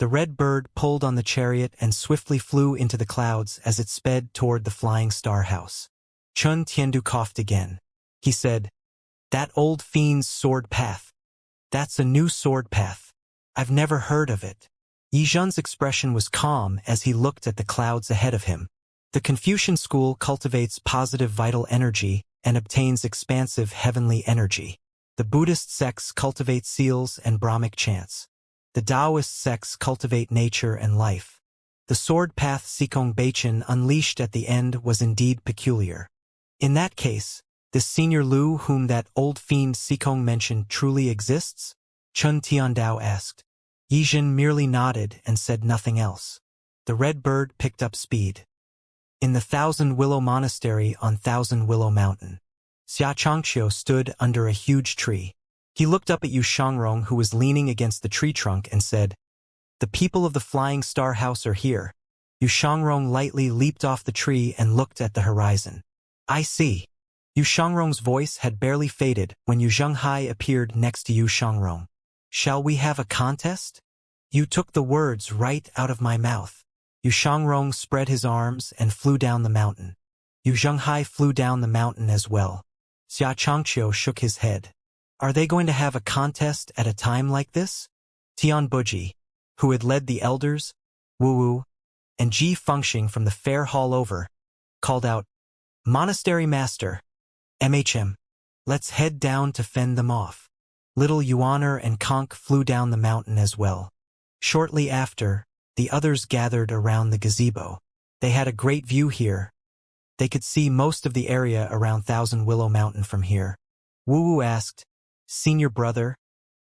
The red bird pulled on the chariot and swiftly flew into the clouds as it sped toward the flying star house. Chun Tiandu coughed again. He said, "That old fiend's sword path. That's a new sword path. I've never heard of it." Yi Zhen's expression was calm as he looked at the clouds ahead of him. The Confucian school cultivates positive vital energy and obtains expansive heavenly energy. The Buddhist sects cultivate seals and Brahmic chants. The Taoist sects cultivate nature and life. The sword path Sikong Baichen unleashed at the end was indeed peculiar. In that case, this Senior Lu whom that old fiend Sikong mentioned truly exists? Chun Tiandao asked. Yi Zhen merely nodded and said nothing else. The red bird picked up speed. In the Thousand Willow Monastery on Thousand Willow Mountain, Xianxia stood under a huge tree. He looked up at Yu Shangrong, who was leaning against the tree trunk, and said, "The people of the Flying Star House are here." Yu Shangrong lightly leaped off the tree and looked at the horizon. "I see." Yu Shangrong's voice had barely faded when Yu Zhenghai appeared next to Yu Shangrong. "Shall we have a contest?" "You took the words right out of my mouth." Yu Shangrong spread his arms and flew down the mountain. Yu Zhenghai flew down the mountain as well. Xianxia shook his head. "Are they going to have a contest at a time like this?" Tian Buji, who had led the elders, Wu, and Ji Fengxing from the fair hall over, called out, "Monastery Master, MHM, let's head down to fend them off." Little Yuaner and Conk flew down the mountain as well. Shortly after, the others gathered around the gazebo. They had a great view here. They could see most of the area around Thousand Willow Mountain from here. Wu asked, "Senior brother,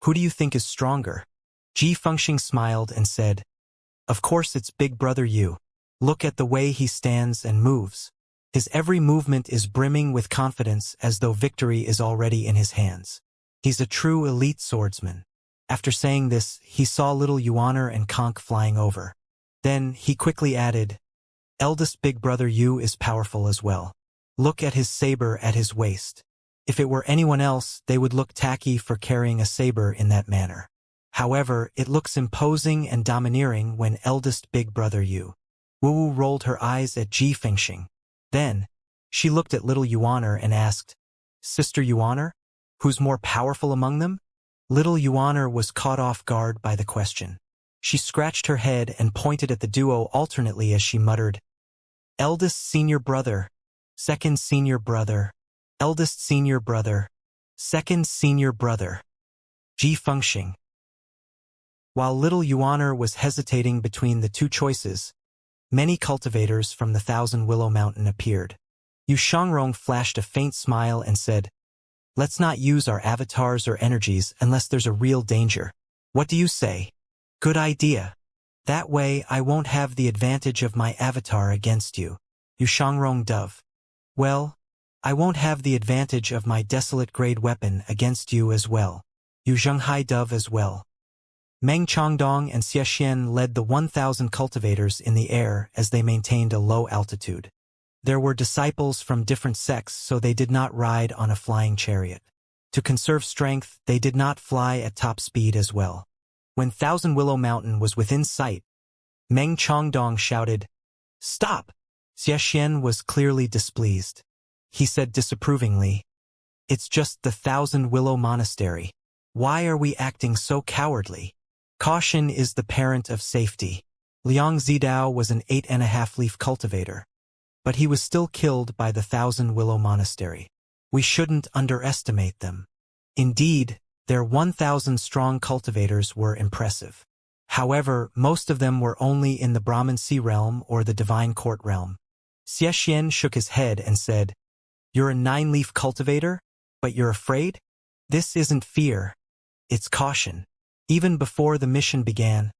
who do you think is stronger?" Ji Fengxing smiled and said, "Of course it's Big Brother Yu. Look at the way he stands and moves. His every movement is brimming with confidence as though victory is already in his hands. He's a true elite swordsman." After saying this, he saw little Yuaner and Conk flying over. Then he quickly added, "Eldest Big Brother Yu is powerful as well. Look at his saber at his waist. If it were anyone else, they would look tacky for carrying a saber in that manner. However, it looks imposing and domineering when eldest Big Brother Yu." Wu rolled her eyes at Ji Fengxing. Then, she looked at little Yuaner and asked, "Sister Yuaner, who's more powerful among them?" Little Yuaner was caught off guard by the question. She scratched her head and pointed at the duo alternately as she muttered, "Eldest senior brother, second senior brother, eldest senior brother, second senior brother, Ji Fengxing." While little Yuaner was hesitating between the two choices, many cultivators from the Thousand Willow Mountain appeared. Yu Shangrong flashed a faint smile and said, "Let's not use our avatars or energies unless there's a real danger. What do you say?" "Good idea. That way I won't have the advantage of my avatar against you." Yu Shangrong Dove. "Well, I won't have the advantage of my desolate grade weapon against you as well." Yu Zhenghai Dove as well. Meng Changdong and Xiaxian led the 1,000 cultivators in the air as they maintained a low altitude. There were disciples from different sects, so they did not ride on a flying chariot. To conserve strength, they did not fly at top speed as well. When Thousand Willow Mountain was within sight, Meng Changdong shouted, "Stop!" Xiaxian was clearly displeased. He said disapprovingly, "It's just the Thousand Willow Monastery. Why are we acting so cowardly? Caution is the parent of safety." Liang Zidao was an 8.5-leaf cultivator, but he was still killed by the Thousand Willow Monastery. We shouldn't underestimate them. Indeed, their 1,000-strong cultivators were impressive. However, most of them were only in the Brahman Sea realm or the Divine Court realm. Xiaxian shook his head and said, "You're a 9-leaf cultivator, but you're afraid? This isn't fear. It's caution." Even before the mission began,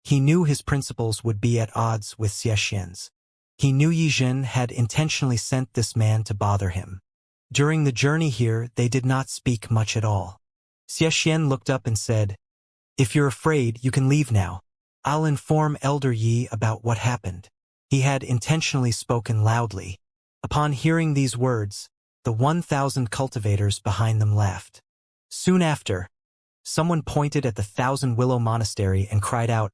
he knew his principles would be at odds with Xiaxian's. He knew Yi Zhen had intentionally sent this man to bother him. During the journey here, they did not speak much at all. Xiaxian looked up and said, "If you're afraid, you can leave now. I'll inform Elder Yi about what happened." He had intentionally spoken loudly. Upon hearing these words, the 1,000 cultivators behind them laughed. Soon after, someone pointed at the Thousand Willow Monastery and cried out,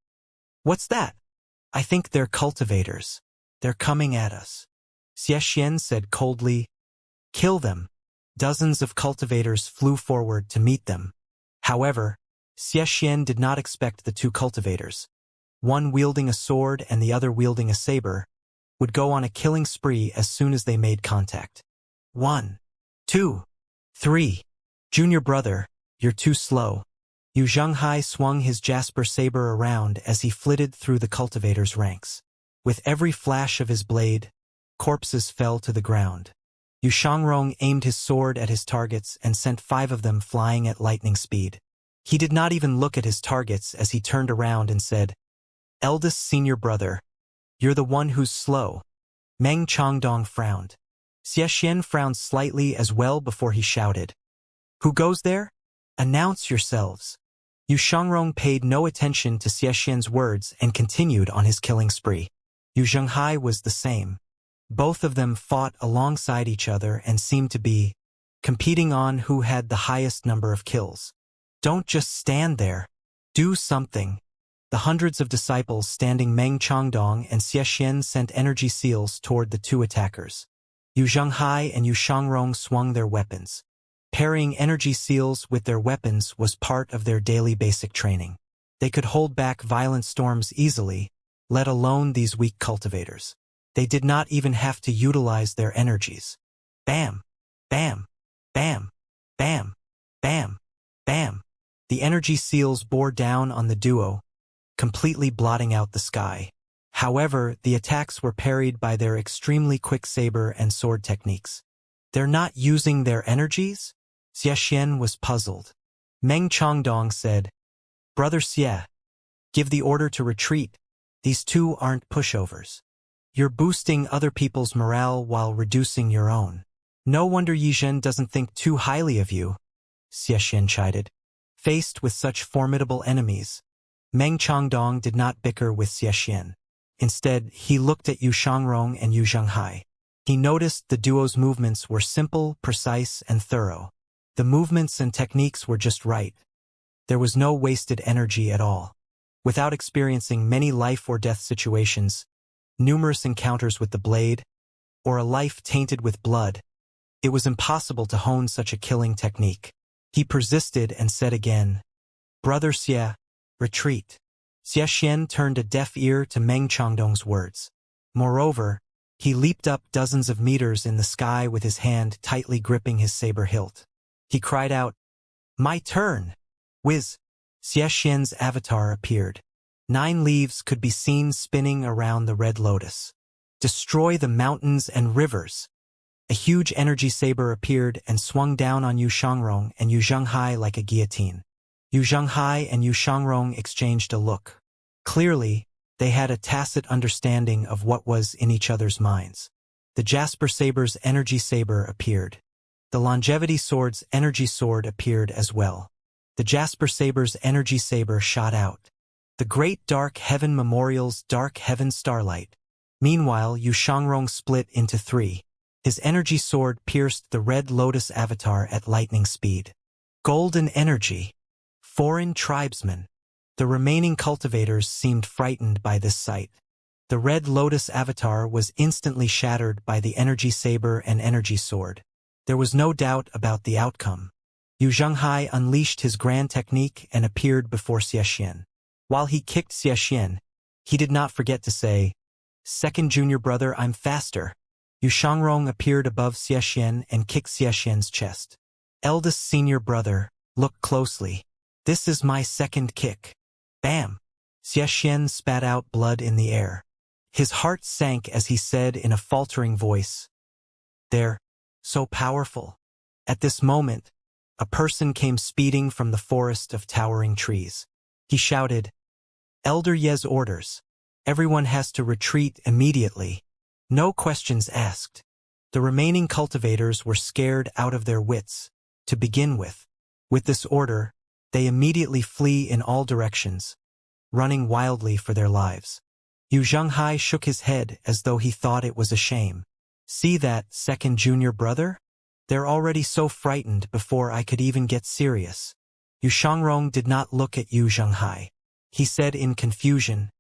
What's that? I think they're cultivators. They're coming at us. Xiaxian said coldly. Kill them. Dozens of cultivators flew forward to meet them. However, Xiaxian did not expect the two cultivators, one wielding a sword and the other wielding a saber, would go on a killing spree as soon as they made contact. 1, 2, 3. Junior brother, you're too slow. Yu Zhenghai swung his jasper saber around as he flitted through the cultivators' ranks. With every flash of his blade, corpses fell to the ground. Yu Shangrong aimed his sword at his targets and sent 5 of them flying at lightning speed. He did not even look at his targets as he turned around and said, Eldest senior brother, you're the one who's slow. Meng Changdong frowned. Xiaxian frowned slightly as well before he shouted. Who goes there? Announce yourselves. Yu Shangrong paid no attention to Xiaxian's words and continued on his killing spree. Yu Zhenghai was the same. Both of them fought alongside each other and seemed to be competing on who had the highest number of kills. Don't just stand there. Do something. The hundreds of disciples standing Meng Changdong and Xiaxian sent energy seals toward the two attackers. Yu Zhenghai and Yu Shangrong swung their weapons. Parrying energy seals with their weapons was part of their daily basic training. They could hold back violent storms easily, let alone these weak cultivators. They did not even have to utilize their energies. Bam! Bam! Bam! Bam! Bam! Bam! The energy seals bore down on the duo, completely blotting out the sky. However, the attacks were parried by their extremely quick saber and sword techniques. They're not using their energies? Xiaxian was puzzled. Meng Changdong said, Brother Xie, give the order to retreat. These two aren't pushovers. You're boosting other people's morale while reducing your own. No wonder Yizhen doesn't think too highly of you, Xiaxian chided. Faced with such formidable enemies, Meng Changdong did not bicker with Xiaxian. Instead, he looked at Yu Shangrong and Yu Zhenghai. He noticed the duo's movements were simple, precise, and thorough. The movements and techniques were just right. There was no wasted energy at all. Without experiencing many life or death situations, numerous encounters with the blade, or a life tainted with blood, it was impossible to hone such a killing technique. He persisted and said again, Brother Xie, retreat. Xiaxian turned a deaf ear to Meng Changdong's words. Moreover, he leaped up dozens of meters in the sky with his hand tightly gripping his saber hilt. He cried out, My turn! Whiz! Xiaxian's avatar appeared. 9 leaves could be seen spinning around the red lotus. Destroy the mountains and rivers! A huge energy saber appeared and swung down on Yu Shangrong and Yu Zhenghai like a guillotine. Yu Zhenghai and Yu Shangrong exchanged a look. Clearly, they had a tacit understanding of what was in each other's minds. The Jasper Saber's energy saber appeared. The Longevity Sword's energy sword appeared as well. The Jasper Saber's energy saber shot out. The Great Dark Heaven Memorial's Dark Heaven Starlight. Meanwhile, Yu Shangrong split into 3. His energy sword pierced the Red Lotus avatar at lightning speed. Golden energy. Foreign tribesmen. The remaining cultivators seemed frightened by this sight. The Red Lotus avatar was instantly shattered by the energy saber and energy sword. There was no doubt about the outcome. Yu Zhenghai unleashed his grand technique and appeared before Xiaxian. While he kicked Xiaxian, he did not forget to say, Second junior brother, I'm faster. Yu Shangrong appeared above Xiaxian and kicked Xiaxian's chest. Eldest senior brother, look closely. This is my second kick. Bam! Xiaxian spat out blood in the air. His heart sank as he said in a faltering voice, They're so powerful. At this moment, a person came speeding from the forest of towering trees. He shouted, Elder Ye's orders. Everyone has to retreat immediately. No questions asked. The remaining cultivators were scared out of their wits, to begin with. With this order, they immediately flee in all directions, running wildly for their lives. Yu Zhenghai shook his head as though he thought it was a shame. See that, second junior brother? They're already so frightened before I could even get serious. Yu Shangrong did not look at Yu Zhenghai. He said in confusion,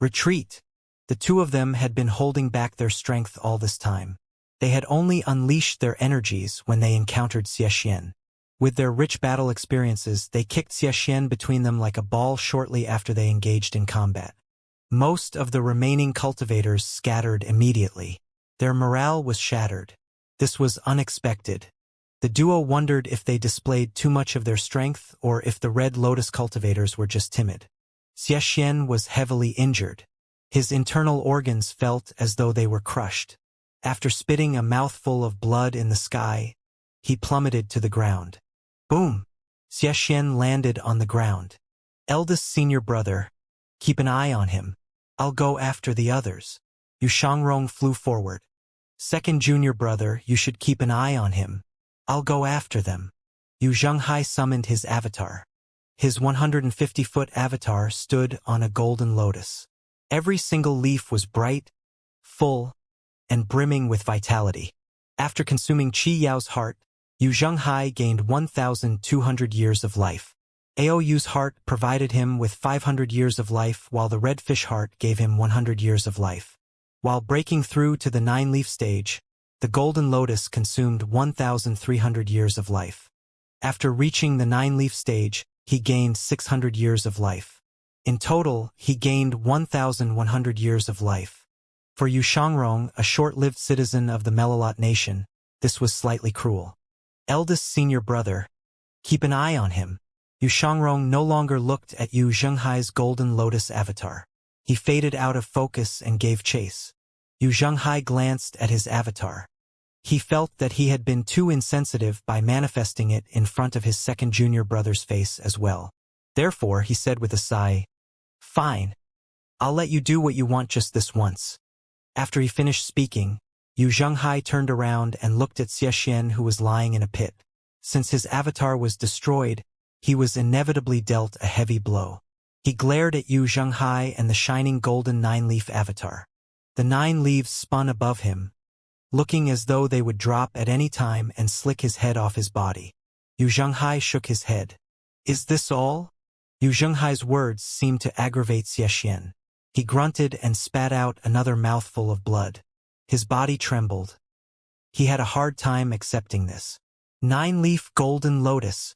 Retreat. The two of them had been holding back their strength all this time. They had only unleashed their energies when they encountered Xianxia. With their rich battle experiences, they kicked Xianxia between them like a ball shortly after they engaged in combat. Most of the remaining cultivators scattered immediately. Their morale was shattered. This was unexpected. The duo wondered if they displayed too much of their strength or if the Red Lotus cultivators were just timid. Xianxia was heavily injured. His internal organs felt as though they were crushed. After spitting a mouthful of blood in the sky, he plummeted to the ground. Boom! Xianxia landed on the ground. Eldest senior brother, keep an eye on him. I'll go after the others. Yu Shangrong flew forward. Second junior brother, you should keep an eye on him. I'll go after them. Yu Zhenghai summoned his avatar. His 150-foot avatar stood on a golden lotus. Every single leaf was bright, full, and brimming with vitality. After consuming Qi Yao's heart, Yu Zhenghai gained 1,200 years of life. Aoyu's heart provided him with 500 years of life, while the red fish heart gave him 100 years of life. While breaking through to the 9-leaf stage, the golden lotus consumed 1,300 years of life. After reaching the 9-leaf stage, he gained 600 years of life. In total, he gained 1,100 years of life. For Yu Shangrong, a short-lived citizen of the Melilot nation, this was slightly cruel. Eldest senior brother, keep an eye on him. Yu Shangrong no longer looked at Yu Zhenghai's golden lotus avatar. He faded out of focus and gave chase. Yu Zhenghai glanced at his avatar. He felt that he had been too insensitive by manifesting it in front of his second junior brother's face as well. Therefore, he said with a sigh, "Fine. I'll let you do what you want just this once." After he finished speaking, Yu Zhenghai turned around and looked at Xianxia, who was lying in a pit. Since his avatar was destroyed, he was inevitably dealt a heavy blow. He glared at Yu Zhenghai and the shining golden 9-leaf avatar. The 9 leaves spun above him, looking as though they would drop at any time and slick his head off his body. Yu Zhenghai shook his head. "Is this all?" Yu Zhenghai's words seemed to aggravate Xianxia. He grunted and spat out another mouthful of blood. His body trembled. He had a hard time accepting this. 9-leaf golden lotus.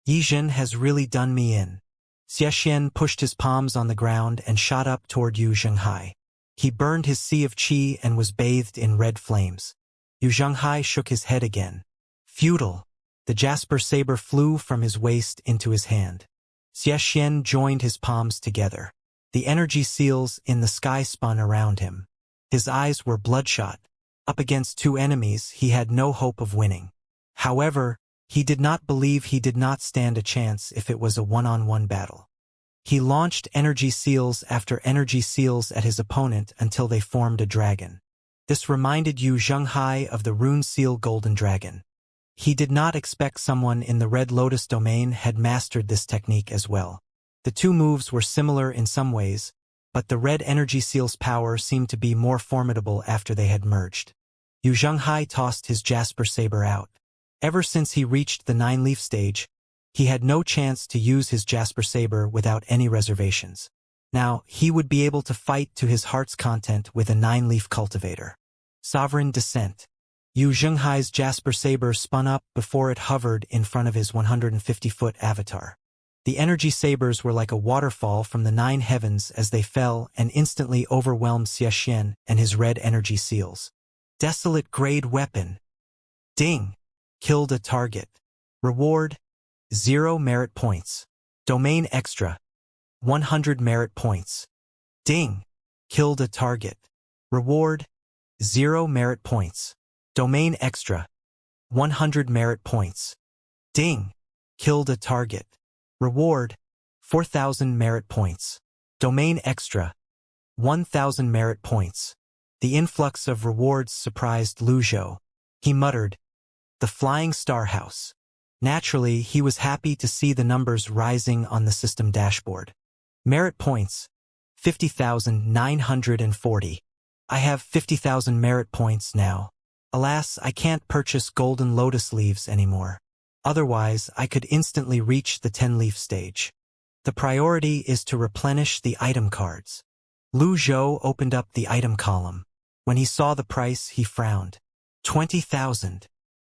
Yizhen has really done me in. Xianxia pushed his palms on the ground and shot up toward Yu Zhenghai. He burned his sea of qi and was bathed in red flames. Yu Zhenghai shook his head again. Futile. The jasper saber flew from his waist into his hand. Xianxia joined his palms together. The energy seals in the sky spun around him. His eyes were bloodshot. Up against 2 enemies, he had no hope of winning. However, he did not believe he did not stand a chance if it was a one-on-one battle. He launched energy seals after energy seals at his opponent until they formed a dragon. This reminded Yu Zhenghai of the rune seal golden dragon. He did not expect someone in the Red Lotus domain had mastered this technique as well. The 2 moves were similar in some ways, but the red energy seal's power seemed to be more formidable after they had merged. Yu Zhenghai tossed his jasper saber out. Ever since he reached the 9-leaf stage, he had no chance to use his jasper saber without any reservations. Now, he would be able to fight to his heart's content with a 9-leaf cultivator. Sovereign Descent. Yu Zhenghai's jasper saber spun up before it hovered in front of his 150-foot avatar. The energy sabers were like a waterfall from the 9 heavens as they fell and instantly overwhelmed Xianxia and his red energy seals. Desolate grade weapon. Ding. Killed a target. Reward: 0 merit points. Domain extra: 100 merit points. Ding. Killed a target. Reward: 0 merit points. Domain extra: 100 merit points. Ding. Killed a target. Reward: 4,000 merit points. Domain extra: 1,000 merit points. The influx of rewards surprised Lu Zhou. He muttered, "The Flying Star House." Naturally, he was happy to see the numbers rising on the system dashboard. Merit points: 50,940. I have 50,000 merit points now. Alas, I can't purchase golden lotus leaves anymore. Otherwise, I could instantly reach the 10-leaf stage. The priority is to replenish the item cards. Lu Zhou opened up the item column. When he saw the price, he frowned. 20,000.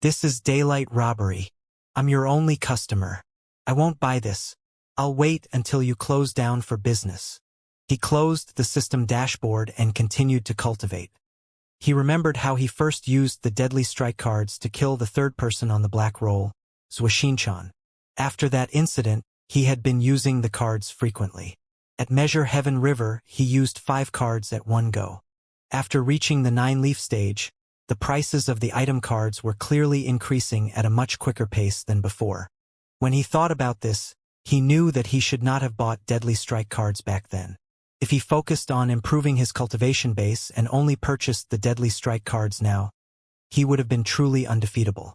This is daylight robbery. I'm your only customer. I won't buy this. I'll wait until you close down for business. He closed the system dashboard and continued to cultivate. He remembered how he first used the deadly strike cards to kill the third person on the black roll, Xianxia. After that incident, he had been using the cards frequently. At Measure Heaven River, he used 5 cards at one go. After reaching the 9-leaf stage, the prices of the item cards were clearly increasing at a much quicker pace than before. When he thought about this, he knew that he should not have bought deadly strike cards back then. If he focused on improving his cultivation base and only purchased the deadly strike cards now, he would have been truly undefeatable.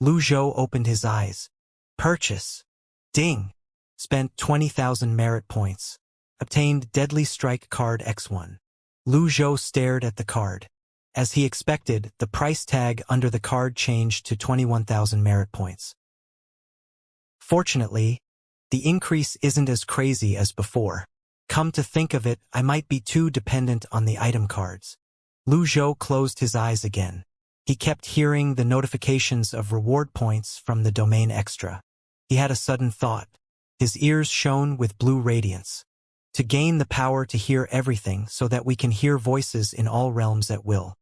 Lu Zhou opened his eyes. Purchase. Ding. Spent 20,000 merit points. Obtained deadly strike card X1. Lu Zhou stared at the card. As he expected, the price tag under the card changed to 21,000 merit points. Fortunately, the increase isn't as crazy as before. Come to think of it, I might be too dependent on the item cards. Lu Zhou closed his eyes again. He kept hearing the notifications of reward points from the domain extra. He had a sudden thought. His ears shone with blue radiance. To gain the power to hear everything so that we can hear voices in all realms at will.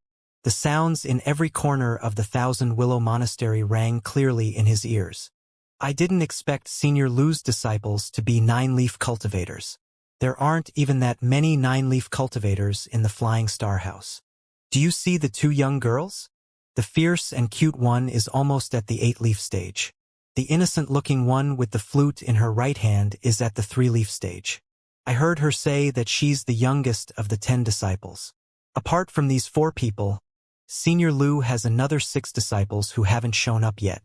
The sounds in every corner of the Thousand Willow Monastery rang clearly in his ears. I didn't expect Senior Lu's disciples to be 9-leaf cultivators. There aren't even that many 9-leaf cultivators in the Flying Star House. Do you see the 2 young girls? The fierce and cute one is almost at the 8-leaf stage. The innocent-looking one with the flute in her right hand is at the 3-leaf stage. I heard her say that she's the youngest of the 10 disciples. Apart from these 4 people, Senior Lu has another 6 disciples who haven't shown up yet.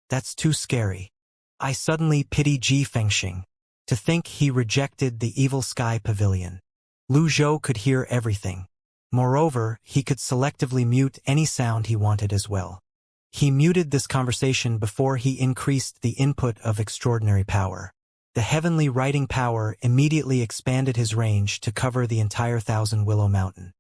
That's too scary. I suddenly pity Ji Fengxing. To think he rejected the Evil Sky Pavilion. Lu Zhou could hear everything. Moreover, he could selectively mute any sound he wanted as well. He muted this conversation before he increased the input of extraordinary power. The heavenly writing power immediately expanded his range to cover the entire Thousand Willow Mountain.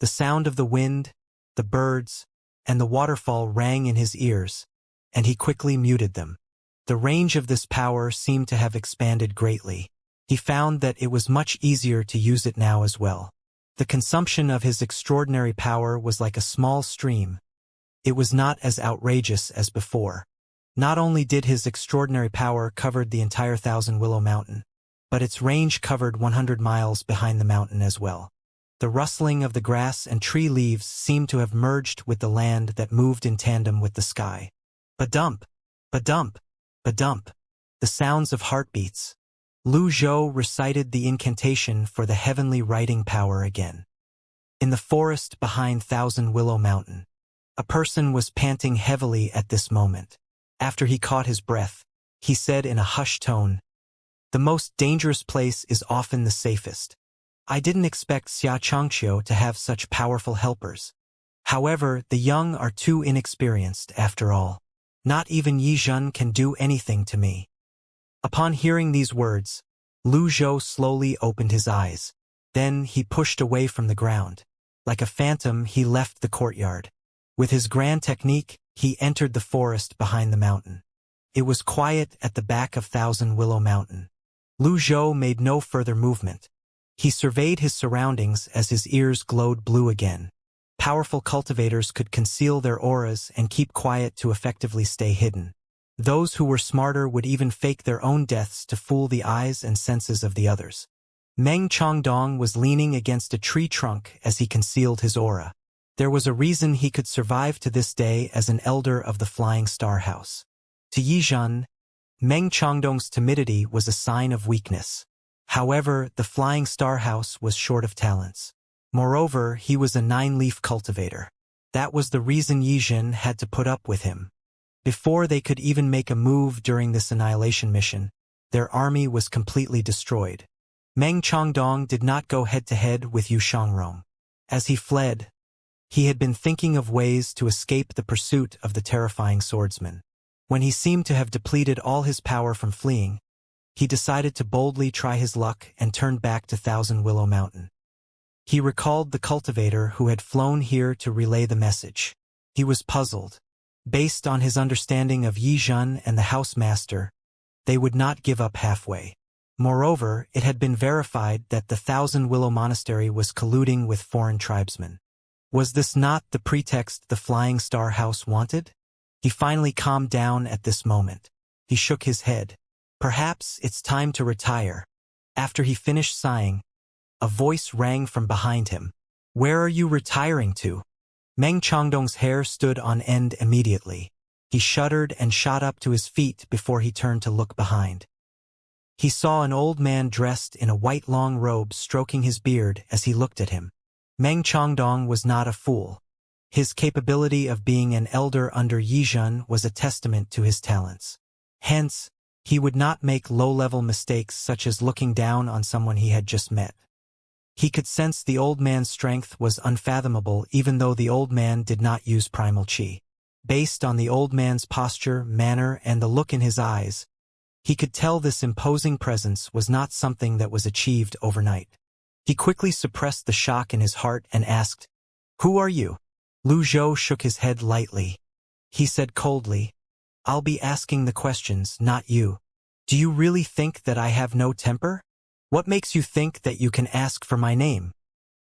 The sound of the wind, the birds, and the waterfall rang in his ears, and he quickly muted them. The range of this power seemed to have expanded greatly. He found that it was much easier to use it now as well. The consumption of his extraordinary power was like a small stream. It was not as outrageous as before. Not only did his extraordinary power cover the entire Thousand Willow Mountain, but its range covered 100 miles behind the mountain as well. The rustling of the grass and tree leaves seemed to have merged with the land that moved in tandem with the sky. Ba-dump, ba-dump, ba-dump. The sounds of heartbeats. Lu Zhou recited the incantation for the heavenly writing power again. In the forest behind Thousand Willow Mountain, a person was panting heavily at this moment. After he caught his breath, he said in a hushed tone, "The most dangerous place is often the safest. I didn't expect Xianxia to have such powerful helpers. However, the young are too inexperienced after all. Not even Yizhen can do anything to me." Upon hearing these words, Lu Zhou slowly opened his eyes. Then he pushed away from the ground. Like a phantom, he left the courtyard. With his grand technique, he entered the forest behind the mountain. It was quiet at the back of Thousand Willow Mountain. Lu Zhou made no further movement. He surveyed his surroundings as his ears glowed blue again. Powerful cultivators could conceal their auras and keep quiet to effectively stay hidden. Those who were smarter would even fake their own deaths to fool the eyes and senses of the others. Meng Changdong was leaning against a tree trunk as he concealed his aura. There was a reason he could survive to this day as an elder of the Flying Star House. To Yizhen, Meng Changdong's timidity was a sign of weakness. However, the Flying Star House was short of talents. Moreover, he was a 9-leaf cultivator. That was the reason Yizhen had to put up with him. Before they could even make a move during this annihilation mission, their army was completely destroyed. Meng Changdong did not go head-to-head with Yu Shangrong. As he fled, he had been thinking of ways to escape the pursuit of the terrifying swordsman. When he seemed to have depleted all his power from fleeing, he decided to boldly try his luck and turned back to Thousand Willow Mountain. He recalled the cultivator who had flown here to relay the message. He was puzzled. Based on his understanding of Yizhen and the housemaster, they would not give up halfway. Moreover, it had been verified that the Thousand Willow Monastery was colluding with foreign tribesmen. Was this not the pretext the Flying Star House wanted? He finally calmed down at this moment. He shook his head. Perhaps it's time to retire. After he finished sighing, a voice rang from behind him. Where are you retiring to? Meng Changdong's hair stood on end immediately. He shuddered and shot up to his feet before he turned to look behind. He saw an old man dressed in a white long robe stroking his beard as he looked at him. Meng Changdong was not a fool. His capability of being an elder under Yizhen was a testament to his talents. Hence, he would not make low-level mistakes such as looking down on someone he had just met. He could sense the old man's strength was unfathomable even though the old man did not use primal qi. Based on the old man's posture, manner, and the look in his eyes, he could tell this imposing presence was not something that was achieved overnight. He quickly suppressed the shock in his heart and asked, "Who are you?" Lu Zhou shook his head lightly. He said coldly, "I'll be asking the questions, not you. Do you really think that I have no temper? What makes you think that you can ask for my name?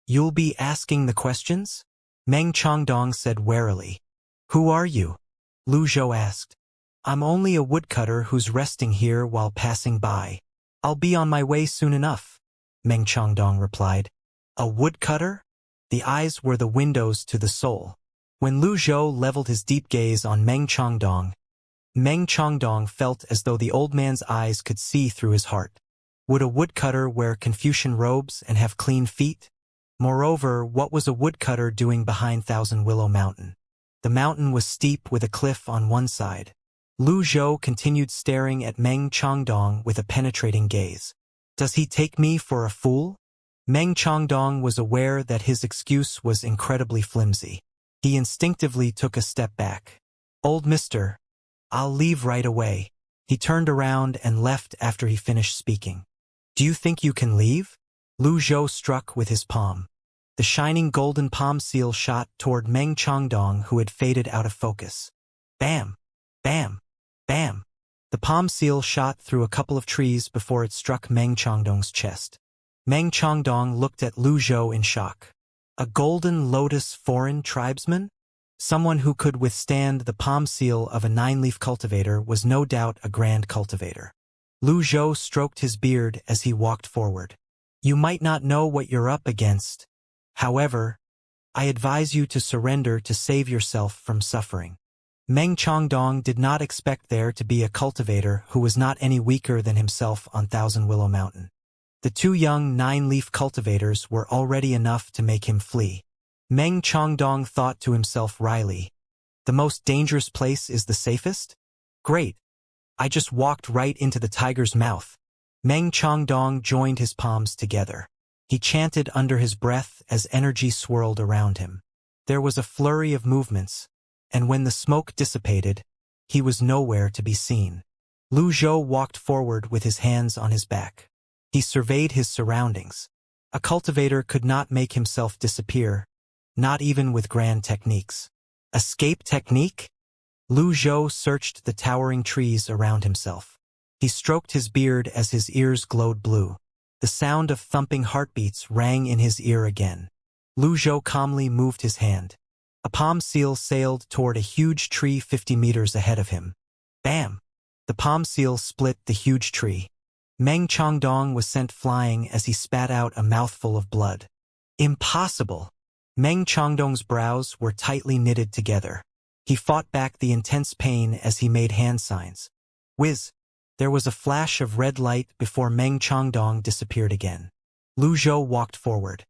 You'll be asking the questions?" Meng Changdong said warily. "Who are you?" Lu Zhou asked. "I'm only a woodcutter who's resting here while passing by. I'll be on my way soon enough," Meng Changdong replied. "A woodcutter?" The eyes were the windows to the soul. When Lu Zhou leveled his deep gaze on Meng Changdong felt as though the old man's eyes could see through his heart. Would a woodcutter wear Confucian robes and have clean feet? Moreover, what was a woodcutter doing behind Thousand Willow Mountain? The mountain was steep with a cliff on one side. Lu Zhou continued staring at Meng Changdong with a penetrating gaze. "Does he take me for a fool?" Meng Changdong was aware that his excuse was incredibly flimsy. He instinctively took a step back. "Old mister, I'll leave right away." He turned around and left after he finished speaking. "Do you think you can leave?" Lu Zhou struck with his palm. The shining golden palm seal shot toward Meng Changdong, who had faded out of focus. Bam! Bam! Bam! The palm seal shot through a couple of trees before it struck Meng Changdong's chest. Meng Changdong looked at Lu Zhou in shock. A golden lotus foreign tribesman? Someone who could withstand the palm seal of a nine-leaf cultivator was no doubt a grand cultivator. Lu Zhou stroked his beard as he walked forward. "You might not know what you're up against. However, I advise you to surrender to save yourself from suffering." Meng Changdong did not expect there to be a cultivator who was not any weaker than himself on Thousand Willow Mountain. The two young nine-leaf cultivators were already enough to make him flee. Meng Changdong thought to himself wryly, "The most dangerous place is the safest? Great. I just walked right into the tiger's mouth." Meng Changdong joined his palms together. He chanted under his breath as energy swirled around him. There was a flurry of movements, and when the smoke dissipated, he was nowhere to be seen. Lu Zhou walked forward with his hands on his back. He surveyed his surroundings. A cultivator could not make himself disappear, not even with grand techniques. Escape technique? Lu Zhou searched the towering trees around himself. He stroked his beard as his ears glowed blue. The sound of thumping heartbeats rang in his ear again. Lu Zhou calmly moved his hand. A palm seal sailed toward a huge tree 50 meters ahead of him. Bam! The palm seal split the huge tree. Meng Changdong was sent flying as he spat out a mouthful of blood. Impossible! Meng Changdong's brows were tightly knitted together. He fought back the intense pain as he made hand signs. Whiz! There was a flash of red light before Meng Changdong disappeared again. Lu Zhou walked forward.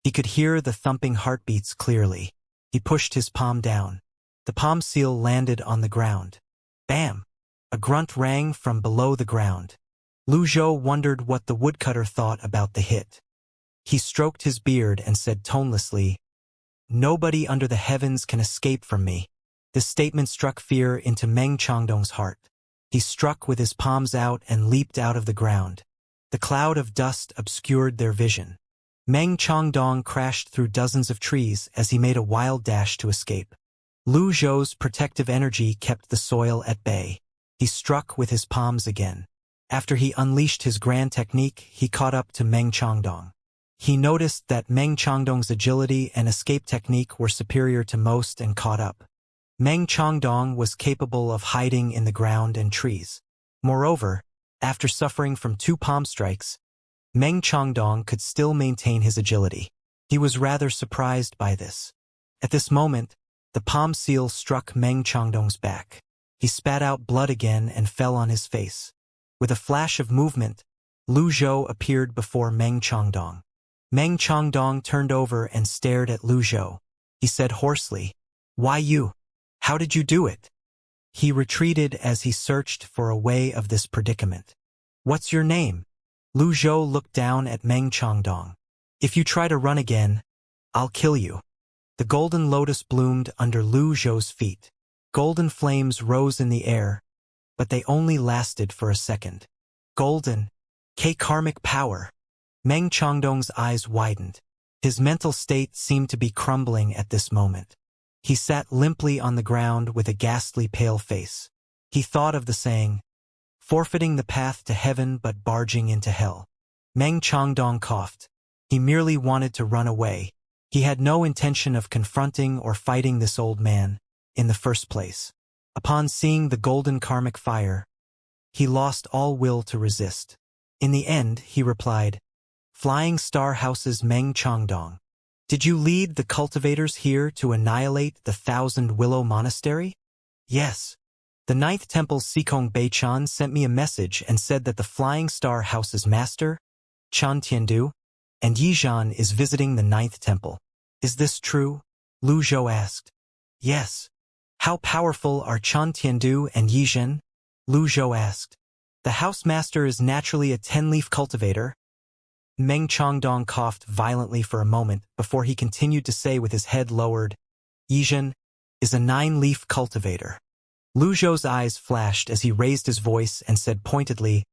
He could hear the thumping heartbeats clearly. He pushed his palm down. The palm seal landed on the ground. Bam! A grunt rang from below the ground. Lu Zhou wondered what the woodcutter thought about the hit. He stroked his beard and said tonelessly, "Nobody under the heavens can escape from me." This statement struck fear into Meng Changdong's heart. He struck with his palms out and leaped out of the ground. The cloud of dust obscured their vision. Meng Chongdong crashed through dozens of trees as he made a wild dash to escape. Lu Zhou's protective energy kept the soil at bay. He struck with his palms again. After he unleashed his grand technique, he caught up to Meng Chongdong. He noticed that Meng Chongdong's agility and escape technique were superior to most and caught up. Meng Chongdong was capable of hiding in the ground and trees. Moreover, after suffering from 2 palm strikes, Meng Chongdong could still maintain his agility. He was rather surprised by this. At this moment, the palm seal struck Meng Chongdong's back. He spat out blood again and fell on his face. With a flash of movement, Lu Zhou appeared before Meng Chongdong. Meng Chongdong turned over and stared at Lu Zhou. He said hoarsely, "Why you? How did you do it?" He retreated as he searched for a way of this predicament. "What's your name?" Lu Zhou looked down at Meng Chongdong. "If you try to run again, I'll kill you." The golden lotus bloomed under Lu Zhou's feet. Golden flames rose in the air, but they only lasted for a second. Golden, karmic power. Meng Chongdong's eyes widened. His mental state seemed to be crumbling at this moment. He sat limply on the ground with a ghastly pale face. He thought of the saying, forfeiting the path to heaven but barging into hell. Meng Chongdong coughed. He merely wanted to run away. He had no intention of confronting or fighting this old man in the first place. Upon seeing the golden karmic fire, he lost all will to resist. In the end, he replied, "Flying Star House's Meng Chongdong. Did you lead the cultivators here to annihilate the 1,000 Willow Monastery?" "Yes. The 9th Temple's Sikong Beichan sent me a message and said that the Flying Star House's master, Chan Tiandu, and Yizhan is visiting the 9th Temple. Is this true?" Lu Zhou asked. "Yes." "How powerful are Chan Tiandu and Yizhan?" Lu Zhou asked. "The house master is naturally a 10-leaf cultivator." Meng Chongdong coughed violently for a moment before he continued to say with his head lowered, "Yizhan is a 9-leaf cultivator." Lu Zhou's eyes flashed as he raised his voice and said pointedly,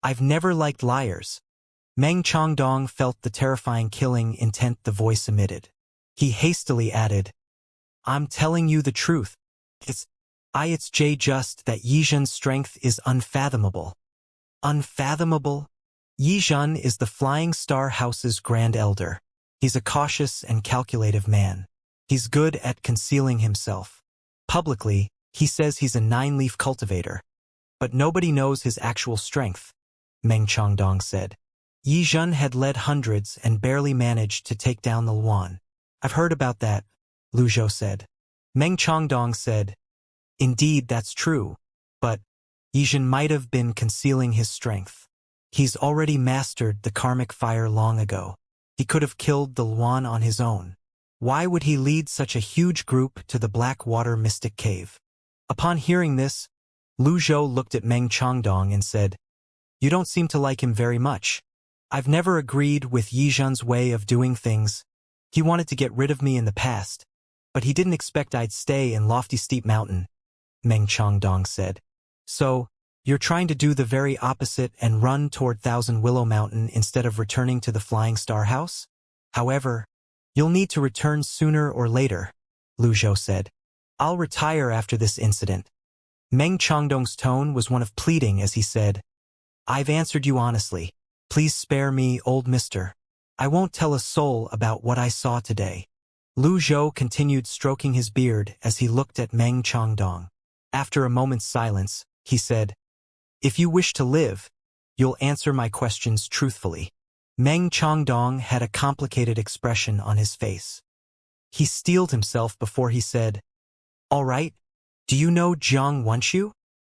"I've never liked liars." Meng Chongdong felt the terrifying killing intent the voice emitted. He hastily added, "I'm telling you the truth. It's just that Yizhan's strength is unfathomable." "Unfathomable?" Yizhan is the Flying Star House's Grand Elder. He's a cautious and calculative man. He's good at concealing himself. Publicly, he says he's a 9-leaf cultivator. But nobody knows his actual strength, Meng Chongdong said. Yizhan had led hundreds and barely managed to take down the Luan. "I've heard about that," Lu Zhou said. Meng Chongdong said, "Indeed, that's true, but Yizhan might have been concealing his strength. He's already mastered the karmic fire long ago. He could have killed the Luan on his own. Why would he lead such a huge group to the Black Water Mystic Cave?" Upon hearing this, Lu Zhou looked at Meng Chongdong and said, "You don't seem to like him very much. I've never agreed with Yizhan's way of doing things. He wanted to get rid of me in the past, but he didn't expect I'd stay in Lofty Steep Mountain," Meng Chongdong said. "So, you're trying to do the very opposite and run toward Thousand Willow Mountain instead of returning to the Flying Star House? However, you'll need to return sooner or later," Lu Zhou said. "I'll retire after this incident." Meng Chongdong's tone was one of pleading as he said, "I've answered you honestly. Please spare me, old mister. I won't tell a soul about what I saw today." Lu Zhou continued stroking his beard as he looked at Meng Chongdong. After a moment's silence, he said, "If you wish to live, you'll answer my questions truthfully." Meng Chongdong had a complicated expression on his face. He steeled himself before he said, "All right, do you know Jiang Wenshu?"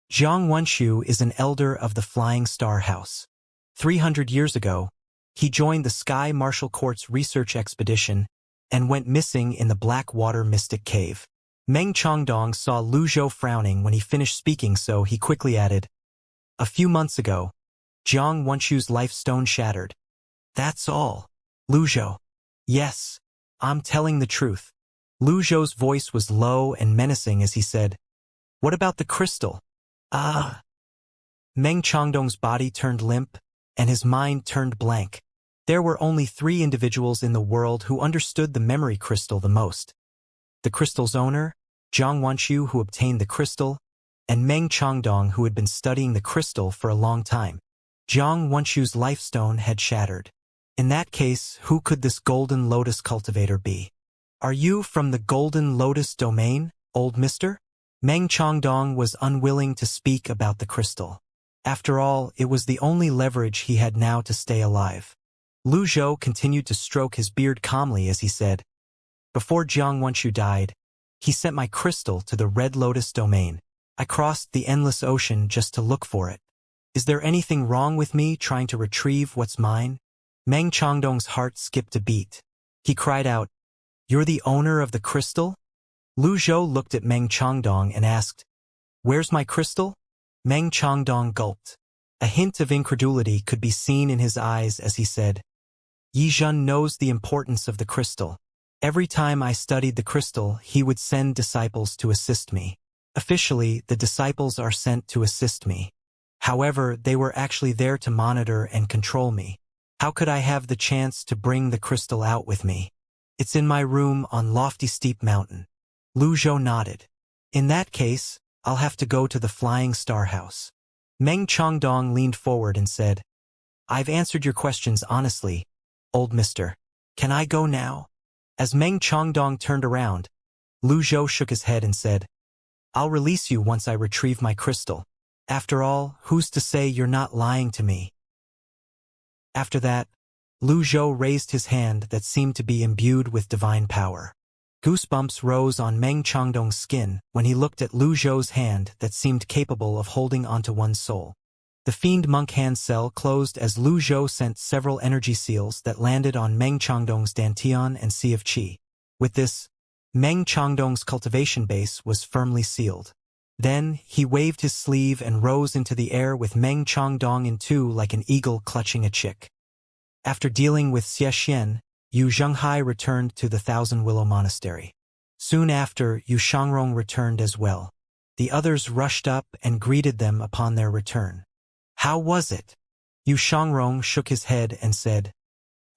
Jiang Wenshu is an elder of the Flying Star House. 300 years ago, he joined the Sky Martial Court's research expedition and went missing in the Black Water Mystic Cave. Meng Chongdong saw Lu Zhou frowning when he finished speaking, so he quickly added, "A few months ago, Jiang Wenshu's life stone shattered." "That's all." Lu Zhou. "Yes, I'm telling the truth." Lu Zhou's voice was low and menacing as he said, "What about the crystal?" Meng Chongdong's body turned limp, and his mind turned blank. There were only 3 individuals in the world who understood the memory crystal the most. The crystal's owner, Jiang Wanqiu, who obtained the crystal, and Meng Changdong, who had been studying the crystal for a long time. Jiang Wanqiu's lifestone had shattered. In that case, who could this Golden Lotus cultivator be? Are you from the Golden Lotus domain, old mister? Meng Changdong was unwilling to speak about the crystal. After all, it was the only leverage he had now to stay alive. Lu Zhou continued to stroke his beard calmly as he said, "Before Jiang Wanqiu died, he sent my crystal to the Red Lotus domain. I crossed the endless ocean just to look for it. Is there anything wrong with me trying to retrieve what's mine?" Meng Changdong's heart skipped a beat. He cried out, "You're the owner of the crystal?" Lu Zhou looked at Meng Changdong and asked, "Where's my crystal?" Meng Changdong gulped. A hint of incredulity could be seen in his eyes as he said, "Yi Zhen knows the importance of the crystal. Every time I studied the crystal, he would send disciples to assist me. Officially, the disciples are sent to assist me. However, they were actually there to monitor and control me. How could I have the chance to bring the crystal out with me? It's in my room on Lofty Steep Mountain." Lu Zhou nodded. "In that case, I'll have to go to the Flying Star House." Meng Changdong leaned forward and said, "I've answered your questions honestly, old mister. Can I go now?" As Meng Changdong turned around, Lu Zhou shook his head and said, "I'll release you once I retrieve my crystal. After all, who's to say you're not lying to me?" After that, Lu Zhou raised his hand that seemed to be imbued with divine power. Goosebumps rose on Meng Changdong's skin when he looked at Lu Zhou's hand that seemed capable of holding onto one's soul. The fiend monk hand cell closed as Lu Zhou sent several energy seals that landed on Meng Changdong's Dantian and Sea of Qi. With this, Meng Changdong's cultivation base was firmly sealed. Then, he waved his sleeve and rose into the air with Meng Changdong in two like an eagle clutching a chick. After dealing with Xianxia, Yu Zhenghai returned to the Thousand Willow Monastery. Soon after, Yu Shangrong returned as well. The others rushed up and greeted them upon their return. "How was it?" Yu Shangrong shook his head and said,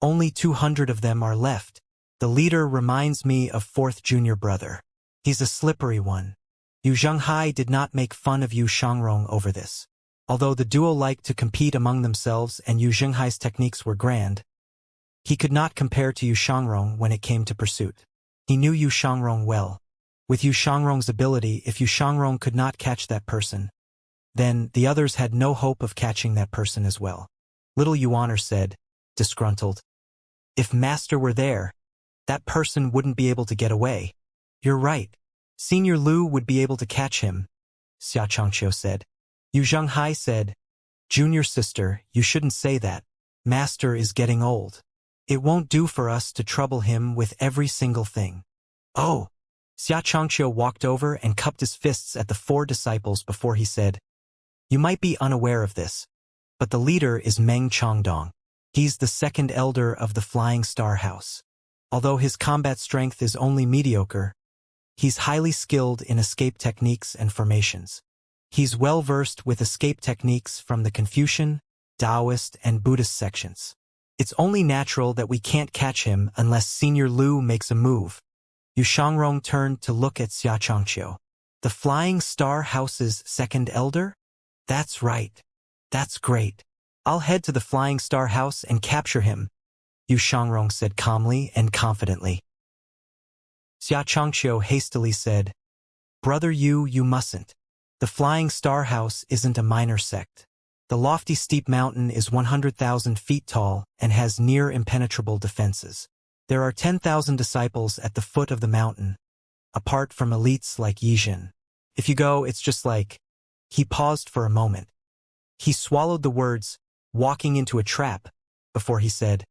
"Only 200 of them are left. The leader reminds me of fourth junior brother. He's a slippery one." Yu Zhenghai did not make fun of Yu Shangrong over this. Although the duo liked to compete among themselves and Yu Zhenghai's techniques were grand, he could not compare to Yu Shangrong when it came to pursuit. He knew Yu Shangrong well. With Yu Shangrong's ability, if Yu Shangrong could not catch that person, then the others had no hope of catching that person as well. Little Yuaner said, disgruntled, "If Master were there, that person wouldn't be able to get away." "You're right. Senior Lu would be able to catch him," Xianxia said. Yu Zhenghai said, "Junior sister, you shouldn't say that. Master is getting old. It won't do for us to trouble him with every single thing." "Oh!" Xianxia walked over and cupped his fists at the 4 disciples before he said, "You might be unaware of this, but the leader is Meng Changdong. He's the second elder of the Flying Star House. Although his combat strength is only mediocre, he's highly skilled in escape techniques and formations. He's well-versed with escape techniques from the Confucian, Taoist, and Buddhist sections. It's only natural that we can't catch him unless Senior Lu makes a move." Yu Shangrong turned to look at Xianxia. "The Flying Star House's second elder? That's right. That's great. I'll head to the Flying Star House and capture him," Yu Shangrong said calmly and confidently. Xianxia hastily said, "Brother Yu, you mustn't. The Flying Star House isn't a minor sect. The lofty steep mountain is 100,000 feet tall and has near impenetrable defenses. There are 10,000 disciples at the foot of the mountain, apart from elites like Yijin. If you go, it's just like..." He paused for a moment. He swallowed the words, "walking into a trap," before he said,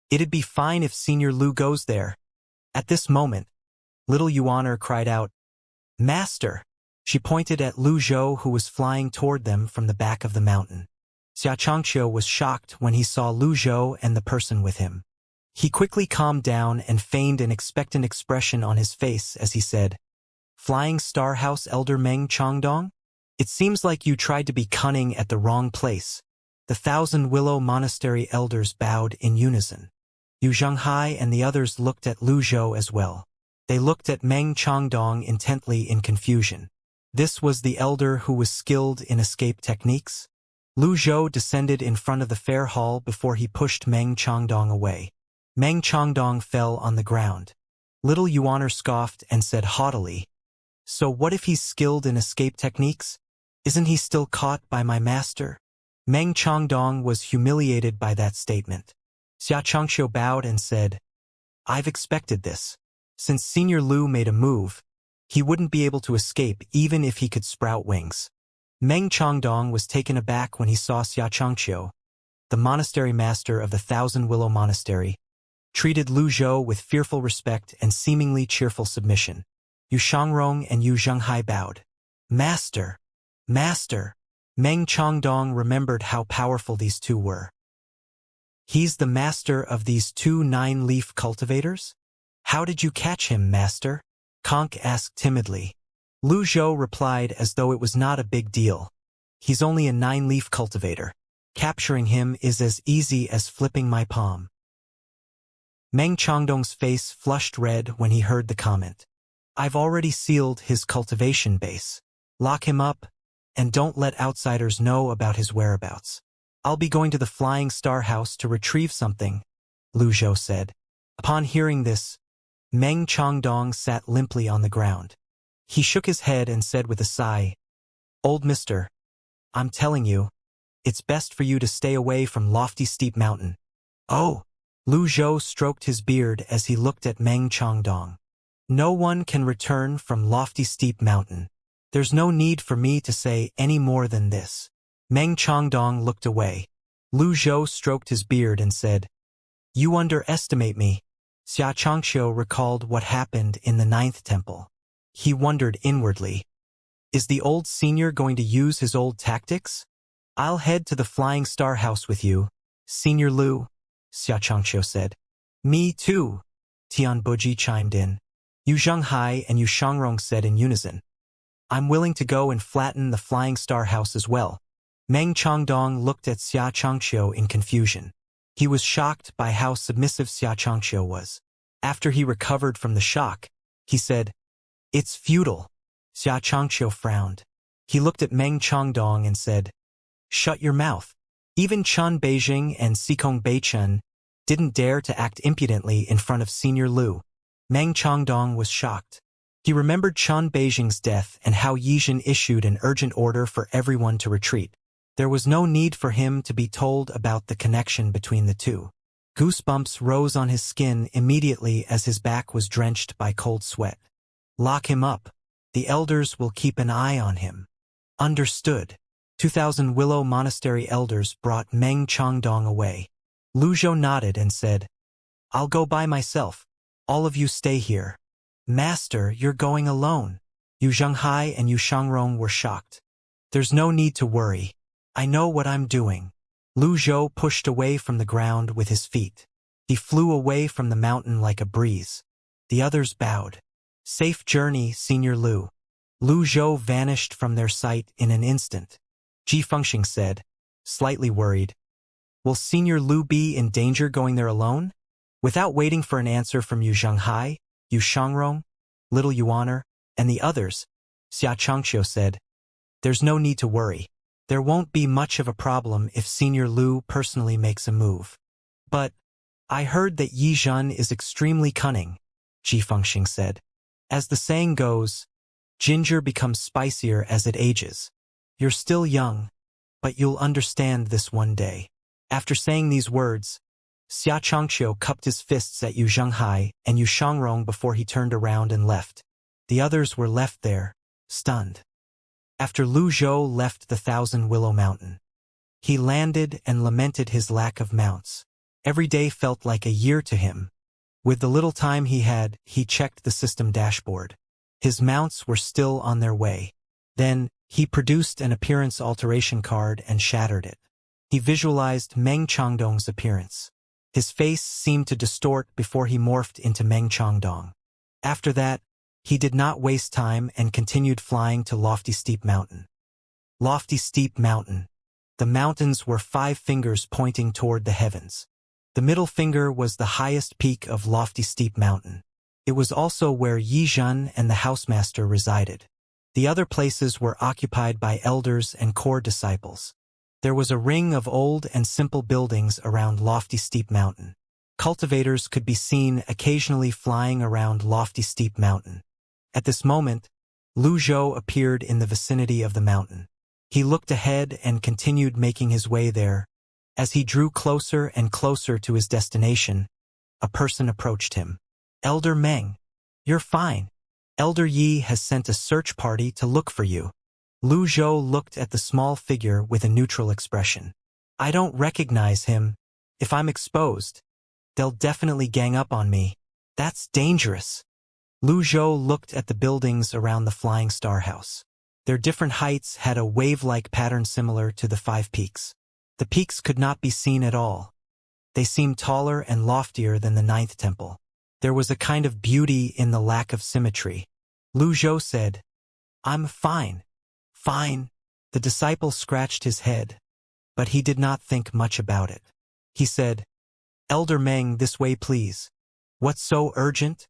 "It'd be fine if Senior Lu goes there." At this moment, little Yuaner cried out, "Master!" She pointed at Lu Zhou, who was flying toward them from the back of the mountain. Xianxia was shocked when he saw Lu Zhou and the person with him. He quickly calmed down and feigned an expectant expression on his face as he said, "Flying Star House Elder Meng Changdong? It seems like you tried to be cunning at the wrong place. The Thousand Willow Monastery elders bowed in unison. Yu Zhenghai and the others looked at Lu Zhou as well. They looked at Meng Changdong intently in confusion. This was the elder who was skilled in escape techniques? Lu Zhou descended in front of the fair hall before he pushed Meng Changdong away. Meng Changdong fell on the ground. Little Yuaner scoffed and said haughtily, "So what if he's skilled in escape techniques? Isn't he still caught by my master?" Meng Changdong was humiliated by that statement. Xianxia bowed and said, "I've expected this. Since Senior Lu made a move, he wouldn't be able to escape even if he could sprout wings." Meng Changdong was taken aback when he saw Xianxia, the monastery master of the Thousand Willow Monastery, treated Lu Zhou with fearful respect and seemingly cheerful submission. Yu Shangrong and Yu Zhenghai bowed. "Master! Master!" Meng Changdong remembered how powerful these two were. "He's the master of these two nine-leaf cultivators? How did you catch him, master?" Conk asked timidly. Lu Zhou replied as though it was not a big deal. "He's only a nine-leaf cultivator. Capturing him is as easy as flipping my palm." Meng Changdong's face flushed red when he heard the comment. "I've already sealed his cultivation base. Lock him up, and don't let outsiders know about his whereabouts. I'll be going to the Flying Star House to retrieve something," Lu Zhou said. Upon hearing this, Meng Changdong sat limply on the ground. He shook his head and said with a sigh, "Old mister, I'm telling you, it's best for you to stay away from Lofty Steep Mountain." "Oh!" Lu Zhou stroked his beard as he looked at Meng Changdong. "No one can return from Lofty Steep Mountain. There's no need for me to say any more than this." Meng Changdong looked away. Lu Zhou stroked his beard and said, "You underestimate me." Xianxia recalled what happened in the Ninth Temple. He wondered inwardly, is the old senior going to use his old tactics? "I'll head to the Flying Star House with you, Senior Lu," Xianxia said. "Me too," Tian Buji chimed in. Yu Zhenghai and Yu Shangrong said in unison, "I'm willing to go and flatten the Flying Star House as well." Meng Changdong looked at Xianxia in confusion. He was shocked by how submissive Xianxia was. After he recovered from the shock, he said, "It's futile." Xianxia frowned. He looked at Meng Changdong and said, "Shut your mouth." Even Chen Beijing and Xikong Beichen didn't dare to act impudently in front of Senior Lu. Meng Changdong was shocked. He remembered Chen Beijing's death and how Yizhen issued an urgent order for everyone to retreat. There was no need for him to be told about the connection between the two. Goosebumps rose on his skin immediately as his back was drenched by cold sweat. "Lock him up. The elders will keep an eye on him." "Understood." 2,000 Willow Monastery elders brought Meng Changdong away. Lu Zhou nodded and said, "I'll go by myself. All of you stay here." "Master, you're going alone." Yu Zhenghai and Yu Shangrong were shocked. "There's no need to worry. I know what I'm doing." Lu Zhou pushed away from the ground with his feet. He flew away from the mountain like a breeze. The others bowed. "Safe journey, Senior Lu." Lu Zhou vanished from their sight in an instant. Ji Fengxing said, slightly worried, "Will Senior Lu be in danger going there alone?" Without waiting for an answer from Yu Zhenghai, Yu Shangrong, Little Yuaner, and the others, Xianxia said, "There's no need to worry. There won't be much of a problem if Senior Lu personally makes a move. But I heard that Yi Zhen is extremely cunning," Ji Fengxing said. "As the saying goes, ginger becomes spicier as it ages. You're still young, but you'll understand this one day." After saying these words, Xianxia cupped his fists at Yu Zhenghai and Yu Shangrong before he turned around and left. The others were left there, stunned. After Lu Zhou left the Thousand Willow Mountain, he landed and lamented his lack of mounts. Every day felt like a year to him. With the little time he had, he checked the system dashboard. His mounts were still on their way. Then, he produced an appearance alteration card and shattered it. He visualized Meng Changdong's appearance. His face seemed to distort before he morphed into Meng Changdong. After that, he did not waste time and continued flying to Lofty Steep Mountain. Lofty Steep Mountain. The mountains were 5 fingers pointing toward the heavens. The middle finger was the highest peak of lofty steep mountain. It was also where Yizhen and the housemaster resided. The other places were occupied by elders and core disciples. There was a ring of old and simple buildings around lofty steep mountain. Cultivators could be seen occasionally flying around lofty steep mountain. At this moment, Lu Zhou appeared in the vicinity of the mountain. He looked ahead and continued making his way there. As he drew closer and closer to his destination, a person approached him. "Elder Meng, you're fine. Elder Yi has sent a search party to look for you." Lu Zhou looked at the small figure with a neutral expression. "I don't recognize him. If I'm exposed, they'll definitely gang up on me. That's dangerous." Lu Zhou looked at the buildings around the Flying Star House. Their different heights had a wave-like pattern similar to the 5 peaks. The peaks could not be seen at all. They seemed taller and loftier than the 9th temple. There was a kind of beauty in the lack of symmetry. Lu Zhou said, "I'm fine. Fine." The disciple scratched his head, but he did not think much about it. He said, "Elder Meng, this way please." "What's so urgent?"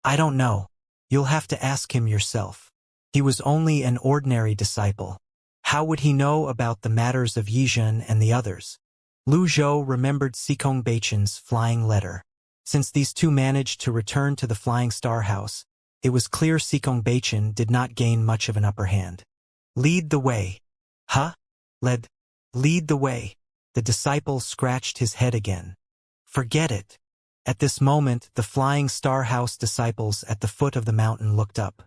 "I don't know. You'll have to ask him yourself. He was only an ordinary disciple. How would he know about the matters of Yizhen and the others?" Lu Zhou remembered Sikong Beichen's flying letter. Since these two managed to return to the Flying Star House, it was clear Sikong Beichen did not gain much of an upper hand. "Lead the way." "Huh? Lead the way." The disciple scratched his head again. "Forget it." At this moment, the Flying Star House disciples at the foot of the mountain looked up.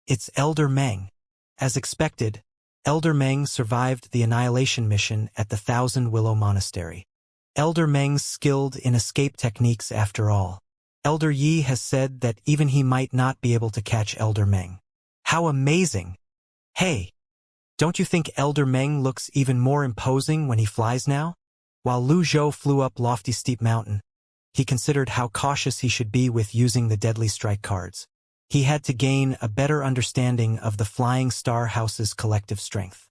"It's Elder Meng." As expected, Elder Meng survived the annihilation mission at the Thousand Willow Monastery. Elder Meng's skilled in escape techniques after all. Elder Yi has said that even he might not be able to catch Elder Meng. How amazing! Hey, don't you think Elder Meng looks even more imposing when he flies now? While Lu Zhou flew up lofty steep mountain, he considered how cautious he should be with using the deadly strike cards. He had to gain a better understanding of the Flying Star House's collective strength.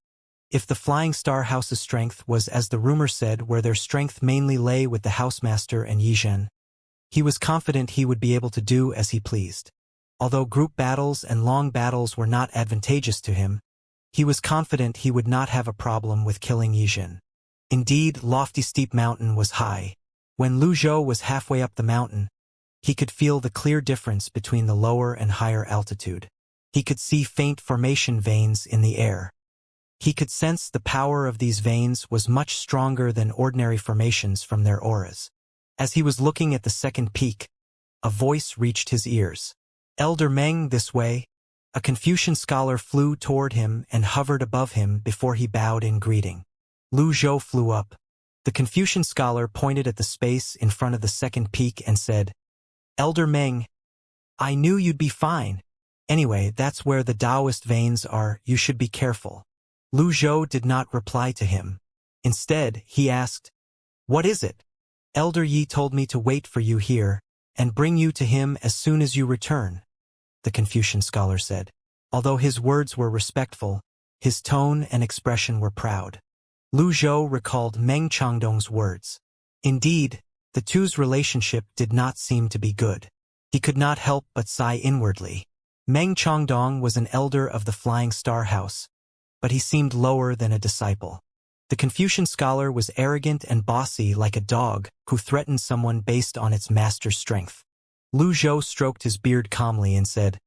If the Flying Star House's strength was as the rumor said, where their strength mainly lay with the housemaster and Yizhen, he was confident he would be able to do as he pleased. Although group battles and long battles were not advantageous to him, he was confident he would not have a problem with killing Yizhen. Indeed, lofty steep mountain was high. When Lu Zhou was halfway up the mountain, he could feel the clear difference between the lower and higher altitude. He could see faint formation veins in the air. He could sense the power of these veins was much stronger than ordinary formations from their auras. As he was looking at the second peak, a voice reached his ears. "Elder Meng, this way." A Confucian scholar flew toward him and hovered above him before he bowed in greeting. Lu Zhou flew up. The Confucian scholar pointed at the space in front of the second peak and said, "Elder Meng, I knew you'd be fine. Anyway, that's where the Taoist veins are. You should be careful." Lu Zhou did not reply to him. Instead, he asked, "What is it?" "Elder Yi told me to wait for you here and bring you to him as soon as you return," the Confucian scholar said. Although his words were respectful, his tone and expression were proud. Lu Zhou recalled Meng Changdong's words. Indeed, the two's relationship did not seem to be good. He could not help but sigh inwardly. Meng Changdong was an elder of the Flying Star House, but he seemed lower than a disciple. The Confucian scholar was arrogant and bossy like a dog who threatened someone based on its master's strength. Lu Zhou stroked his beard calmly and said,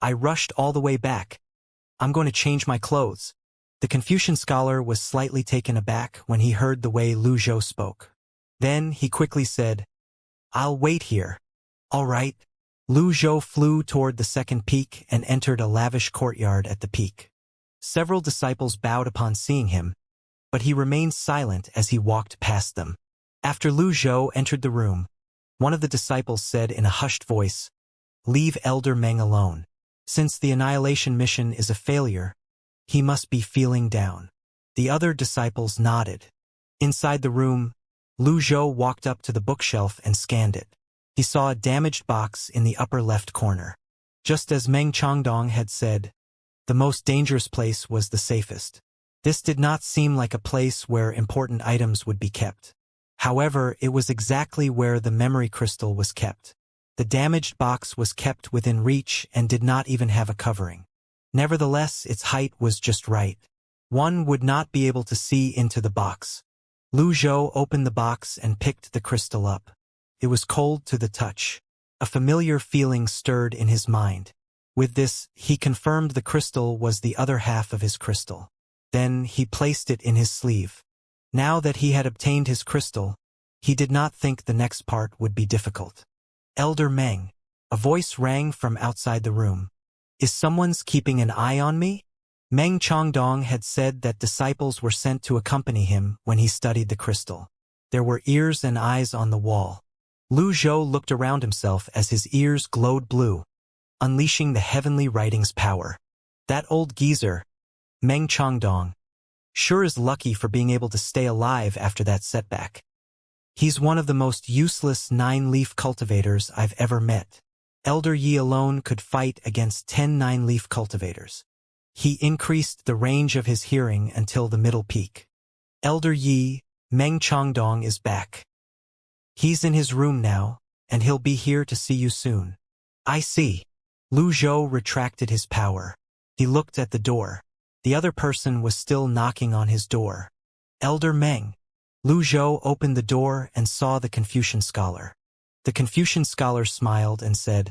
"I rushed all the way back. I'm going to change my clothes." The Confucian scholar was slightly taken aback when he heard the way Lu Zhou spoke. Then he quickly said, "I'll wait here." "All right." Lu Zhou flew toward the second peak and entered a lavish courtyard at the peak. Several disciples bowed upon seeing him, but he remained silent as he walked past them. After Lu Zhou entered the room, one of the disciples said in a hushed voice, "Leave Elder Meng alone. Since the annihilation mission is a failure, he must be feeling down." The other disciples nodded. Inside the room, Lu Zhou walked up to the bookshelf and scanned it. He saw a damaged box in the upper left corner. Just as Meng Changdong had said, the most dangerous place was the safest. This did not seem like a place where important items would be kept. However, it was exactly where the memory crystal was kept. The damaged box was kept within reach and did not even have a covering. Nevertheless, its height was just right. One would not be able to see into the box. Lu Zhou opened the box and picked the crystal up. It was cold to the touch. A familiar feeling stirred in his mind. With this, he confirmed the crystal was the other half of his crystal. Then he placed it in his sleeve. Now that he had obtained his crystal, he did not think the next part would be difficult. Elder Meng. A voice rang from outside the room. Is someone's keeping an eye on me? Meng Chongdong had said that disciples were sent to accompany him when he studied the crystal. There were ears and eyes on the wall. Lu Zhou looked around himself as his ears glowed blue, unleashing the heavenly writing's power. That old geezer, Meng Chongdong, sure is lucky for being able to stay alive after that setback. He's one of the most useless 9-leaf cultivators I've ever met. Elder Yi alone could fight against 10 9-leaf cultivators. He increased the range of his hearing until the middle peak. Elder Yi, Meng Chongdong is back. He's in his room now, and he'll be here to see you soon. I see. Lu Zhou retracted his power. He looked at the door. The other person was still knocking on his door. Elder Meng. Lu Zhou opened the door and saw the Confucian scholar. The Confucian scholar smiled and said,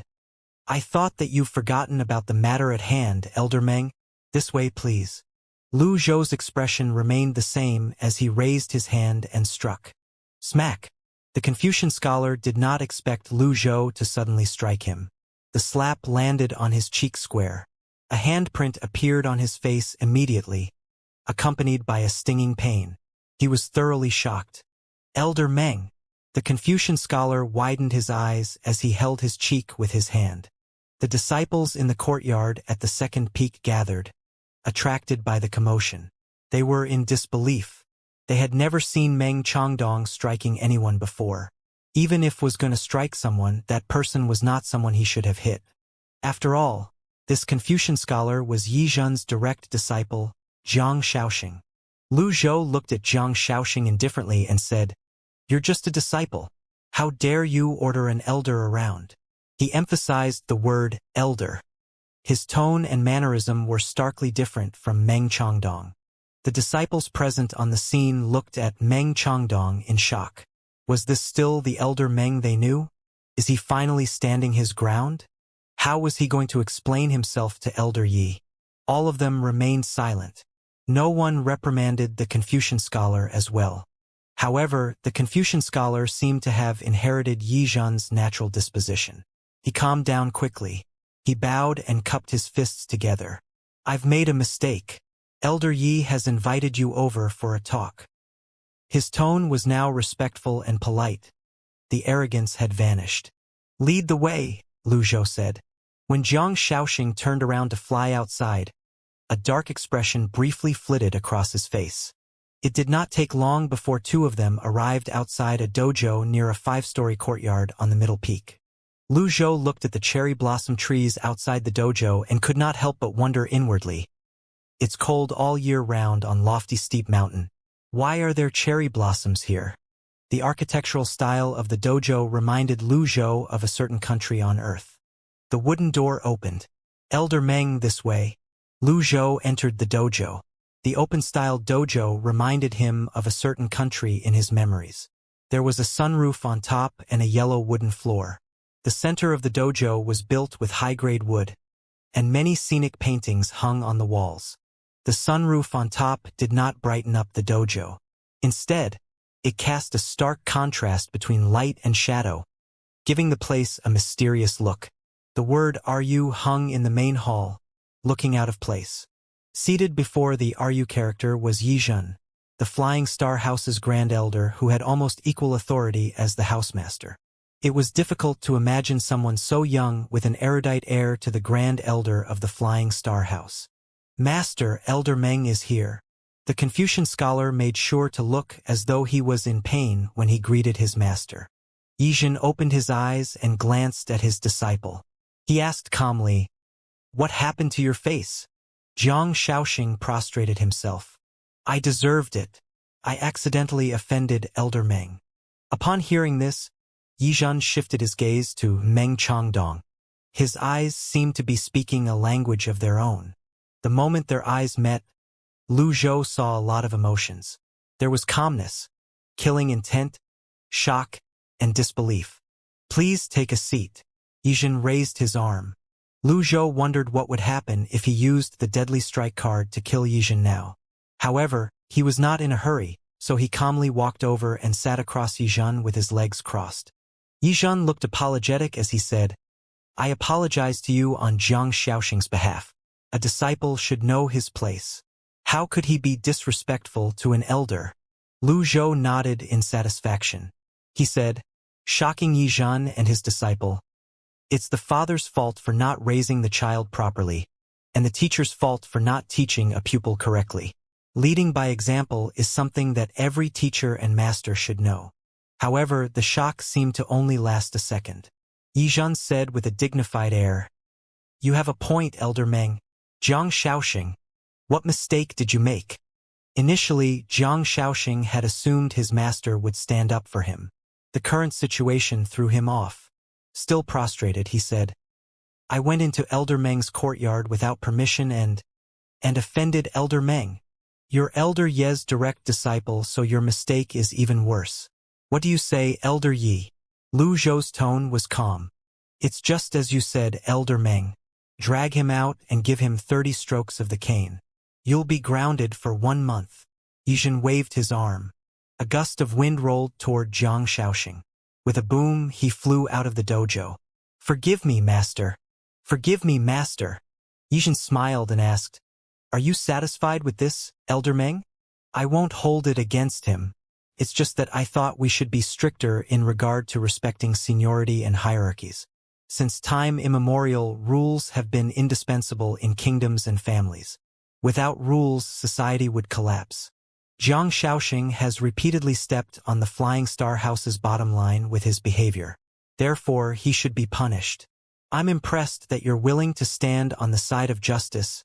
I thought that you've forgotten about the matter at hand, Elder Meng. This way, please. Lu Zhou's expression remained the same as he raised his hand and struck. Smack! The Confucian scholar did not expect Lu Zhou to suddenly strike him. The slap landed on his cheek square. A handprint appeared on his face immediately, accompanied by a stinging pain. He was thoroughly shocked. Elder Meng. The Confucian scholar widened his eyes as he held his cheek with his hand. The disciples in the courtyard at the second peak gathered, attracted by the commotion. They were in disbelief. They had never seen Meng Chongdong striking anyone before. Even if was going to strike someone, that person was not someone he should have hit. After all, this Confucian scholar was Yi Zhen's direct disciple, Zhang Shaoxing. Lu Zhou looked at Zhang Shaoxing indifferently and said, You're just a disciple. How dare you order an elder around? He emphasized the word elder. His tone and mannerism were starkly different from Meng Chongdong. The disciples present on the scene looked at Meng Chongdong in shock. Was this still the elder Meng they knew? Is he finally standing his ground? How was he going to explain himself to Elder Yi? All of them remained silent. No one reprimanded the Confucian scholar as well. However, the Confucian scholar seemed to have inherited Yi Zhen's natural disposition. He calmed down quickly. He bowed and cupped his fists together. I've made a mistake. Elder Yi has invited you over for a talk. His tone was now respectful and polite. The arrogance had vanished. Lead the way, Lu Zhou said. When Zhang Shaoxing turned around to fly outside, a dark expression briefly flitted across his face. It did not take long before two of them arrived outside a dojo near a 5-story courtyard on the middle peak. Lu Zhou looked at the cherry blossom trees outside the dojo and could not help but wonder inwardly. It's cold all year round on lofty steep mountain. Why are there cherry blossoms here? The architectural style of the dojo reminded Lu Zhou of a certain country on earth. The wooden door opened. Elder Meng, this way. Lu Zhou entered the dojo. The open-style dojo reminded him of a certain country in his memories. There was a sunroof on top and a yellow wooden floor. The center of the dojo was built with high-grade wood, and many scenic paintings hung on the walls. The sunroof on top did not brighten up the dojo. Instead, it cast a stark contrast between light and shadow, giving the place a mysterious look. The word "Are you" hung in the main hall, looking out of place. Seated before the "Are you" character was Yi Zhen, the Flying Star House's Grand Elder who had almost equal authority as the housemaster. It was difficult to imagine someone so young with an erudite heir to the Grand Elder of the Flying Star House. Master, Elder Meng is here. The Confucian scholar made sure to look as though he was in pain when he greeted his master. Yi Zhen opened his eyes and glanced at his disciple. He asked calmly, "What happened to your face?" Zhang Shaoxing prostrated himself. I deserved it. I accidentally offended Elder Meng. Upon hearing this, Yizhan shifted his gaze to Meng Changdong. His eyes seemed to be speaking a language of their own. The moment their eyes met, Lu Zhou saw a lot of emotions. There was calmness, killing intent, shock, and disbelief. Please take a seat. Yizhan raised his arm. Lu Zhou wondered what would happen if he used the deadly strike card to kill Yizhan now. However, he was not in a hurry, so he calmly walked over and sat across Yizhan with his legs crossed. Yizhan looked apologetic as he said, I apologize to you on Jiang Shaoxing's behalf. A disciple should know his place. How could he be disrespectful to an elder? Lu Zhou nodded in satisfaction. He said, shocking Yizhan and his disciple, it's the father's fault for not raising the child properly, and the teacher's fault for not teaching a pupil correctly. Leading by example is something that every teacher and master should know. However, the shock seemed to only last a second. Yizhan said with a dignified air, you have a point, Elder Meng. Jiang Shaoxing, what mistake did you make? Initially, Jiang Shaoxing had assumed his master would stand up for him. The current situation threw him off. Still prostrated, he said, I went into Elder Meng's courtyard without permission and offended Elder Meng. Your Elder Ye's direct disciple, so your mistake is even worse. What do you say, Elder Yi? Lu Zhou's tone was calm. It's just as you said, Elder Meng. Drag him out and give him 30 strokes of the cane. You'll be grounded for 1 month. Yizhan waved his arm. A gust of wind rolled toward Jiang Shaoxing. With a boom, he flew out of the dojo. Forgive me, master. Forgive me, master. Yizhan smiled and asked, are you satisfied with this, Elder Meng? I won't hold it against him. It's just that I thought we should be stricter in regard to respecting seniority and hierarchies. Since time immemorial, rules have been indispensable in kingdoms and families. Without rules, society would collapse. Jiang Shaoxing has repeatedly stepped on the Flying Star House's bottom line with his behavior. Therefore, he should be punished. I'm impressed that you're willing to stand on the side of justice,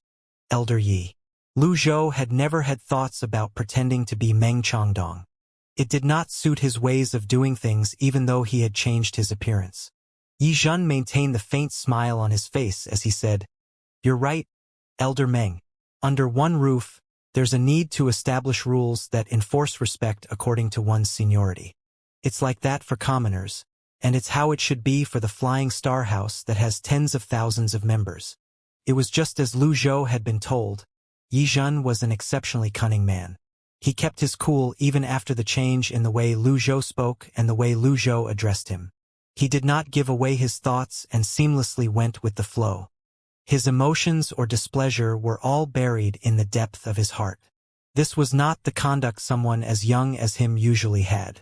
Elder Yi. Lu Zhou had never had thoughts about pretending to be Meng Changdong. It did not suit his ways of doing things even though he had changed his appearance. Yizhan maintained the faint smile on his face as he said, you're right, Elder Meng. Under one roof, there's a need to establish rules that enforce respect according to one's seniority. It's like that for commoners, and it's how it should be for the Flying Star House that has tens of thousands of members. It was just as Lu Zhou had been told. Yizhan was an exceptionally cunning man. He kept his cool even after the change in the way Lu Zhou spoke and the way Lu Zhou addressed him. He did not give away his thoughts and seamlessly went with the flow. His emotions or displeasure were all buried in the depth of his heart. This was not the conduct someone as young as him usually had.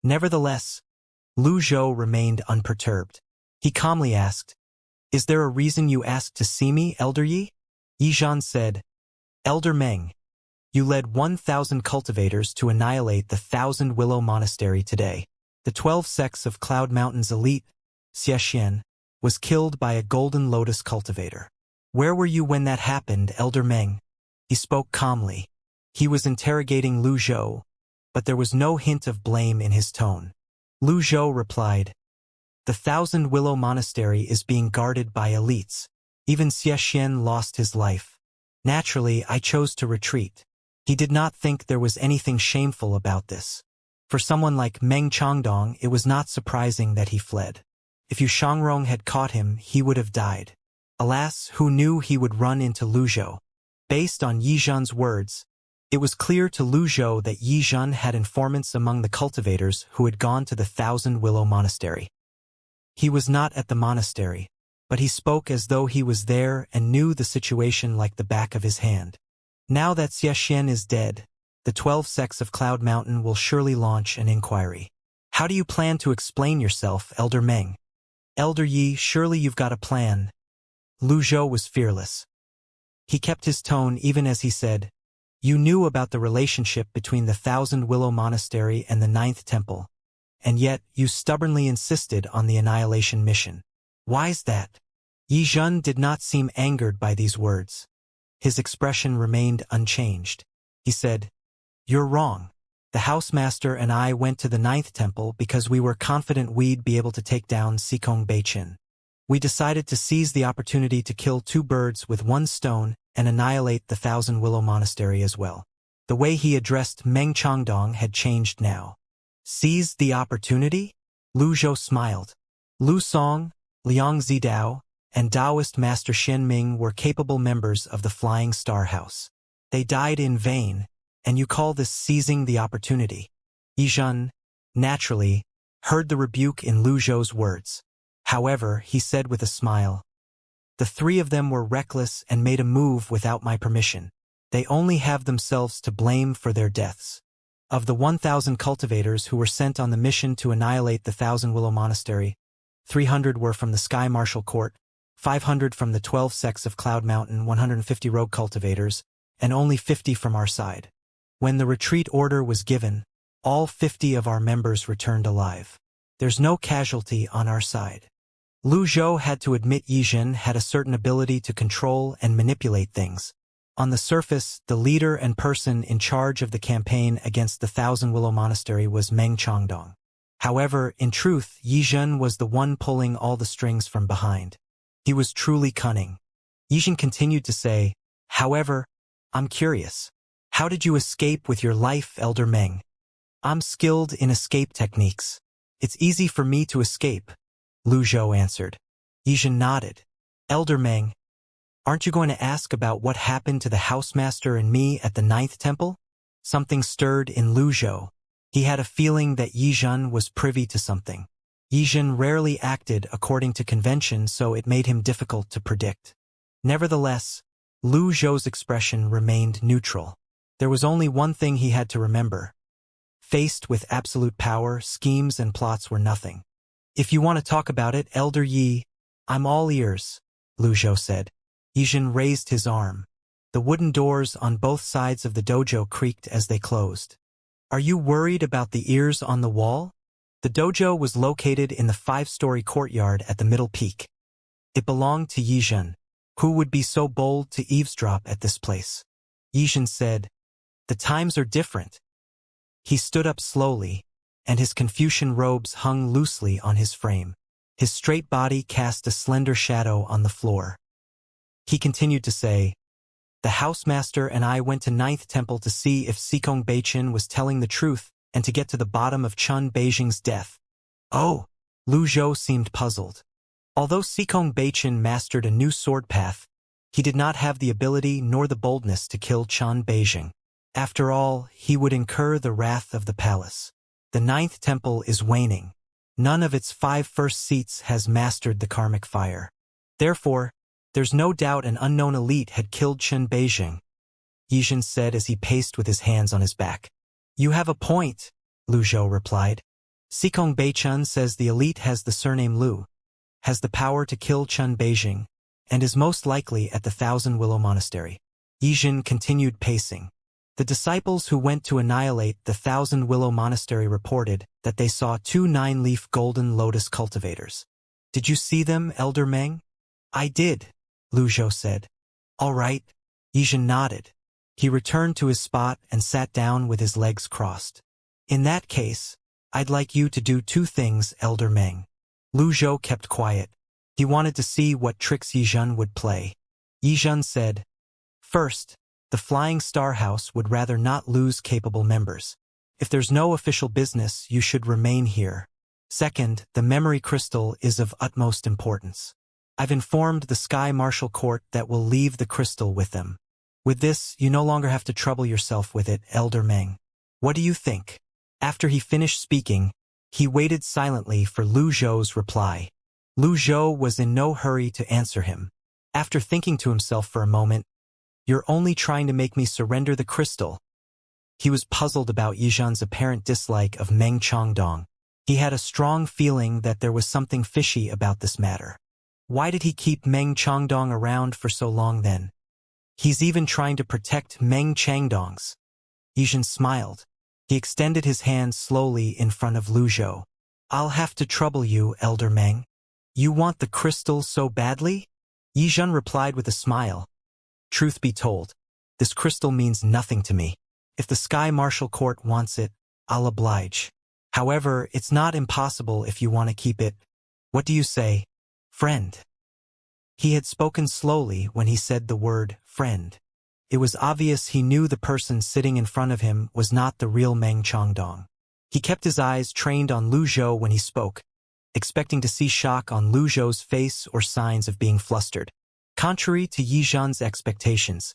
Nevertheless, Lu Zhou remained unperturbed. He calmly asked, is there a reason you asked to see me, Elder Yi? Yizhan said, Elder Meng, you led 1,000 cultivators to annihilate the 1,000 Willow Monastery today. The 12 sects of Cloud Mountain's elite, Xianxia, was killed by a Golden Lotus cultivator. Where were you when that happened, Elder Meng? He spoke calmly. He was interrogating Lu Zhou, but there was no hint of blame in his tone. Lu Zhou replied, the 1,000 Willow Monastery is being guarded by elites. Even Xianxia lost his life. Naturally, I chose to retreat. He did not think there was anything shameful about this. For someone like Meng Changdong, it was not surprising that he fled. If Yu Shangrong had caught him, he would have died. Alas, who knew he would run into Lu Zhou? Based on Yizhan's words, it was clear to Lu Zhou that Yizhan had informants among the cultivators who had gone to the 1,000 Willow Monastery. He was not at the monastery, but he spoke as though he was there and knew the situation like the back of his hand. Now that Xianxia is dead, the 12 sects of Cloud Mountain will surely launch an inquiry. How do you plan to explain yourself, Elder Meng? Elder Yi, surely you've got a plan. Lu Zhou was fearless. He kept his tone even as he said, you knew about the relationship between the 1,000 Willow Monastery and the 9th Temple, and yet you stubbornly insisted on the annihilation mission. Why's that? Yizhan did not seem angered by these words. His expression remained unchanged. He said, You're wrong. The housemaster and I went to the 9th temple because we were confident we'd be able to take down Cultivation. We decided to seize the opportunity to kill 2 birds with 1 stone and annihilate the Thousand Willow Monastery as well. The way he addressed Meng Changdong had changed now. Seized the opportunity? Lu Zhou smiled. Lu Song, Liang Zidao, and Taoist Master Xin Ming were capable members of the Flying Star House. They died in vain, and you call this seizing the opportunity. Yizhen, naturally, heard the rebuke in Lu Zhou's words. However, he said with a smile, the 3 of them were reckless and made a move without my permission. They only have themselves to blame for their deaths. Of the 1,000 cultivators who were sent on the mission to annihilate the Thousand Willow Monastery, 300 were from the Sky Martial Court, 500 from the 12 sects of Cloud Mountain, 150 rogue cultivators, and only 50 from our side. When the retreat order was given, all 50 of our members returned alive. There's no casualty on our side. Lu Zhou had to admit Yizhen had a certain ability to control and manipulate things. On the surface, the leader and person in charge of the campaign against the Thousand Willow Monastery was Meng Changdong. However, in truth, Yizhen was the one pulling all the strings from behind. He was truly cunning. Yizhen continued to say, however, I'm curious. How did you escape with your life, Elder Meng? I'm skilled in escape techniques. It's easy for me to escape, Lu Zhou answered. Yizhen nodded. Elder Meng, aren't you going to ask about what happened to the housemaster and me at the 9th temple? Something stirred in Lu Zhou. He had a feeling that Yizhen was privy to something. Yizhen rarely acted according to convention, so it made him difficult to predict. Nevertheless, Lu Zhou's expression remained neutral. There was only one thing he had to remember. Faced with absolute power, schemes and plots were nothing. If you want to talk about it, Elder Yi, I'm all ears, Lu Zhou said. Yizhen raised his arm. The wooden doors on both sides of the dojo creaked as they closed. Are you worried about the ears on the wall? The dojo was located in the 5-story courtyard at the middle peak. It belonged to Yizhen. Who would be so bold to eavesdrop at this place? Yizhen said, the times are different. He stood up slowly, and his Confucian robes hung loosely on his frame. His straight body cast a slender shadow on the floor. He continued to say, the housemaster and I went to 9th temple to see if Cultivation was telling the truth and to get to the bottom of Chun Beijing's death. Oh, Lu Zhou seemed puzzled. Although Cultivation mastered a new sword path, he did not have the ability nor the boldness to kill Chun Beijing. After all, he would incur the wrath of the palace. The 9th temple is waning. None of its 5 first seats has mastered the karmic fire. Therefore, there's no doubt an unknown elite had killed Chun Beijing, Yizhen said as he paced with his hands on his back. You have a point, Lu Zhou replied. Cultivation says the elite has the surname Lu, has the power to kill Chun Beijing, and is most likely at the Thousand Willow Monastery. Yizhen continued pacing. The disciples who went to annihilate the Thousand Willow Monastery reported that they saw 2 9-leaf golden lotus cultivators. Did you see them, Elder Meng? I did, Lu Zhou said. All right. Yizhen nodded. He returned to his spot and sat down with his legs crossed. In that case, I'd like you to do 2 things, Elder Meng. Lu Zhou kept quiet. He wanted to see what tricks Yizhen would play. Yizhen said, first, the Flying Star House would rather not lose capable members. If there's no official business, you should remain here. Second, the memory crystal is of utmost importance. I've informed the Sky Martial Court that we'll leave the crystal with them. With this, you no longer have to trouble yourself with it, Elder Meng. What do you think? After he finished speaking, he waited silently for Lu Zhou's reply. Lu Zhou was in no hurry to answer him. After thinking to himself for a moment, you're only trying to make me surrender the crystal. He was puzzled about Yizhen's apparent dislike of Meng Changdong. He had a strong feeling that there was something fishy about this matter. Why did he keep Meng Changdong around for so long then? He's even trying to protect Meng Changdong's. Yizhen smiled. He extended his hand slowly in front of Lu Zhou. I'll have to trouble you, Elder Meng. You want the crystal so badly? Yizhen replied with a smile. Truth be told, this crystal means nothing to me. If the Sky Martial Court wants it, I'll oblige. However, it's not impossible if you want to keep it. What do you say, friend? He had spoken slowly when he said the word friend. It was obvious he knew the person sitting in front of him was not the real Meng Changdong. He kept his eyes trained on Lu Zhou when he spoke, expecting to see shock on Lu Zhou's face or signs of being flustered. Contrary to Yi Zhan's expectations,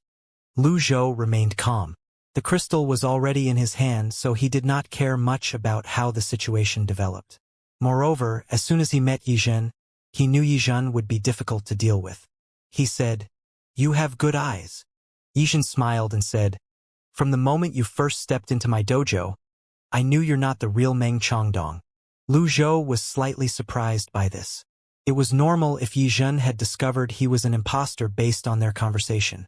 Lu Zhou remained calm. The crystal was already in his hand, so he did not care much about how the situation developed. Moreover, as soon as he met Yi Zhan, he knew Yi Zhan would be difficult to deal with. He said, "You have good eyes." Yi Zhan smiled and said, "From the moment you first stepped into my dojo, I knew you're not the real Meng Changdong." Lu Zhou was slightly surprised by this. It was normal if Yi Zhan had discovered he was an imposter based on their conversation,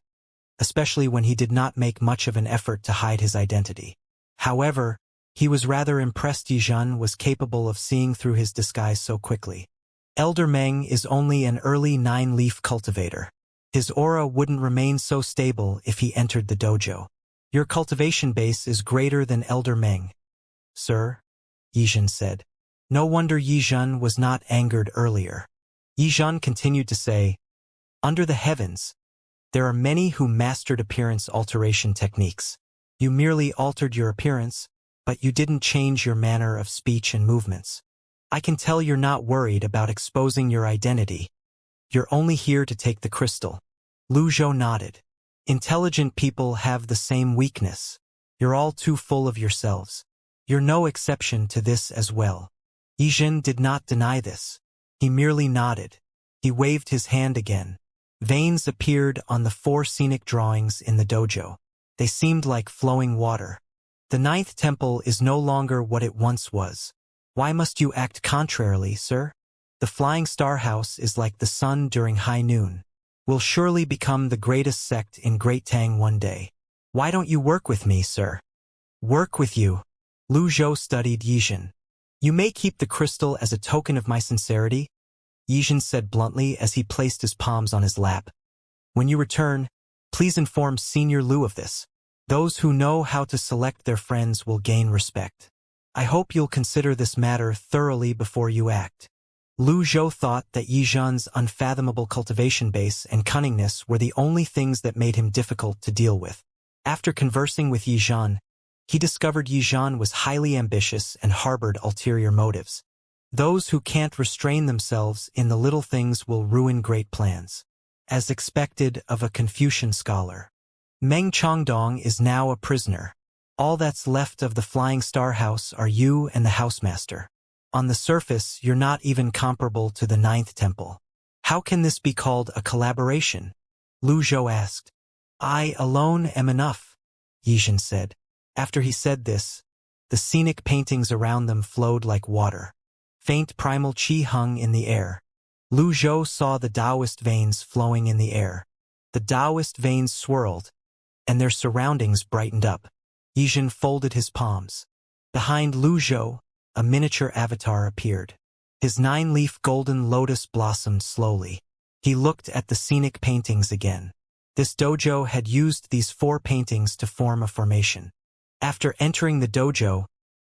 especially when he did not make much of an effort to hide his identity. However, he was rather impressed Yi Zhan was capable of seeing through his disguise so quickly. Elder Meng is only an early 9-leaf cultivator. His aura wouldn't remain so stable if he entered the dojo. Your cultivation base is greater than Elder Meng, sir, Yi Zhan said. No wonder Yi Zhan was not angered earlier. Yi Zhan continued to say, "Under the heavens, there are many who mastered appearance alteration techniques. You merely altered your appearance, but you didn't change your manner of speech and movements. I can tell you're not worried about exposing your identity. You're only here to take the crystal." Lu Zhou nodded. Intelligent people have the same weakness. You're all too full of yourselves. You're no exception to this as well. Yi Zhan did not deny this. He merely nodded. He waved his hand again. Veins appeared on the 4 scenic drawings in the dojo. They seemed like flowing water. The 9th temple is no longer what it once was. Why must you act contrarily, sir? The Flying Star House is like the sun during high noon. We'll surely become the greatest sect in Great Tang one day. Why don't you work with me, sir? Work with you? Lu Zhou studied Yi Zhan. You may keep the crystal as a token of my sincerity, Yi Zhan said bluntly as he placed his palms on his lap. When you return, please inform Senior Lu of this. Those who know how to select their friends will gain respect. I hope you'll consider this matter thoroughly before you act. Lu Zhou thought that Yi Zhan's unfathomable cultivation base and cunningness were the only things that made him difficult to deal with. After conversing with Yi Zhan, he discovered Yi Zhan was highly ambitious and harbored ulterior motives. Those who can't restrain themselves in the little things will ruin great plans. As expected of a Confucian scholar. Meng Changdong is now a prisoner. All that's left of the Flying Star House are you and the housemaster. On the surface, you're not even comparable to the 9th temple. How can this be called a collaboration? Lu Zhou asked. I alone am enough, Yi Zhan said. After he said this, the scenic paintings around them flowed like water. Faint primal qi hung in the air. Lu Zhou saw the Taoist veins flowing in the air. The Taoist veins swirled, and their surroundings brightened up. Yi Zhan folded his palms. Behind Lu Zhou, a miniature avatar appeared. His 9-leaf golden lotus blossomed slowly. He looked at the scenic paintings again. This dojo had used these 4 paintings to form a formation. After entering the dojo,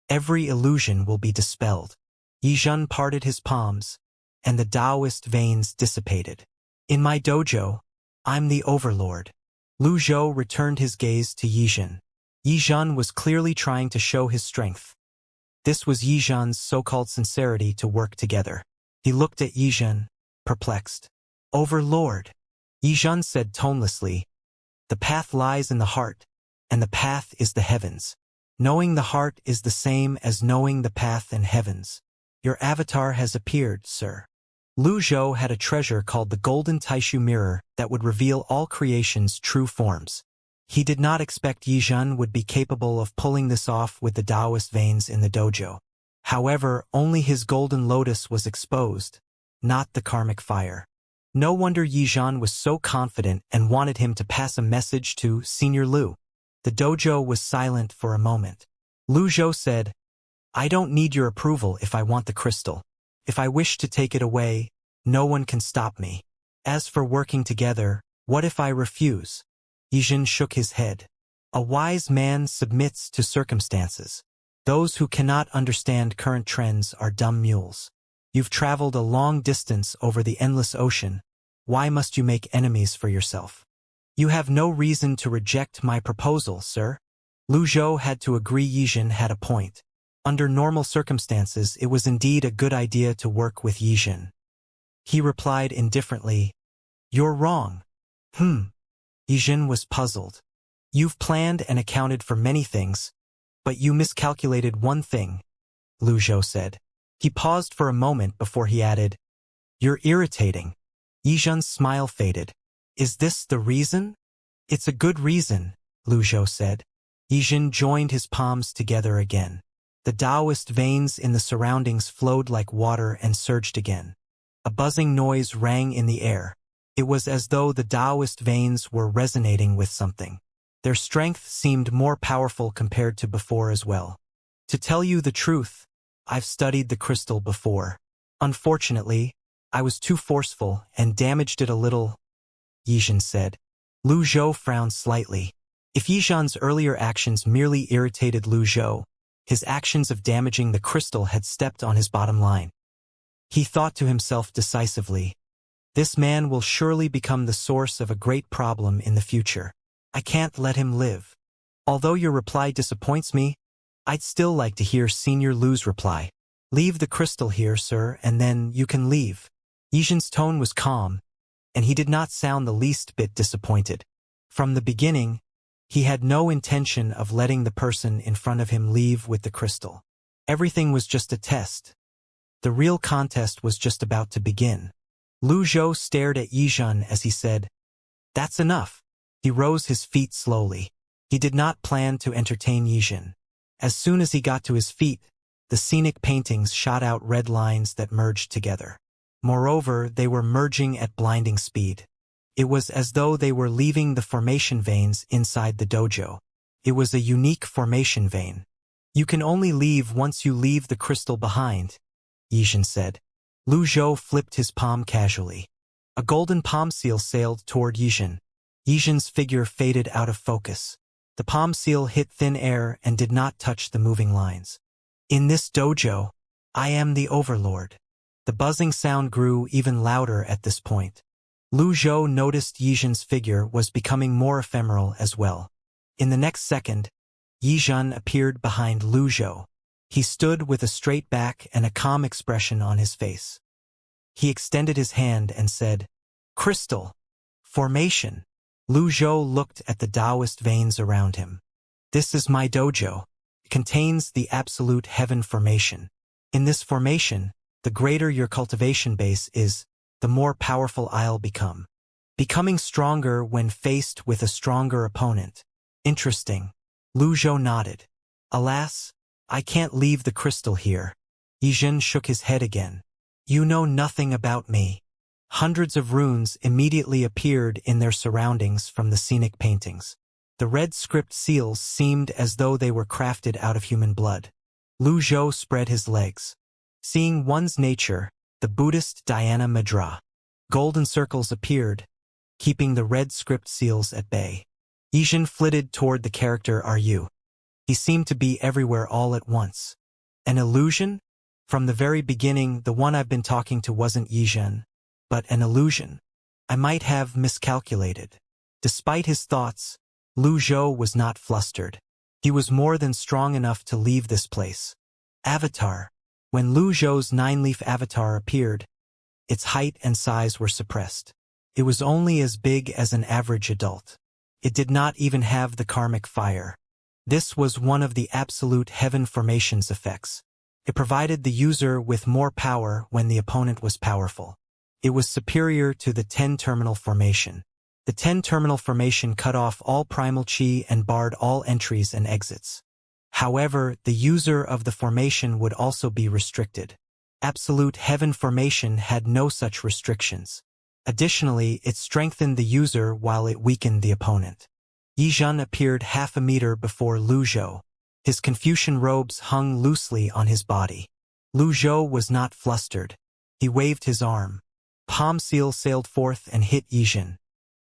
every illusion will be dispelled. Yi Zhan parted his palms, and the Taoist veins dissipated. In my dojo, I'm the overlord. Lu Zhou returned his gaze to Yi Zhan. Yi Zhan was clearly trying to show his strength. This was Yi Zhan's so-called sincerity to work together. He looked at Yi Zhan, perplexed. Overlord, Yi Zhan said tonelessly, the path lies in the heart, and the path is the heavens. Knowing the heart is the same as knowing the path and heavens. Your avatar has appeared, sir. Lu Zhou had a treasure called the Golden Taishu Mirror that would reveal all creation's true forms. He did not expect Yi Zhan would be capable of pulling this off with the Taoist veins in the dojo. However, only his golden lotus was exposed, not the karmic fire. No wonder Yi Zhan was so confident and wanted him to pass a message to Senior Lu. The dojo was silent for a moment. Lu Zhou said, I don't need your approval if I want the crystal. If I wish to take it away, no one can stop me. As for working together, what if I refuse? Yi Zhan shook his head. A wise man submits to circumstances. Those who cannot understand current trends are dumb mules. You've traveled a long distance over the endless ocean. Why must you make enemies for yourself? You have no reason to reject my proposal, sir. Lu Zhou had to agree Yizhen had a point. Under normal circumstances, it was indeed a good idea to work with Yizhen. He replied indifferently, "You're wrong." Yizhen was puzzled. "You've planned and accounted for many things, but you miscalculated one thing," Lu Zhou said. He paused for a moment before he added, "You're irritating." Yizhen's smile faded. "Is this the reason?" "It's a good reason," Lu Zhou said. Yizhen joined his palms together again. The Taoist veins in the surroundings flowed like water and surged again. A buzzing noise rang in the air. It was as though the Taoist veins were resonating with something. Their strength seemed more powerful compared to before as well. "To tell you the truth, I've studied the crystal before. Unfortunately, I was too forceful and damaged it a little," Yizhen said. Lu Zhou frowned slightly. If Yizhen's earlier actions merely irritated Lu Zhou, his actions of damaging the crystal had stepped on his bottom line. He thought to himself decisively, "This man will surely become the source of a great problem in the future. I can't let him live." "Although your reply disappoints me, I'd still like to hear Senior Lu's reply. Leave the crystal here, sir, and then you can leave." Yizhen's tone was calm, and he did not sound the least bit disappointed. From the beginning, he had no intention of letting the person in front of him leave with the crystal. Everything was just a test. The real contest was just about to begin. Lu Zhou stared at Yizhen as he said, "That's enough." He rose his feet slowly. He did not plan to entertain Yizhen. As soon as he got to his feet, the scenic paintings shot out red lines that merged together. Moreover, they were merging at blinding speed. It was as though they were leaving the formation veins inside the dojo. It was a unique formation vein. "You can only leave once you leave the crystal behind," Yizhen said. Lu Zhou flipped his palm casually. A golden palm seal sailed toward Yizhen. Yizhen's figure faded out of focus. The palm seal hit thin air and did not touch the moving lines. "In this dojo, I am the overlord." The buzzing sound grew even louder at this point. Lu Zhou noticed Yizhen's figure was becoming more ephemeral as well. In the next second, Yizhen appeared behind Lu Zhou. He stood with a straight back and a calm expression on his face. He extended his hand and said, "Crystal. Formation." Lu Zhou looked at the Taoist veins around him. "This is my dojo. It contains the absolute heaven formation. In this formation, the greater your cultivation base is, the more powerful I'll become. Becoming stronger when faced with a stronger opponent." "Interesting." Lu Zhou nodded. "Alas, I can't leave the crystal here." Yizhen shook his head again. "You know nothing about me." Hundreds of runes immediately appeared in their surroundings from the scenic paintings. The red script seals seemed as though they were crafted out of human blood. Lu Zhou spread his legs. Seeing one's nature, the Buddhist Dhyana Mudra. Golden circles appeared, keeping the red script seals at bay. Yizhen flitted toward the character "Are you?" He seemed to be everywhere all at once. An illusion? From the very beginning, the one I've been talking to wasn't Yizhen, but an illusion. I might have miscalculated. Despite his thoughts, Lu Zhou was not flustered. He was more than strong enough to leave this place. Avatar. When Lu Zhou's 9-leaf avatar appeared, its height and size were suppressed. It was only as big as an average adult. It did not even have the karmic fire. This was one of the absolute heaven formation's effects. It provided the user with more power when the opponent was powerful. It was superior to the 10-terminal formation. The 10-terminal formation cut off all primal chi and barred all entries and exits. However, the user of the formation would also be restricted. Absolute heaven formation had no such restrictions. Additionally, it strengthened the user while it weakened the opponent. Yizhen appeared half a meter before Lu Zhou. His Confucian robes hung loosely on his body. Lu Zhou was not flustered. He waved his arm. Palm seal sailed forth and hit Yizhen.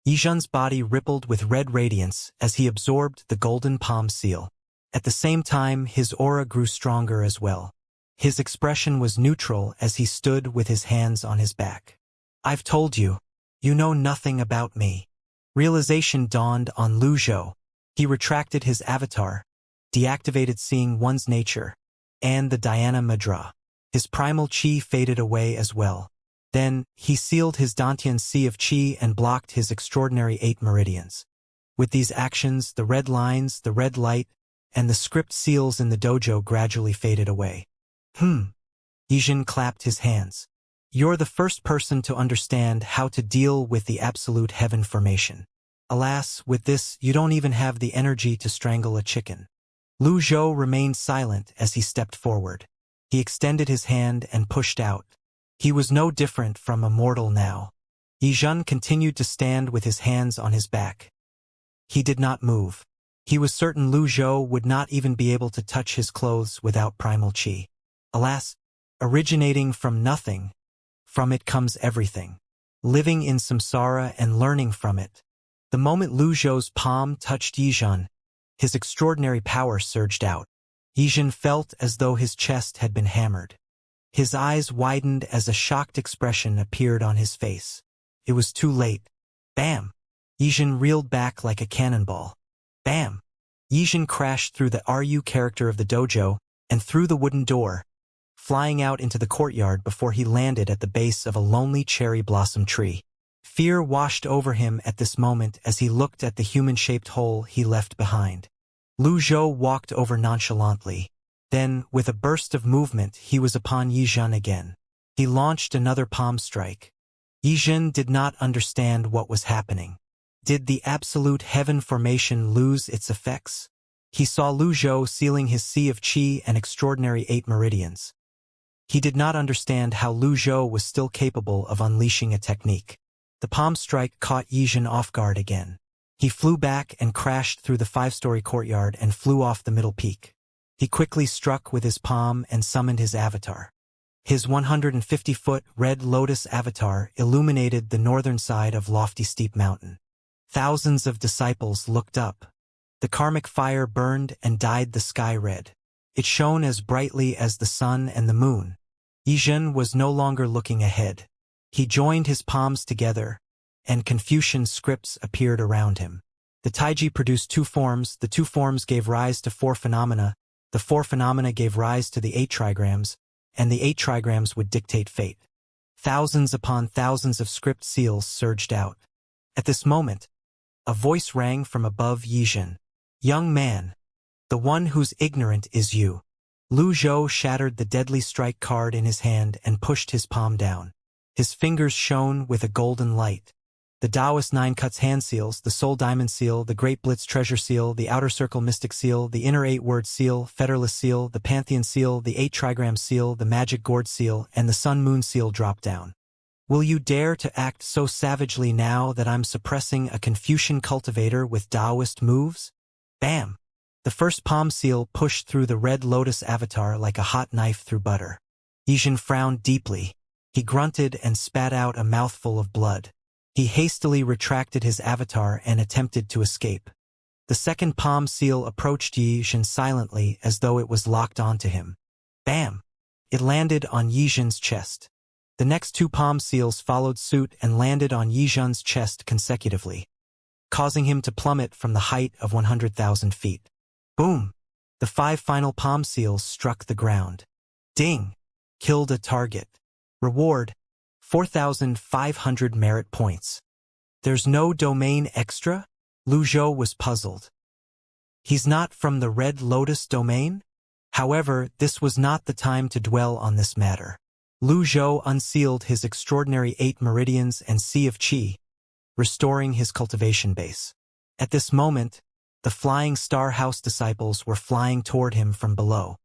Yizhen's body rippled with red radiance as he absorbed the golden palm seal. At the same time, his aura grew stronger as well. His expression was neutral as he stood with his hands on his back. "I've told you. You know nothing about me." Realization dawned on Lu Zhou. He retracted his avatar, deactivated seeing one's nature, and the Dhyana Mudra. His primal chi faded away as well. Then, he sealed his Dantian sea of chi and blocked his extraordinary 8 meridians. With these actions, the red lines, the red light, and the script seals in the dojo gradually faded away. Yizhen clapped his hands. "You're the first person to understand how to deal with the absolute heaven formation. Alas, with this, you don't even have the energy to strangle a chicken." Lu Zhou remained silent as he stepped forward. He extended his hand and pushed out. He was no different from Immortal now. Yizhen continued to stand with his hands on his back. He did not move. He was certain Lu Zhou would not even be able to touch his clothes without primal chi. Alas, originating from nothing, from it comes everything. Living in samsara and learning from it. The moment Lu Zhou's palm touched Yizhen, his extraordinary power surged out. Yizhen felt as though his chest had been hammered. His eyes widened as a shocked expression appeared on his face. It was too late. Bam! Yizhen reeled back like a cannonball. Bam! Yizhen crashed through the RU character of the dojo and through the wooden door, flying out into the courtyard before he landed at the base of a lonely cherry blossom tree. Fear washed over him at this moment as he looked at the human-shaped hole he left behind. Lu Zhou walked over nonchalantly. Then, with a burst of movement, he was upon Yizhen again. He launched another palm strike. Yizhen did not understand what was happening. Did the absolute heaven formation lose its effects? He saw Lu Zhou sealing his sea of chi and extraordinary 8 meridians. He did not understand how Lu Zhou was still capable of unleashing a technique. The palm strike caught Yizhen off guard again. He flew back and crashed through the 5-story courtyard and flew off the middle peak. He quickly struck with his palm and summoned his avatar. His 150-foot red lotus avatar illuminated the northern side of lofty steep mountain. Thousands of disciples looked up. The karmic fire burned and dyed the sky red. It shone as brightly as the sun and the moon. Yizhen was no longer looking ahead. He joined his palms together, and Confucian scripts appeared around him. The Taiji produced 2 forms, the 2 forms gave rise to 4 phenomena, the 4 phenomena gave rise to the 8 trigrams, and the 8 trigrams would dictate fate. Thousands upon thousands of script seals surged out. At this moment, a voice rang from above Yizhen. "Young man, the one who's ignorant is you." Lu Zhou shattered the deadly strike card in his hand and pushed his palm down. His fingers shone with a golden light. The Taoist 9 cuts hand seals, the Soul Diamond Seal, the Great Blitz Treasure Seal, the Outer Circle Mystic Seal, the Inner 8-Word Seal, Fetterless Seal, the Pantheon Seal, the 8 Trigram Seal, the Magic Gourd Seal, and the Sun Moon Seal drop down. Will you dare to act so savagely now that I'm suppressing a Confucian cultivator with Taoist moves? Bam! The first palm seal pushed through the red lotus avatar like a hot knife through butter. Yizhen frowned deeply. He grunted and spat out a mouthful of blood. He hastily retracted his avatar and attempted to escape. The second palm seal approached Yizhen silently as though it was locked onto him. Bam! It landed on Yizhen's chest. The next 2 palm seals followed suit and landed on Yizhen's chest consecutively, causing him to plummet from the height of 100,000 feet. Boom! The 5 final palm seals struck the ground. Ding! Killed a target. Reward: 4,500 merit points. There's no domain extra? Lu Zhou was puzzled. He's not from the Red Lotus domain? However, this was not the time to dwell on this matter. Lu Zhou unsealed his extraordinary 8 meridians and sea of chi, restoring his cultivation base. At this moment, the Flying Star House disciples were flying toward him from below.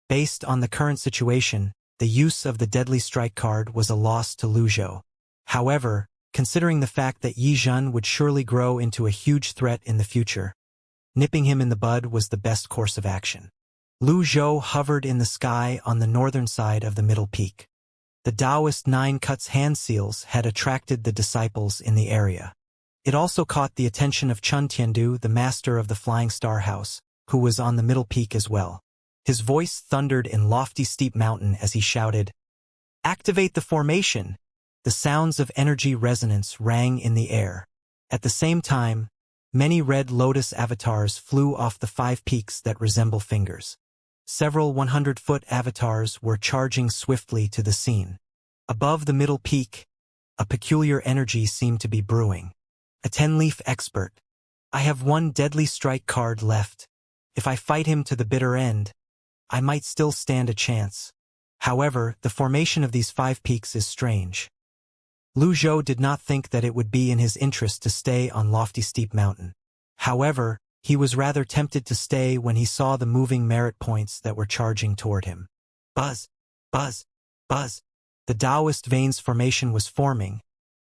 Based on the current situation, the use of the Deadly Strike card was a loss to Lu Zhou. However, considering the fact that Yizhen would surely grow into a huge threat in the future, nipping him in the bud was the best course of action. Lu Zhou hovered in the sky on the northern side of the middle peak. The Taoist 9 cuts hand seals had attracted the disciples in the area. It also caught the attention of Chun Tiandu, the master of the Flying Star House, who was on the middle peak as well. His voice thundered in lofty steep mountain as he shouted, "Activate the formation!" The sounds of energy resonance rang in the air. At the same time, many red lotus avatars flew off the 5 peaks that resemble fingers. Several 100-foot avatars were charging swiftly to the scene. Above the middle peak, a peculiar energy seemed to be brewing. A 10-leaf expert. I have 1 deadly strike card left. If I fight him to the bitter end, I might still stand a chance. However, the formation of these 5 peaks is strange. Lu Zhou did not think that it would be in his interest to stay on lofty steep mountain. However, he was rather tempted to stay when he saw the moving merit points that were charging toward him. Buzz, buzz, buzz. The Taoist veins formation was forming,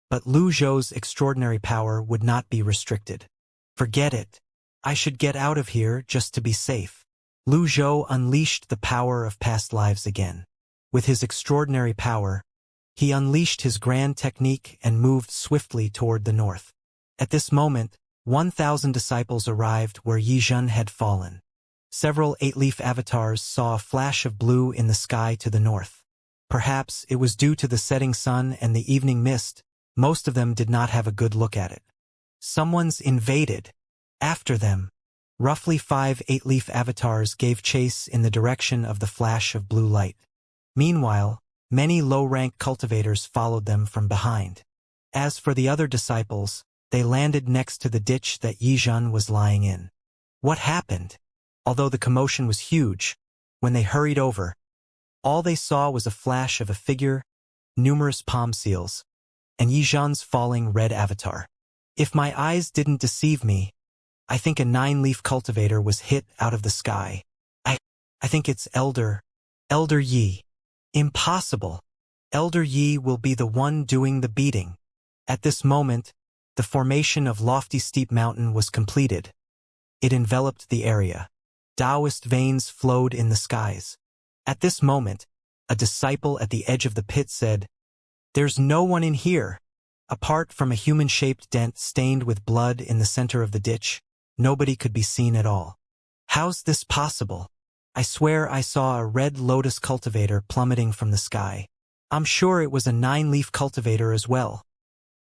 but Lu Zhou's extraordinary power would not be restricted. Forget it. I should get out of here just to be safe. Lu Zhou unleashed the power of past lives again. With his extraordinary power, he unleashed his grand technique and moved swiftly toward the north. At this moment, 1,000 disciples arrived where Yi Zhen had fallen. Several 8-leaf avatars saw a flash of blue in the sky to the north. Perhaps it was due to the setting sun and the evening mist. Most of them did not have a good look at it. Someone's invaded. After them, roughly 5 8-leaf avatars gave chase in the direction of the flash of blue light. Meanwhile, many low-rank cultivators followed them from behind. As for the other disciples, they landed next to the ditch that Yi Zhen was lying in. What happened? Although the commotion was huge, when they hurried over, all they saw was a flash of a figure, numerous palm seals, and Yi Zhen's falling red avatar. If my eyes didn't deceive me, I think a 9-leaf cultivator was hit out of the sky. I think it's Elder Yi. Impossible. Elder Yi will be the one doing the beating. At this moment, the formation of lofty steep mountain was completed. It enveloped the area. Taoist veins flowed in the skies. At this moment, a disciple at the edge of the pit said, "There's no one in here." Apart from a human-shaped dent stained with blood in the center of the ditch, nobody could be seen at all. How's this possible? I swear I saw a red lotus cultivator plummeting from the sky. I'm sure it was a 9-leaf cultivator as well.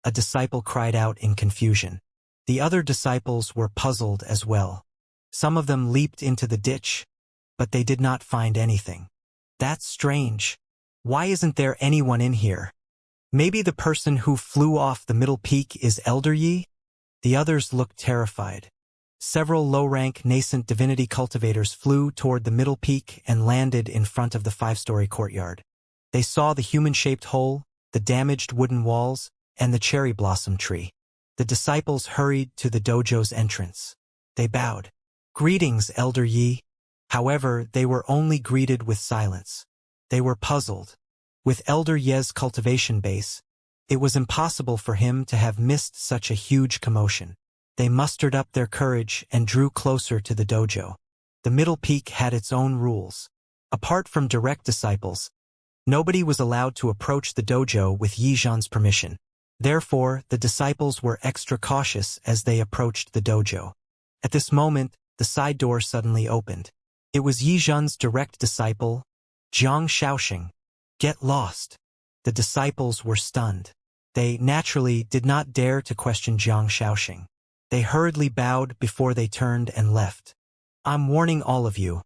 A disciple cried out in confusion. The other disciples were puzzled as well. Some of them leaped into the ditch, but they did not find anything. That's strange. Why isn't there anyone in here? Maybe the person who flew off the middle peak is Elder Yi? The others looked terrified. Several low-rank nascent divinity cultivators flew toward the middle peak and landed in front of the 5-story courtyard. They saw the human-shaped hole, the damaged wooden walls, and the cherry blossom tree. The disciples hurried to the dojo's entrance. They bowed. "Greetings, Elder Yi." However, they were only greeted with silence. They were puzzled. With Elder Ye's cultivation base, it was impossible for him to have missed such a huge commotion. They mustered up their courage and drew closer to the dojo. The middle peak had its own rules. Apart from direct disciples, nobody was allowed to approach the dojo with Yi Zhen's permission. Therefore, the disciples were extra cautious as they approached the dojo. At this moment, the side door suddenly opened. It was Yi Zhen's direct disciple, Jiang Shaoxing. "Get lost." The disciples were stunned. They naturally did not dare to question Jiang Shaoxing. They hurriedly bowed before they turned and left. "I'm warning all of you.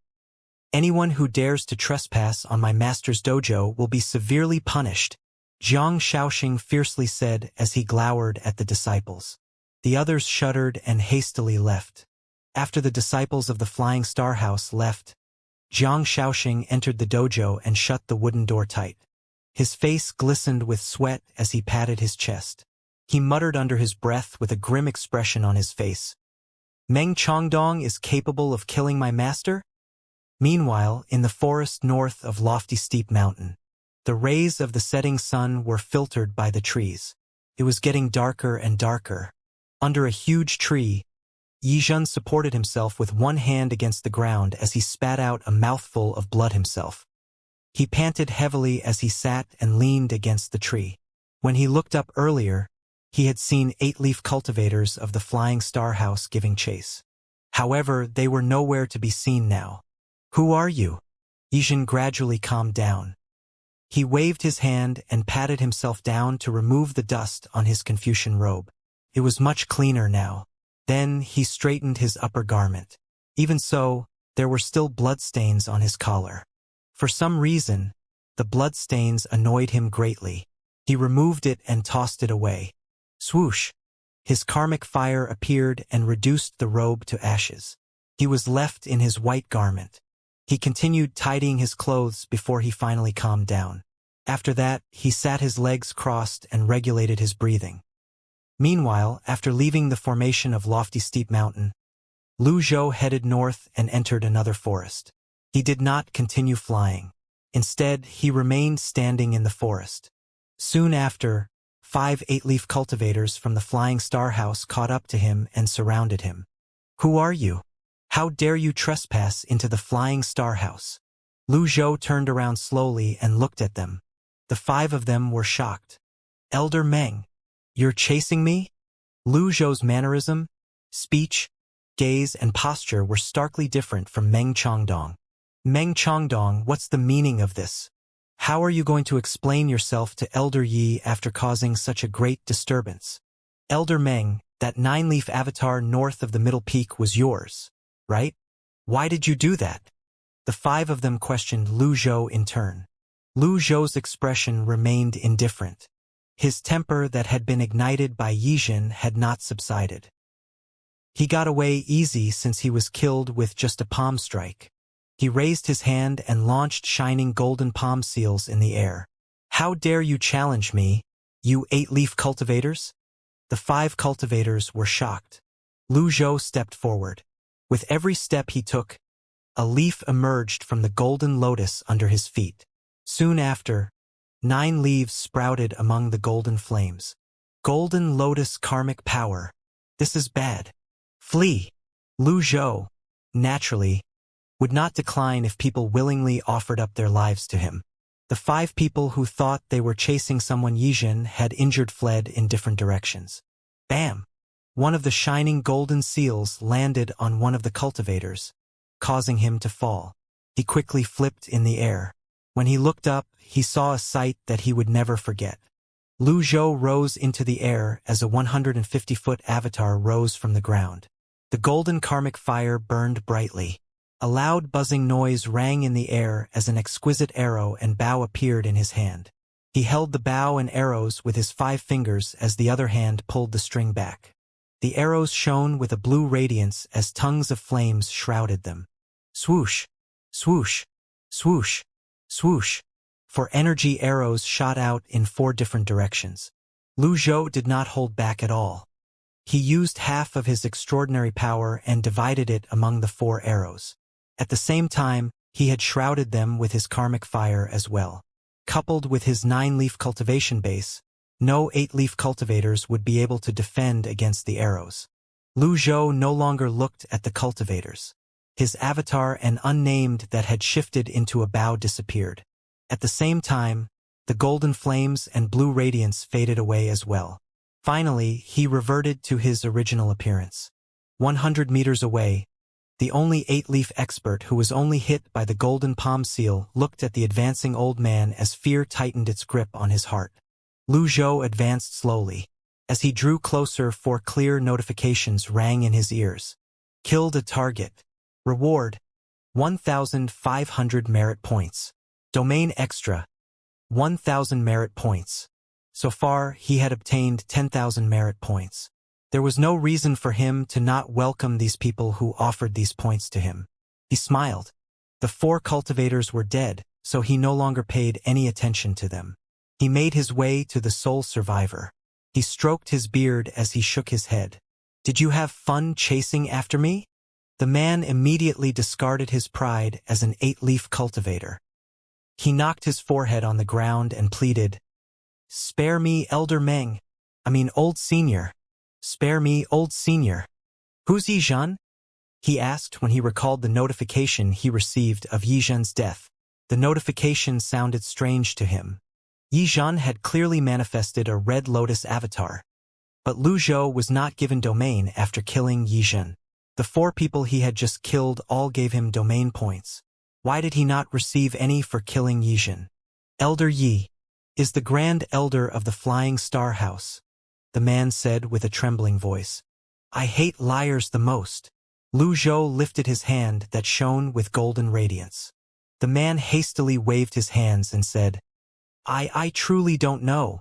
Anyone who dares to trespass on my master's dojo will be severely punished," Jiang Shaoxing fiercely said as he glowered at the disciples. The others shuddered and hastily left. After the disciples of the Flying Star House left, Jiang Shaoxing entered the dojo and shut the wooden door tight. His face glistened with sweat as he patted his chest. He muttered under his breath with a grim expression on his face. "Meng Chongdong is capable of killing my master?" Meanwhile, in the forest north of lofty steep mountain, the rays of the setting sun were filtered by the trees. It was getting darker and darker. Under a huge tree, Yi Zhen supported himself with one hand against the ground as he spat out a mouthful of blood himself. He panted heavily as he sat and leaned against the tree. When he looked up earlier, He had seen 8-leaf cultivators of the Flying Star House giving chase. However, they were nowhere to be seen now. "Who are you?" Yijin gradually calmed down. He waved his hand and patted himself down to remove the dust on his Confucian robe. It was much cleaner now. Then he straightened his upper garment. Even so, there were still bloodstains on his collar. For some reason, the bloodstains annoyed him greatly. He removed it and tossed it away. Swoosh! His karmic fire appeared and reduced the robe to ashes. He was left in his white garment. He continued tidying his clothes before he finally calmed down. After that, he sat his legs crossed and regulated his breathing. Meanwhile, after leaving the formation of Lofty Steep Mountain, Lu Zhou headed north and entered another forest. He did not continue flying. Instead, he remained standing in the forest. Soon after, 5 8-leaf cultivators from the Flying Star House caught up to him and surrounded him. "Who are you? How dare you trespass into the Flying Star House?" Lu Zhou turned around slowly and looked at them. The 5 of them were shocked. "Elder Meng, you're chasing me?" Lu Zhou's mannerism, speech, gaze, and posture were starkly different from Meng Chongdong. "Meng Chongdong, what's the meaning of this? How are you going to explain yourself to Elder Yi after causing such a great disturbance?" "Elder Meng, that 9-leaf avatar north of the middle peak was yours, right? Why did you do that?" The 5 of them questioned Lu Zhou in turn. Lu Zhou's expression remained indifferent. His temper that had been ignited by Yijin had not subsided. He got away easy since he was killed with just a palm strike. He raised his hand and launched shining golden palm seals in the air. "How dare you challenge me, you 8-leaf cultivators?" The 5 cultivators were shocked. Lu Zhou stepped forward. With every step he took, a leaf emerged from the golden lotus under his feet. Soon after, 9 leaves sprouted among the golden flames. Golden lotus karmic power. This is bad. Flee! Lu Zhou, naturally, would not decline if people willingly offered up their lives to him. The 5 people who thought they were chasing someone Yijin had injured fled in different directions. Bam! One of the shining golden seals landed on one of the cultivators, causing him to fall. He quickly flipped in the air. When he looked up, he saw a sight that he would never forget. Lu Zhou rose into the air as a 150-foot avatar rose from the ground. The golden karmic fire burned brightly. A loud buzzing noise rang in the air as an exquisite arrow and bow appeared in his hand. He held the bow and arrows with his 5 fingers as the other hand pulled the string back. The arrows shone with a blue radiance as tongues of flames shrouded them. Swoosh! Swoosh! Swoosh! Swoosh! 4 energy arrows shot out in 4 different directions. Lu Zhou did not hold back at all. He used half of his extraordinary power and divided it among the 4 arrows. At the same time, he had shrouded them with his karmic fire as well. Coupled with his 9-leaf cultivation base, no 8-leaf cultivators would be able to defend against the arrows. Lu Zhou no longer looked at the cultivators. His avatar and unnamed that had shifted into a bow disappeared. At the same time, the golden flames and blue radiance faded away as well. Finally, he reverted to his original appearance. 100 meters away, the only 8-leaf expert who was only hit by the golden palm seal looked at the advancing old man as fear tightened its grip on his heart. Lu Zhou advanced slowly. As he drew closer, 4 clear notifications rang in his ears. Killed a target. Reward: 1,500 merit points. Domain extra: 1,000 merit points. So far, he had obtained 10,000 merit points. There was no reason for him to not welcome these people who offered these points to him. He smiled. The 4 cultivators were dead, so he no longer paid any attention to them. He made his way to the sole survivor. He stroked his beard as he shook his head. "Did you have fun chasing after me?" The man immediately discarded his pride as an 8-leaf cultivator. He knocked his forehead on the ground and pleaded, "Spare me, Elder Meng. Old Senior. Spare me, Old Senior." "Who's Yizhan?" he asked when he recalled the notification he received of Yizhan's death. The notification sounded strange to him. Yizhan had clearly manifested a red lotus avatar. But Lu Zhou was not given domain after killing Yi Zhen. The 4 people he had just killed all gave him domain points. Why did he not receive any for killing Yi Zhen? Elder Yi is the Grand Elder of the Flying Star House, the man said with a trembling voice. I hate liars the most. Lu Zhou lifted his hand that shone with golden radiance. The man hastily waved his hands and said, I truly don't know.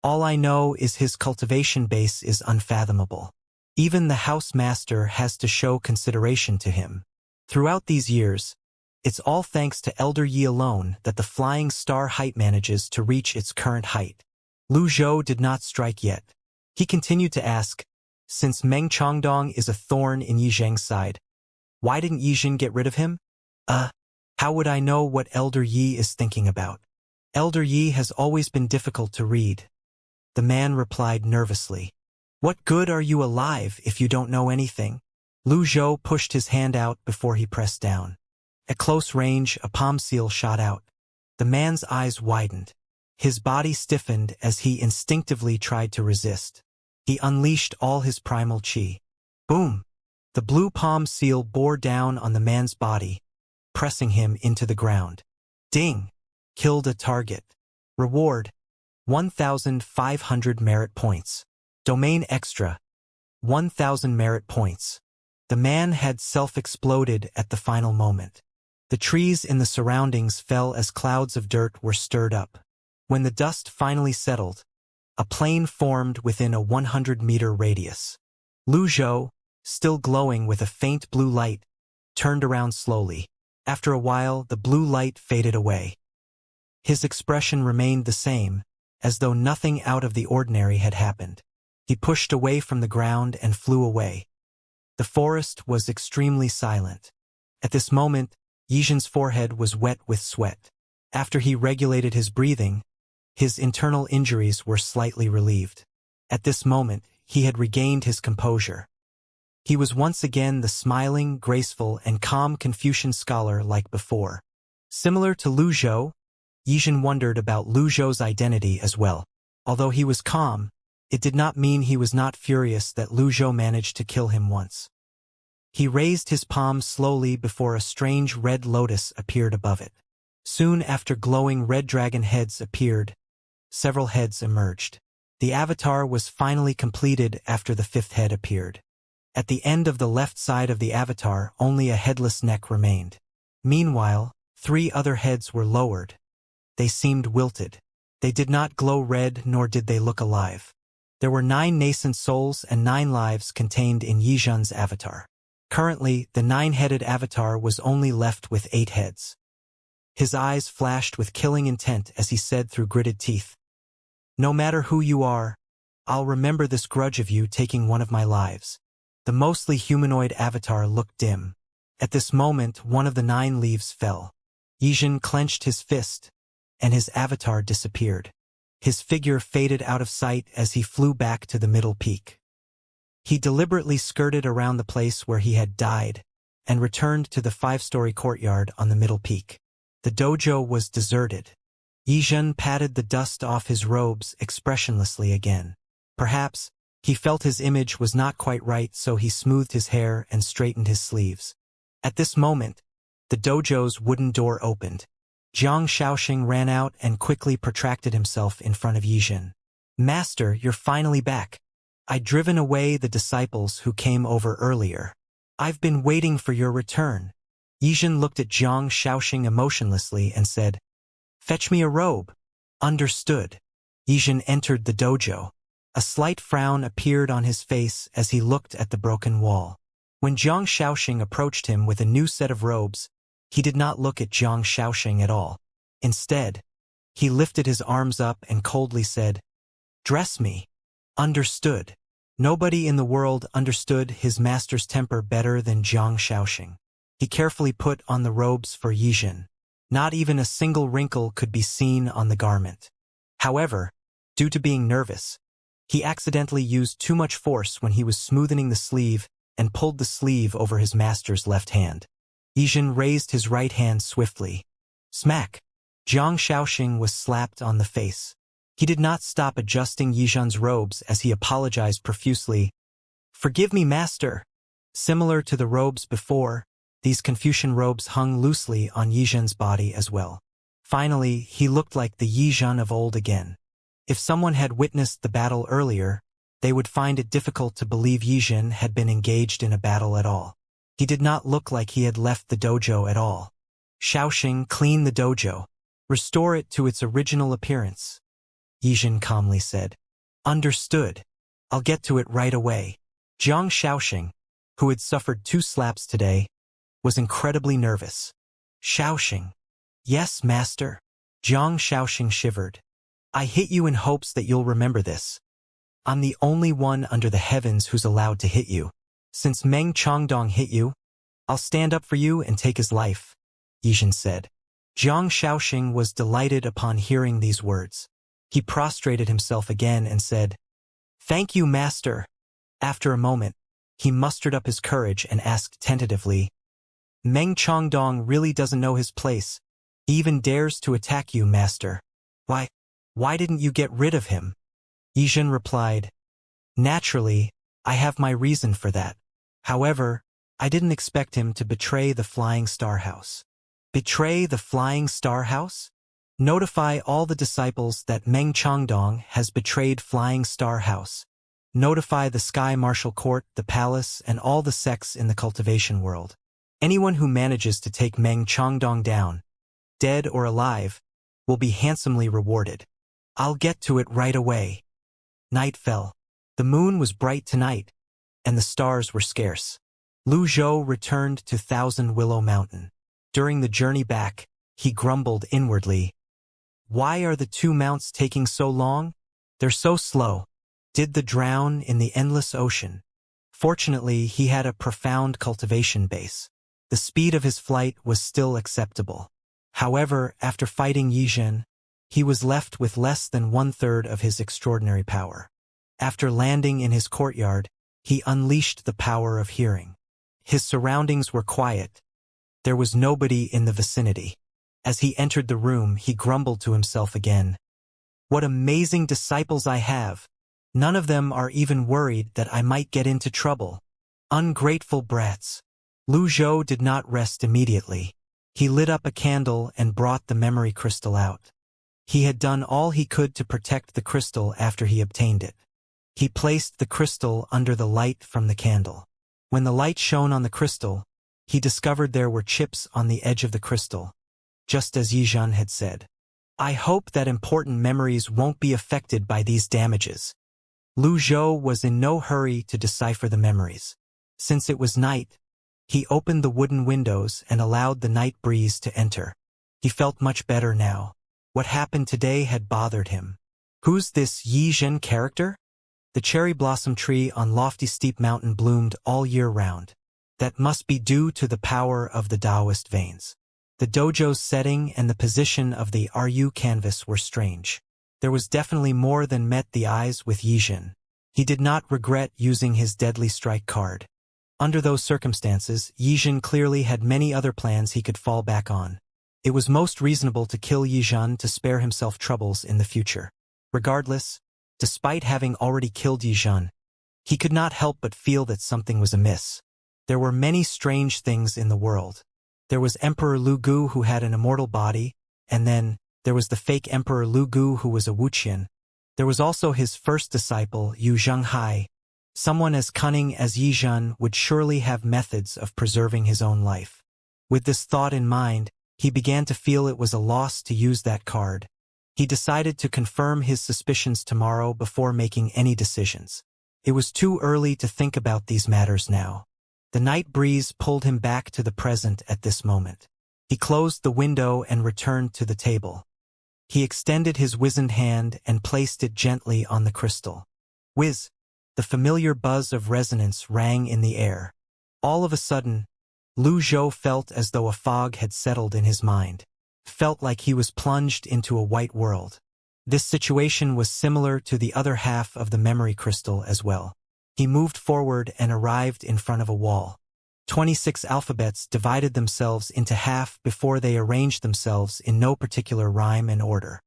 All I know is his cultivation base is unfathomable. Even the house master has to show consideration to him. Throughout these years, it's all thanks to Elder Yi alone that the Flying Star height manages to reach its current height. Lu Zhou did not strike yet. He continued to ask, since Meng Chongdong is a thorn in Yi Zheng's side, why didn't Yi Zhen get rid of him? How would I know what Elder Yi is thinking about? Elder Yi has always been difficult to read. The man replied nervously. What good are you alive if you don't know anything? Lu Zhou pushed his hand out before he pressed down. At close range, a palm seal shot out. The man's eyes widened. His body stiffened as he instinctively tried to resist. He unleashed all his primal chi. Boom! The blue palm seal bore down on the man's body, pressing him into the ground. Ding! Killed a target. Reward: 1,500 merit points. Domain extra: 1,000 merit points. The man had self-exploded at the final moment. The trees in the surroundings fell as clouds of dirt were stirred up. When the dust finally settled, a plane formed within a 100-meter radius. Lu Zhou, still glowing with a faint blue light, turned around slowly. After a while, the blue light faded away. His expression remained the same, as though nothing out of the ordinary had happened. He pushed away from the ground and flew away. The forest was extremely silent. At this moment, Yi Zhen's forehead was wet with sweat. After he regulated his breathing, his internal injuries were slightly relieved. At this moment, he had regained his composure. He was once again the smiling, graceful, and calm Confucian scholar like before. Similar to Lu Zhou, Yi Zhen wondered about Lu Zhou's identity as well. Although he was calm, it did not mean he was not furious that Lu Zhou managed to kill him once. He raised his palm slowly before a strange red lotus appeared above it. Soon after, glowing red dragon heads appeared. Several heads emerged. The avatar was finally completed after the 5th head appeared. At the end of the left side of the avatar, only a headless neck remained. Meanwhile, 3 other heads were lowered. They seemed wilted. They did not glow red, nor did they look alive. There were 9 nascent souls and 9 lives contained in Yi Zhen's avatar. Currently, the 9-headed avatar was only left with 8 heads. His eyes flashed with killing intent as he said through gritted teeth, "No matter who you are, I'll remember this grudge of you taking one of my lives." The mostly humanoid avatar looked dim. At this moment, one of the 9 leaves fell. Yi Zhen clenched his fist, and his avatar disappeared. His figure faded out of sight as he flew back to the middle peak. He deliberately skirted around the place where he had died, and returned to the 5-story courtyard on the middle peak. The dojo was deserted. Yi Zhen patted the dust off his robes expressionlessly again. Perhaps he felt his image was not quite right, so he smoothed his hair and straightened his sleeves. At this moment, the dojo's wooden door opened. Jiang Shaoxing ran out and quickly protracted himself in front of Yi Zhen. "Master, you're finally back. I'd driven away the disciples who came over earlier. I've been waiting for your return." Yi Zhen looked at Jiang Shaoxing emotionlessly and said, "Fetch me a robe." "Understood." Yi Zhen entered the dojo. A slight frown appeared on his face as he looked at the broken wall. When Jiang Shaoxing approached him with a new set of robes, he did not look at Jiang Shaoxing at all. Instead, he lifted his arms up and coldly said, "Dress me." "Understood." Nobody in the world understood his master's temper better than Jiang Shaoxing. He carefully put on the robes for Yi Zhen. Not even a single wrinkle could be seen on the garment. However, due to being nervous, he accidentally used too much force when he was smoothing the sleeve and pulled the sleeve over his master's left hand. Yi Zhen raised his right hand swiftly. Smack! Jiang Shaoxing was slapped on the face. He did not stop adjusting Yizhan's robes as he apologized profusely. "Forgive me, master." Similar to the robes before, these Confucian robes hung loosely on Yizhan's body as well. Finally, he looked like the Yizhan of old again. If someone had witnessed the battle earlier, they would find it difficult to believe Yizhan had been engaged in a battle at all. He did not look like he had left the dojo at all. "Xiaoxing, clean the dojo. Restore it to its original appearance," Yizhan calmly said. "Understood. I'll get to it right away." Jiang Xiaoxing, who had suffered 2 slaps today, was incredibly nervous. "Xiaoxing." "Yes, master." Jiang Xiaoxing shivered. "I hit you in hopes that you'll remember this. I'm the only one under the heavens who's allowed to hit you. Since Meng Chongdong hit you, I'll stand up for you and take his life," Yizhan said. Jiang Xiaoxing was delighted upon hearing these words. He prostrated himself again and said, "Thank you, master." After a moment, he mustered up his courage and asked tentatively, "Meng Chongdong really doesn't know his place. He even dares to attack you, master. Why didn't you get rid of him?" Yizhan replied, "Naturally, I have my reason for that. However, I didn't expect him to betray the Flying Star House." "Betray the Flying Star House?" "Notify all the disciples that Meng Chongdong has betrayed Flying Star House. Notify the Sky Martial Court, the palace, and all the sects in the cultivation world. Anyone who manages to take Meng Chongdong down, dead or alive, will be handsomely rewarded. I'll get to it right away." Night fell. The moon was bright tonight, and the stars were scarce. Lu Zhou returned to Thousand Willow Mountain. During the journey back, he grumbled inwardly. "Why are the 2 mounts taking so long? They're so slow. Did they drown in the endless ocean?" Fortunately, he had a profound cultivation base. The speed of his flight was still acceptable. However, after fighting Yizhan, he was left with less than 1/3 of his extraordinary power. After landing in his courtyard, he unleashed the power of hearing. His surroundings were quiet. There was nobody in the vicinity. As he entered the room, he grumbled to himself again. "What amazing disciples I have! None of them are even worried that I might get into trouble. Ungrateful brats." Lu Zhou did not rest immediately. He lit up a candle and brought the memory crystal out. He had done all he could to protect the crystal after he obtained it. He placed the crystal under the light from the candle. When the light shone on the crystal, he discovered there were chips on the edge of the crystal, just as Yizhan had said. "I hope that important memories won't be affected by these damages." Lu Zhou was in no hurry to decipher the memories. Since it was night, he opened the wooden windows and allowed the night breeze to enter. He felt much better now. What happened today had bothered him. Who's this Yizhan character? The cherry blossom tree on lofty steep mountain bloomed all year round. That must be due to the power of the Taoist veins. The dojo's setting and the position of the RU canvas were strange. There was definitely more than met the eyes with Yizhan. He did not regret using his deadly strike card. Under those circumstances, Yizhan clearly had many other plans he could fall back on. It was most reasonable to kill Yizhan to spare himself troubles in the future. Regardless, despite having already killed Yizhan, he could not help but feel that something was amiss. There were many strange things in the world. There was Emperor Lu Gu who had an immortal body, and then there was the fake Emperor Lu Gu who was a Wuxian. There was also his first disciple, Yu Zhenghai. Someone as cunning as Yizhan would surely have methods of preserving his own life. With this thought in mind, he began to feel it was a loss to use that card. He decided to confirm his suspicions tomorrow before making any decisions. It was too early to think about these matters now. The night breeze pulled him back to the present at this moment. He closed the window and returned to the table. He extended his wizened hand and placed it gently on the crystal. Whiz! The familiar buzz of resonance rang in the air. All of a sudden, Lu Zhou felt as though a fog had settled in his mind. Felt like he was plunged into a white world. This situation was similar to the other half of the memory crystal as well. He moved forward and arrived in front of a wall. 26 alphabets divided themselves into half before they arranged themselves in no particular rhyme and order.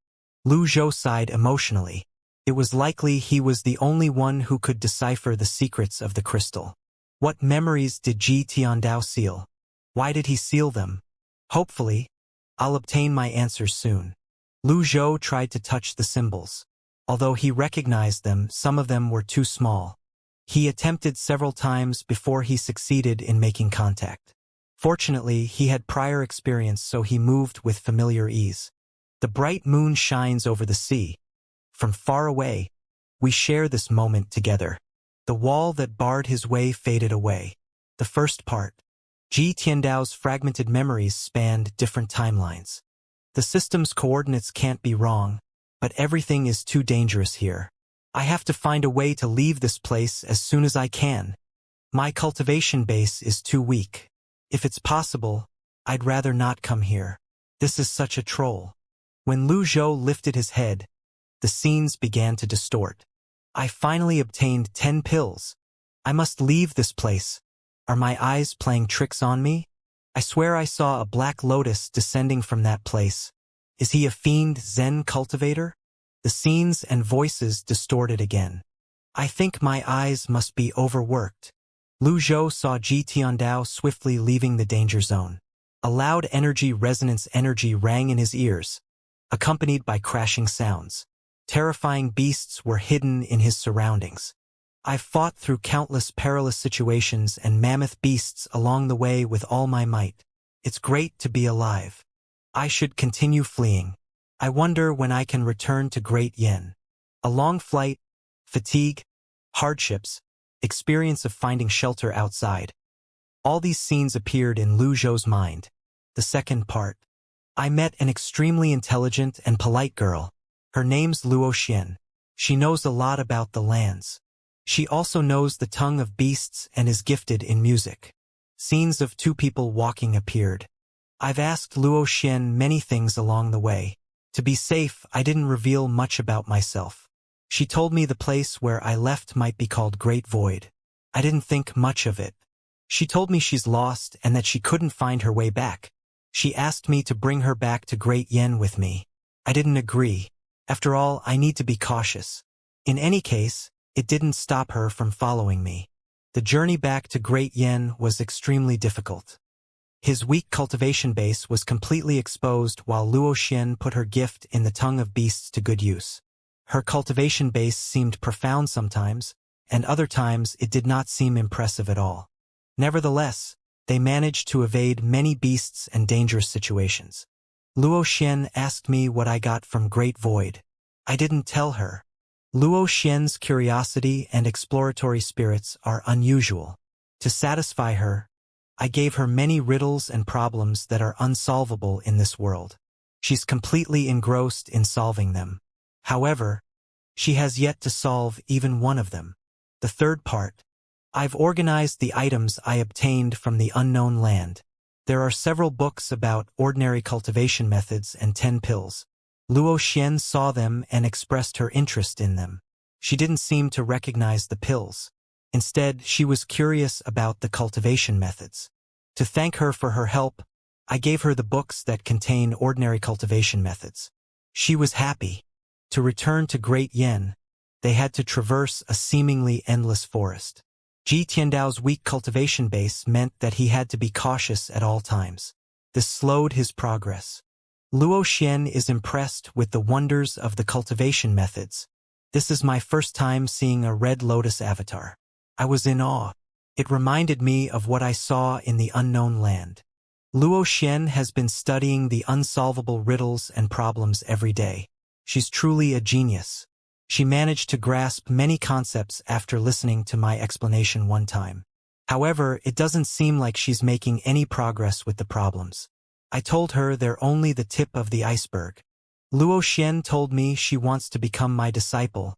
Lu Zhou sighed emotionally. It was likely he was the only one who could decipher the secrets of the crystal. What memories did Ji Tiandao seal? Why did he seal them? Hopefully, I'll obtain my answers soon. Lu Zhou tried to touch the symbols. Although he recognized them, some of them were too small. He attempted several times before he succeeded in making contact. Fortunately, he had prior experience, so he moved with familiar ease. The bright moon shines over the sea. From far away, we share this moment together. The wall that barred his way faded away. The first part. Ji Tiandao's fragmented memories spanned different timelines. The system's coordinates can't be wrong, but everything is too dangerous here. I have to find a way to leave this place as soon as I can. My cultivation base is too weak. If it's possible, I'd rather not come here. This is such a troll. When Lu Zhou lifted his head, the scenes began to distort. I finally obtained 10 pills. I must leave this place. Are my eyes playing tricks on me? I swear I saw a black lotus descending from that place. Is he a fiend Zen cultivator? The scenes and voices distorted again. I think my eyes must be overworked. Lu Zhou saw Ji Tiandao swiftly leaving the danger zone. A loud resonance energy rang in his ears, accompanied by crashing sounds. Terrifying beasts were hidden in his surroundings. I've fought through countless perilous situations and mammoth beasts along the way with all my might. It's great to be alive. I should continue fleeing. I wonder when I can return to Great Yen. A long flight, fatigue, hardships, experience of finding shelter outside. All these scenes appeared in Lu Zhou's mind. The second part. I met an extremely intelligent and polite girl. Her name's Luo Xian. She knows a lot about the lands. She also knows the tongue of beasts and is gifted in music. Scenes of two people walking appeared. I've asked Luo Xian many things along the way. To be safe, I didn't reveal much about myself. She told me the place where I left might be called Great Void. I didn't think much of it. She told me she's lost and that she couldn't find her way back. She asked me to bring her back to Great Yen with me. I didn't agree. After all, I need to be cautious. In any case, it didn't stop her from following me. The journey back to Great Yen was extremely difficult. His weak cultivation base was completely exposed while Luo Xian put her gift in the tongue of beasts to good use. Her cultivation base seemed profound sometimes, and other times it did not seem impressive at all. Nevertheless, they managed to evade many beasts and dangerous situations. Luo Xian asked me what I got from Great Void. I didn't tell her. Luo Xian's curiosity and exploratory spirits are unusual. To satisfy her, I gave her many riddles and problems that are unsolvable in this world. She's completely engrossed in solving them. However, she has yet to solve even one of them. The third part. I've organized the items I obtained from the unknown land. There are several books about ordinary cultivation methods and 10 pills. Luo Xian saw them and expressed her interest in them. She didn't seem to recognize the pills. Instead, she was curious about the cultivation methods. To thank her for her help, I gave her the books that contain ordinary cultivation methods. She was happy. To return to Great Yen, they had to traverse a seemingly endless forest. Ji Tiandao's weak cultivation base meant that he had to be cautious at all times. This slowed his progress. Luo Xian is impressed with the wonders of the cultivation methods. This is my first time seeing a red lotus avatar. I was in awe. It reminded me of what I saw in the unknown land. Luo Xian has been studying the unsolvable riddles and problems every day. She's truly a genius. She managed to grasp many concepts after listening to my explanation one time. However, it doesn't seem like she's making any progress with the problems. I told her they're only the tip of the iceberg. Luo Xian told me she wants to become my disciple,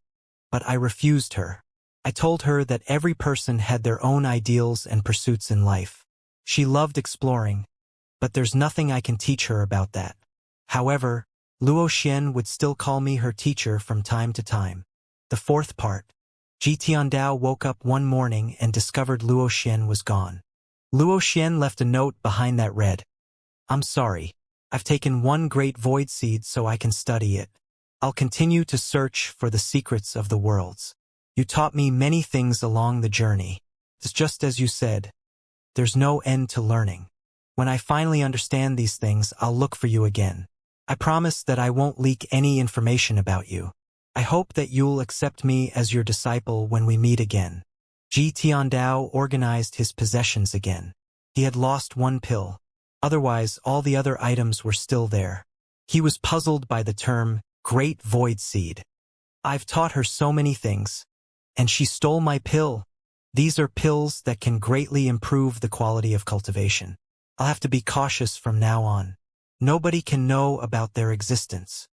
but I refused her. I told her that every person had their own ideals and pursuits in life. She loved exploring, but there's nothing I can teach her about that. However, Luo Xian would still call me her teacher from time to time. The fourth part. Ji Tiandao woke up one morning and discovered Luo Xian was gone. Luo Xian left a note behind that read, "I'm sorry. I've taken one great void seed so I can study it. I'll continue to search for the secrets of the worlds. You taught me many things along the journey. It's just as you said, there's no end to learning. When I finally understand these things, I'll look for you again. I promise that I won't leak any information about you. I hope that you'll accept me as your disciple when we meet again. Ji Tiandao organized his possessions again. He had lost one pill. Otherwise, all the other items were still there. He was puzzled by the term, Great Void Seed. I've taught her so many things. And she stole my pill. These are pills that can greatly improve the quality of cultivation. I'll have to be cautious from now on. Nobody can know about their existence.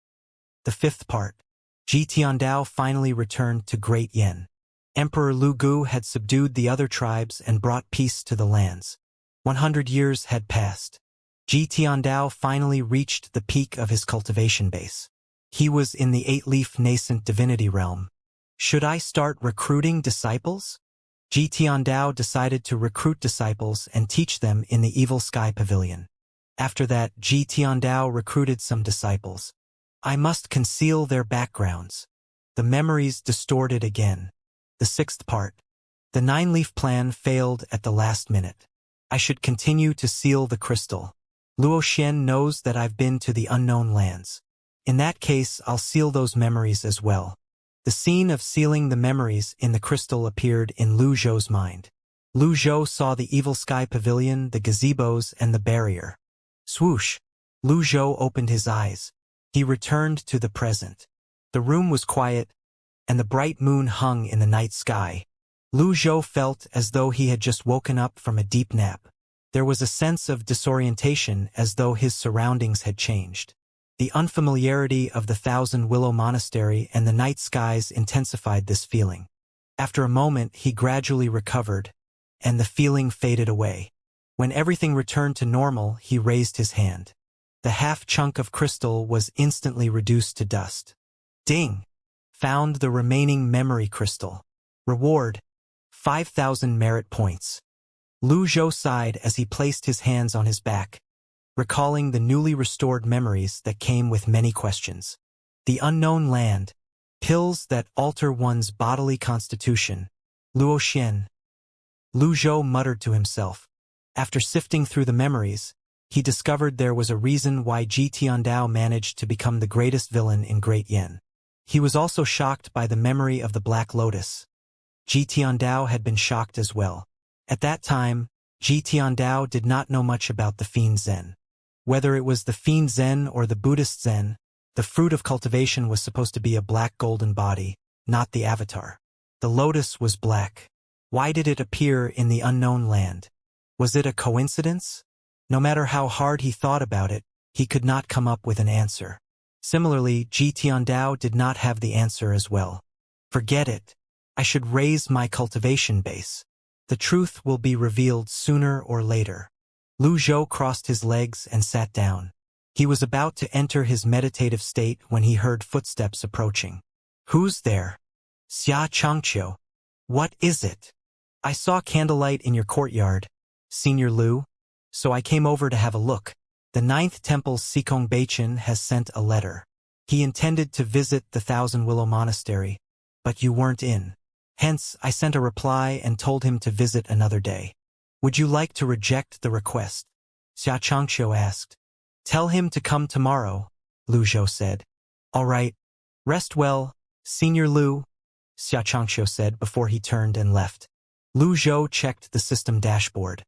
The fifth part. Ji Tiandao finally returned to Great Yen. Emperor Lu Gu had subdued the other tribes and brought peace to the lands. 100 years had passed. Ji Tiandao finally reached the peak of his cultivation base. He was in the 8-leaf nascent divinity realm. Should I start recruiting disciples? Ji Tiandao decided to recruit disciples and teach them in the Evil Sky Pavilion. After that, Ji Tiandao recruited some disciples. I must conceal their backgrounds. The memories distorted again. The sixth part. The 9-leaf plan failed at the last minute. I should continue to seal the crystal. Luo Xian knows that I've been to the unknown lands. In that case, I'll seal those memories as well. The scene of sealing the memories in the crystal appeared in Lu Zhou's mind. Lu Zhou saw the Evil Sky Pavilion, the gazebos, and the barrier. Swoosh! Lu Zhou opened his eyes. He returned to the present. The room was quiet, and the bright moon hung in the night sky. Lu Zhou felt as though he had just woken up from a deep nap. There was a sense of disorientation as though his surroundings had changed. The unfamiliarity of the Thousand Willow Monastery and the night skies intensified this feeling. After a moment, he gradually recovered, and the feeling faded away. When everything returned to normal, he raised his hand. The half-chunk of crystal was instantly reduced to dust. Ding! Found the remaining memory crystal. Reward: 5,000 merit points. Lu Zhou sighed as he placed his hands on his back, recalling the newly restored memories that came with many questions. The unknown land. Pills that alter one's bodily constitution. Luo Xian. Lu Zhou muttered to himself. After sifting through the memories, he discovered there was a reason why Ji Tiandao managed to become the greatest villain in Great Yen. He was also shocked by the memory of the Black Lotus. Ji Tiandao had been shocked as well. At that time, Ji Tiandao did not know much about the Fiend Zen. Whether it was the Fiend Zen or the Buddhist Zen, the fruit of cultivation was supposed to be a black golden body, not the avatar. The lotus was black. Why did it appear in the unknown land? Was it a coincidence? No matter how hard he thought about it, he could not come up with an answer. Similarly, Ji Tiandao did not have the answer as well. Forget it. I should raise my cultivation base. The truth will be revealed sooner or later. Lu Zhou crossed his legs and sat down. He was about to enter his meditative state when he heard footsteps approaching. Who's there? Xianxia. What is it? I saw candlelight in your courtyard, Senior Lu, so I came over to have a look. The 9th Temple's Sikong Bachin has sent a letter. He intended to visit the Thousand Willow Monastery, but you weren't in. Hence, I sent a reply and told him to visit another day. Would you like to reject the request? Xianxia asked. Tell him to come tomorrow, Lu Zhou said. All right. Rest well, Senior Lu, Xianxia said before he turned and left. Lu Zhou checked the system dashboard.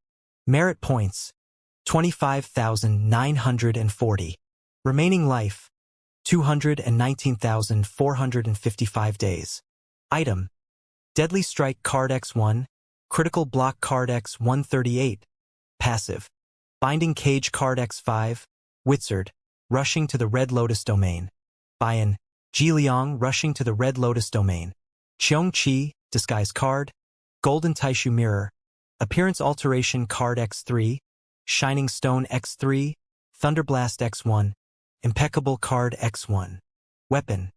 Merit points: 25,940. Remaining life: 219,455 days. Item: Deadly Strike Card X1, Critical Block Card X138. Passive: Binding Cage Card X5, Wizard, rushing to the Red Lotus domain. Bian, Jiliang rushing to the Red Lotus domain. Qiongqi, Disguise Card. Golden Taishu Mirror. Appearance Alteration Card X3. Shining Stone X3. Thunderblast X1. Impeccable Card X1. Weapon: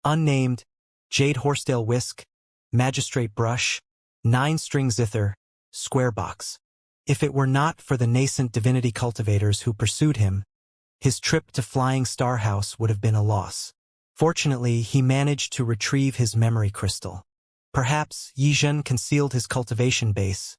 Unnamed, Jade Horsetail Whisk, Magistrate Brush, 9-string Zither, Square Box. If it were not for the nascent divinity cultivators who pursued him, his trip to Flying Star House would have been a loss. Fortunately, he managed to retrieve his memory crystal. Perhaps Yi Zhen concealed his cultivation base.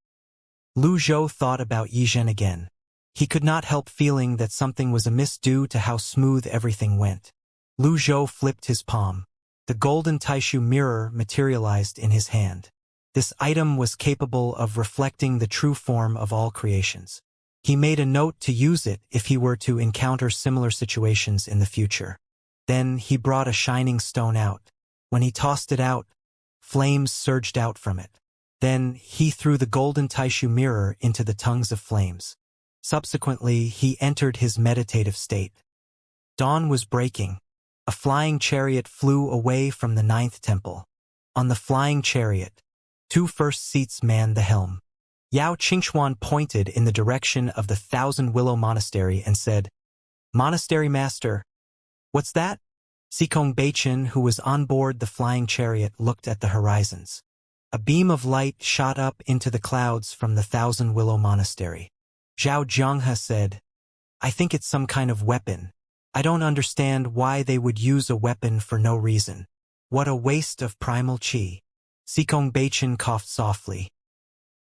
Lu Zhou thought about Yi Zhen again. He could not help feeling that something was amiss due to how smooth everything went. Lu Zhou flipped his palm. The golden Taishu mirror materialized in his hand. This item was capable of reflecting the true form of all creations. He made a note to use it if he were to encounter similar situations in the future. Then he brought a shining stone out. When he tossed it out, flames surged out from it. Then he threw the golden Taishu mirror into the tongues of flames. Subsequently, he entered his meditative state. Dawn was breaking. A flying chariot flew away from the 9th temple. On the flying chariot, 2 first seats manned the helm. Yao Qingxuan pointed in the direction of the Thousand Willow Monastery and said, "Monastery Master, what's that?" Sikong Beichen, who was on board the flying chariot, looked at the horizons. A beam of light shot up into the clouds from the Thousand Willow Monastery. Zhao Jianghe said, "I think it's some kind of weapon. I don't understand why they would use a weapon for no reason. What a waste of primal qi." Sikong Beichen coughed softly.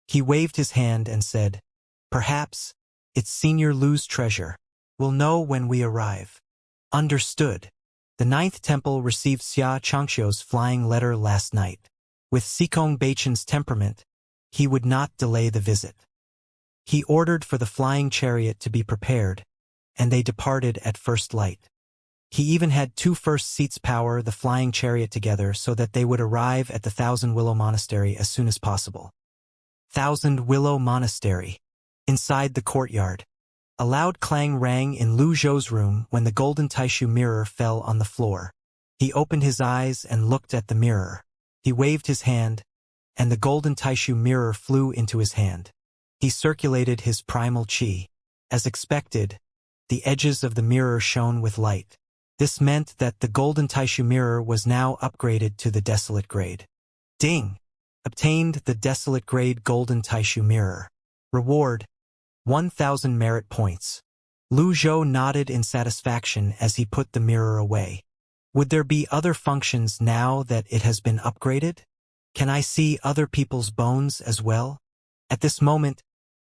He waved his hand and said, "Perhaps it's Senior Lu's treasure. We'll know when we arrive." Understood. The 9th temple received Xianxia's flying letter last night. With Sikong Beichen's temperament, he would not delay the visit. He ordered for the flying chariot to be prepared, and they departed at first light. He even had 2 first seats power the flying chariot together so that they would arrive at the Thousand Willow Monastery as soon as possible. Thousand Willow Monastery. Inside the courtyard, a loud clang rang in Lu Zhou's room when the golden Taishu mirror fell on the floor. He opened his eyes and looked at the mirror. He waved his hand, and the golden Taishu mirror flew into his hand. He circulated his primal qi. As expected, the edges of the mirror shone with light. This meant that the golden Taishu mirror was now upgraded to the desolate grade. Ding! Obtained the desolate grade golden Taishu mirror. Reward: 1,000 merit points. Lu Zhou nodded in satisfaction as he put the mirror away. Would there be other functions now that it has been upgraded? Can I see other people's bones as well? At this moment,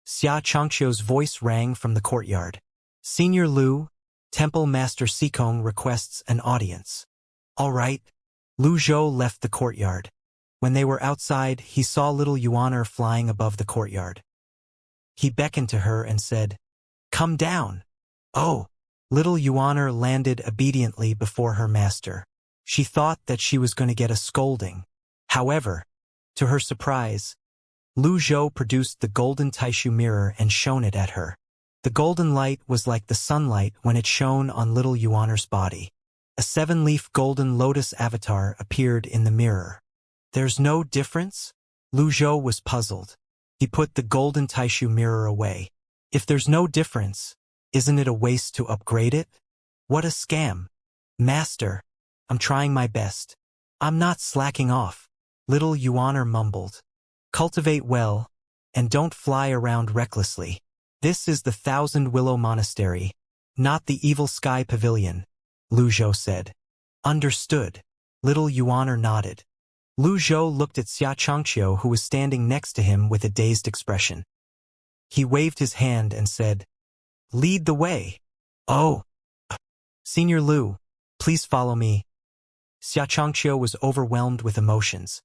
Xianxia's voice rang from the courtyard. "Senior Lu, Temple Master Sikong requests an audience." "All right." Lu Zhou left the courtyard. When they were outside, he saw little Yuaner flying above the courtyard. He beckoned to her and said, "Come down." "Oh." Little Yuaner landed obediently before her master. She thought that she was going to get a scolding. However, to her surprise, Lu Zhou produced the golden Taishu mirror and shone it at her. The golden light was like the sunlight when it shone on little Yuaner's body. A 7-leaf golden lotus avatar appeared in the mirror. "There's no difference?" Lu Zhou was puzzled. He put the golden Taishu mirror away. "If there's no difference, isn't it a waste to upgrade it?" "What a scam." "Master, I'm trying my best. I'm not slacking off," little Yuaner mumbled. "Cultivate well, and don't fly around recklessly. This is the Thousand Willow Monastery, not the Evil Sky Pavilion," Lu Zhou said. "Understood." Little Yuaner nodded. Lu Zhou looked at Xianxia, who was standing next to him with a dazed expression. He waved his hand and said, "Lead the way." "Oh, Senior Lu, please follow me." Xianxia was overwhelmed with emotions.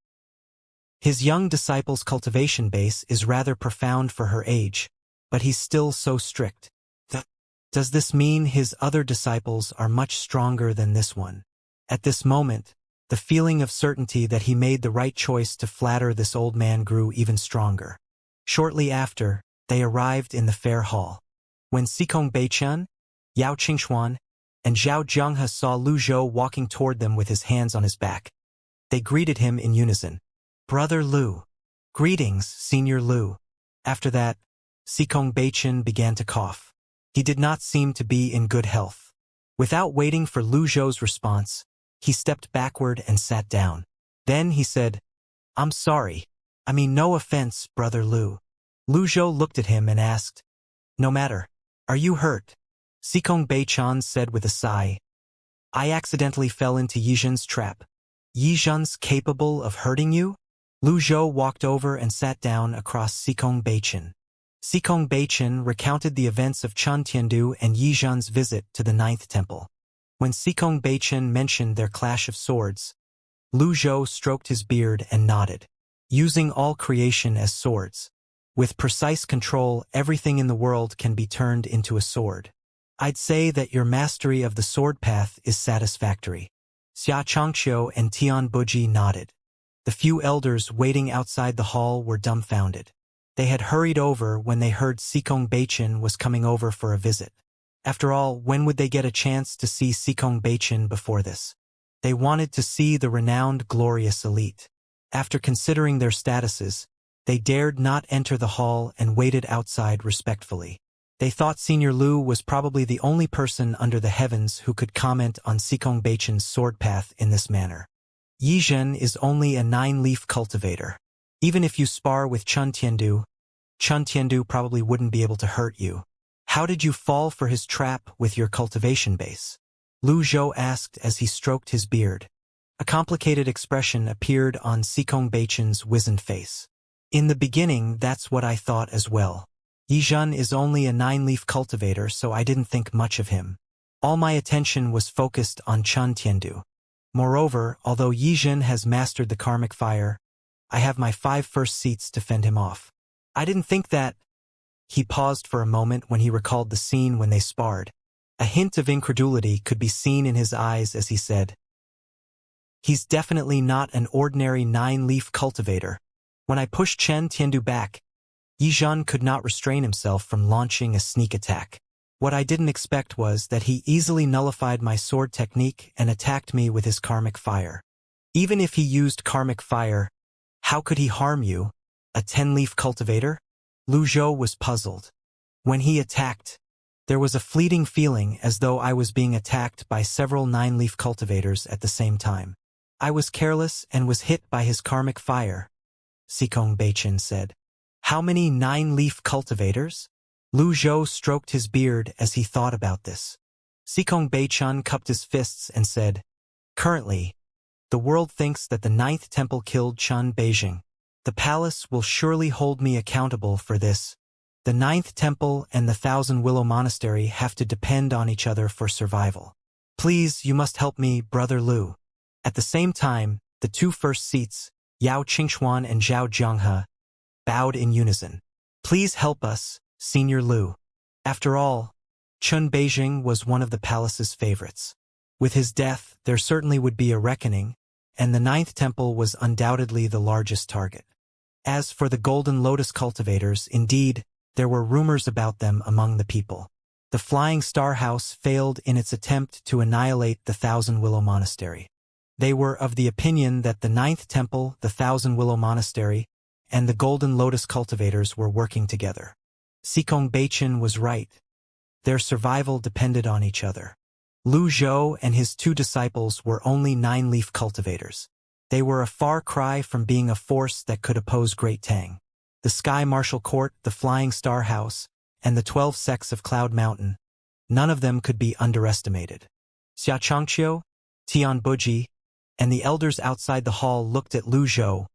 His young disciple's cultivation base is rather profound for her age, but he's still so strict. Does this mean his other disciples are much stronger than this one? At this moment, the feeling of certainty that he made the right choice to flatter this old man grew even stronger. Shortly after, they arrived in the fair hall. When Sikong Beichen, Yao Qingxuan, and Zhao Jianghe saw Lu Zhou walking toward them with his hands on his back, they greeted him in unison. "Brother Lu." "Greetings, Senior Lu." After that, Sikong Beichen began to cough. He did not seem to be in good health. Without waiting for Lu Zhou's response, he stepped backward and sat down. Then he said, "I'm sorry. I mean no offense, Brother Lu." Lu Zhou looked at him and asked, "No matter. Are you hurt?" Sikong Beichen said with a sigh, I accidentally fell into Yizhen's trap. Yizhen's capable of hurting you? Lu Zhou walked over and sat down across Xikong Beichen. Xikong Beichen recounted the events of Chen Tiandu and Yizhen's visit to the Ninth Temple. When Xikong Beichen mentioned their clash of swords, Lu Zhou stroked his beard and nodded. Using all creation as swords. With precise control, everything in the world can be turned into a sword. I'd say that your mastery of the sword path is satisfactory. Xianxia and Tianbuji nodded. The few elders waiting outside the hall were dumbfounded. They had hurried over when they heard Xikong Beichen was coming over for a visit. After all, when would they get a chance to see Xikong Beichen before this? They wanted to see the renowned glorious elite. After considering their statuses, they dared not enter the hall and waited outside respectfully. They thought Senior Lu was probably the only person under the heavens who could comment on Xikong Beichen's sword path in this manner. Yizhen is only a 9-leaf cultivator. Even if you spar with Chen Tiandu probably wouldn't be able to hurt you. How did you fall for his trap with your cultivation base? Lu Zhou asked as he stroked his beard. A complicated expression appeared on Xikong Beichen's wizened face. In the beginning, that's what I thought as well. Yizhen is only a 9-leaf cultivator, so I didn't think much of him. All my attention was focused on Chen Tiandu. Moreover, although Yizhen has mastered the karmic fire, I have my 5 first seats to fend him off. I didn't think that. He paused for a moment when he recalled the scene when they sparred. A hint of incredulity could be seen in his eyes as he said, "He's definitely not an ordinary 9-leaf cultivator." When I pushed Chen Tiandu back, Yizhen could not restrain himself from launching a sneak attack. What I didn't expect was that he easily nullified my sword technique and attacked me with his karmic fire. Even if he used karmic fire, how could he harm you, a 10-leaf cultivator? Lu Zhou was puzzled. When he attacked, there was a fleeting feeling as though I was being attacked by several 9-leaf cultivators at the same time. I was careless and was hit by his karmic fire, Xikong Beichen said. How many 9-leaf cultivators? Lu Zhou stroked his beard as he thought about this. Xikong Beichen cupped his fists and said, "Currently, the world thinks that the 9th Temple killed Chen Beijing. The palace will surely hold me accountable for this. The 9th Temple and the Thousand Willow Monastery have to depend on each other for survival. Please, you must help me, Brother Lu." At the same time, the 2 first seats, Yao Qingxuan and Zhao Jianghe, bowed in unison. "Please help us, Senior Lu." After all, Chen Beijing was one of the palace's favorites. With his death, there certainly would be a reckoning, and the 9th Temple was undoubtedly the largest target. As for the Golden Lotus cultivators, indeed, there were rumors about them among the people. The Flying Star House failed in its attempt to annihilate the Thousand Willow Monastery. They were of the opinion that the 9th Temple, the Thousand Willow Monastery, and the Golden Lotus cultivators were working together. Xikong Beichen was right. Their survival depended on each other. Lu Zhou and his 2 disciples were only 9-leaf cultivators. They were a far cry from being a force that could oppose Great Tang. The Sky Martial Court, the Flying Star House, and the 12 sects of Cloud Mountain, none of them could be underestimated. Xianxia, Tianbuji, and the elders outside the hall looked at Lu Zhou,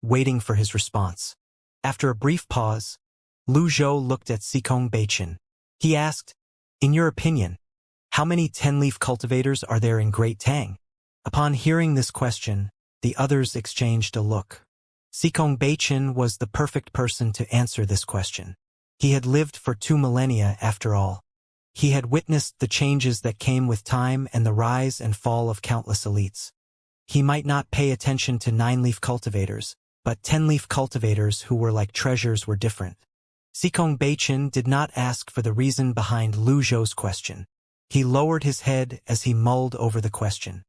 waiting for his response. After a brief pause, Lu Zhou looked at Xikong Beichen. He asked, "In your opinion, how many 10-leaf cultivators are there in Great Tang?" Upon hearing this question, the others exchanged a look. Xikong Beichen was the perfect person to answer this question. He had lived for 2 millennia after all. He had witnessed the changes that came with time and the rise and fall of countless elites. He might not pay attention to 9-leaf cultivators, but 10-leaf cultivators who were like treasures were different. Xikong Beichen did not ask for the reason behind Lu Zhou's question. He lowered his head as he mulled over the question.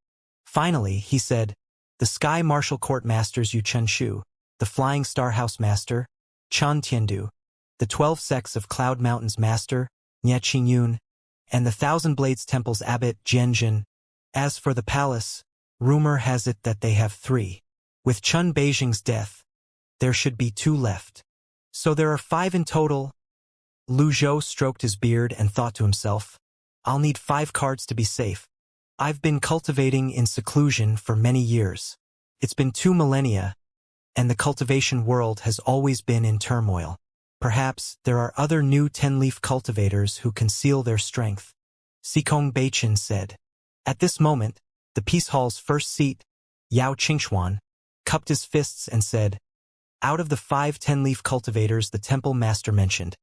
Finally, he said, "The Sky Martial Court Masters Yu Chenshu, the Flying Star House Master, Chen Tiandu, the 12 sects of Cloud Mountain's Master, Nie Qingyun, and the Thousand Blades Temple's Abbot, Jianjin. As for the palace, rumor has it that they have 3. With Chen Beijing's death, there should be 2 left. So there are 5 in total." Lu Zhou stroked his beard and thought to himself, "I'll need 5 cards to be safe. I've been cultivating in seclusion for many years. It's been 2 millennia, and the cultivation world has always been in turmoil. Perhaps there are other new 10-leaf cultivators who conceal their strength, Cultivation said. At this moment, the Peace Hall's first seat, Xianxia, cupped his fists and said, out of the 5 10-leaf cultivators the temple master mentioned,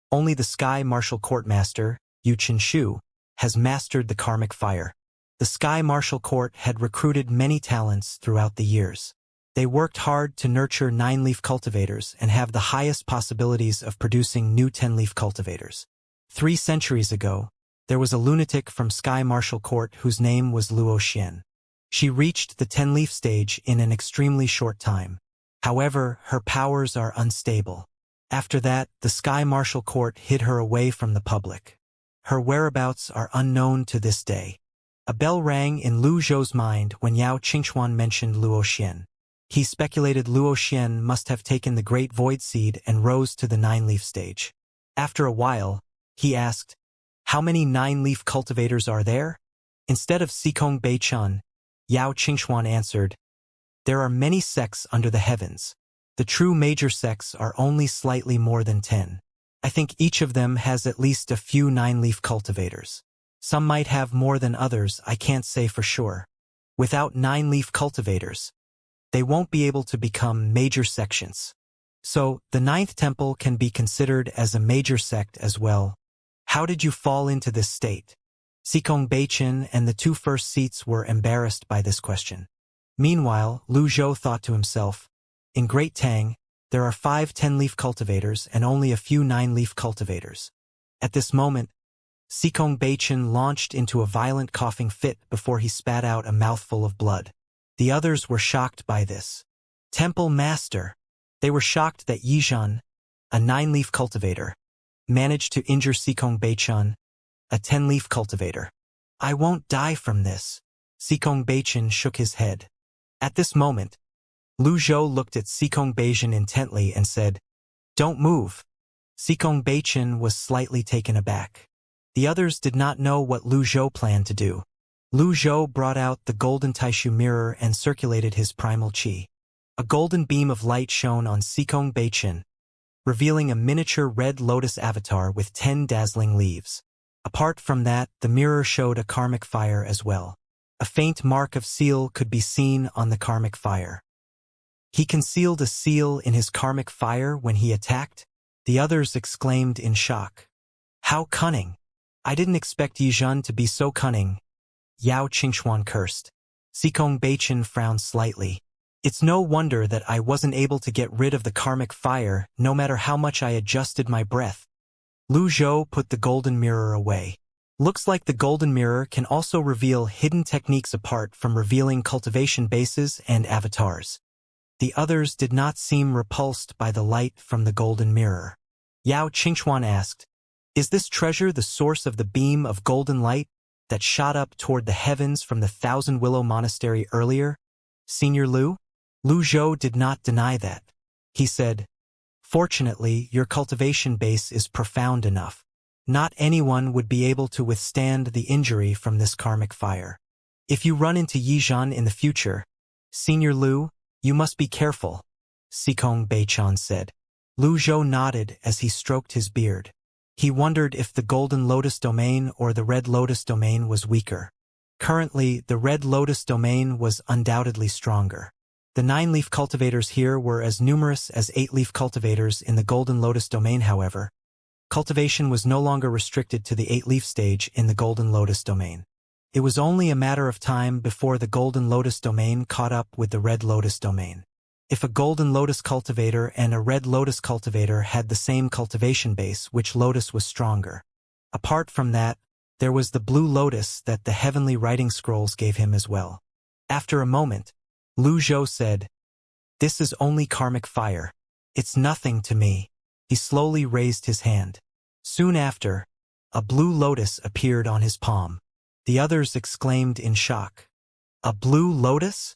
only the Sky Martial Court master, Shu, has mastered the karmic fire. The Sky Martial Court had recruited many talents throughout the years. They worked hard to nurture 9-leaf cultivators and have the highest possibilities of producing new 10-leaf cultivators. 3 centuries ago, there was a lunatic from Sky Martial Court whose name was Wuxia. She reached the 10-leaf stage in an extremely short time. However, her powers are unstable. After that, the Sky Martial Court hid her away from the public. Her whereabouts are unknown to this day. A bell rang in Lu Zhou's mind when Xianxia mentioned Wuxia. He speculated Wuxia must have taken the Great Void Seed and rose to the 9-leaf stage. After a while, he asked, how many 9-leaf cultivators are there? Instead of Cultivation, Xianxia answered, there are many sects under the heavens. The true major sects are only slightly more than 10. I think each of them has at least a few 9-leaf cultivators. Some might have more than others, I can't say for sure. Without 9-leaf cultivators, they won't be able to become major sections. So, the 9th temple can be considered as a major sect as well. How did you fall into this state? Cultivation and the 2 first seats were embarrassed by this question. Meanwhile, Lu Zhou thought to himself, in Great Tang, there are 5 10-leaf cultivators and only a few 9-leaf cultivators. At this moment, Cultivation launched into a violent coughing fit before he spat out a mouthful of blood. The others were shocked by this. Temple Master. They were shocked that Yizhan, a 9-leaf cultivator, managed to injure Cultivation, a 10-leaf cultivator. I won't die from this. Cultivation shook his head. At this moment, Lu Zhou looked at Cultivation intently and said, don't move. Cultivation was slightly taken aback. The others did not know what Lu Zhou planned to do. Lu Zhou brought out the golden tissue mirror and circulated his primal qi. A golden beam of light shone on Cultivation, revealing a miniature red lotus avatar with 10 dazzling leaves. Apart from that, the mirror showed a karmic fire as well. A faint mark of seal could be seen on the karmic fire. He concealed a seal in his karmic fire when he attacked? The others exclaimed in shock. How cunning! I didn't expect Yizhan to be so cunning. Xianxia cursed. Cultivation frowned slightly. It's no wonder that I wasn't able to get rid of the karmic fire, no matter how much I adjusted my breath. Lu Zhou put the golden mirror away. Looks like the golden mirror can also reveal hidden techniques apart from revealing cultivation bases and avatars. The others did not seem repulsed by the light from the golden mirror. Xianxia asked, is this treasure the source of the beam of golden light that shot up toward the heavens from the Thousand Willow Monastery earlier? Senior Lu? Lu Zhou did not deny that. He said, fortunately, your cultivation base is profound enough. Not anyone would be able to withstand the injury from this karmic fire. If you run into Yizhan in the future, Senior Lu, you must be careful, Cultivation said. Lu Zhou nodded as he stroked his beard. He wondered if the Golden Lotus domain or the Red Lotus domain was weaker. Currently, the Red Lotus domain was undoubtedly stronger. The 9-leaf cultivators here were as numerous as 8-leaf cultivators in the Golden Lotus domain, however. Cultivation was no longer restricted to the 8-leaf stage in the Golden Lotus domain. It was only a matter of time before the Golden Lotus domain caught up with the Red Lotus domain. If a Golden Lotus cultivator and a Red Lotus cultivator had the same cultivation base, which Lotus was stronger? Apart from that, there was the Blue Lotus that the heavenly writing scrolls gave him as well. After a moment, Lu Zhou said, this is only karmic fire. It's nothing to me. He slowly raised his hand. Soon after, a Blue Lotus appeared on his palm. The others exclaimed in shock. A Blue Lotus?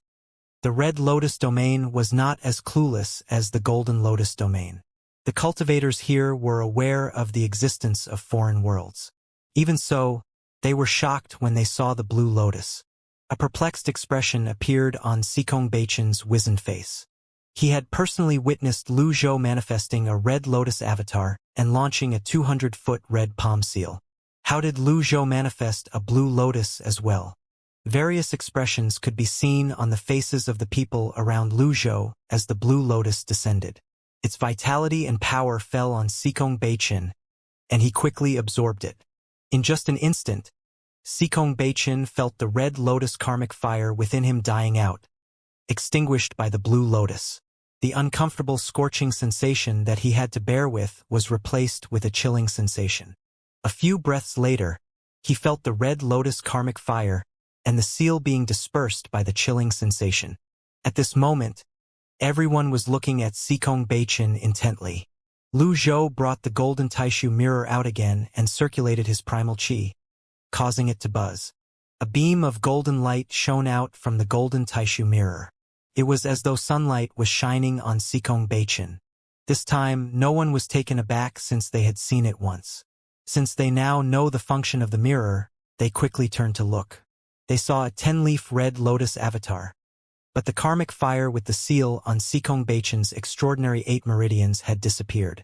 The Red Lotus domain was not as clueless as the Golden Lotus domain. The cultivators here were aware of the existence of foreign worlds. Even so, They were shocked when they saw the blue lotus. A perplexed expression appeared on Cultivation's wizened face. He had personally witnessed Lu Zhou manifesting a red lotus avatar and launching a 200-foot red palm seal. How did Lu Zhou manifest a blue lotus as well? Various expressions could be seen on the faces of the people around Lu Zhou as the blue lotus descended. Its vitality and power fell on Cultivation, and he quickly absorbed it. In just an instant, Cultivation felt the red lotus karmic fire within him dying out, extinguished by the blue lotus. The uncomfortable scorching sensation that he had to bear with was replaced with a chilling sensation. A few breaths later, he felt the red lotus karmic fire and the seal being dispersed by the chilling sensation. At this moment, everyone was looking at Cultivation intently. Lu Zhou brought the golden Taishu mirror out again and circulated his primal qi, causing it to buzz. A beam of golden light shone out from the golden Taishu mirror. It was as though sunlight was shining on Cultivation. This time, no one was taken aback since they had seen it once. Since they now know the function of the mirror, they quickly turned to look. They saw a 10-leaf red lotus avatar. But the karmic fire with the seal on Cultivation's extraordinary 8 meridians had disappeared.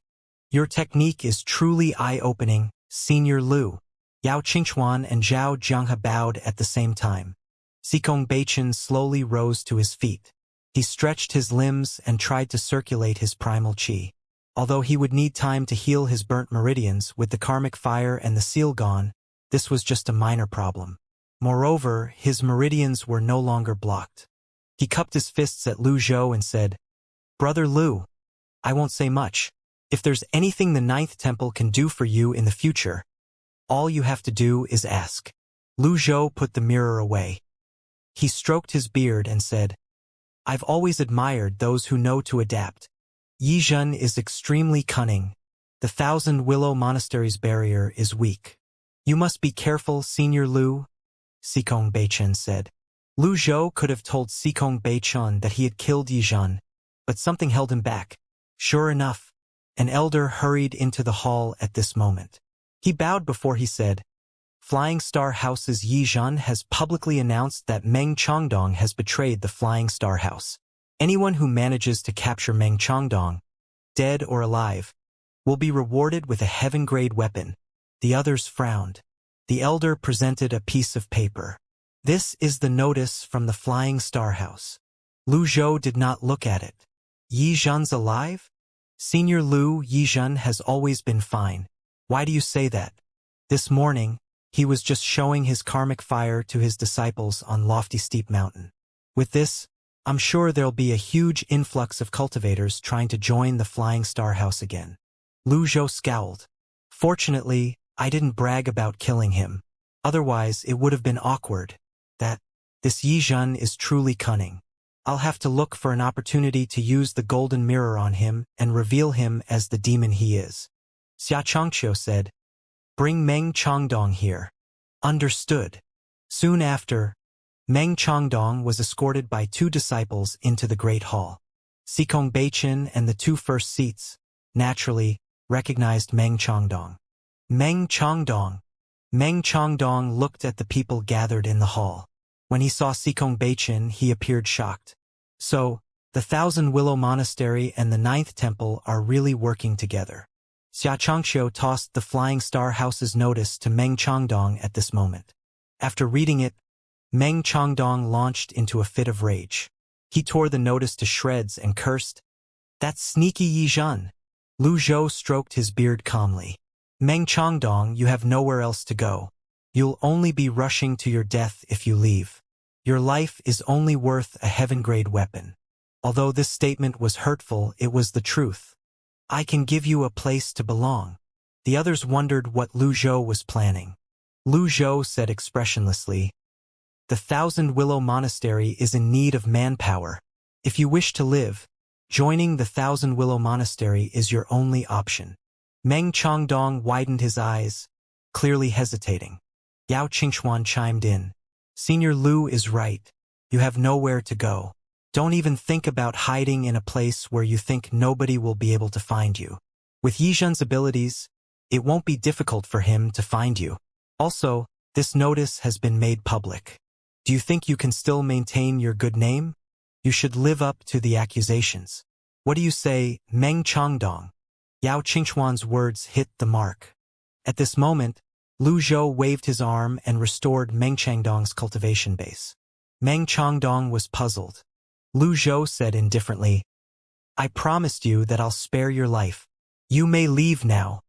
Your technique is truly eye-opening, Senior Lu. Yao Qingchuan and Zhao Jianghe bowed at the same time. Cultivation slowly rose to his feet. He stretched his limbs and tried to circulate his primal qi. Although he would need time to heal his burnt meridians with the karmic fire and the seal gone, this was just a minor problem. Moreover, his meridians were no longer blocked. He cupped his fists at Lu Zhou and said, "Brother Lu, I won't say much. If there's anything the Ninth Temple can do for you in the future, all you have to do is ask." Lu Zhou put the mirror away. He stroked his beard and said, "I've always admired those who know to adapt. Yizhen is extremely cunning. The Thousand Willow Monastery's barrier is weak. You must be careful, Senior Lu," Cultivation said. Lu Zhou could have told Cultivation that he had killed Yizhen, but something held him back. Sure enough, an elder hurried into the hall at this moment. He bowed before he said, "Flying Star House's Yizhen has publicly announced that Meng Chongdong has betrayed the Flying Star House. Anyone who manages to capture Meng Chongdong, dead or alive, will be rewarded with a heaven-grade weapon." The others frowned. The elder presented a piece of paper. "This is the notice from the Flying Star House." Lu Zhou did not look at it. "Yizhen's alive? Senior Lu, Yizhen has always been fine. Why do you say that? This morning, he was just showing his karmic fire to his disciples on Lofty Steep Mountain. With this, I'm sure there'll be a huge influx of cultivators trying to join the Flying Star House again." Lu Zhou scowled. "Fortunately, I didn't brag about killing him. Otherwise, it would have been awkward. This Yizhen is truly cunning. I'll have to look for an opportunity to use the golden mirror on him and reveal him as the demon he is." Xianxia said, "Bring Meng Chongdong here." Understood. Soon after, Meng Chongdong was escorted by 2 disciples into the Great Hall. Cultivation and the 2 first seats, naturally, recognized Meng Chongdong. "Meng Chongdong." Meng Chongdong looked at the people gathered in the hall. When he saw Cultivation, he appeared shocked. "So, the Thousand Willow Monastery and the Ninth Temple are really working together." Xianxia tossed the Flying Star House's notice to Meng Chongdong at this moment. After reading it, Meng Chongdong launched into a fit of rage. He tore the notice to shreds and cursed, "That sneaky Yizhen." Lu Zhou stroked his beard calmly. "Meng Chongdong, you have nowhere else to go. You'll only be rushing to your death if you leave. Your life is only worth a heaven-grade weapon." Although this statement was hurtful, it was the truth. "I can give you a place to belong." The others wondered what Lu Zhou was planning. Lu Zhou said expressionlessly, "The Thousand Willow Monastery is in need of manpower. If you wish to live, joining the Thousand Willow Monastery is your only option." Meng Chongdong widened his eyes, clearly hesitating. Yao Qingchuan chimed in, "Senior Lu is right. You have nowhere to go. Don't even think about hiding in a place where you think nobody will be able to find you. With Yizhen's abilities, it won't be difficult for him to find you. Also, This notice has been made public. Do you think you can still maintain your good name? You should live up to the accusations. What do you say, Meng Changdong? Yao Qingchuan's words hit the mark. At this moment, Lu Zhou waved his arm and restored Meng Changdong's cultivation base. Meng Changdong was puzzled. Lu Zhou said indifferently, I promised you that I'll spare your life. You may leave now.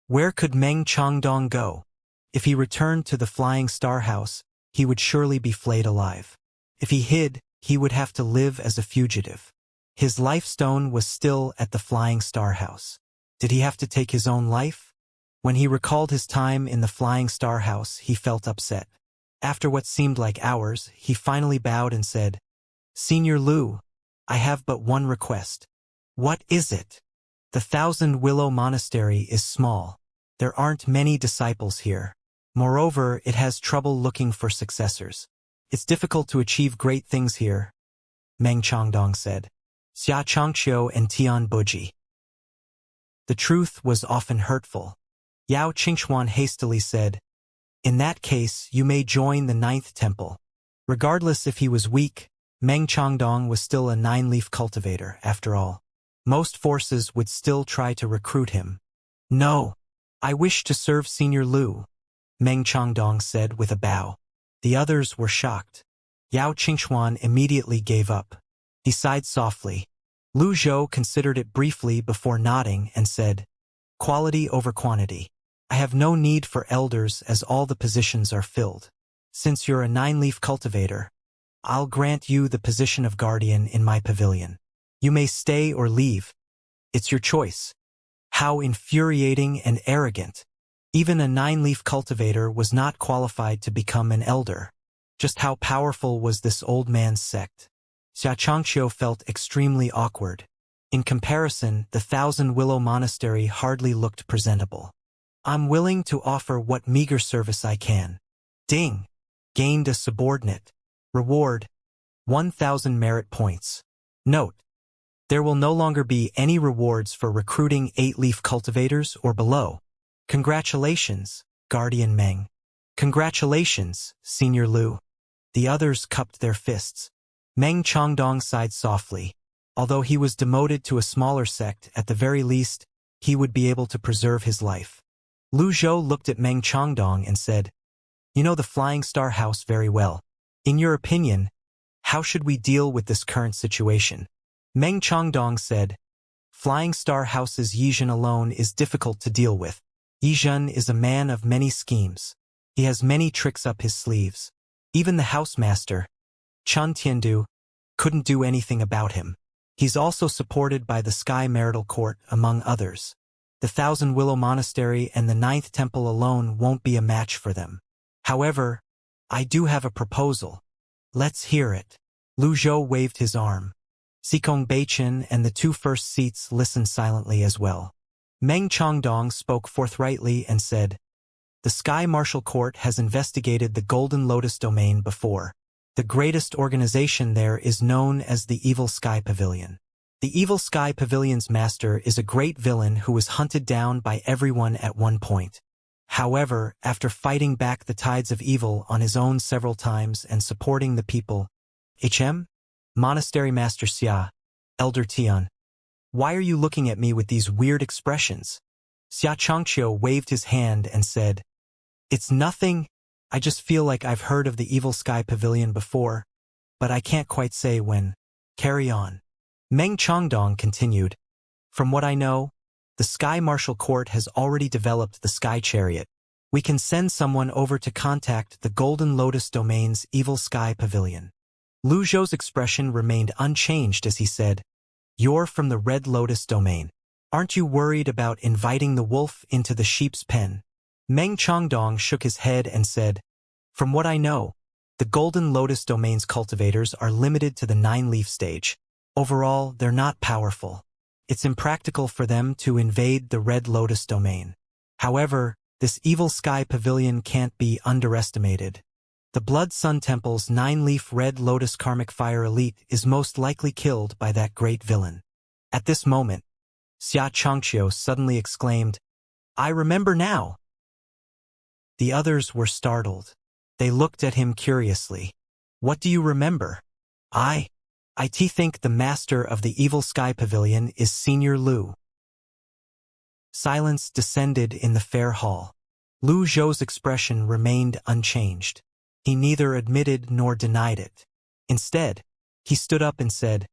Where could Meng Changdong go? If he returned to the Flying Star House, he would surely be flayed alive. If he hid, he would have to live as a fugitive. His life stone was still at the Flying Star House. Did he have to take his own life? When he recalled his time in the Flying Star House, he felt upset. After what seemed like hours, he finally bowed and said, Senior Lu, I have but one request. What is it? The Thousand Willow Monastery is small. There aren't many disciples here. Moreover, it has trouble looking for successors. It's difficult to achieve great things here, Meng Changdong said. Xia Changqiu and Tian Buji. The truth was often hurtful. Yao Qingchuan hastily said, In that case, you may join the Ninth Temple. Regardless if he was weak, Meng Changdong was still a nine-leaf cultivator, after all. Most forces would still try to recruit him. No, I wish to serve Senior Lu, Meng Changdong said with a bow. The others were shocked. Yao Qingchuan immediately gave up. He sighed softly. Lu Zhou considered it briefly before nodding and said, Quality over quantity. I have no need for elders as all the positions are filled. Since you're a nine-leaf cultivator, I'll grant you the position of guardian in my pavilion. You may stay or leave. It's your choice. How infuriating and arrogant. Even a nine-leaf cultivator was not qualified to become an elder. Just how powerful was this old man's sect? Xia Changqiu felt extremely awkward. In comparison, the Thousand Willow Monastery hardly looked presentable. I'm willing to offer what meager service I can. Ding! Gained a subordinate. Reward: 1,000 merit points. Note: there will no longer be any rewards for recruiting 8-leaf cultivators or below. Congratulations, Guardian Meng. Congratulations, Senior Lu. The others cupped their fists. Meng Changdong sighed softly. Although he was demoted to a smaller sect, at the very least, he would be able to preserve his life. Lu Zhou looked at Meng Changdong and said, You know the Flying Star House very well. In your opinion, how should we deal with this current situation? Meng Changdong said, Flying Star House's Yizhen alone is difficult to deal with. Yizhen is a man of many schemes. He has many tricks up his sleeves. Even the housemaster, Chun Tiandu, couldn't do anything about him. He's also supported by the Sky Marital Court, among others. The Thousand Willow Monastery and the Ninth Temple alone won't be a match for them. However, I do have a proposal. Let's hear it. Lu Zhou waved his arm. Xikong Beichen and the two first seats listened silently as well. Meng Changdong spoke forthrightly and said, The Sky Martial Court has investigated the Golden Lotus domain before. The greatest organization there is known as the Evil Sky Pavilion. The Evil Sky Pavilion's master is a great villain who was hunted down by everyone at one point. However, after fighting back the tides of evil on his own several times and supporting the people, Monastery Master Xia, Elder Tian. Why are you looking at me with these weird expressions? Xia Changqiu waved his hand and said, It's nothing. I just feel like I've heard of the Evil Sky Pavilion before, but I can't quite say when. Carry on. Meng Changdong continued, From what I know, the Sky Martial Court has already developed the Sky Chariot. We can send someone over to contact the Golden Lotus Domain's Evil Sky Pavilion. Lu Zhou's expression remained unchanged as he said, You're from the Red Lotus Domain. Aren't you worried about inviting the wolf into the sheep's pen? Meng Changdong shook his head and said, From what I know, the Golden Lotus Domain's cultivators are limited to the 9-leaf stage. Overall, they're not powerful. It's impractical for them to invade the Red Lotus Domain. However, this Evil Sky Pavilion can't be underestimated. The Blood Sun Temple's 9-leaf Red Lotus Karmic Fire Elite is most likely killed by that great villain. At this moment, Xia Changqiu suddenly exclaimed, I remember now! The others were startled. They looked at him curiously. What do you remember? I think the master of the Evil Sky Pavilion is Senior Lu. Silence descended in the fair hall. Lu Zhou's expression remained unchanged. He neither admitted nor denied it. Instead, he stood up and said,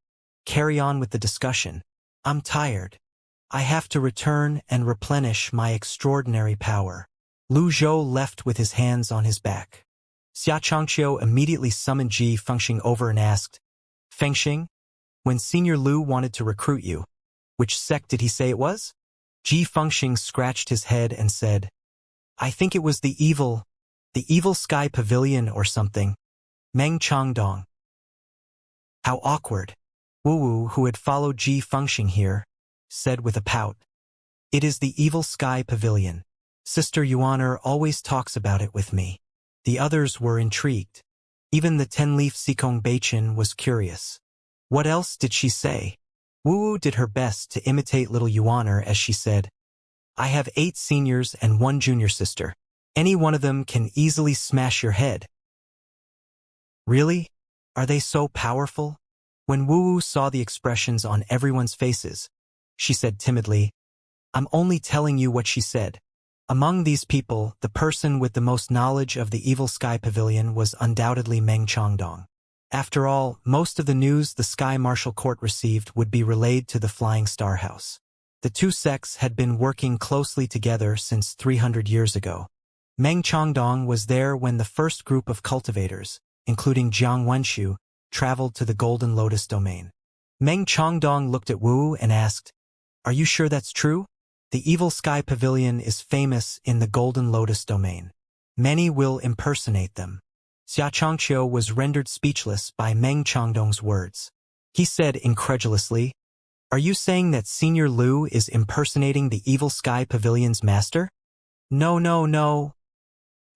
"Carry on with the discussion. I'm tired. I have to return and replenish my extraordinary power." Lu Zhou left with his hands on his back. Xianxia immediately summoned Ji Fengxing over and asked, "Fengxing, when Senior Lu wanted to recruit you, which sect did he say it was?" Ji Fengxing scratched his head and said, "I think it was the Evil Sky Pavilion or something. Meng Changdong." How awkward. Wu Wu, who had followed Ji Fengxing here, said with a pout, "It is the Evil Sky Pavilion. Sister Yuaner always talks about it with me." The others were intrigued. Even the 10-leaf Sikong Beichin was curious. What else did she say? Wu Wu did her best to imitate little Yuaner as she said, "I have 8 seniors and 1 junior sister. Any one of them can easily smash your head." Really? Are they so powerful? When Wu Wu saw the expressions on everyone's faces, she said timidly, "I'm only telling you what she said." Among these people, the person with the most knowledge of the Evil Sky Pavilion was undoubtedly Meng Changdong. After all, most of the news the Sky Martial Court received would be relayed to the Flying Star House. The two sects had been working closely together since 300 years ago. Meng Changdong was there when the first group of cultivators, including Jiang Wenshu, traveled to the Golden Lotus domain. Meng Changdong looked at Wu and asked, "Are you sure that's true? The Evil Sky Pavilion is famous in the Golden Lotus domain. Many will impersonate them." Xianxia was rendered speechless by Meng Changdong's words. He said incredulously, "Are you saying that Senior Lu is impersonating the Evil Sky Pavilion's master?" No, no, no.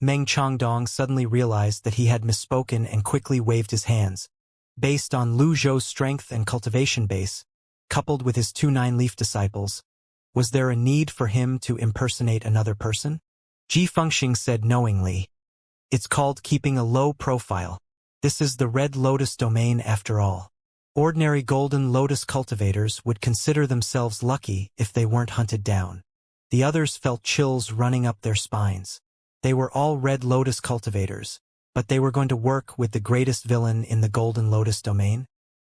Meng Changdong suddenly realized that he had misspoken and quickly waved his hands. Based on Lu Zhou's strength and cultivation base, coupled with his 2 9-leaf disciples, was there a need for him to impersonate another person? Ji Fengxing said knowingly, "It's called keeping a low profile. This is the Red Lotus domain after all. Ordinary Golden Lotus cultivators would consider themselves lucky if they weren't hunted down." The others felt chills running up their spines. They were all Red Lotus cultivators, but they were going to work with the greatest villain in the Golden Lotus domain?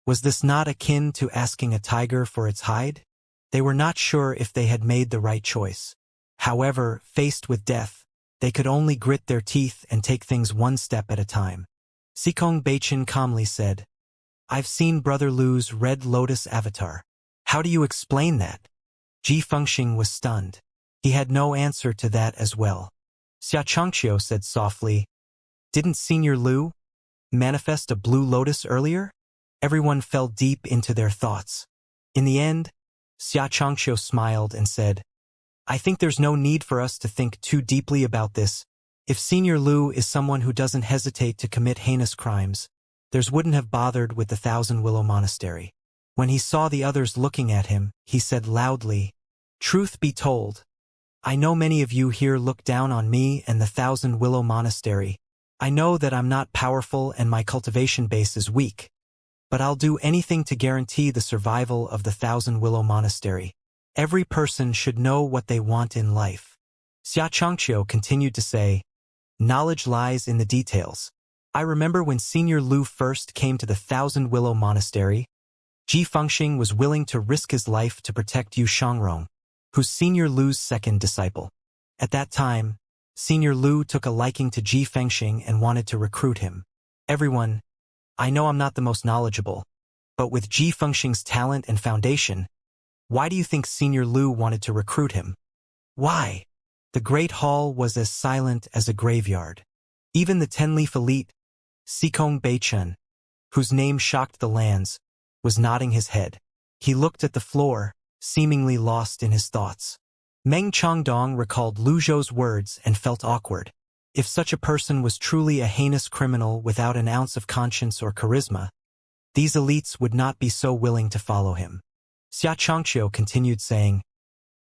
Was this not akin to asking a tiger for its hide? They were not sure if they had made the right choice. However, faced with death, they could only grit their teeth and take things one step at a time. Sikong Beichin calmly said, "I've seen Brother Lu's Red Lotus avatar. How do you explain that?" Ji Fengxing was stunned. He had no answer to that as well. Xianxia said softly, "Didn't Senior Lu manifest a blue lotus earlier?" Everyone fell deep into their thoughts. In the end, Xianxia smiled and said, "I think there's no need for us to think too deeply about this. If Senior Lu is someone who doesn't hesitate to commit heinous crimes, theirs wouldn't have bothered with the Thousand Willow Monastery." When he saw the others looking at him, he said loudly, "Truth be told, I know many of you here look down on me and the Thousand Willow Monastery. I know that I'm not powerful and my cultivation base is weak. But I'll do anything to guarantee the survival of the Thousand Willow Monastery. Every person should know what they want in life." Xianxia continued to say, "Knowledge lies in the details. I remember when Senior Lu first came to the Thousand Willow Monastery, Ji Fengxing was willing to risk his life to protect Yu Shangrong, who's Senior Lu's second disciple. At that time, Senior Lu took a liking to Ji Fengxing and wanted to recruit him. Everyone, I know I'm not the most knowledgeable, but with Ji Fengxing's talent and foundation, why do you think Senior Lu wanted to recruit him? Why?" The Great Hall was as silent as a graveyard. Even the 10-leaf elite, Sikong Beichin, whose name shocked the lands, was nodding his head. He looked at the floor, seemingly lost in his thoughts. Meng Changdong recalled Lu Zhou's words and felt awkward. If such a person was truly a heinous criminal without an ounce of conscience or charisma, these elites would not be so willing to follow him. Xianxia continued saying,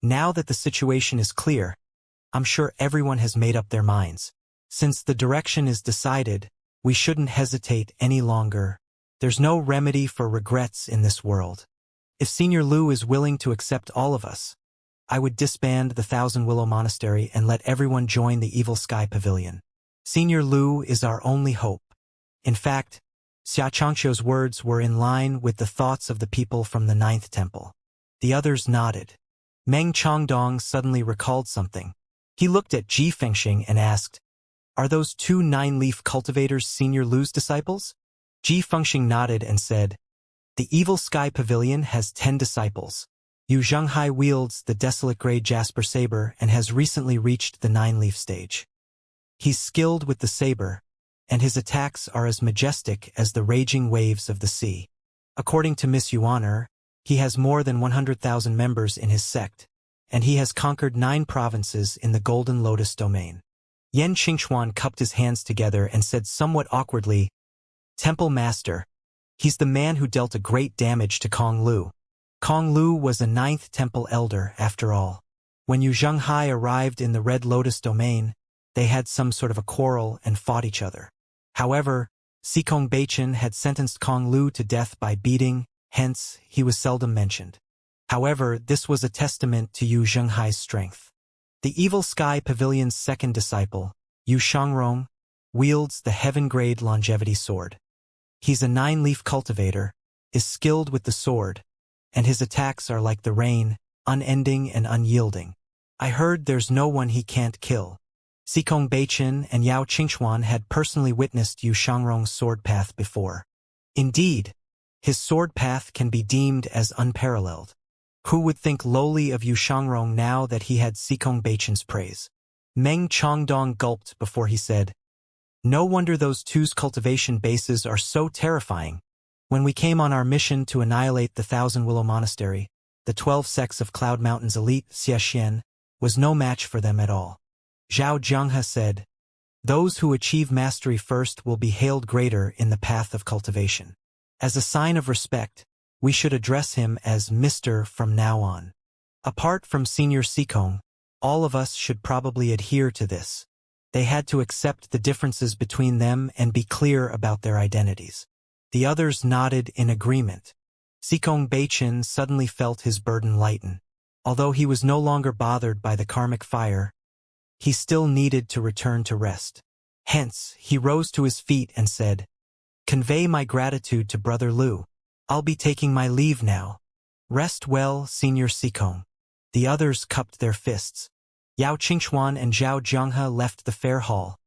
"Now that the situation is clear, I'm sure everyone has made up their minds. Since the direction is decided, we shouldn't hesitate any longer. There's no remedy for regrets in this world. If Senior Lu is willing to accept all of us, I would disband the Thousand Willow Monastery and let everyone join the Evil Sky Pavilion. Senior Lu is our only hope. In fact, Xianxia's words were in line with the thoughts of the people from the Ninth Temple. The others nodded. Meng Chongdong suddenly recalled something. He looked at Ji Fengxing and asked, "Are those two nine-leaf cultivators Senior Lu's disciples?" Ji Fengxing nodded and said, "The Evil Sky Pavilion has 10 disciples. Yu Zhenghai wields the desolate gray jasper saber and has recently reached the 9-leaf stage. He's skilled with the saber, and his attacks are as majestic as the raging waves of the sea. According to Miss Yuaner, he has more than 100,000 members in his sect, and he has conquered 9 provinces in the Golden Lotus domain." Yan Qingxuan cupped his hands together and said somewhat awkwardly, "Temple Master. He's the man who dealt a great damage to Kong Lu. Kong Lu was a 9th Temple Elder, after all. When Yu Zhenghai arrived in the Red Lotus domain, they had some sort of a quarrel and fought each other. However, Sikong Beichen had sentenced Kong Lu to death by beating, hence he was seldom mentioned. However, this was a testament to Yu Zhenghai's strength. The Evil Sky Pavilion's second disciple, Yu Shangrong, wields the Heaven-grade Longevity Sword. He's a 9-leaf cultivator, is skilled with the sword, and his attacks are like the rain, unending and unyielding. I heard there's no one he can't kill." Sikong Beichen and Yao Qingxuan had personally witnessed Yu Shangrong's sword path before. Indeed, his sword path can be deemed as unparalleled. Who would think lowly of Yu Shangrong now that he had Sikong Beichen's praise? Meng Chongdong gulped before he said, "No wonder those two's cultivation bases are so terrifying. When we came on our mission to annihilate the Thousand Willow Monastery, the 12 sects of Cloud Mountain's elite, Xianxia, was no match for them at all." Zhao Jianghe said, "Those who achieve mastery first will be hailed greater in the path of cultivation. As a sign of respect, we should address him as Mr. from now on. Apart from Senior Sikong, all of us should probably adhere to this." They had to accept the differences between them and be clear about their identities. The others nodded in agreement. Sikong Beichen suddenly felt his burden lighten. Although he was no longer bothered by the karmic fire, he still needed to return to rest. Hence, he rose to his feet and said, "Convey my gratitude to Brother Lu. I'll be taking my leave now. Rest well, Senior Sikong." The others cupped their fists. Yao Qingxuan and Zhao Jianghe left the fair hall,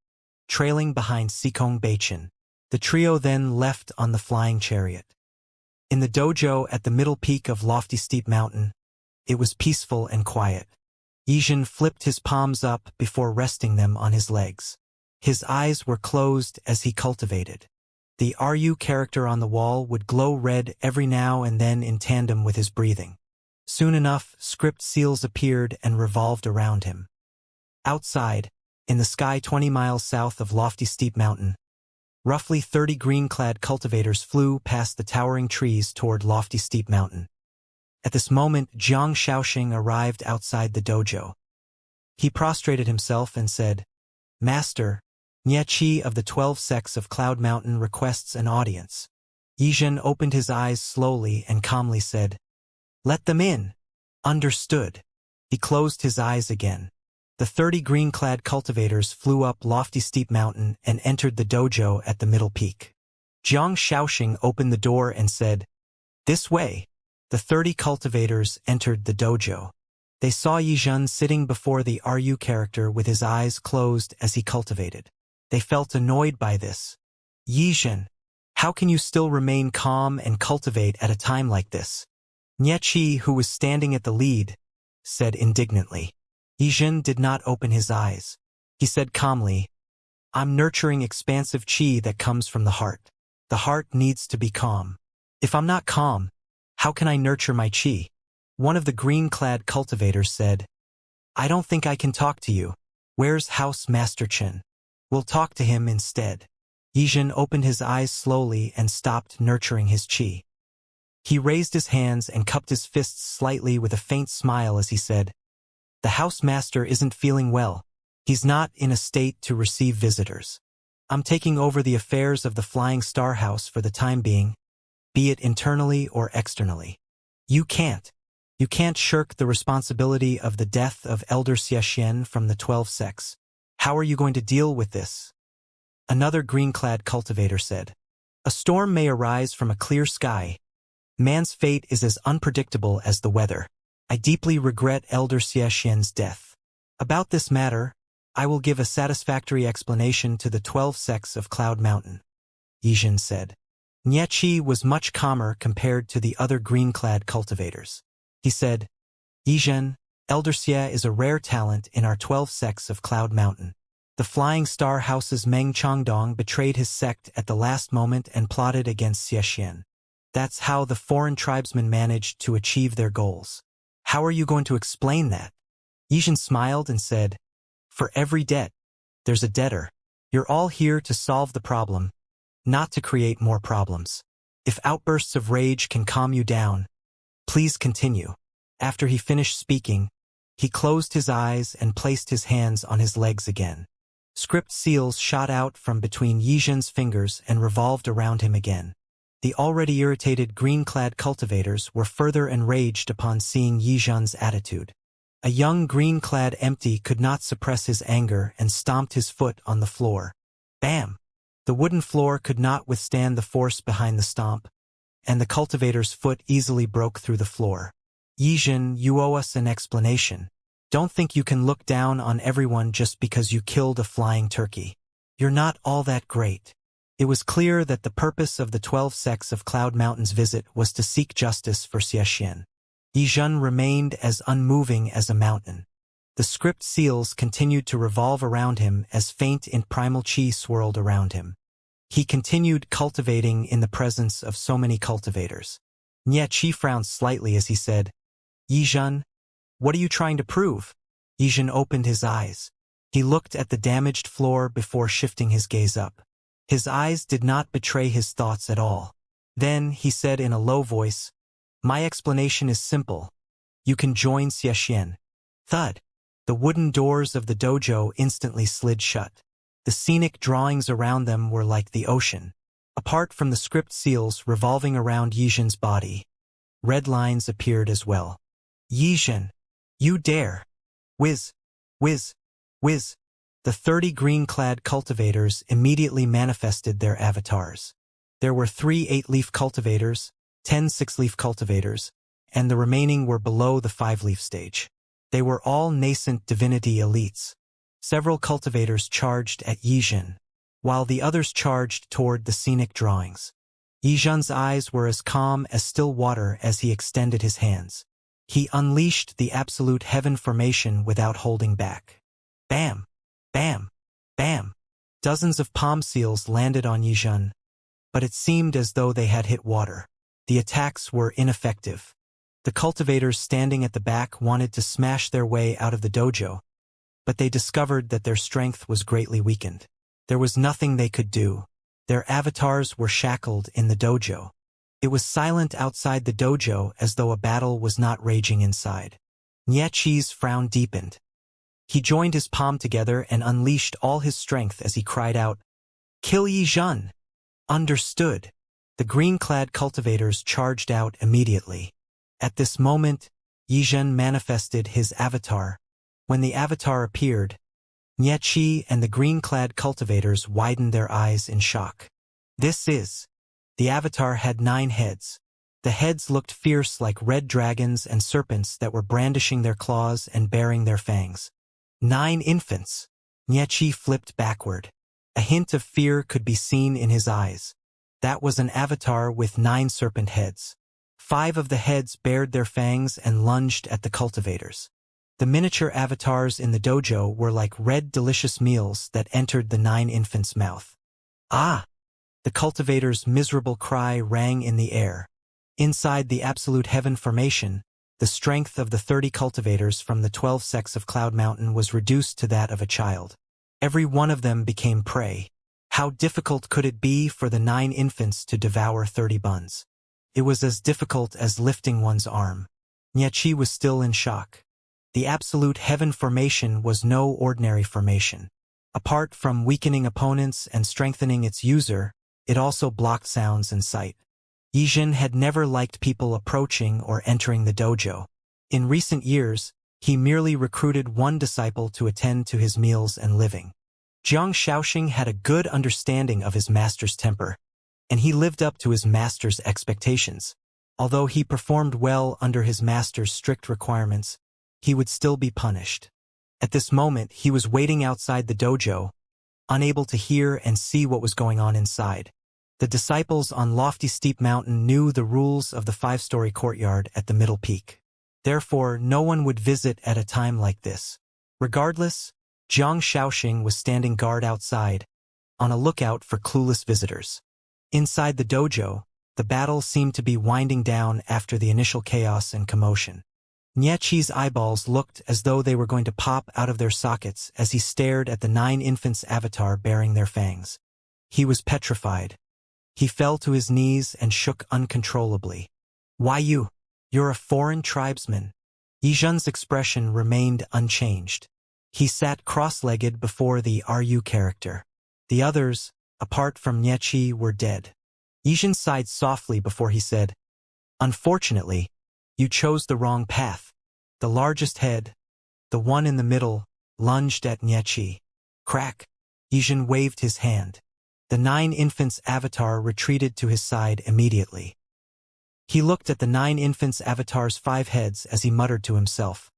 trailing behind Sikong Beichen. The trio then left on the flying chariot. In the dojo at the middle peak of lofty steep mountain, it was peaceful and quiet. Yizhen flipped his palms up before resting them on his legs. His eyes were closed as he cultivated. The RU character on the wall would glow red every now and then in tandem with his breathing. Soon enough, script seals appeared and revolved around him. Outside, in the sky 20 miles south of lofty steep mountain, roughly 30 green-clad cultivators flew past the towering trees toward lofty steep mountain. At this moment, Jiang Shaoxing arrived outside the dojo. He prostrated himself and said, "Master, Nye Qi of the 12 sects of Cloud Mountain requests an audience." Yizhen opened his eyes slowly and calmly said, "Let them in." "Understood." He closed his eyes again. The 30 green-clad cultivators flew up lofty steep mountain and entered the dojo at the middle peak. Jiang Shaoxing opened the door and said, "This way." The 30 cultivators entered the dojo. They saw Yizhen sitting before the RU character with his eyes closed as he cultivated. They felt annoyed by this. "Yizhen, how can you still remain calm and cultivate at a time like this?" Nye Qi, who was standing at the lead, said indignantly. Yizhen did not open his eyes. He said calmly, "I'm nurturing expansive qi that comes from the heart. The heart needs to be calm. If I'm not calm, how can I nurture my qi?" One of the green-clad cultivators said, "I don't think I can talk to you. Where's House Master Chen? We'll talk to him instead." Yizhen opened his eyes slowly and stopped nurturing his qi. He raised his hands and cupped his fists slightly with a faint smile as he said, The housemaster isn't feeling well. He's not in a state to receive visitors. I'm taking over the affairs of the Flying Star House for the time being, be it internally or externally. You can't shirk the responsibility of the death of Elder Xiaxian from the 12 sects. How are you going to deal with this? Another green-clad cultivator said. A storm may arise from a clear sky. Man's fate is as unpredictable as the weather. I deeply regret Elder Xiaxian's death. About this matter, I will give a satisfactory explanation to the 12 sects of Cloud Mountain, Yizhen said. Niechi was much calmer compared to the other green-clad cultivators. He said, Yizhen, Elder Xia is a rare talent in our 12 sects of Cloud Mountain. The Flying Star House's Meng Changdong betrayed his sect at the last moment and plotted against Xiaxian. That's how the foreign tribesmen managed to achieve their goals. How are you going to explain that? Yizhen smiled and said, For every debt, there's a debtor. You're all here to solve the problem, not to create more problems. If outbursts of rage can calm you down, please continue. After he finished speaking, he closed his eyes and placed his hands on his legs again. Script seals shot out from between Yizhen's fingers and revolved around him again. The already irritated green-clad cultivators were further enraged upon seeing Yizhen's attitude. A young green-clad empty could not suppress his anger and stomped his foot on the floor. Bam! The wooden floor could not withstand the force behind the stomp, and the cultivator's foot easily broke through the floor. Yizhen, you owe us an explanation. Don't think you can look down on everyone just because you killed a flying turkey. You're not all that great. It was clear that the purpose of the 12 sects of Cloud Mountain's visit was to seek justice for Xiaxian. Yizhen remained as unmoving as a mountain. The script seals continued to revolve around him as faint in primal chi swirled around him. He continued cultivating in the presence of so many cultivators. Nie Qi frowned slightly as he said, Yizhen, what are you trying to prove? Yizhen opened his eyes. He looked at the damaged floor before shifting his gaze up. His eyes did not betray his thoughts at all. Then he said in a low voice, My explanation is simple. You can join Xiaxian. Thud. The wooden doors of the dojo instantly slid shut. The scenic drawings around them were like the ocean. Apart from the script seals revolving around Yizhen's body, red lines appeared as well. Yizhen, you dare. Whiz, whiz, whiz. The 30 green-clad cultivators immediately manifested their avatars. There were 3 8-leaf cultivators, 10 6-leaf cultivators, and the remaining were below the 5-leaf stage. They were all nascent divinity elites. Several cultivators charged at Yizhen, while the others charged toward the scenic drawings. Yizhen's eyes were as calm as still water as he extended his hands. He unleashed the absolute heaven formation without holding back. Bam! Bam! Bam! Dozens of palm seals landed on Yizhen, but it seemed as though they had hit water. The attacks were ineffective. The cultivators standing at the back wanted to smash their way out of the dojo, but they discovered that their strength was greatly weakened. There was nothing they could do. Their avatars were shackled in the dojo. It was silent outside the dojo as though a battle was not raging inside. Nie Qi's frown deepened. He joined his palm together and unleashed all his strength as he cried out, Kill Yizhen! Understood. The green-clad cultivators charged out immediately. At this moment, Yizhen manifested his avatar. When the avatar appeared, Nie Qi and the green-clad cultivators widened their eyes in shock. The avatar had 9 heads. The heads looked fierce like red dragons and serpents that were brandishing their claws and baring their fangs. 9 infants. Nie Qi flipped backward. A hint of fear could be seen in his eyes. That was an avatar with 9 serpent heads. 5 of the heads bared their fangs and lunged at the cultivators. The miniature avatars in the dojo were like red delicious meals that entered the 9 infants' mouth. Ah! The cultivator's miserable cry rang in the air. Inside the absolute heaven formation, the strength of the 30 cultivators from the 12 sects of Cloud Mountain was reduced to that of a child. Every one of them became prey. How difficult could it be for the 9 infants to devour 30 buns? It was as difficult as lifting one's arm. Nie Qi was still in shock. The absolute heaven formation was no ordinary formation. Apart from weakening opponents and strengthening its user, it also blocked sounds and sight. Yijin had never liked people approaching or entering the dojo. In recent years, he merely recruited one disciple to attend to his meals and living. Jiang Shaoxing had a good understanding of his master's temper, and he lived up to his master's expectations. Although he performed well under his master's strict requirements, he would still be punished. At this moment, he was waiting outside the dojo, unable to hear and see what was going on inside. The disciples on lofty steep mountain knew the rules of the 5-story courtyard at the middle peak. Therefore, no one would visit at a time like this. Regardless, Jiang Shaoxing was standing guard outside, on a lookout for clueless visitors. Inside the dojo, the battle seemed to be winding down after the initial chaos and commotion. Niechi's eyeballs looked as though they were going to pop out of their sockets as he stared at the 9 infants' avatar bearing their fangs. He was petrified. He fell to his knees and shook uncontrollably. "Why you? You're a foreign tribesman." Yizhen's expression remained unchanged. He sat cross-legged before the "Are you" character. The others, apart from Niechi, were dead. Yizhen sighed softly before he said, "Unfortunately, you chose the wrong path." The largest head, the one in the middle, lunged at Niechi. Crack! Yizhen waved his hand. The 9 infants' avatar retreated to his side immediately. He looked at the 9 infants' avatar's 5 heads as he muttered to himself.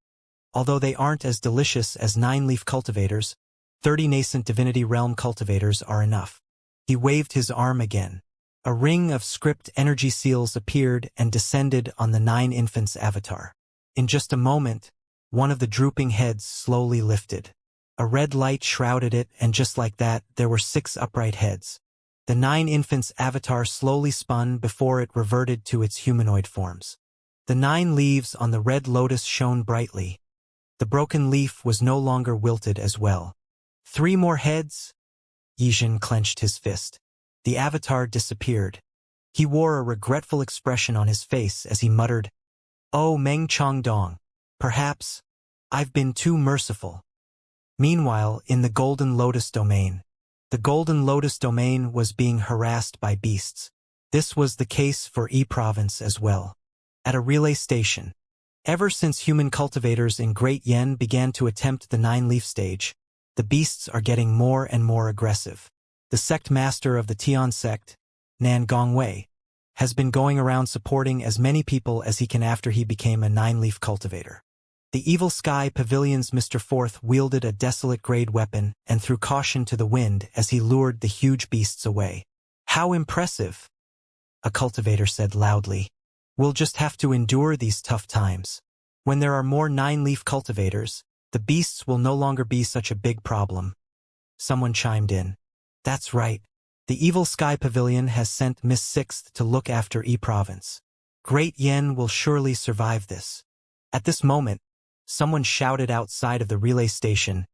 Although they aren't as delicious as 9-leaf cultivators, 30 nascent divinity realm cultivators are enough. He waved his arm again. A ring of script energy seals appeared and descended on the 9 infants' avatar. In just a moment, one of the drooping heads slowly lifted. A red light shrouded it, and just like that, there were 6 upright heads. The 9 infants' avatar slowly spun before it reverted to its humanoid forms. The 9 leaves on the red lotus shone brightly. The broken leaf was no longer wilted as well. 3 more heads? Yizhen clenched his fist. The avatar disappeared. He wore a regretful expression on his face as he muttered, "Oh Meng Chongdong, perhaps I've been too merciful." Meanwhile, in the Golden Lotus domain, the Golden Lotus domain was being harassed by beasts. This was the case for E province as well. At a relay station, ever since human cultivators in Great Yen began to attempt the 9-leaf stage, the beasts are getting more and more aggressive. The sect master of the Tian sect, Nan Gongwei, has been going around supporting as many people as he can after he became a 9-leaf cultivator. The Evil Sky Pavilion's Mr. Forth wielded a desolate-grade weapon and threw caution to the wind as he lured the huge beasts away. "How impressive," a cultivator said loudly. "We'll just have to endure these tough times. When there are more 9-leaf cultivators, the beasts will no longer be such a big problem." Someone chimed in. "That's right. The Evil Sky Pavilion has sent Miss Sixth to look after E province. Great Yen will surely survive this." At this moment, someone shouted outside of the relay station,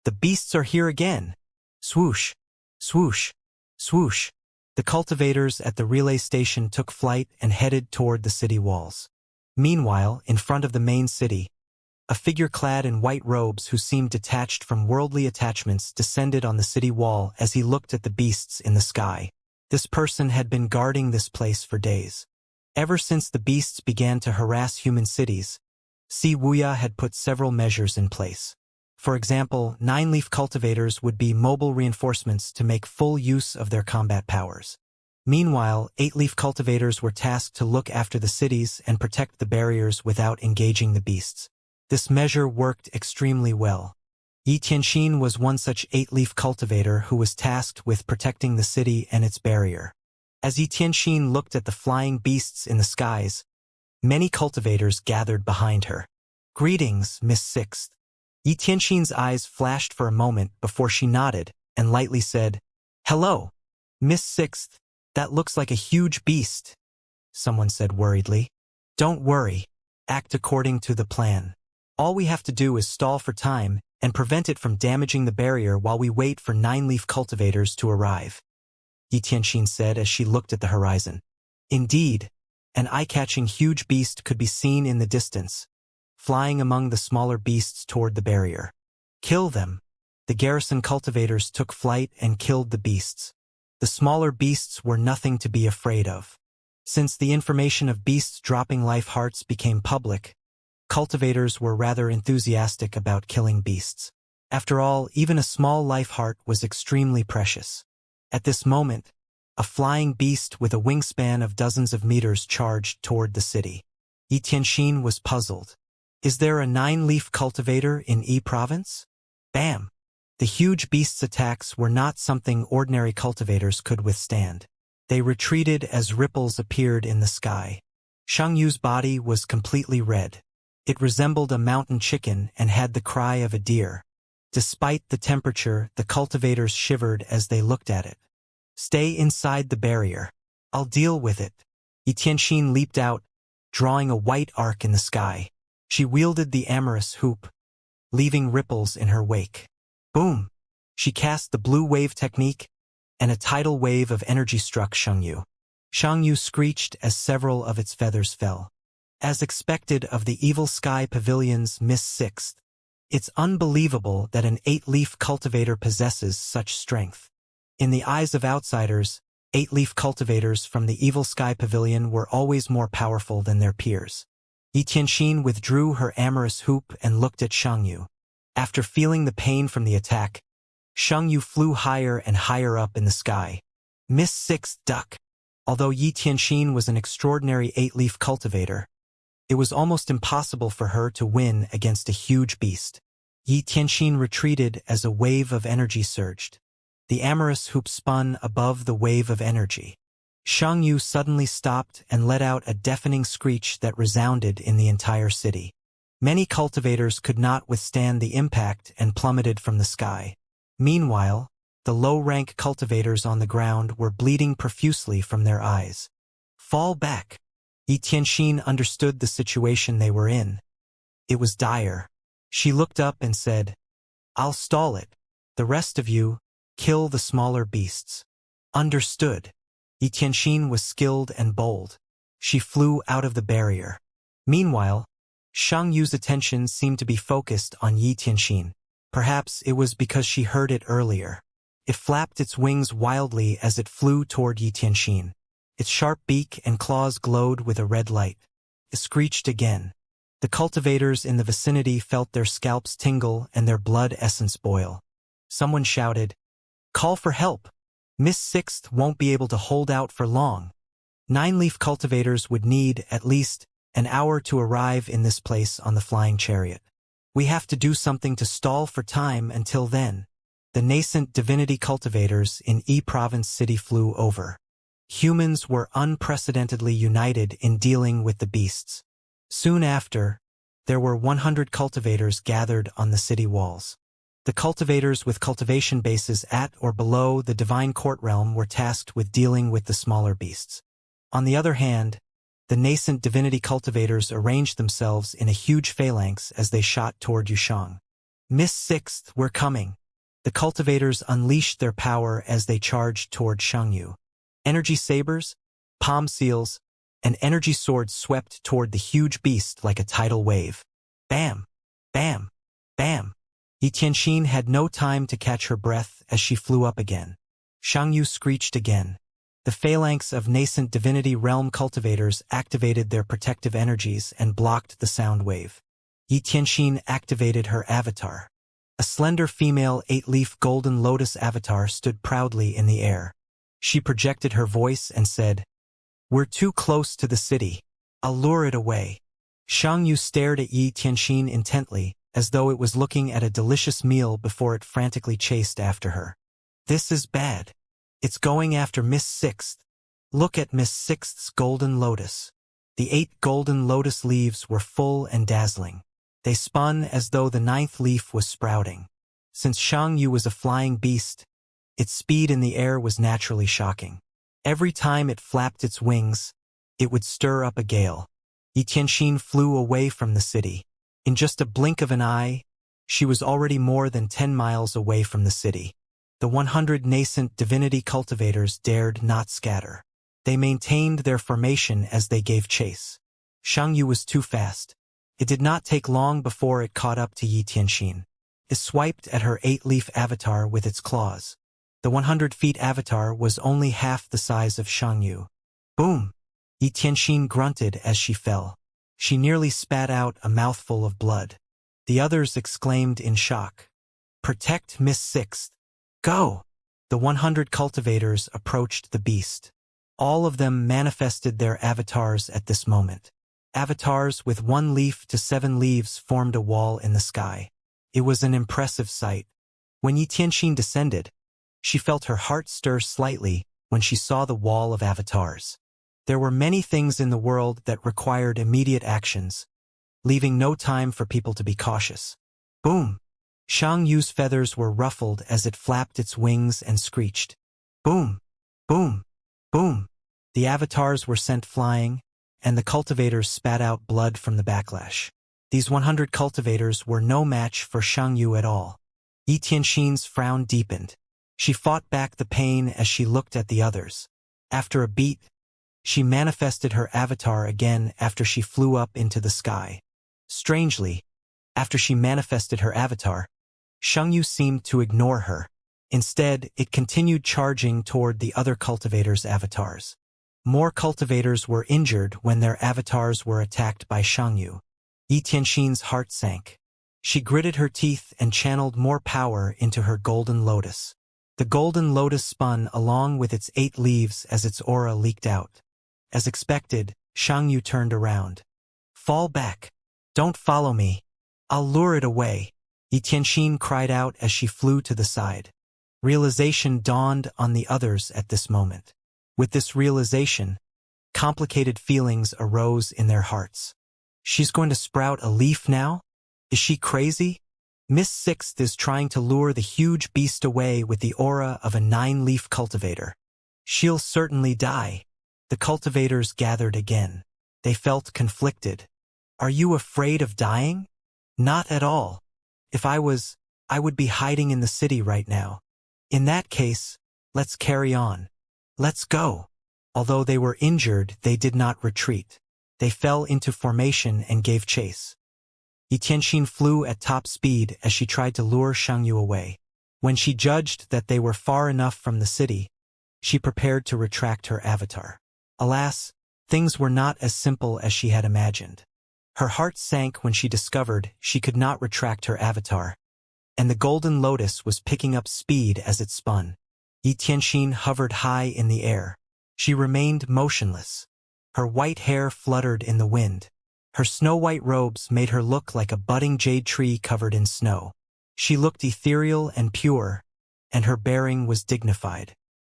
"The beasts are here again!" Swoosh, swoosh, swoosh. The cultivators at the relay station took flight and headed toward the city walls. Meanwhile, in front of the main city, a figure clad in white robes who seemed detached from worldly attachments descended on the city wall as he looked at the beasts in the sky. This person had been guarding this place for days. Ever since the beasts began to harass human cities, Wuxia had put several measures in place. For example, 9-leaf cultivators would be mobile reinforcements to make full use of their combat powers. Meanwhile, 8-leaf cultivators were tasked to look after the cities and protect the barriers without engaging the beasts. This measure worked extremely well. Yi Tianxin was one such 8-leaf cultivator who was tasked with protecting the city and its barrier. As Yi Tianxin looked at the flying beasts in the skies, many cultivators gathered behind her. "Greetings, Miss Sixth." Yi Tianxin's eyes flashed for a moment before she nodded and lightly said, "Hello, Miss Sixth, that looks like a huge beast," someone said worriedly. "Don't worry. Act according to the plan. All we have to do is stall for time and prevent it from damaging the barrier while we wait for 9-leaf cultivators to arrive," Yi Tianxin said as she looked at the horizon. Indeed, an eye-catching huge beast could be seen in the distance. flying among the smaller beasts toward the barrier. Kill them! The garrison cultivators took flight and killed the beasts. The smaller beasts were nothing to be afraid of. Since the information of beasts dropping life hearts became public, cultivators were rather enthusiastic about killing beasts. After all, even a small life heart was extremely precious. At this moment, a flying beast with a wingspan of dozens of meters charged toward the city. Yi Tianxin was puzzled. Is there a 9-leaf cultivator in Yi province? Bam! The huge beast's attacks were not something ordinary cultivators could withstand. They retreated as ripples appeared in the sky. Xiangyu's body was completely red. It resembled a mountain chicken and had the cry of a deer. Despite the temperature, the cultivators shivered as they looked at it. Stay inside the barrier. I'll deal with it. Yi Tianxin leaped out, drawing a white arc in the sky. She wielded the amorous hoop, leaving ripples in her wake. Boom! She cast the blue wave technique, and a tidal wave of energy struck Xiangyu. Xiangyu screeched as several of its feathers fell. As expected of the Evil Sky Pavilion's Miss Sixth, it's unbelievable that an 8-leaf cultivator possesses such strength. In the eyes of outsiders, 8-leaf cultivators from the Evil Sky Pavilion were always more powerful than their peers. Yi Tianxin withdrew her amorous hoop and looked at Xiangyu. After feeling the pain from the attack, Xiangyu flew higher and higher up in the sky. Miss Sixth duck. Although Yi Tianxin was an extraordinary 8-leaf cultivator, it was almost impossible for her to win against a huge beast. Yi Tianxin retreated as a wave of energy surged. The amorous hoop spun above the wave of energy. Xiangyu suddenly stopped and let out a deafening screech that resounded in the entire city. Many cultivators could not withstand the impact and plummeted from the sky. Meanwhile, the low-rank cultivators on the ground were bleeding profusely from their eyes. Fall back! Yi Tianxin understood the situation they were in. It was dire. She looked up and said, I'll stall it. The rest of you, kill the smaller beasts. Understood. Yi Tianxin was skilled and bold. She flew out of the barrier. Meanwhile, Xiangyu's attention seemed to be focused on Yi Tianxin. Perhaps it was because she heard it earlier. It flapped its wings wildly as it flew toward Yi Tianxin. Its sharp beak and claws glowed with a red light. It screeched again. The cultivators in the vicinity felt their scalps tingle and their blood essence boil. Someone shouted, Call for help! Miss Sixth won't be able to hold out for long. 9-leaf cultivators would need, at least, an hour to arrive in this place on the flying chariot. We have to do something to stall for time until then. The nascent divinity cultivators in Yi Province City flew over. Humans were unprecedentedly united in dealing with the beasts. Soon after, there were 100 cultivators gathered on the city walls. The cultivators with cultivation bases at or below the divine court realm were tasked with dealing with the smaller beasts. On the other hand, the nascent divinity cultivators arranged themselves in a huge phalanx as they shot toward Yushang. Miss Sixth, we're coming. The cultivators unleashed their power as they charged toward Xiangyu. Energy sabers, palm seals, and energy swords swept toward the huge beast like a tidal wave. Bam! Bam! Bam! Yi Tianxin had no time to catch her breath as she flew up again. Xiangyu screeched again. The phalanx of nascent divinity realm cultivators activated their protective energies and blocked the sound wave. Yi Tianxin activated her avatar. A slender female 8-leaf golden lotus avatar stood proudly in the air. She projected her voice and said, We're too close to the city. I'll lure it away. Xiangyu stared at Yi Tianxin intently, as though it was looking at a delicious meal before it frantically chased after her. This is bad. It's going after Miss Sixth. Look at Miss Sixth's golden lotus. The 8 golden lotus leaves were full and dazzling. They spun as though the 9th leaf was sprouting. Since Xiangyu was a flying beast, its speed in the air was naturally shocking. Every time it flapped its wings, it would stir up a gale. Yi Tianxin flew away from the city. In just a blink of an eye, she was already more than 10 miles away from the city. The 100 nascent divinity cultivators dared not scatter. They maintained their formation as they gave chase. Xiangyu was too fast. It did not take long before it caught up to Yi Tianxin. It swiped at her 8-leaf avatar with its claws. The 100-feet avatar was only half the size of Xianxia. Boom! Yi Tianxin grunted as she fell. She nearly spat out a mouthful of blood. The others exclaimed in shock. Protect Miss Sixth. Go! The 100 cultivators approached the beast. All of them manifested their avatars at this moment. Avatars with 1 leaf to 7 leaves formed a wall in the sky. It was an impressive sight. When Yi Tianxin descended, she felt her heart stir slightly when she saw the wall of avatars. There were many things in the world that required immediate actions, leaving no time for people to be cautious. Boom! Xiangyu's feathers were ruffled as it flapped its wings and screeched. Boom! Boom! Boom! The avatars were sent flying, and the cultivators spat out blood from the backlash. These 100 cultivators were no match for Xiangyu at all. Yi Tianxin's frown deepened. She fought back the pain as she looked at the others. After a beat, she manifested her avatar again after she flew up into the sky. Strangely, after she manifested her avatar, Xiangyu seemed to ignore her. Instead, it continued charging toward the other cultivators' avatars. More cultivators were injured when their avatars were attacked by Xiangyu. Yi Tianxin's heart sank. She gritted her teeth and channeled more power into her golden lotus. The golden lotus spun along with its 8 leaves as its aura leaked out. As expected, Xiangyu turned around. Fall back. Don't follow me. I'll lure it away. Yi Tianxin cried out as she flew to the side. Realization dawned on the others at this moment. With this realization, complicated feelings arose in their hearts. She's going to sprout a leaf now? Is she crazy? Miss Sixth is trying to lure the huge beast away with the aura of a 9-leaf cultivator. She'll certainly die. The cultivators gathered again. They felt conflicted. Are you afraid of dying? Not at all. If I was, I would be hiding in the city right now. In that case, let's carry on. Let's go. Although they were injured, they did not retreat. They fell into formation and gave chase. Yi Tianxin flew at top speed as she tried to lure Xiangyu away. When she judged that they were far enough from the city, she prepared to retract her avatar. Alas, things were not as simple as she had imagined. Her heart sank when she discovered she could not retract her avatar, and the golden lotus was picking up speed as it spun. Yi Tianxin hovered high in the air. She remained motionless. Her white hair fluttered in the wind. Her snow-white robes made her look like a budding jade tree covered in snow. She looked ethereal and pure, and her bearing was dignified.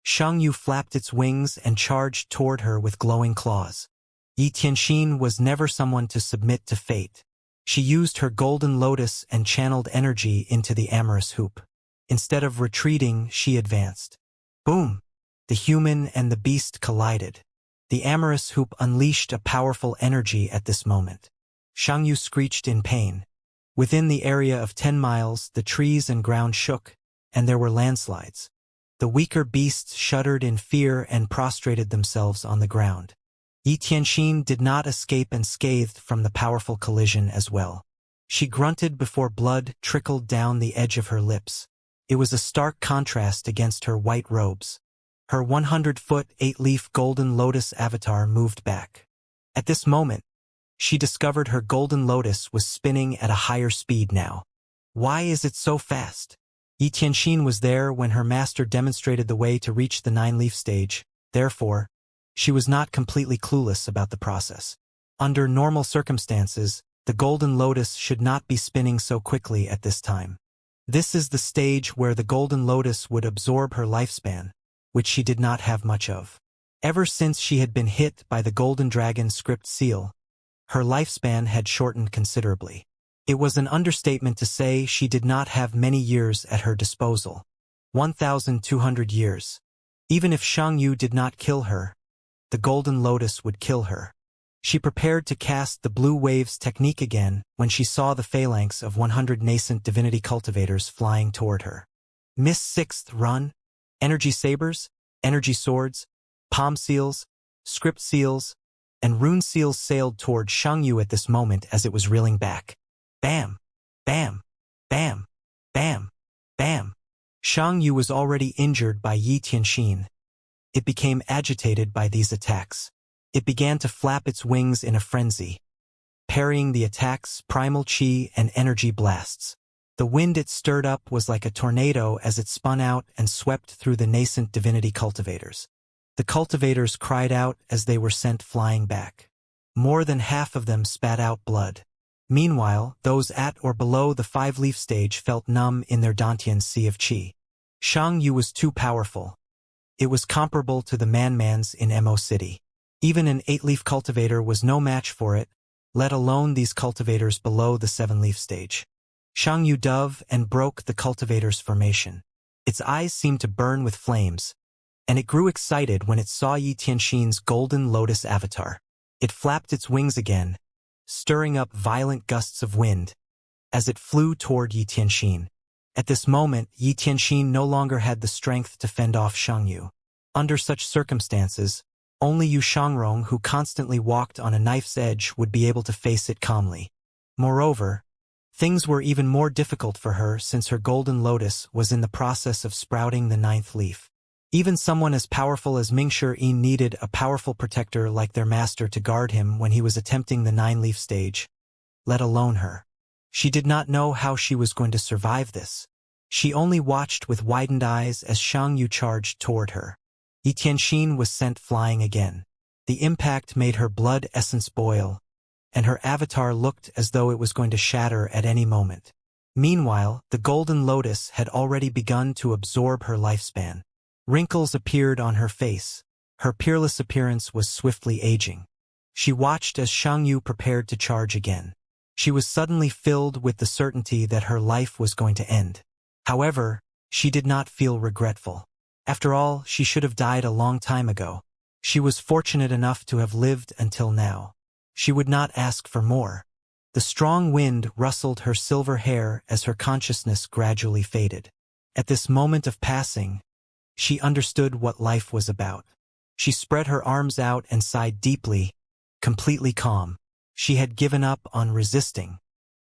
Xiangyu flapped its wings and charged toward her with glowing claws. Yi Tianxin was never someone to submit to fate. She used her golden lotus and channeled energy into the amorous hoop. Instead of retreating, she advanced. Boom! The human and the beast collided. The amorous hoop unleashed a powerful energy at this moment. Xiangyu screeched in pain. Within the area of 10 miles, the trees and ground shook, and there were landslides. The weaker beasts shuddered in fear and prostrated themselves on the ground. Yi Tianxin did not escape unscathed from the powerful collision as well. She grunted before blood trickled down the edge of her lips. It was a stark contrast against her white robes. Her 100-foot, 8-leaf golden lotus avatar moved back. At this moment, she discovered her golden lotus was spinning at a higher speed now. Why is it so fast? Yi Tianxin was there when her master demonstrated the way to reach the 9-leaf stage. Therefore, she was not completely clueless about the process. Under normal circumstances, the golden lotus should not be spinning so quickly at this time. This is the stage where the golden lotus would absorb her lifespan, which she did not have much of. Ever since she had been hit by the golden dragon script seal, her lifespan had shortened considerably. It was an understatement to say she did not have many years at her disposal. 1,200 years. Even if Xiangyu did not kill her, the golden lotus would kill her. She prepared to cast the blue waves technique again when she saw the phalanx of 100 nascent divinity cultivators flying toward her. Miss Sixth, run! Energy sabers, energy swords, palm seals, script seals, and rune seals sailed toward Xianxia at this moment as it was reeling back. Bam! Bam! Bam! Bam! Bam! Xianxia was already injured by Yi Tianxin. It became agitated by these attacks. It began to flap its wings in a frenzy, parrying the attacks, primal chi, and energy blasts. The wind it stirred up was like a tornado as it spun out and swept through the nascent divinity cultivators. The cultivators cried out as they were sent flying back. More than half of them spat out blood. Meanwhile, those at or below the 5-leaf stage felt numb in their Dantian sea of chi. Xianxia was too powerful. It was comparable to the man-mans in Mo City. Even an 8-leaf cultivator was no match for it, let alone these cultivators below the 7-leaf stage. Xianxia dove and broke the cultivator's formation. Its eyes seemed to burn with flames, and it grew excited when it saw Yi Tianxin's golden lotus avatar. It flapped its wings again, stirring up violent gusts of wind, as it flew toward Yi Tianxin. At this moment, Yi Tianxin no longer had the strength to fend off Xianxia. Under such circumstances, only Yu Shangrong, who constantly walked on a knife's edge, would be able to face it calmly. Moreover, things were even more difficult for her since her golden lotus was in the process of sprouting the 9th leaf. Even someone as powerful as Mingshi Yi needed a powerful protector like their master to guard him when he was attempting the 9-leaf stage, let alone her. She did not know how she was going to survive this. She only watched with widened eyes as Xianxia charged toward her. Yi Tianxin was sent flying again. The impact made her blood essence boil, and her avatar looked as though it was going to shatter at any moment. Meanwhile, the golden lotus had already begun to absorb her lifespan. Wrinkles appeared on her face. Her peerless appearance was swiftly aging. She watched as Xianxia prepared to charge again. She was suddenly filled with the certainty that her life was going to end. However, she did not feel regretful. After all, she should have died a long time ago. She was fortunate enough to have lived until now. She would not ask for more. The strong wind rustled her silver hair as her consciousness gradually faded. At this moment of passing, she understood what life was about. She spread her arms out and sighed deeply, completely calm. She had given up on resisting.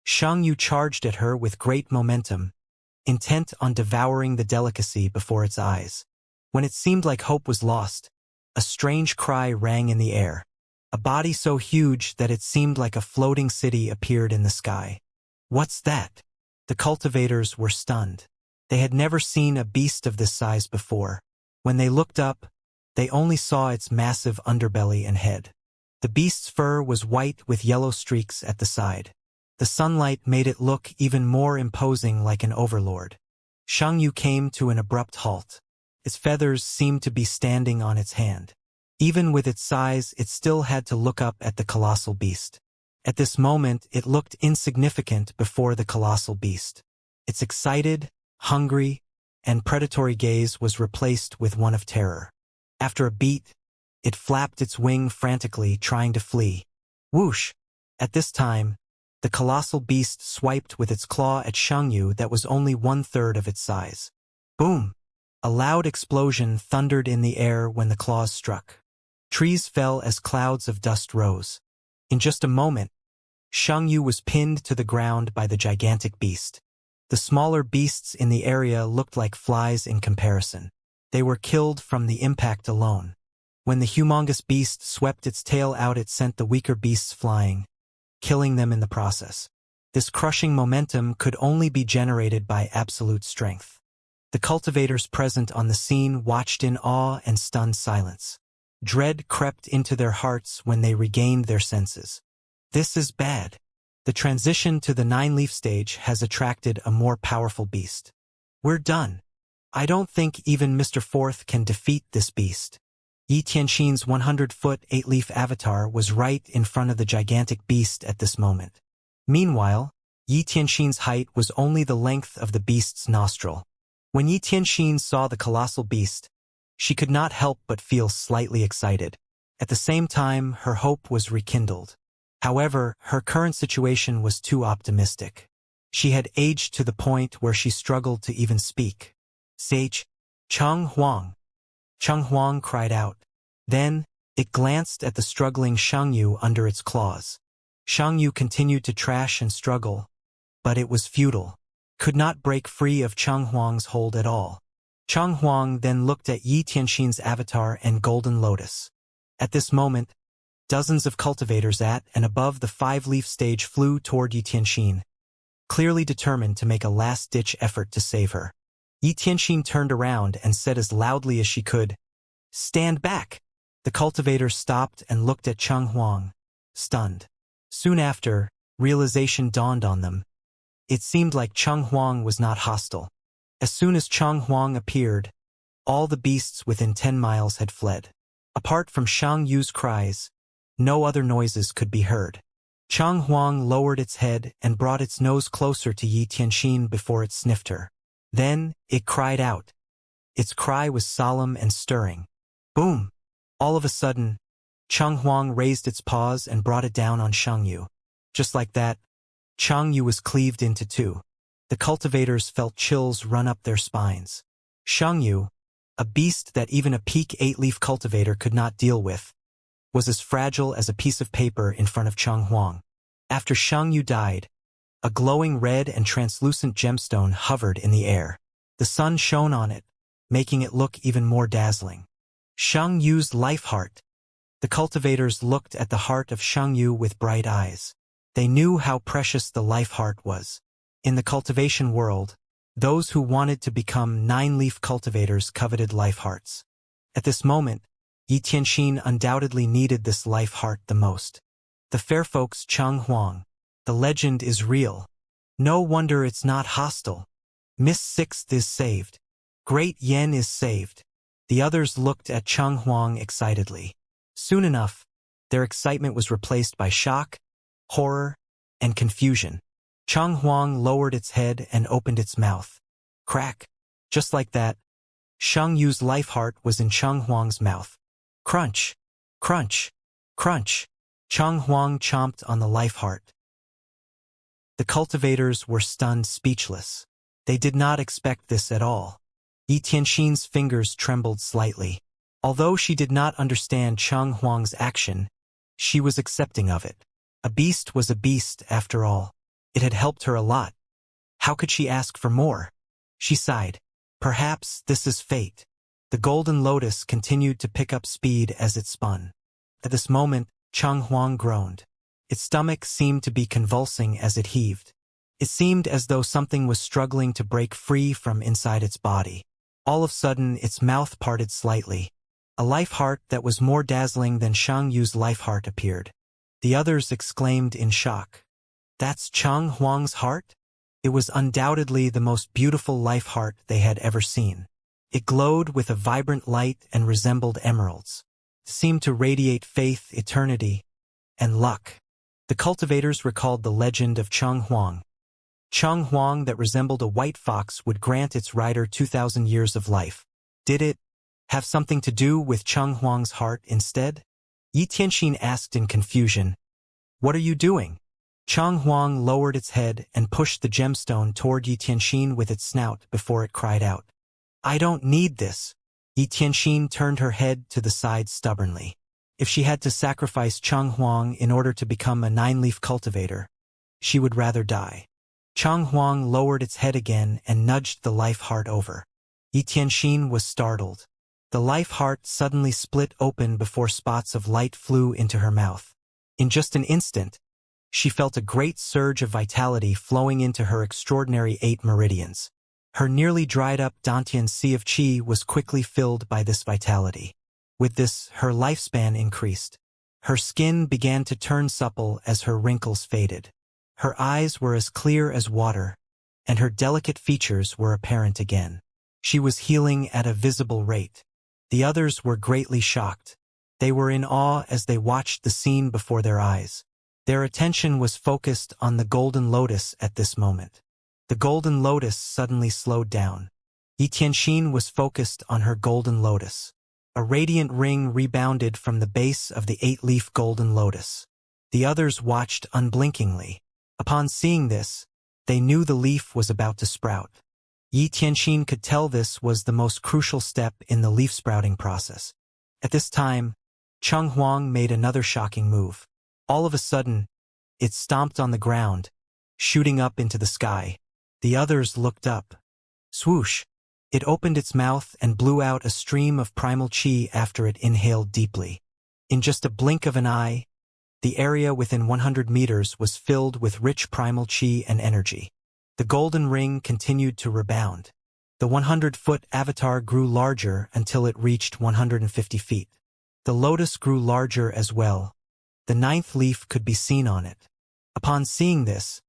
Xianxia charged at her with great momentum, intent on devouring the delicacy before its eyes. When it seemed like hope was lost, a strange cry rang in the air. A body so huge that it seemed like a floating city appeared in the sky. What's that? The cultivators were stunned. They had never seen a beast of this size before. When they looked up, they only saw its massive underbelly and head. The beast's fur was white with yellow streaks at the side. The sunlight made it look even more imposing, like an overlord. Xianxia came to an abrupt halt. Its feathers seemed to be standing on its hand. Even with its size, it still had to look up at the colossal beast. At this moment, it looked insignificant before the colossal beast. Its excited, hungry, and predatory gaze was replaced with one of terror. After a beat, it flapped its wing frantically, trying to flee. Whoosh! At this time, the colossal beast swiped with its claw at Xianxia that was only 1/3 of its size. Boom! A loud explosion thundered in the air when the claws struck. Trees fell as clouds of dust rose. In just a moment, Xianxia was pinned to the ground by the gigantic beast. The smaller beasts in the area looked like flies in comparison. They were killed from the impact alone. When the humongous beast swept its tail out, it sent the weaker beasts flying, killing them in the process. This crushing momentum could only be generated by absolute strength. The cultivators present on the scene watched in awe and stunned silence. Dread crept into their hearts when they regained their senses. This is bad. The transition to the 9-leaf stage has attracted a more powerful beast. We're done. I don't think even Mr. Fourth can defeat this beast. Yi Tianxin's 100-foot 8-leaf avatar was right in front of the gigantic beast at this moment. Meanwhile, Yi Tianxin's height was only the length of the beast's nostril. When Yi Tianxin saw the colossal beast, she could not help but feel slightly excited. At the same time, her hope was rekindled. However, her current situation was too optimistic. She had aged to the point where she struggled to even speak. Sage, Cheng Huang. Cheng Huang cried out. Then, It glanced at the struggling Xianxia under its claws. Xianxia continued to trash and struggle, but it was futile. Could not break free of Cheng Huang's hold at all. Cheng Huang then looked at Yi Tianxin's avatar and golden lotus. At this moment, dozens of cultivators at and above the 5-leaf stage flew toward Yi Tianxin, clearly determined to make a last-ditch effort to save her. Yi Tianxin turned around and said as loudly as she could, "Stand back!" The cultivators stopped and looked at Cheng Huang, stunned. Soon after, realization dawned on them. It seemed like Cheng Huang was not hostile. As soon as Cheng Huang appeared, all the beasts within 10 miles had fled. Apart from Xiangxia's cries, no other noises could be heard. Cheng Huang lowered its head and brought its nose closer to Yi Tianxin before it sniffed her. Then, it cried out. Its cry was solemn and stirring. Boom! All of a sudden, Cheng Huang raised its paws and brought it down on Xianxia. Just like that, Xianxia was cleaved into two. The cultivators felt chills run up their spines. Xianxia, a beast that even a peak 8-leaf cultivator could not deal with, was as fragile as a piece of paper in front of Cheng Huang. After Xianxia died, a glowing red and translucent gemstone hovered in the air. The sun shone on it, making it look even more dazzling. Xiangxia's life heart. The cultivators looked at the heart of Xianxia with bright eyes. They knew how precious the life heart was. In the cultivation world, those who wanted to become 9-leaf cultivators coveted life hearts. At this moment, Yi Tianxin undoubtedly needed this life heart the most. The fair folks Cheng Huang. The legend is real. No wonder it's not hostile. Miss Sixth is saved. Great Yen is saved. The others looked at Cheng Huang excitedly. Soon enough, their excitement was replaced by shock, horror, and confusion. Cheng Huang lowered its head and opened its mouth. Crack! Just like that, Xiangxia's life heart was in Cheng Huang's mouth. Crunch! Crunch! Crunch! Cheng Huang chomped on the life heart. The cultivators were stunned speechless. They did not expect this at all. Yi Tianxin's fingers trembled slightly. Although she did not understand Cheng Huang's action, she was accepting of it. A beast was a beast, after all. It had helped her a lot. How could she ask for more? She sighed. Perhaps this is fate. The golden lotus continued to pick up speed as it spun. At this moment, Cheng Huang groaned. Its stomach seemed to be convulsing as it heaved. It seemed as though something was struggling to break free from inside its body. All of a sudden, its mouth parted slightly. A life heart that was more dazzling than Xiangxia's life heart appeared. The others exclaimed in shock. That's Cheng Huang's heart? It was undoubtedly the most beautiful life heart they had ever seen. It glowed with a vibrant light and resembled emeralds. It seemed to radiate faith, eternity, and luck. The cultivators recalled the legend of Cheng Huang. Cheng Huang that resembled a white fox would grant its rider 2,000 years of life. Did it have something to do with Cheng Huang's heart instead? Yi Tianxin asked in confusion. What are you doing? Cheng Huang lowered its head and pushed the gemstone toward Yi Tianxin with its snout before it cried out. I don't need this. Yi Tianxin turned her head to the side stubbornly. If she had to sacrifice Cheng Huang in order to become a 9-leaf cultivator, she would rather die. Cheng Huang lowered its head again and nudged the life heart over. Yi Tianxin was startled. The life heart suddenly split open before spots of light flew into her mouth. In just an instant, she felt a great surge of vitality flowing into her extraordinary 8 meridians. Her nearly dried-up Dantian Sea of Qi was quickly filled by this vitality. With this, her lifespan increased. Her skin began to turn supple as her wrinkles faded. Her eyes were as clear as water, and her delicate features were apparent again. She was healing at a visible rate. The others were greatly shocked. They were in awe as they watched the scene before their eyes. Their attention was focused on the golden lotus at this moment. The golden lotus suddenly slowed down. Yi Tianxin was focused on her golden lotus. A radiant ring rebounded from the base of the 8-leaf golden lotus. The others watched unblinkingly. Upon seeing this, they knew the leaf was about to sprout. Yi Tianxin could tell this was the most crucial step in the leaf sprouting process. At this time, Cheng Huang made another shocking move. All of a sudden, it stomped on the ground, shooting up into the sky. The others looked up. Swoosh! It opened its mouth and blew out a stream of primal chi after it inhaled deeply. In just a blink of an eye, the area within 100 meters was filled with rich primal chi and energy. The golden ring continued to rebound. The 100-foot avatar grew larger until it reached 150 feet. The lotus grew larger as well. The 9th leaf could be seen on it. Upon seeing this,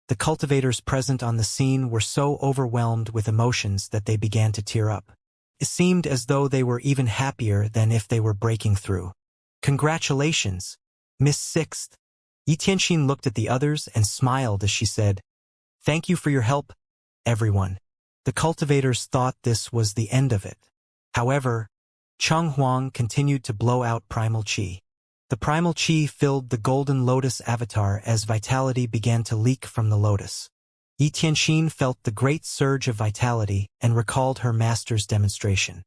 the cultivators present on the scene were so overwhelmed with emotions that they began to tear up. It seemed as though they were even happier than if they were breaking through. Congratulations, Miss Sixth. Yi Tianxin looked at the others and smiled as she said, "Thank you for your help, everyone." The cultivators thought this was the end of it. However, Cheng Huang continued to blow out primal chi. The primal chi filled the golden lotus avatar as vitality began to leak from the lotus. Yi Tianxin felt the great surge of vitality and recalled her master's demonstration.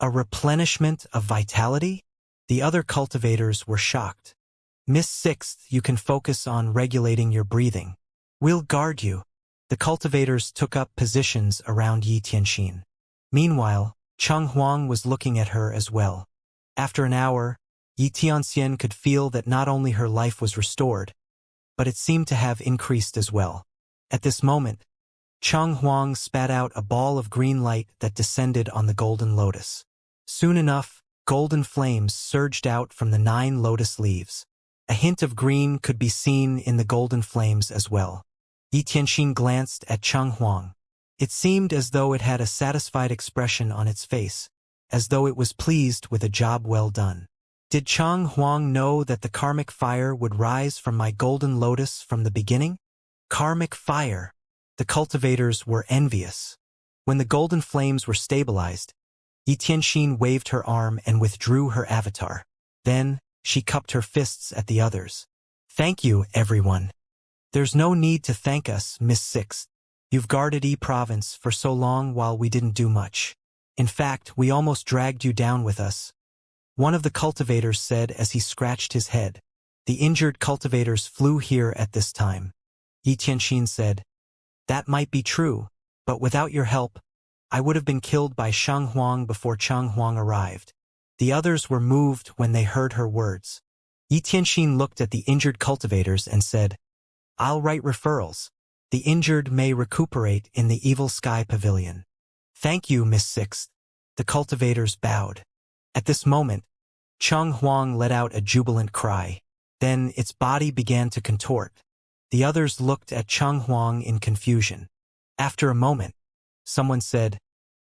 A replenishment of vitality? The other cultivators were shocked. Miss Sixth, you can focus on regulating your breathing. We'll guard you. The cultivators took up positions around Yi Tianxin. Meanwhile, Cheng Huang was looking at her as well. After an hour, Yi Tianxian could feel that not only her life was restored, but it seemed to have increased as well. At this moment, Cheng Huang spat out a ball of green light that descended on the golden lotus. Soon enough, golden flames surged out from the 9 lotus leaves. A hint of green could be seen in the golden flames as well. Yi Tianxin glanced at Cheng Huang. It seemed as though it had a satisfied expression on its face, as though it was pleased with a job well done. Did Cheng Huang know that the karmic fire would rise from my golden lotus from the beginning? Karmic fire! The cultivators were envious. When the golden flames were stabilized, Yi Tianxin waved her arm and withdrew her avatar. Then, she cupped her fists at the others. Thank you, everyone. There's no need to thank us, Miss Sixth. You've guarded E Province for so long while we didn't do much. In fact, we almost dragged you down with us. One of the cultivators said as he scratched his head. The injured cultivators flew here at this time. Yi Tianxin said, "That might be true, but without your help, I would have been killed by Cheng Huang before Cheng Huang arrived." The others were moved when they heard her words. Yi Tianxin looked at the injured cultivators and said, "I'll write referrals. The injured may recuperate in the Evil Sky Pavilion." "Thank you, Miss Sixth." The cultivators bowed. At this moment, Cheng Huang let out a jubilant cry. Then its body began to contort. The others looked at Cheng Huang in confusion. After a moment, someone said,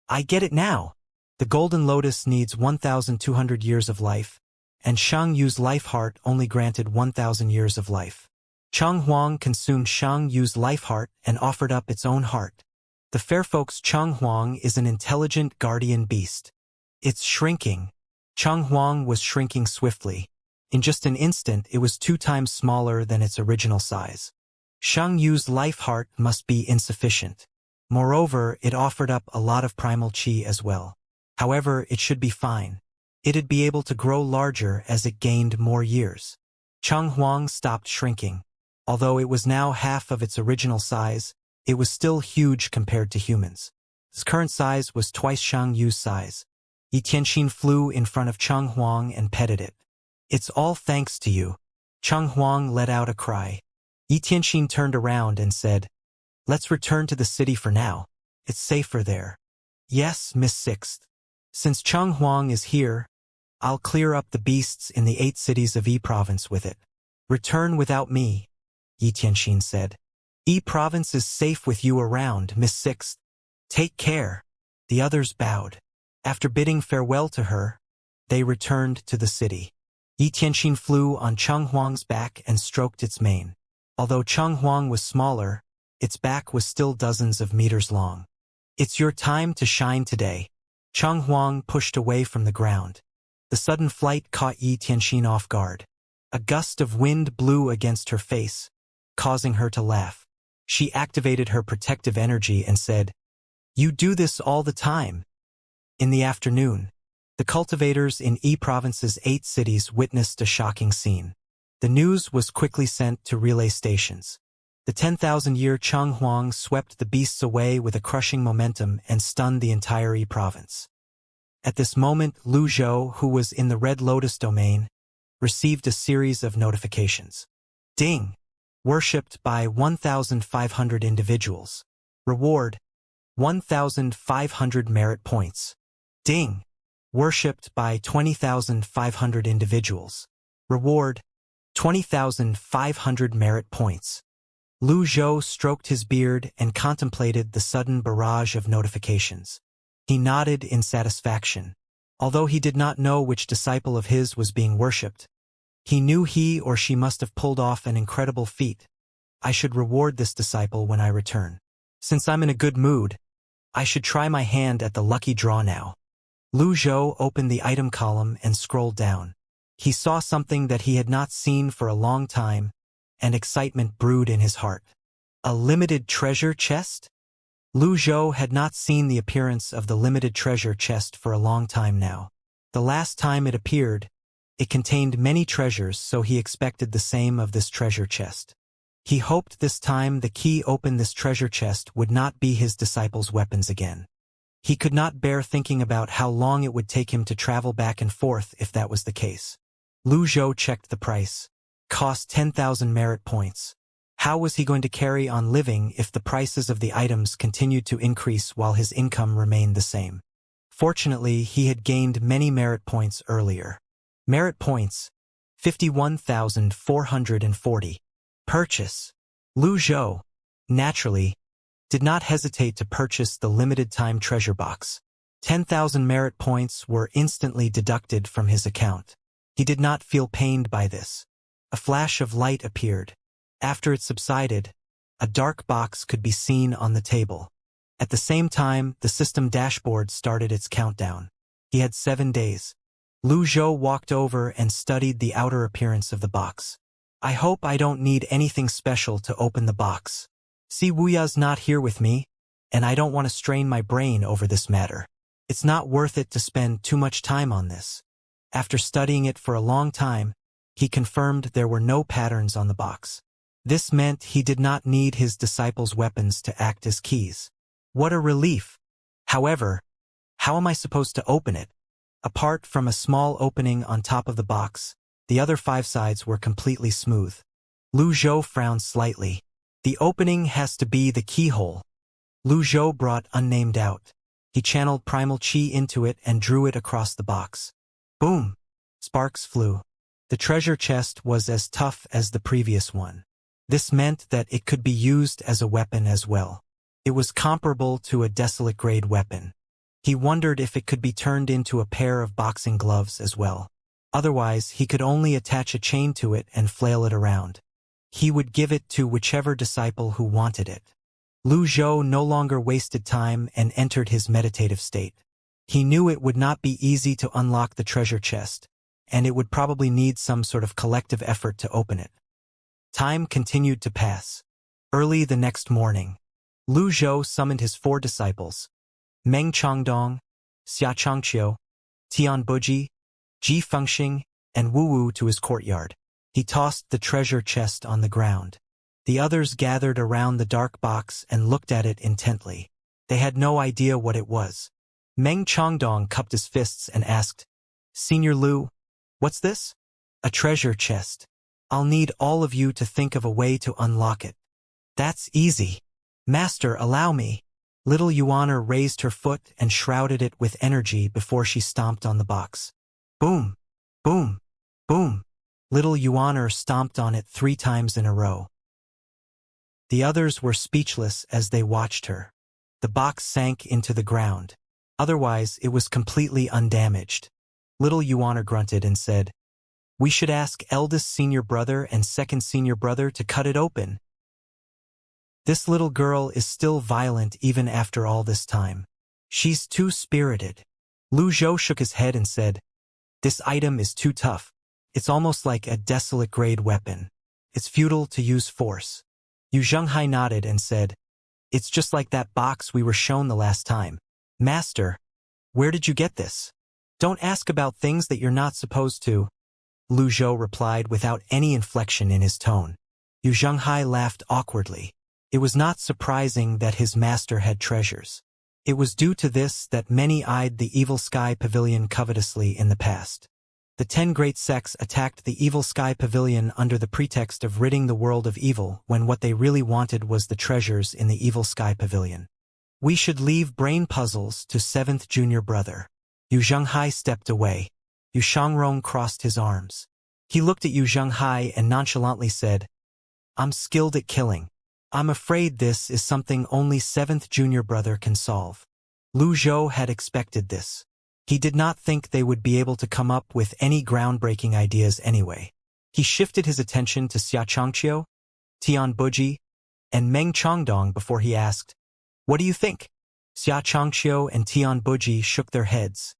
"I get it now. The golden lotus needs 1,200 years of life, and Shang Yu's life heart only granted 1,000 years of life." Cheng Huang consumed Shang Yu's life heart and offered up its own heart. The fair folk's Cheng Huang is an intelligent guardian beast. It's shrinking. Cheng Huang was shrinking swiftly. In just an instant, it was 2 times smaller than its original size. Shang Yu's life heart must be insufficient. Moreover, it offered up a lot of primal chi as well. However, it should be fine. It'd be able to grow larger as it gained more years. Cheng Huang stopped shrinking. Although it was now half of its original size, it was still huge compared to humans. Its current size was twice Shang Yu's size. Yi Tianxin flew in front of Cheng Huang and petted it. "It's all thanks to you." Cheng Huang let out a cry. Yi Tianxin turned around and said, "Let's return to the city for now. It's safer there." "Yes, Miss Sixth. Since Cheng Huang is here, I'll clear up the beasts in the 8 cities of E Province with it." "Return without me," Yi Tianxin said. "E Province is safe with you around, Miss Sixth. Take care." The others bowed. After bidding farewell to her, they returned to the city. Yi Tianxin flew on Cheng Huang's back and stroked its mane. Although Cheng Huang was smaller, its back was still dozens of meters long. "It's your time to shine today." Cheng Huang pushed away from the ground. The sudden flight caught Yi Tianxin off guard. A gust of wind blew against her face, causing her to laugh. She activated her protective energy and said, "You do this all the time." In the afternoon, The cultivators in Yi Province's 8 cities witnessed a shocking scene. The news was quickly sent to relay stations. The 10,000-year Cheng Huang swept the beasts away with a crushing momentum and stunned the entire Yi Province. At this moment, Lu Zhou, who was in the Red Lotus domain, received a series of notifications. Ding! Worshipped by 1,500 individuals. Reward: 1,500 merit points. Ding! Worshipped by 20,500 individuals. Reward: 20,500 merit points. Lu Zhou stroked his beard and contemplated the sudden barrage of notifications. He nodded in satisfaction. Although he did not know which disciple of his was being worshipped, he knew he or she must have pulled off an incredible feat. I should reward this disciple when I return. Since I'm in a good mood, I should try my hand at the lucky draw now. Lu Zhou opened the item column and scrolled down. He saw something that he had not seen for a long time, and excitement brewed in his heart. A limited treasure chest? Lu Zhou had not seen the appearance of the limited treasure chest for a long time now. The last time it appeared, it contained many treasures, so he expected the same of this treasure chest. He hoped this time the key open this treasure chest would not be his disciples' weapons again. He could not bear thinking about how long it would take him to travel back and forth if that was the case. Lu Zhou checked the price. Cost 10,000 merit points. How was he going to carry on living if the prices of the items continued to increase while his income remained the same? Fortunately, he had gained many merit points earlier. Merit points: 51,440. Purchase. Lu Zhou, naturally, did not hesitate to purchase the limited-time treasure box. 10,000 merit points were instantly deducted from his account. He did not feel pained by this. A flash of light appeared. After it subsided, a dark box could be seen on the table. At the same time, the system dashboard started its countdown. He had 7 days. Lu Zhou walked over and studied the outer appearance of the box. I hope I don't need anything special to open the box. See, Wuxia's not here with me, and I don't want to strain my brain over this matter. It's not worth it to spend too much time on this. After studying it for a long time, he confirmed there were no patterns on the box. This meant he did not need his disciples' weapons to act as keys. What a relief! However, how am I supposed to open it? Apart from a small opening on top of the box, the other 5 sides were completely smooth. Lu Zhou frowned slightly. The opening has to be the keyhole. Lu Zhou brought unnamed out. He channeled primal chi into it and drew it across the box. Boom! Sparks flew. The treasure chest was as tough as the previous one. This meant that it could be used as a weapon as well. It was comparable to a desolate-grade weapon. He wondered if it could be turned into a pair of boxing gloves as well. Otherwise, he could only attach a chain to it and flail it around. He would give it to whichever disciple who wanted it. Lu Zhou no longer wasted time and entered his meditative state. He knew it would not be easy to unlock the treasure chest, and it would probably need some sort of collective effort to open it. Time continued to pass. Early the next morning, Lu Zhou summoned his 4 disciples, Meng Changdong, Xianxia, Tian Buji, Ji Fengxing, and Wu Wu to his courtyard. He tossed the treasure chest on the ground. The others gathered around the dark box and looked at it intently. They had no idea what it was. Meng Changdong cupped his fists and asked, "Senior Lu, what's this?" "A treasure chest. I'll need all of you to think of a way to unlock it." "That's easy. Master, allow me." Little Yuaner raised her foot and shrouded it with energy before she stomped on the box. Boom! Boom! Boom! Little Yuaner stomped on it 3 times in a row. The others were speechless as they watched her. The box sank into the ground. Otherwise, it was completely undamaged. Little Yuaner grunted and said, "We should ask eldest senior brother and second senior brother to cut it open. This little girl is still violent even after all this time. She's too spirited." Lu Zhou shook his head and said, "This item is too tough. It's almost like a desolate-grade weapon. It's futile to use force." Yu Zhenghai nodded and said, "It's just like that box we were shown the last time. Master, where did you get this?" Don't ask about things that you're not supposed to, Lu Zhou replied without any inflection in his tone. Yu Zhenghai laughed awkwardly. It was not surprising that his master had treasures. It was due to this that many eyed the Evil Sky Pavilion covetously in the past. The 10 great sects attacked the Evil Sky Pavilion under the pretext of ridding the world of evil, when what they really wanted was the treasures in the Evil Sky Pavilion. We should leave brain puzzles to 7th junior brother. Yu Zhenghai stepped away. Yu Shangrong crossed his arms. He looked at Yu Zhenghai and nonchalantly said, I'm skilled at killing. I'm afraid this is something only 7th junior brother can solve. Lu Zhou had expected this. He did not think they would be able to come up with any groundbreaking ideas anyway. He shifted his attention to Xianxia, Tian Buji, and Meng Chongdong before he asked, What do you think? Xianxia and Tian Buji shook their heads,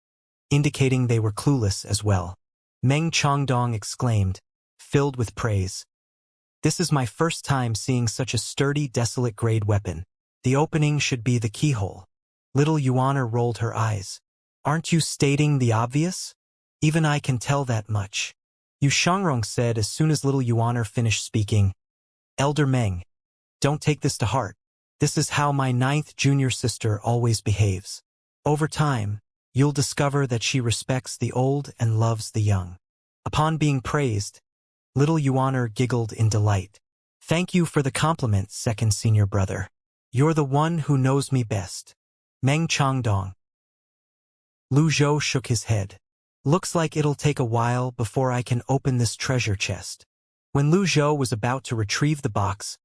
indicating they were clueless as well. Meng Chongdong exclaimed, filled with praise. This is my first time seeing such a sturdy, desolate-grade weapon. The opening should be the keyhole. Little Yuana rolled her eyes. Aren't you stating the obvious? Even I can tell that much. Yu Shangrong said as soon as little Yuana finished speaking. Elder Meng, don't take this to heart. This is how my 9th junior sister always behaves. Over time, you'll discover that she respects the old and loves the young. Upon being praised, little Yuana giggled in delight. Thank you for the compliment, 2nd senior brother. You're the one who knows me best. Meng Chongdong. Lu Zhou shook his head. Looks like it'll take a while before I can open this treasure chest. When Lu Zhou was about to retrieve the box,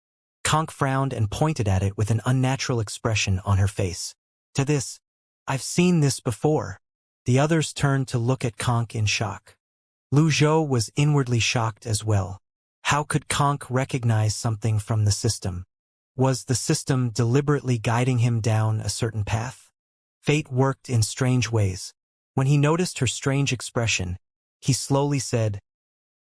Conk frowned and pointed at it with an unnatural expression on her face. To this, I've seen this before. The others turned to look at Conk in shock. Lu Zhou was inwardly shocked as well. How could Conk recognize something from the system? Was the system deliberately guiding him down a certain path? Fate worked in strange ways. When he noticed her strange expression, he slowly said,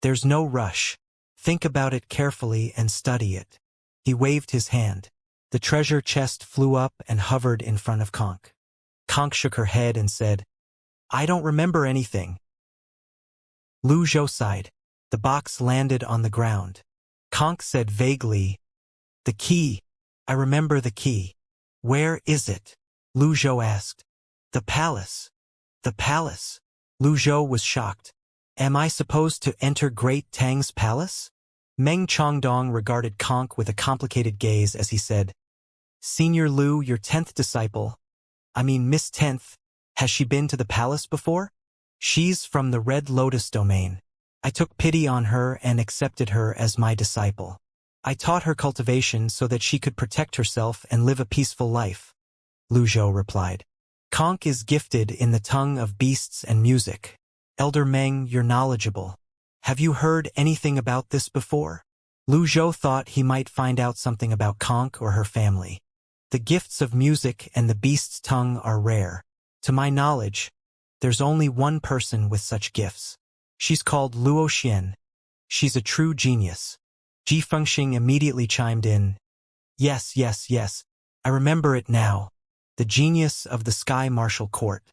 There's no rush. Think about it carefully and study it. He waved his hand. The treasure chest flew up and hovered in front of Conk. Conk shook her head and said, I don't remember anything. Lu Zhou sighed. The box landed on the ground. Conk said vaguely, The key. I remember the key. Where is it? Lu Zhou asked. The palace. The palace. Lu Zhou was shocked. Am I supposed to enter Great Tang's palace? Meng Chongdong regarded Conk with a complicated gaze as he said, Senior Lu, your 10th disciple, Miss 10th, has she been to the palace before? She's from the Red Lotus domain. I took pity on her and accepted her as my disciple. I taught her cultivation so that she could protect herself and live a peaceful life. Lu Zhou replied. Conk is gifted in the tongue of beasts and music. Elder Meng, you're knowledgeable. Have you heard anything about this before? Lu Zhou thought he might find out something about Conk or her family. The gifts of music and the beast's tongue are rare. To my knowledge, there's only one person with such gifts. She's called Luo Xian. She's a true genius. Ji Fengxing immediately chimed in. Yes, yes, yes. I remember it now. The genius of the Sky Martial Court.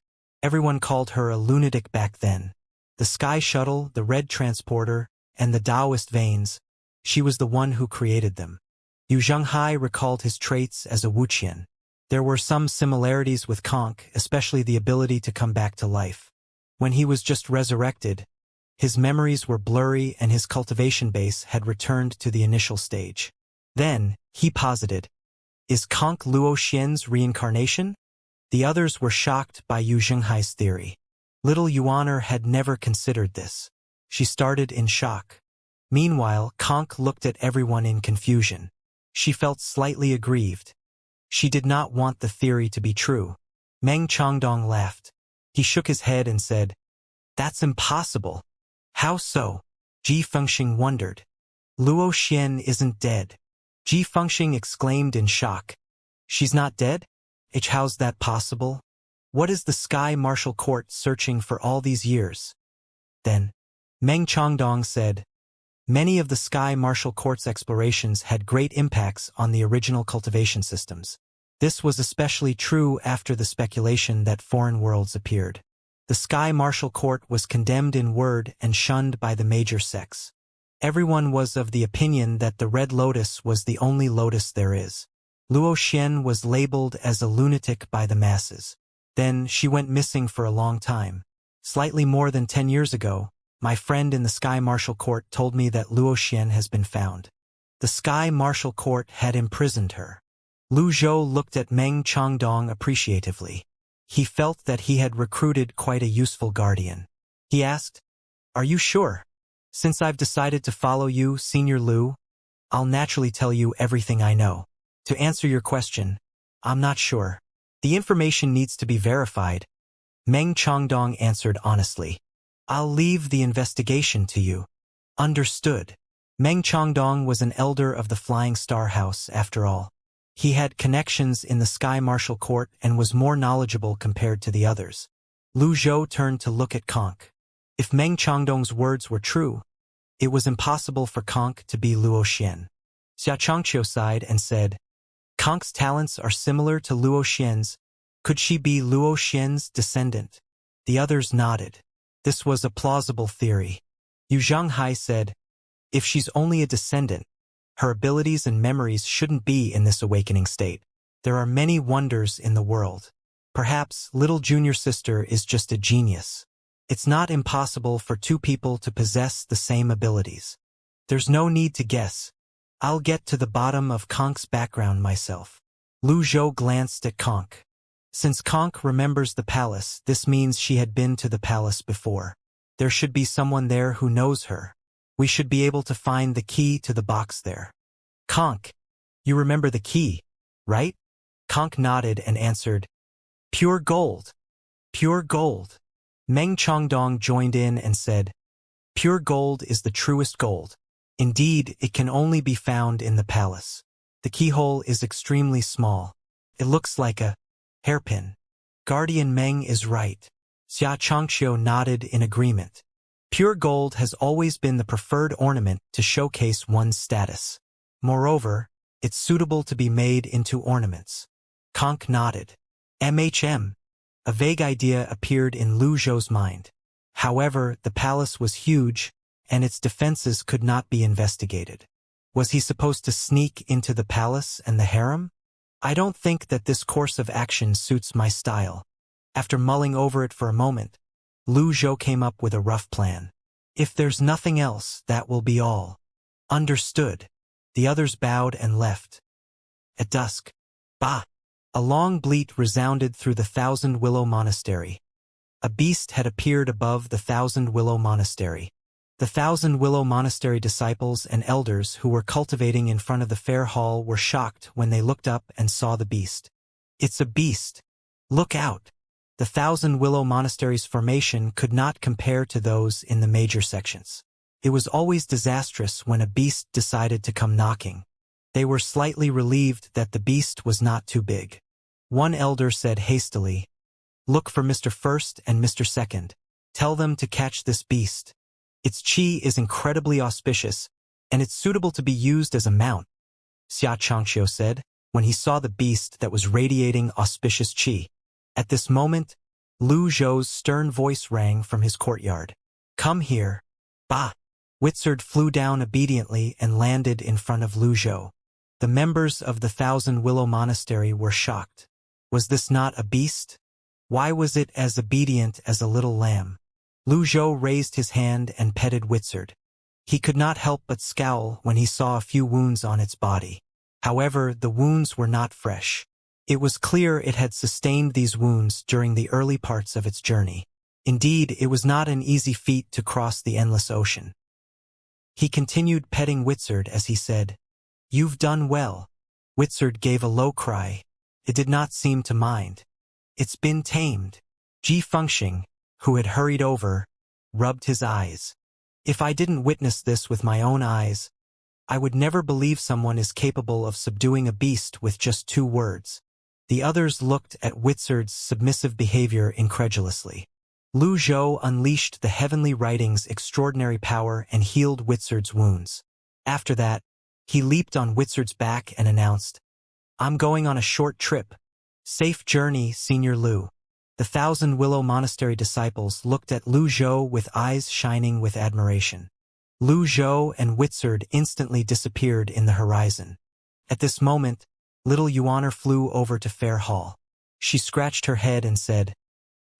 Everyone called her a lunatic back then. The Sky Shuttle, the Red Transporter, and the Taoist Veins. She was the one who created them. Yu Zhenghai recalled his traits as a Wuxian. There were some similarities with Conk, especially the ability to come back to life. When he was just resurrected, his memories were blurry and his cultivation base had returned to the initial stage. Then, he posited, Is Conk Luo Xian's reincarnation? The others were shocked by Yu Zhenghai's theory. Little Yuaner had never considered this. She started in shock. Meanwhile, Conk looked at everyone in confusion. She felt slightly aggrieved. She did not want the theory to be true. Meng Chongdong laughed. He shook his head and said, That's impossible. How so? Ji Fengxing wondered. Luo Xian isn't dead. Ji Fengxing exclaimed in shock. She's not dead? How's that possible? What is the Sky Martial Court searching for all these years? Then, Meng Chongdong said, Many of the Sky Martial Court's explorations had great impacts on the original cultivation systems. This was especially true after the speculation that foreign worlds appeared. The Sky Martial Court was condemned in word and shunned by the major sects. Everyone was of the opinion that the Red Lotus was the only lotus there is. Luo Xian was labeled as a lunatic by the masses. Then she went missing for a long time. Slightly more than 10 years ago, my friend in the Sky Martial Court told me that Luo Xian has been found. The Sky Martial Court had imprisoned her. Lu Zhou looked at Meng Changdong appreciatively. He felt that he had recruited quite a useful guardian. He asked, "Are you sure? Since I've decided to follow you, Senior Lu, I'll naturally tell you everything I know. To answer your question, I'm not sure. The information needs to be verified." Meng Changdong answered honestly. "I'll leave the investigation to you." Understood. Meng Changdong was an elder of the Flying Star House, after all. He had connections in the Sky Martial Court and was more knowledgeable compared to the others. Lu Zhou turned to look at Conk. If Meng Changdong's words were true, it was impossible for Conk to be Luo Xian. Xianxia sighed and said, "Conk's talents are similar to Luo Xian's. Could she be Luo Xian's descendant?" The others nodded. This was a plausible theory. Yu Zhanghai said, "If she's only a descendant, her abilities and memories shouldn't be in this awakening state. There are many wonders in the world. Perhaps little junior sister is just a genius. It's not impossible for two people to possess the same abilities. There's no need to guess. I'll get to the bottom of Conk's background myself." Lu Zhou glanced at Conk. Since Conk remembers the palace, this means she had been to the palace before. There should be someone there who knows her. We should be able to find the key to the box there. "Conk, you remember the key, right?" Conk nodded and answered, "Pure gold. Pure gold." Meng Changdong joined in and said, "Pure gold is the truest gold. Indeed, it can only be found in the palace. The keyhole is extremely small. It looks like a hairpin." Guardian Meng is right. Xianxia nodded in agreement. Pure gold has always been the preferred ornament to showcase one's status. Moreover, it's suitable to be made into ornaments. Conk nodded. A vague idea appeared in Lu Zhou's mind. However, the palace was huge, and its defenses could not be investigated. Was he supposed to sneak into the palace and the harem? I don't think that this course of action suits my style. After mulling over it for a moment, Lu Zhou came up with a rough plan. "If there's nothing else, that will be all." Understood. The others bowed and left. At dusk, bah! A long bleat resounded through the Thousand Willow Monastery. A beast had appeared above the Thousand Willow Monastery. The Thousand Willow Monastery disciples and elders who were cultivating in front of the fair hall were shocked when they looked up and saw the beast. "It's a beast! Look out!" The Thousand Willow Monastery's formation could not compare to those in the major sections. It was always disastrous when a beast decided to come knocking. They were slightly relieved that the beast was not too big. One elder said hastily, "Look for Mr. First and Mr. Second. Tell them to catch this beast. Its chi is incredibly auspicious, and it's suitable to be used as a mount," Xianxia said, when he saw the beast that was radiating auspicious chi. At this moment, Lu Zhou's stern voice rang from his courtyard. "Come here." Bah! Witzard flew down obediently and landed in front of Lu Zhou. The members of the Thousand Willow Monastery were shocked. Was this not a beast? Why was it as obedient as a little lamb? Lu Zhou raised his hand and petted Witzard. He could not help but scowl when he saw a few wounds on its body. However, the wounds were not fresh. It was clear it had sustained these wounds during the early parts of its journey. Indeed, it was not an easy feat to cross the endless ocean. He continued petting Witzard as he said, "You've done well." Witzard gave a low cry. It did not seem to mind. "It's been tamed." Ji Fengxing, who had hurried over, rubbed his eyes. "If I didn't witness this with my own eyes, I would never believe someone is capable of subduing a beast with just 2 words. The others looked at Witzard's submissive behavior incredulously. Lu Zhou unleashed the heavenly writing's extraordinary power and healed Witzard's wounds. After that, he leaped on Witzard's back and announced, "I'm going on a short trip. Safe journey, Senior Lu." The Thousand Willow Monastery disciples looked at Lu Zhou with eyes shining with admiration. Lu Zhou and Witzard instantly disappeared in the horizon. At this moment, little Yuaner flew over to Fair Hall. She scratched her head and said,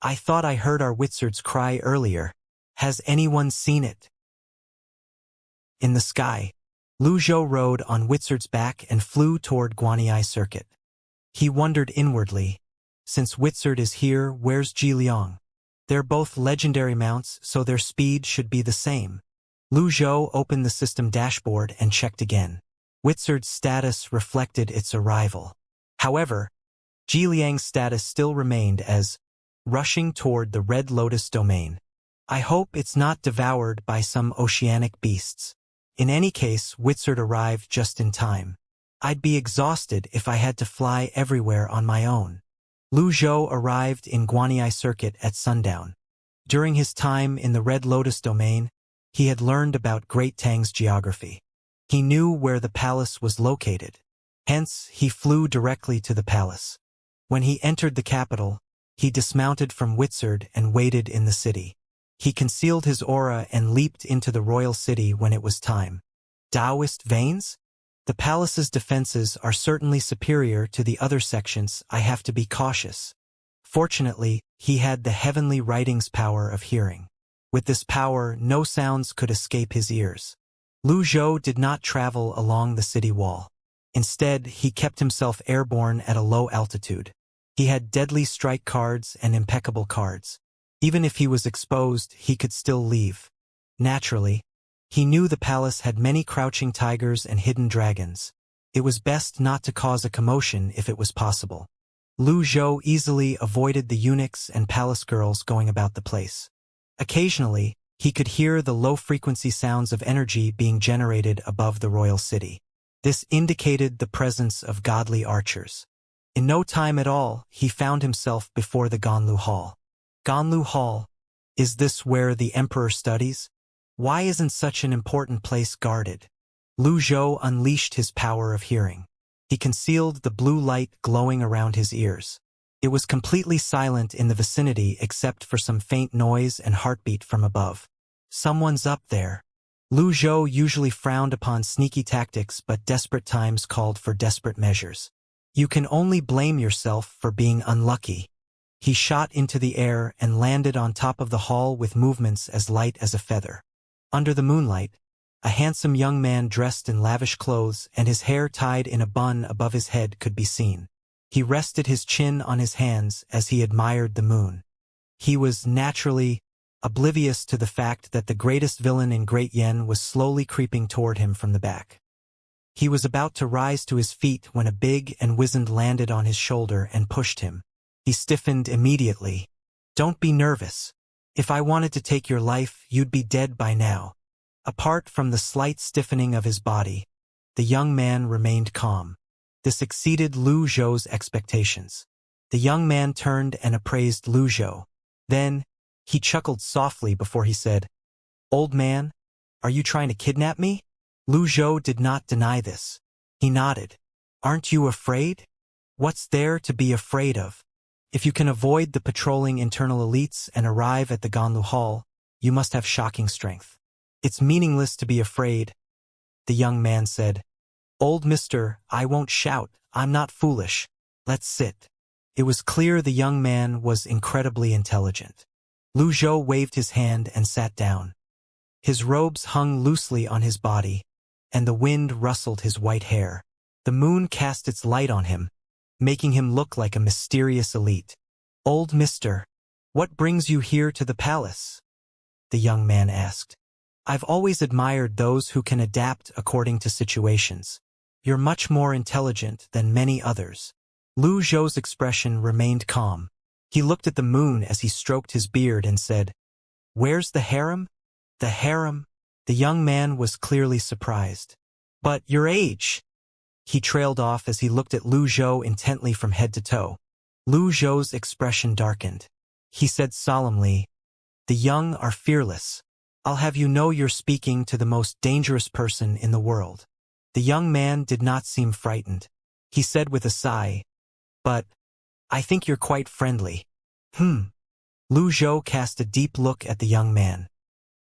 "I thought I heard our Witzard's cry earlier. Has anyone seen it?" In the sky, Lu Zhou rode on Witzard's back and flew toward Guanyi Circuit. He wondered inwardly, since Witzard is here, where's Ji Liang? They're both legendary mounts, so their speed should be the same. Lu Zhou opened the system dashboard and checked again. Witzard's status reflected its arrival. However, Ji Liang's status still remained as rushing toward the Red Lotus domain. I hope it's not devoured by some oceanic beasts. In any case, Witzard arrived just in time. I'd be exhausted if I had to fly everywhere on my own. Lu Zhou arrived in Guanyi Circuit at sundown. During his time in the Red Lotus domain, he had learned about Great Tang's geography. He knew where the palace was located. Hence, he flew directly to the palace. When he entered the capital, he dismounted from Witzard and waited in the city. He concealed his aura and leaped into the royal city when it was time. Taoist veins? The palace's defenses are certainly superior to the other sections. I have to be cautious. Fortunately, he had the heavenly writings power of hearing. With this power, no sounds could escape his ears. Lu Zhou did not travel along the city wall. Instead, he kept himself airborne at a low altitude. He had deadly strike cards and impeccable cards. Even if he was exposed, he could still leave. Naturally, he knew the palace had many crouching tigers and hidden dragons. It was best not to cause a commotion if it was possible. Lu Zhou easily avoided the eunuchs and palace girls going about the place. Occasionally, he could hear the low-frequency sounds of energy being generated above the royal city. This indicated the presence of godly archers. In no time at all, he found himself before the Ganlu Hall. Ganlu Hall? Is this where the emperor studies? Why isn't such an important place guarded? Lu Zhou unleashed his power of hearing. He concealed the blue light glowing around his ears. It was completely silent in the vicinity except for some faint noise and heartbeat from above. Someone's up there. Lu Zhou usually frowned upon sneaky tactics, but desperate times called for desperate measures. You can only blame yourself for being unlucky. He shot into the air and landed on top of the hall with movements as light as a feather. Under the moonlight, a handsome young man dressed in lavish clothes and his hair tied in a bun above his head could be seen. He rested his chin on his hands as he admired the moon. He was naturally oblivious to the fact that the greatest villain in Great Yen was slowly creeping toward him from the back. He was about to rise to his feet when a big and wizened landed on his shoulder and pushed him. He stiffened immediately. "Don't be nervous. If I wanted to take your life, you'd be dead by now." Apart from the slight stiffening of his body, the young man remained calm. This exceeded Lu Zhou's expectations. The young man turned and appraised Lu Zhou. Then, he chuckled softly before he said, "Old man, are you trying to kidnap me?" Lu Zhou did not deny this. He nodded. "Aren't you afraid? What's there to be afraid of? If you can avoid the patrolling internal elites and arrive at the Ganlu Hall, you must have shocking strength. It's meaningless to be afraid," the young man said. "Old mister, I won't shout. I'm not foolish. Let's sit." It was clear the young man was incredibly intelligent. Lu Zhou waved his hand and sat down. His robes hung loosely on his body, and the wind rustled his white hair. The moon cast its light on him, making him look like a mysterious elite. "Old mister, what brings you here to the palace?" the young man asked. "I've always admired those who can adapt according to situations. You're much more intelligent than many others." Lu Zhou's expression remained calm. He looked at the moon as he stroked his beard and said, "Where's the harem?" "The harem?" The young man was clearly surprised. "But your age?" He trailed off as he looked at Lu Zhou intently from head to toe. Lu Zhou's expression darkened. He said solemnly, "The young are fearless. I'll have you know you're speaking to the most dangerous person in the world." The young man did not seem frightened. He said with a sigh, "But I think you're quite friendly." Lu Zhou cast a deep look at the young man.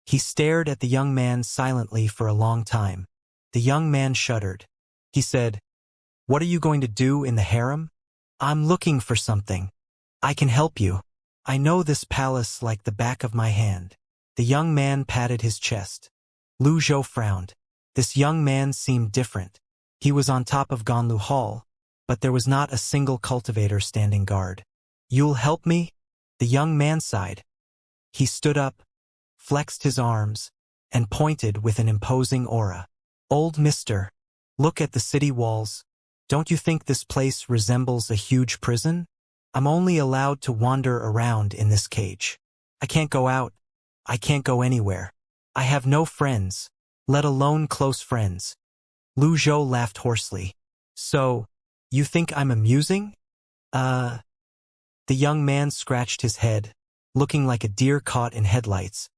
He stared at the young man silently for a long time. The young man shuddered. He said, "What are you going to do in the harem?" "I'm looking for something. I can help you. I know this palace like the back of my hand." The young man patted his chest. Lu Zhou frowned. This young man seemed different. He was on top of Ganlu Hall, but there was not a single cultivator standing guard. "You'll help me?" The young man sighed. He stood up, flexed his arms, and pointed with an imposing aura. "Old mister, look at the city walls. Don't you think this place resembles a huge prison? I'm only allowed to wander around in this cage. I can't go out. I can't go anywhere. I have no friends, let alone close friends." Lu Zhou laughed hoarsely. "So, you think I'm amusing?" The young man scratched his head, looking like a deer caught in headlights.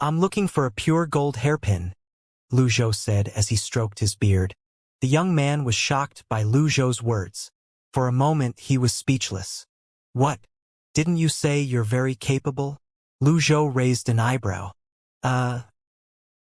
"I'm looking for a pure gold hairpin," Lu Zhou said as he stroked his beard. The young man was shocked by Lu Zhou's words. For a moment he was speechless. "What? Didn't you say you're very capable?" Lu Zhou raised an eyebrow. The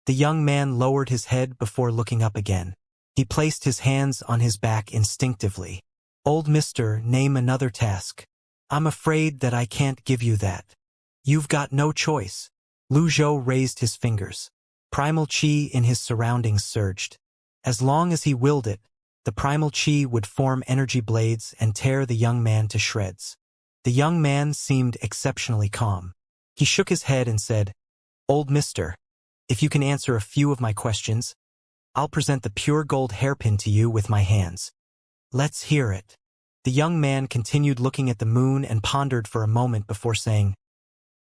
young man lowered his head before looking up again. He placed his hands on his back instinctively. "Old mister, name another task." "I'm afraid that I can't give you that. You've got no choice." Lu Zhou raised his fingers. Primal chi in his surroundings surged. As long as he willed it, the primal chi would form energy blades and tear the young man to shreds. The young man seemed exceptionally calm. He shook his head and said, "Old mister, if you can answer a few of my questions, I'll present the pure gold hairpin to you with my hands." "Let's hear it." The young man continued looking at the moon and pondered for a moment before saying,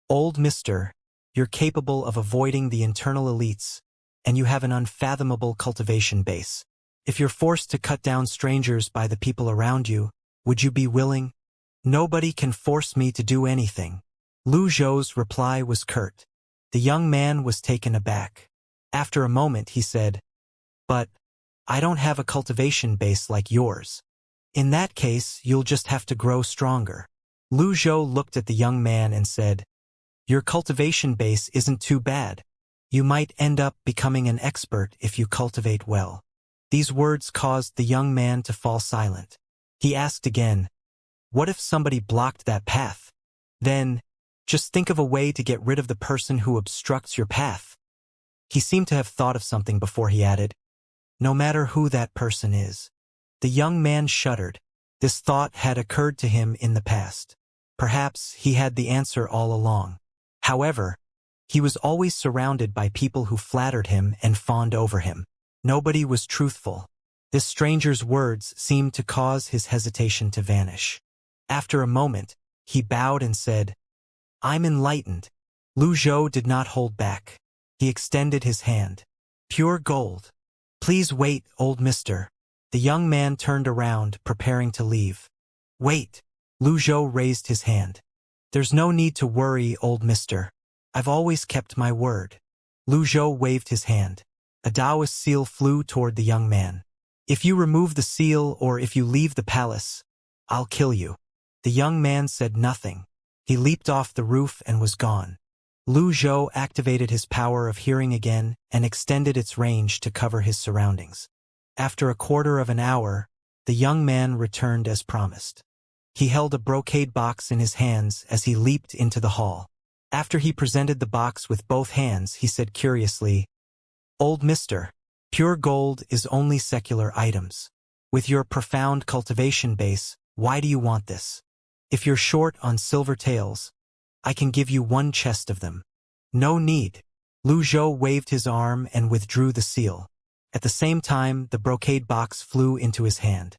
"Old mister, you're capable of avoiding the internal elites, and you have an unfathomable cultivation base. If you're forced to cut down strangers by the people around you, would you be willing?" "Nobody can force me to do anything." Lu Zhou's reply was curt. The young man was taken aback. After a moment he said, "But I don't have a cultivation base like yours." "In that case, you'll just have to grow stronger." Lu Zhou looked at the young man and said, "Your cultivation base isn't too bad. You might end up becoming an expert if you cultivate well." These words caused the young man to fall silent. He asked again, "What if somebody blocked that path?" "Then, just think of a way to get rid of the person who obstructs your path." He seemed to have thought of something before he added, "No matter who that person is." The young man shuddered. This thought had occurred to him in the past. Perhaps he had the answer all along. However, he was always surrounded by people who flattered him and fawned over him. Nobody was truthful. This stranger's words seemed to cause his hesitation to vanish. After a moment, he bowed and said, "I'm enlightened." Lu Zhou did not hold back. He extended his hand. "Pure gold." "Please wait, old mister." The young man turned around, preparing to leave. "Wait." Lu Zhou raised his hand. "There's no need to worry, old mister. I've always kept my word." Lu Zhou waved his hand. A Taoist seal flew toward the young man. "If you remove the seal or if you leave the palace, I'll kill you." The young man said nothing. He leaped off the roof and was gone. Lu Zhou activated his power of hearing again and extended its range to cover his surroundings. After a quarter of an hour, the young man returned as promised. He held a brocade box in his hands as he leaped into the hall. After he presented the box with both hands, he said curiously, "Old mister, pure gold is only secular items. With your profound cultivation base, why do you want this? If you're short on silver tails, I can give you 1 chest of them." "No need." Lu Zhou waved his arm and withdrew the seal. At the same time, the brocade box flew into his hand.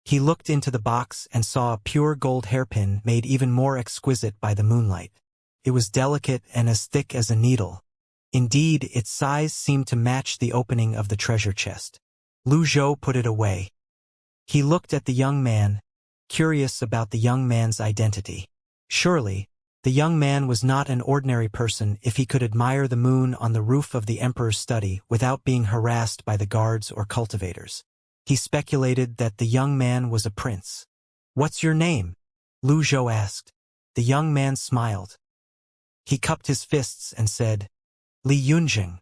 He looked into the box and saw a pure gold hairpin made even more exquisite by the moonlight. It was delicate and as thick as a needle. Indeed, its size seemed to match the opening of the treasure chest. Lu Zhou put it away. He looked at the young man, curious about the young man's identity. Surely, the young man was not an ordinary person if he could admire the moon on the roof of the emperor's study without being harassed by the guards or cultivators. He speculated that the young man was a prince. "What's your name?" Lu Zhou asked. The young man smiled. He cupped his fists and said, Li Yunjing,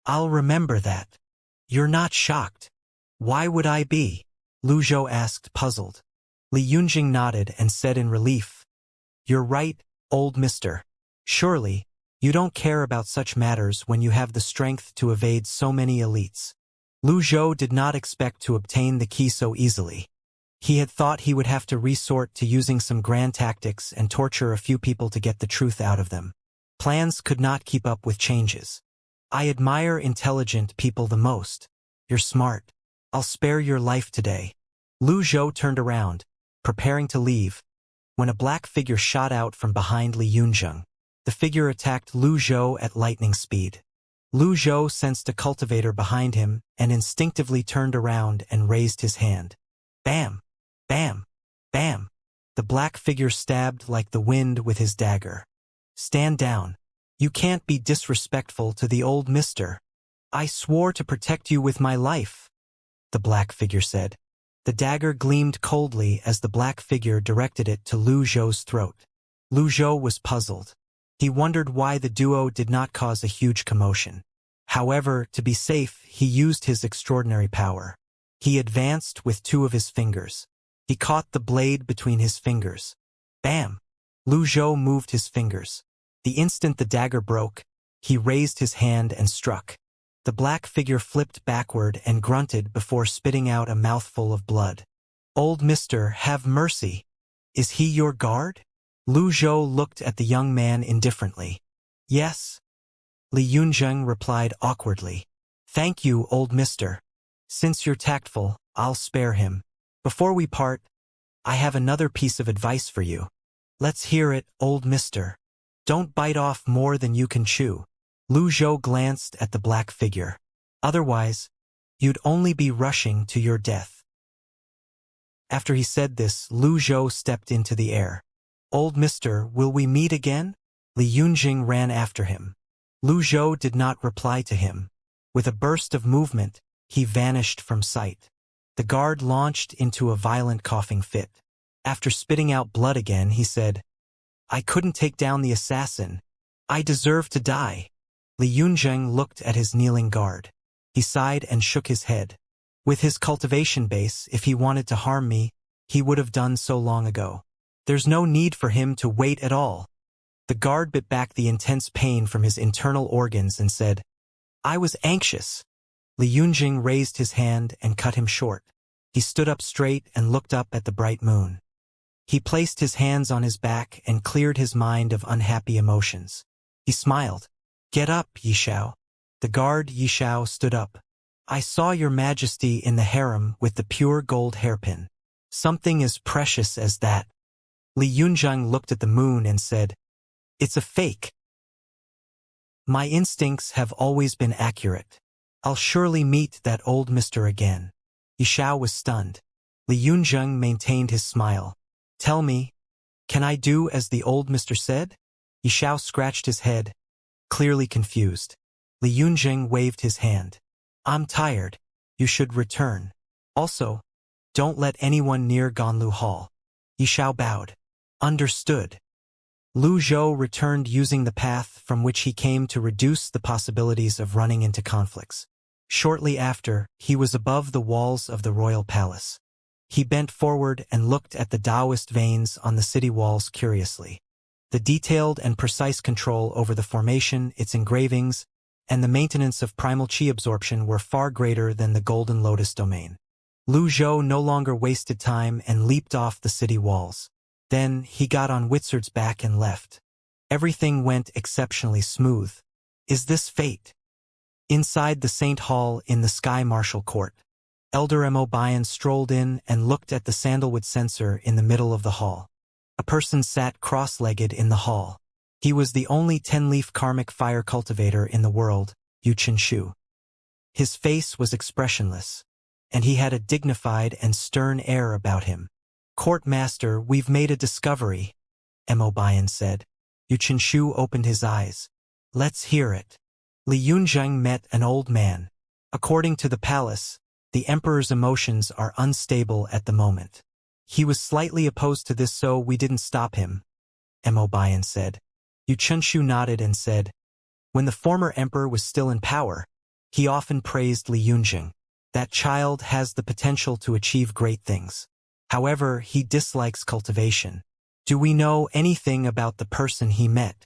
I'll remember that. You're not shocked. Why would I be? Lu Zhou asked, puzzled. Li Yunjing nodded and said in relief, You're right, old mister. Surely, you don't care about such matters when you have the strength to evade so many elites. Lu Zhou did not expect to obtain the key so easily. He had thought he would have to resort to using some grand tactics and torture a few people to get the truth out of them. Plans could not keep up with changes. I admire intelligent people the most. You're smart. I'll spare your life today. Lu Zhou turned around, preparing to leave, when a black figure shot out from behind Li Yunjing. The figure attacked Lu Zhou at lightning speed. Lu Zhou sensed a cultivator behind him and instinctively turned around and raised his hand. Bam! Bam! Bam! The black figure stabbed like the wind with his dagger. Stand down. You can't be disrespectful to the old mister. I swore to protect you with my life, the black figure said. The dagger gleamed coldly as the black figure directed it to Lu Zhou's throat. Lu Zhou was puzzled. He wondered why the duo did not cause a huge commotion. However, to be safe, he used his extraordinary power. He advanced with two of his fingers. He caught the blade between his fingers. Bam! Lu Zhou moved his fingers. The instant the dagger broke, he raised his hand and struck. The black figure flipped backward and grunted before spitting out a mouthful of blood. Old mister, have mercy. Is he your guard? Lu Zhou looked at the young man indifferently. Yes. Li Yunjing replied awkwardly. Thank you, old mister. Since you're tactful, I'll spare him. Before we part, I have another piece of advice for you. Let's hear it, old mister. Don't bite off more than you can chew. Lu Zhou glanced at the black figure. Otherwise, you'd only be rushing to your death. After he said this, Lu Zhou stepped into the air. Old mister, will we meet again? Li Yunjing ran after him. Lu Zhou did not reply to him. With a burst of movement, he vanished from sight. The guard launched into a violent coughing fit. After spitting out blood again, he said, I couldn't take down the assassin. I deserve to die. Li Yunjing looked at his kneeling guard. He sighed and shook his head. With his cultivation base, if he wanted to harm me, he would have done so long ago. There's no need for him to wait at all. The guard bit back the intense pain from his internal organs and said, I was anxious. Li Yunjing raised his hand and cut him short. He stood up straight and looked up at the bright moon. He placed his hands on his back and cleared his mind of unhappy emotions. He smiled. Get up, Yishao. The guard Yishao stood up. I saw your majesty in the harem with the pure gold hairpin. Something as precious as that. Li Yunjing looked at the moon and said, It's a fake. My instincts have always been accurate. I'll surely meet that old mister again. Yishao was stunned. Li Yunjing maintained his smile. Tell me, can I do as the old mister said? Yishao scratched his head, clearly confused. Li Yunjing waved his hand. I'm tired. You should return. Also, don't let anyone near Ganlu Hall. Yishao bowed. Understood. Lu Zhou returned using the path from which he came to reduce the possibilities of running into conflicts. Shortly after, he was above the walls of the royal palace. He bent forward and looked at the Taoist veins on the city walls curiously. The detailed and precise control over the formation, its engravings, and the maintenance of primal chi absorption were far greater than the Golden Lotus domain. Lu Zhou no longer wasted time and leaped off the city walls. Then, he got on Witzard's back and left. Everything went exceptionally smooth. Is this fate? Inside the Saint Hall in the Sky Marshal Court, Elder Mo Bayan strolled in and looked at the sandalwood censer in the middle of the hall. A person sat cross-legged in the hall. He was the only 10-leaf karmic fire cultivator in the world, Yu Qinshu. His face was expressionless, and he had a dignified and stern air about him. Court Master, we've made a discovery, Mo Bayan said. Yu Qinshu opened his eyes. Let's hear it. Li Yunjing met an old man. According to the palace, the emperor's emotions are unstable at the moment. He was slightly opposed to this, so we didn't stop him. Mo Bian said. Yu Chenshu nodded and said, when the former emperor was still in power, he often praised Li Yunjing. That child has the potential to achieve great things. However, he dislikes cultivation. Do we know anything about the person he met?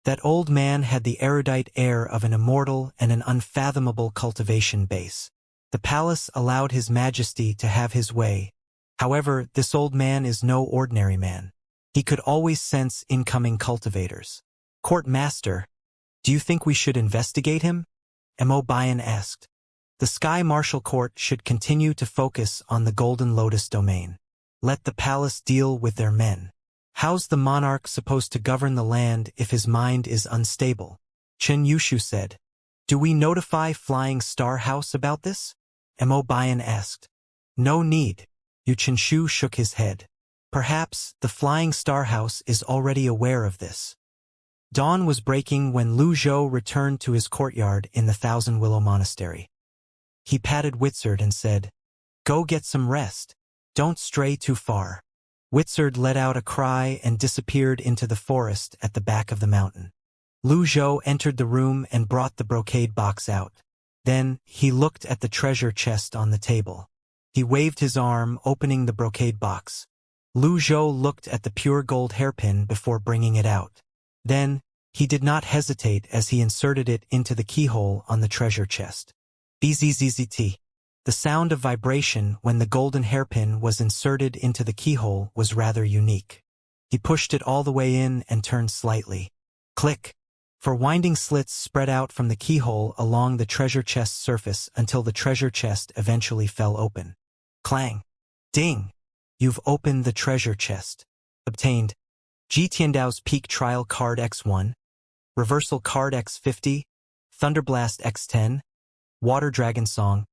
That old man had the erudite air of an immortal and an unfathomable cultivation base. The palace allowed His Majesty to have his way. However, this old man is no ordinary man. He could always sense incoming cultivators. Court Master, do you think we should investigate him? Mo Bian asked. The Sky Martial Court should continue to focus on the Golden Lotus domain. Let the palace deal with their men. How's the monarch supposed to govern the land if his mind is unstable? Chen Yushu said. Do we notify Flying Star House about this? Mo Bian asked. No need. Yu Chenshu shook his head. Perhaps the Flying Star House is already aware of this. Dawn was breaking when Lu Zhou returned to his courtyard in the Thousand Willow Monastery. He patted Witzard and said, Go get some rest. Don't stray too far. Witzard let out a cry and disappeared into the forest at the back of the mountain. Lu Zhou entered the room and brought the brocade box out. Then, he looked at the treasure chest on the table. He waved his arm, opening the brocade box. Lu Zhou looked at the pure gold hairpin before bringing it out. Then, he did not hesitate as he inserted it into the keyhole on the treasure chest. Bzzzt. The sound of vibration when the golden hairpin was inserted into the keyhole was rather unique. He pushed it all the way in and turned slightly. Click. For winding slits spread out from the keyhole along the treasure chest's surface until the treasure chest eventually fell open. Clang. Ding. You've opened the treasure chest. Obtained. Ji Tiandao's Peak Trial Card X1, Reversal Card X50, Thunderblast X10, Water Dragon Song,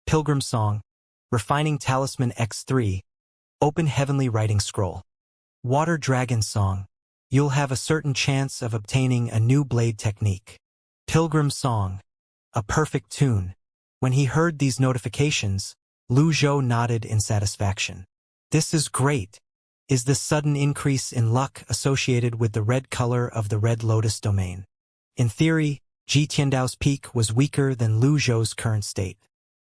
Pilgrim Song, Refining Talisman X3, Open Heavenly Writing Scroll. Water Dragon Song. You'll have a certain chance of obtaining a new blade technique. Pilgrim Song. A perfect tune. When he heard these notifications, Lu Zhou nodded in satisfaction. This is great. Is this sudden increase in luck associated with the red color of the Red Lotus domain? In theory, Ji Tiandao's peak was weaker than Lu Zhou's current state.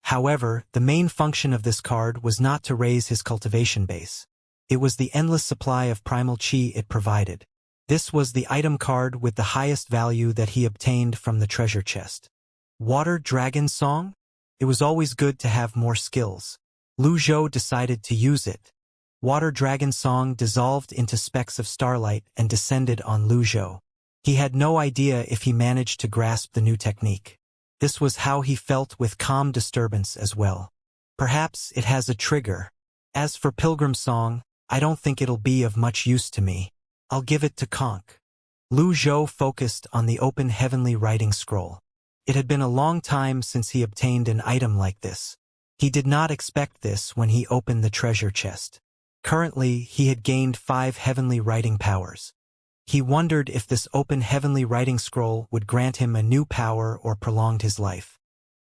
However, the main function of this card was not to raise his cultivation base. It was the endless supply of primal chi it provided. This was the item card with the highest value that he obtained from the treasure chest. Water Dragon Song? It was always good to have more skills. Lu Zhou decided to use it. Water Dragon Song dissolved into specks of starlight and descended on Lu Zhou. He had no idea if he managed to grasp the new technique. This was how he felt with calm disturbance as well. Perhaps it has a trigger. As for Pilgrim Song, I don't think it'll be of much use to me. I'll give it to Conk. Lu Zhou focused on the open heavenly writing scroll. It had been a long time since he obtained an item like this. He did not expect this when he opened the treasure chest. Currently, he had gained 5 heavenly writing powers. He wondered if this open heavenly writing scroll would grant him a new power or prolonged his life.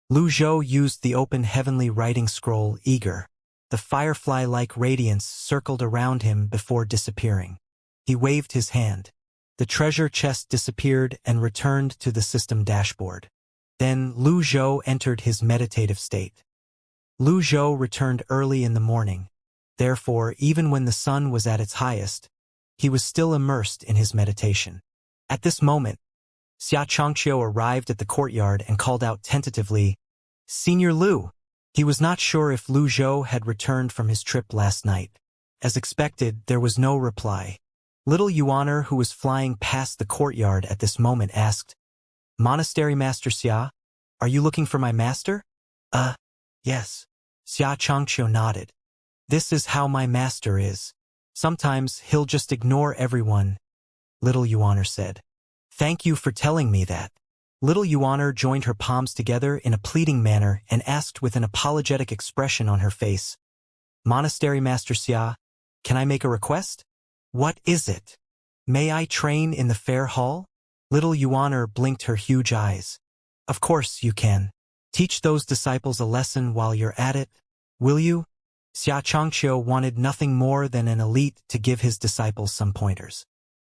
Lu Zhou used the open heavenly writing scroll eager. The firefly-like radiance circled around him before disappearing. He waved his hand. The treasure chest disappeared and returned to the system dashboard. Then Lu Zhou entered his meditative state. Lu Zhou returned early in the morning. Therefore, even when the sun was at its highest, he was still immersed in his meditation. At this moment, Xianxia arrived at the courtyard and called out tentatively, "Senior Lu." He was not sure if Lu Zhou had returned from his trip last night. As expected, there was no reply. Little Yuaner, who was flying past the courtyard at this moment, asked, "Monastery Master Xia, are you looking for my master?" Yes. Xianxia nodded. "This is how my master is. Sometimes he'll just ignore everyone," Little Yuaner said. "Thank you for telling me that." Little Yuaner joined her palms together in a pleading manner and asked with an apologetic expression on her face, "Monastery Master Xia, can I make a request?" "What is it?" "May I train in the fair hall?" Little Yuaner blinked her huge eyes. "Of course you can. Teach those disciples a lesson while you're at it, will you?" Xianxia wanted nothing more than an elite to give his disciples some pointers.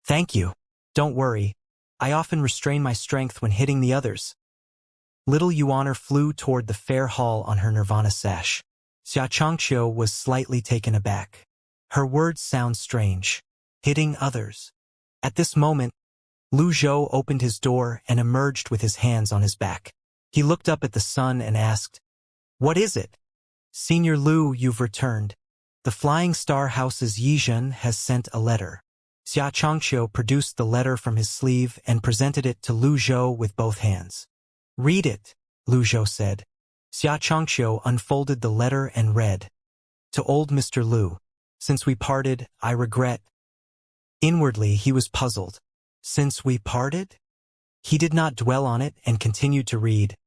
Thank you. Don't worry. I often restrain my strength when hitting the others. Little Yuaner flew toward the fair hall on her nirvana sash. Xianxia was slightly taken aback. Her words sound strange. Hitting others. At this moment, Lu Zhou opened his door and emerged with his hands on his back. He looked up at the sun and asked, "What is it?" "Senior Lu, you've returned. The Flying Star House's Yizhen has sent a letter." Xianxia produced the letter from his sleeve and presented it to Lu Zhou with both hands. "Read it," Lu Zhou said. Xianxia unfolded the letter and read, "To old Mr. Lu. Since we parted, I regret." Inwardly, he was puzzled. Since we parted? He did not dwell on it and continued to read,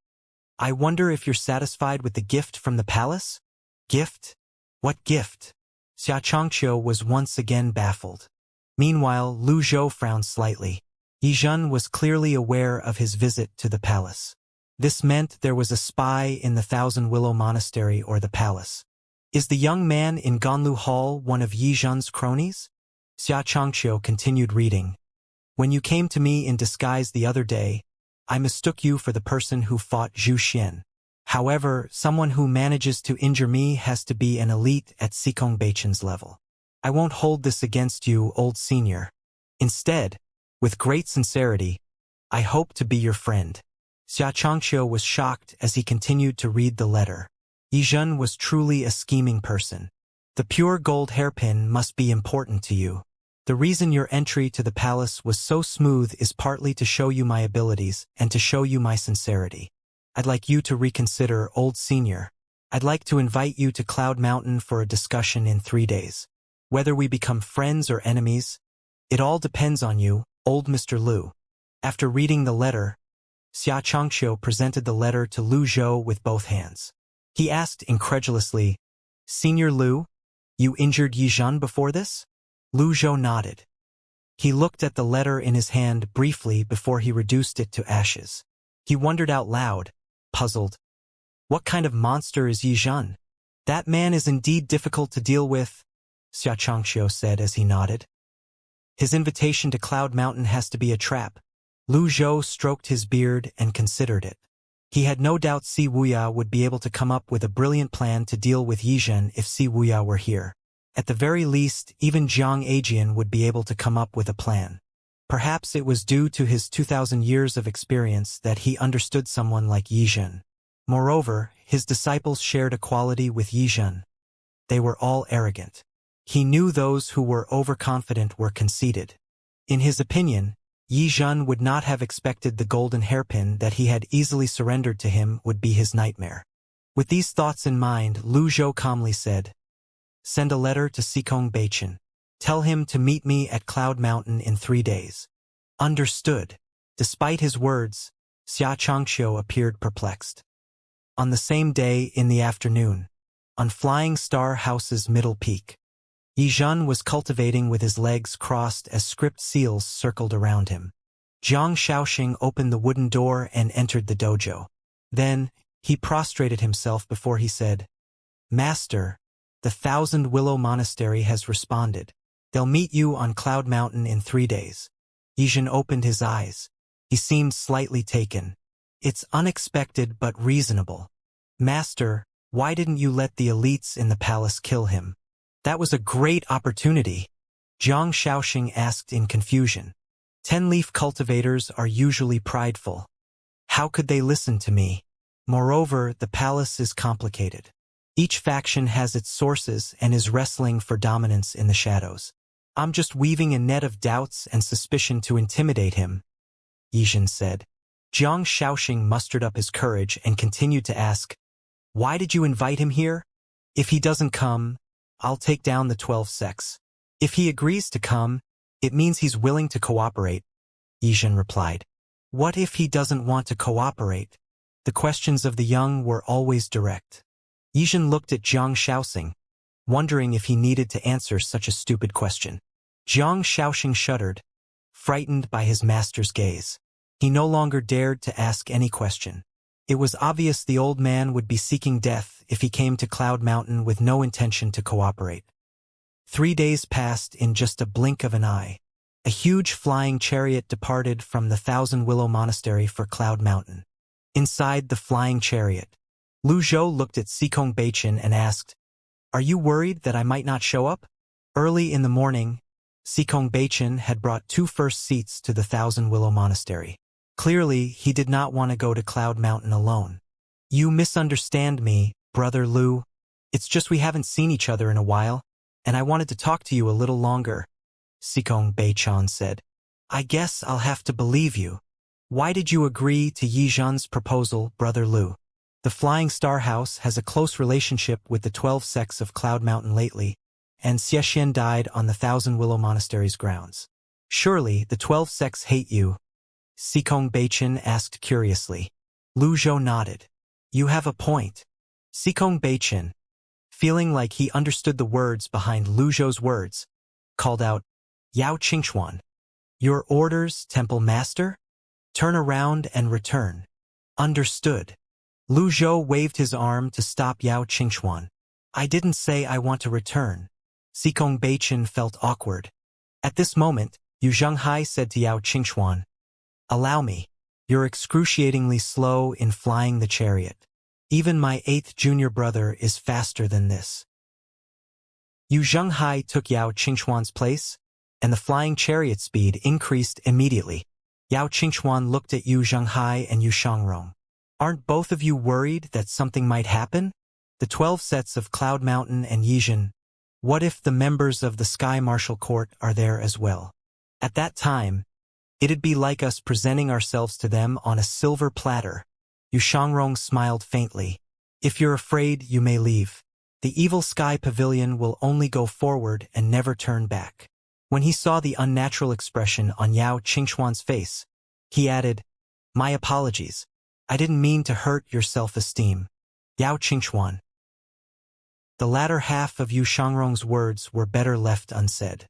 "I wonder if you're satisfied with the gift from the palace?" "Gift? What gift?" Xianxia was once again baffled. Meanwhile, Lu Zhou frowned slightly. Yizhen was clearly aware of his visit to the palace. This meant there was a spy in the Thousand Willow Monastery or the palace. Is the young man in Ganlu Hall one of Yizhen's cronies? Xianxia continued reading. "When you came to me in disguise the other day, I mistook you for the person who fought Zhu Xian. However, someone who manages to injure me has to be an elite at Cultivation's level. I won't hold this against you, old senior. Instead, with great sincerity, I hope to be your friend." Xianxia was shocked as he continued to read the letter. Yizhen was truly a scheming person. "The pure gold hairpin must be important to you. The reason your entry to the palace was so smooth is partly to show you my abilities and to show you my sincerity. I'd like you to reconsider, old senior. I'd like to invite you to Cloud Mountain for a discussion in 3 days. Whether we become friends or enemies, it all depends on you, old Mr. Lu." After reading the letter, Xianxia presented the letter to Lu Zhou with both hands. He asked incredulously, "Senior Lu, you injured Yizhen before this?" Lu Zhou nodded. He looked at the letter in his hand briefly before he reduced it to ashes. He wondered out loud, puzzled. What kind of monster is Yizhen? "That man is indeed difficult to deal with," Xianxia said as he nodded. "His invitation to Cloud Mountain has to be a trap." Lu Zhou stroked his beard and considered it. He had no doubt Si Wuya would be able to come up with a brilliant plan to deal with Yizhen if Si Wuya were here. At the very least, even Jiang Ajian would be able to come up with a plan. Perhaps it was due to his 2,000 years of experience that he understood someone like Yizhen. Moreover, his disciples shared a quality with Yizhen. They were all arrogant. He knew those who were overconfident were conceited. In his opinion, Yizhen would not have expected the golden hairpin that he had easily surrendered to him would be his nightmare. With these thoughts in mind, Lu Zhou calmly said, "Send a letter to Cultivation. Tell him to meet me at Cloud Mountain in 3 days." Understood. Despite his words, Xianxia appeared perplexed. On the same day in the afternoon, on Flying Star House's middle peak, Yizhen was cultivating with his legs crossed as script seals circled around him. Zhang Shaoxing opened the wooden door and entered the dojo. Then, he prostrated himself before he said, "Master, the Thousand Willow Monastery has responded. They'll meet you on Cloud Mountain in 3 days. Yizhen opened his eyes. He seemed slightly taken. "It's unexpected but reasonable. Master, why didn't you let the elites in the palace kill him?" "That was a great opportunity," Zhang Shaoxing asked in confusion. 10-leaf cultivators are usually prideful. How could they listen to me? Moreover, the palace is complicated. Each faction has its sources and is wrestling for dominance in the shadows. I'm just weaving a net of doubts and suspicion to intimidate him," Yizhen said. Zhang Shaoxing mustered up his courage and continued to ask, "Why did you invite him here? If he doesn't come, I'll take down the 12 sects. If he agrees to come, it means he's willing to cooperate," Yizhen replied. "What if he doesn't want to cooperate?" The questions of the young were always direct. Yizhen looked at Zhang Shaoxing, wondering if he needed to answer such a stupid question. Zhang Shaoxing shuddered, frightened by his master's gaze. He no longer dared to ask any question. It was obvious the old man would be seeking death if he came to Cloud Mountain with no intention to cooperate. 3 days passed in just a blink of an eye. A huge flying chariot departed from the Thousand Willow Monastery for Cloud Mountain. Inside the flying chariot, Lu Zhou looked at Cultivation and asked, "Are you worried that I might not show up?" Early in the morning, Cultivation had brought 2 first seats to the Thousand Willow Monastery. Clearly, he did not want to go to Cloud Mountain alone. "You misunderstand me, Brother Lu. It's just we haven't seen each other in a while, and I wanted to talk to you a little longer," Cultivation said. "I guess I'll have to believe you. Why did you agree to Yizhan's proposal, Brother Lu? The Flying Star House has a close relationship with the 12 sects of Cloud Mountain lately, and Xianxia died on the Thousand Willow Monastery's grounds. Surely the 12 sects hate you?" Cultivation asked curiously. Lu Zhou nodded. "You have a point." Cultivation, feeling like he understood the words behind Lu Zhou's words, called out, "Yao Qingxuan. Your orders, Temple Master? Turn around and return." "Understood." Lu Zhou waved his arm to stop Yao Qingxuan. "I didn't say I want to return." Cultivation felt awkward. At this moment, Xianxia said to Yao Qingxuan, "Allow me. You're excruciatingly slow in flying the chariot. Even my 8th junior brother is faster than this." Xianxia took Yao Qingxuan's place, and the flying chariot speed increased immediately. Yao Qingxuan looked at Xianxia and Xiangrong. "Aren't both of you worried that something might happen? The 12 sets of Cloud Mountain and Yizhan. What if the members of the Sky Martial Court are there as well? At that time, it'd be like us presenting ourselves to them on a silver platter." Xiangrong smiled faintly. "If you're afraid, you may leave. The evil Sky Pavilion will only go forward and never turn back." When he saw the unnatural expression on Yao Qingxuan's face, he added, "My apologies. I didn't mean to hurt your self-esteem, Yao Qingxuan." The latter half of Xiangrong's words were better left unsaid.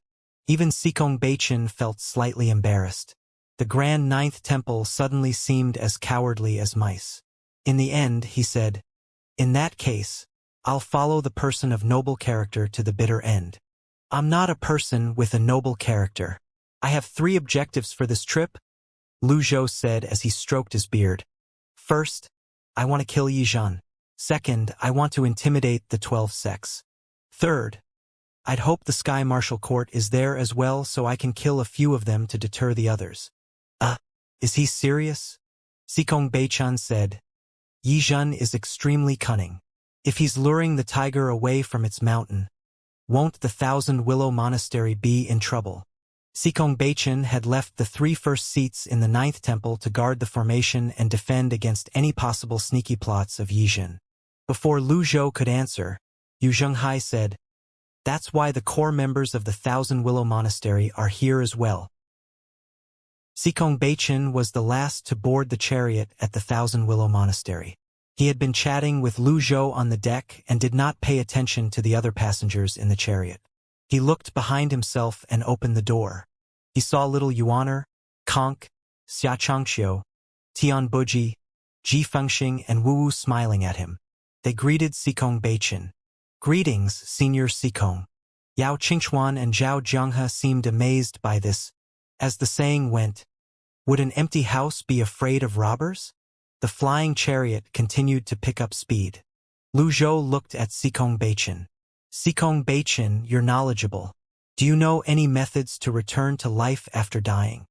Even Cultivation felt slightly embarrassed. The Grand Ninth Temple suddenly seemed as cowardly as mice. In the end, he said, "In that case, I'll follow the person of noble character to the bitter end." "I'm not a person with a noble character. I have 3 objectives for this trip," Lu Zhou said as he stroked his beard. "First, I want to kill Yizhan. Second, I want to intimidate the 12 sects. Third, I'd hope the Sky Martial Court is there as well so I can kill a few of them to deter the others." Is he serious?" Cultivation said. "Yizhan is extremely cunning. If he's luring the tiger away from its mountain, won't the Thousand Willow Monastery be in trouble?" Cultivation had left the 3 first seats in the 9th temple to guard the formation and defend against any possible sneaky plots of Yizhan. Before Lu Zhou could answer, Xianxia said, "That's why the core members of the Thousand Willow Monastery are here as well." Cultivation was the last to board the chariot at the Thousand Willow Monastery. He had been chatting with Lu Zhou on the deck and did not pay attention to the other passengers in the chariot. He looked behind himself and opened the door. He saw little Yuaner, Conk, Xianxia, Tian Buji, Ji Fengxing, and Wu Wu smiling at him. They greeted Cultivation. "Greetings, Senior Cikong." Yao Qingxuan and Zhao Jianghe seemed amazed by this. As the saying went, would an empty house be afraid of robbers? The flying chariot continued to pick up speed. Lu Zhou looked at Cultivation. "Cultivation, you're knowledgeable. Do you know any methods to return to life after dying?"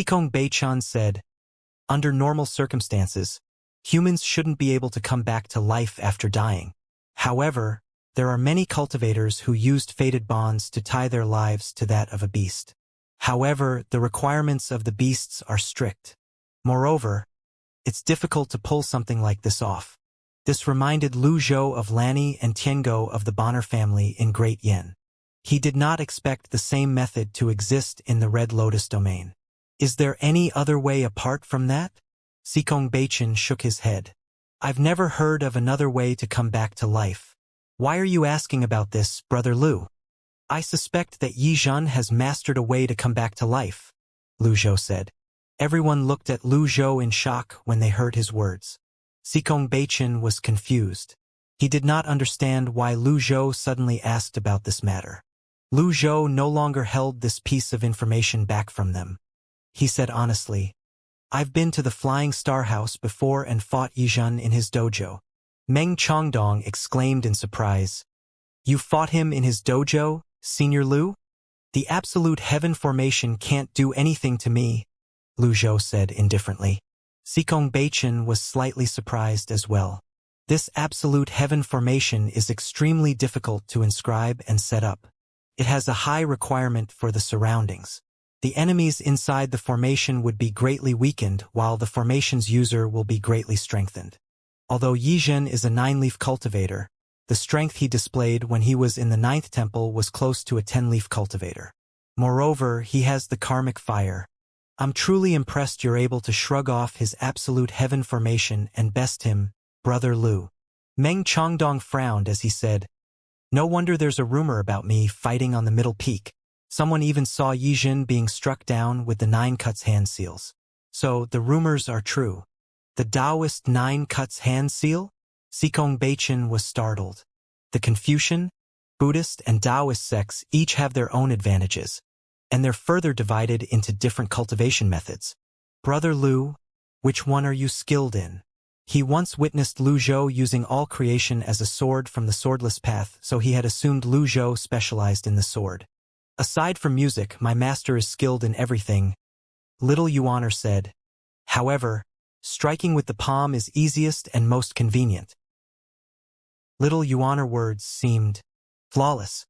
Cultivation said, "Under normal circumstances, humans shouldn't be able to come back to life after dying. However, there are many cultivators who used fated bonds to tie their lives to that of a beast. However, the requirements of the beasts are strict. Moreover, it's difficult to pull something like this off." This reminded Lu Zhou of Lanny and Tiango of the Bonner family in Great Yen. He did not expect the same method to exist in the Red Lotus domain. "Is there any other way apart from that?" Cultivation shook his head. "I've never heard of another way to come back to life. Why are you asking about this, Brother Lu?" "I suspect that Yizhan has mastered a way to come back to life," Lu Zhou said. Everyone looked at Lu Zhou in shock when they heard his words. Cultivation was confused. He did not understand why Lu Zhou suddenly asked about this matter. Lu Zhou no longer held this piece of information back from them. He said honestly, "I've been to the Flying Star House before and fought Yizhen in his dojo." Meng Chongdong exclaimed in surprise. "You fought him in his dojo, Senior Lu? The absolute heaven formation can't do anything to me," Lu Zhou said indifferently. Cultivation was slightly surprised as well. This absolute heaven formation is extremely difficult to inscribe and set up. It has a high requirement for the surroundings. The enemies inside the formation would be greatly weakened, while the formation's user will be greatly strengthened. Although Yizhen is a 9-leaf cultivator, the strength he displayed when he was in the 9th temple was close to a 10-leaf cultivator. Moreover, he has the karmic fire. I'm truly impressed you're able to shrug off his absolute heaven formation and best him, Brother Lu. Meng Chongdong frowned as he said, "No wonder there's a rumor about me fighting on the middle peak. Someone even saw Yizhen being struck down with the 9 cuts hand seals. So, the rumors are true. The Taoist 9 cuts hand seal?" Cultivation was startled. The Confucian, Buddhist, and Taoist sects each have their own advantages, and they're further divided into different cultivation methods. "Brother Lu, which one are you skilled in?" He once witnessed Lu Zhou using all creation as a sword from the swordless path, so he had assumed Lu Zhou specialized in the sword. "Aside from music, my master is skilled in everything," Little Yuaner said. "However, striking with the palm is easiest and most convenient." Little Yuaner words seemed flawless.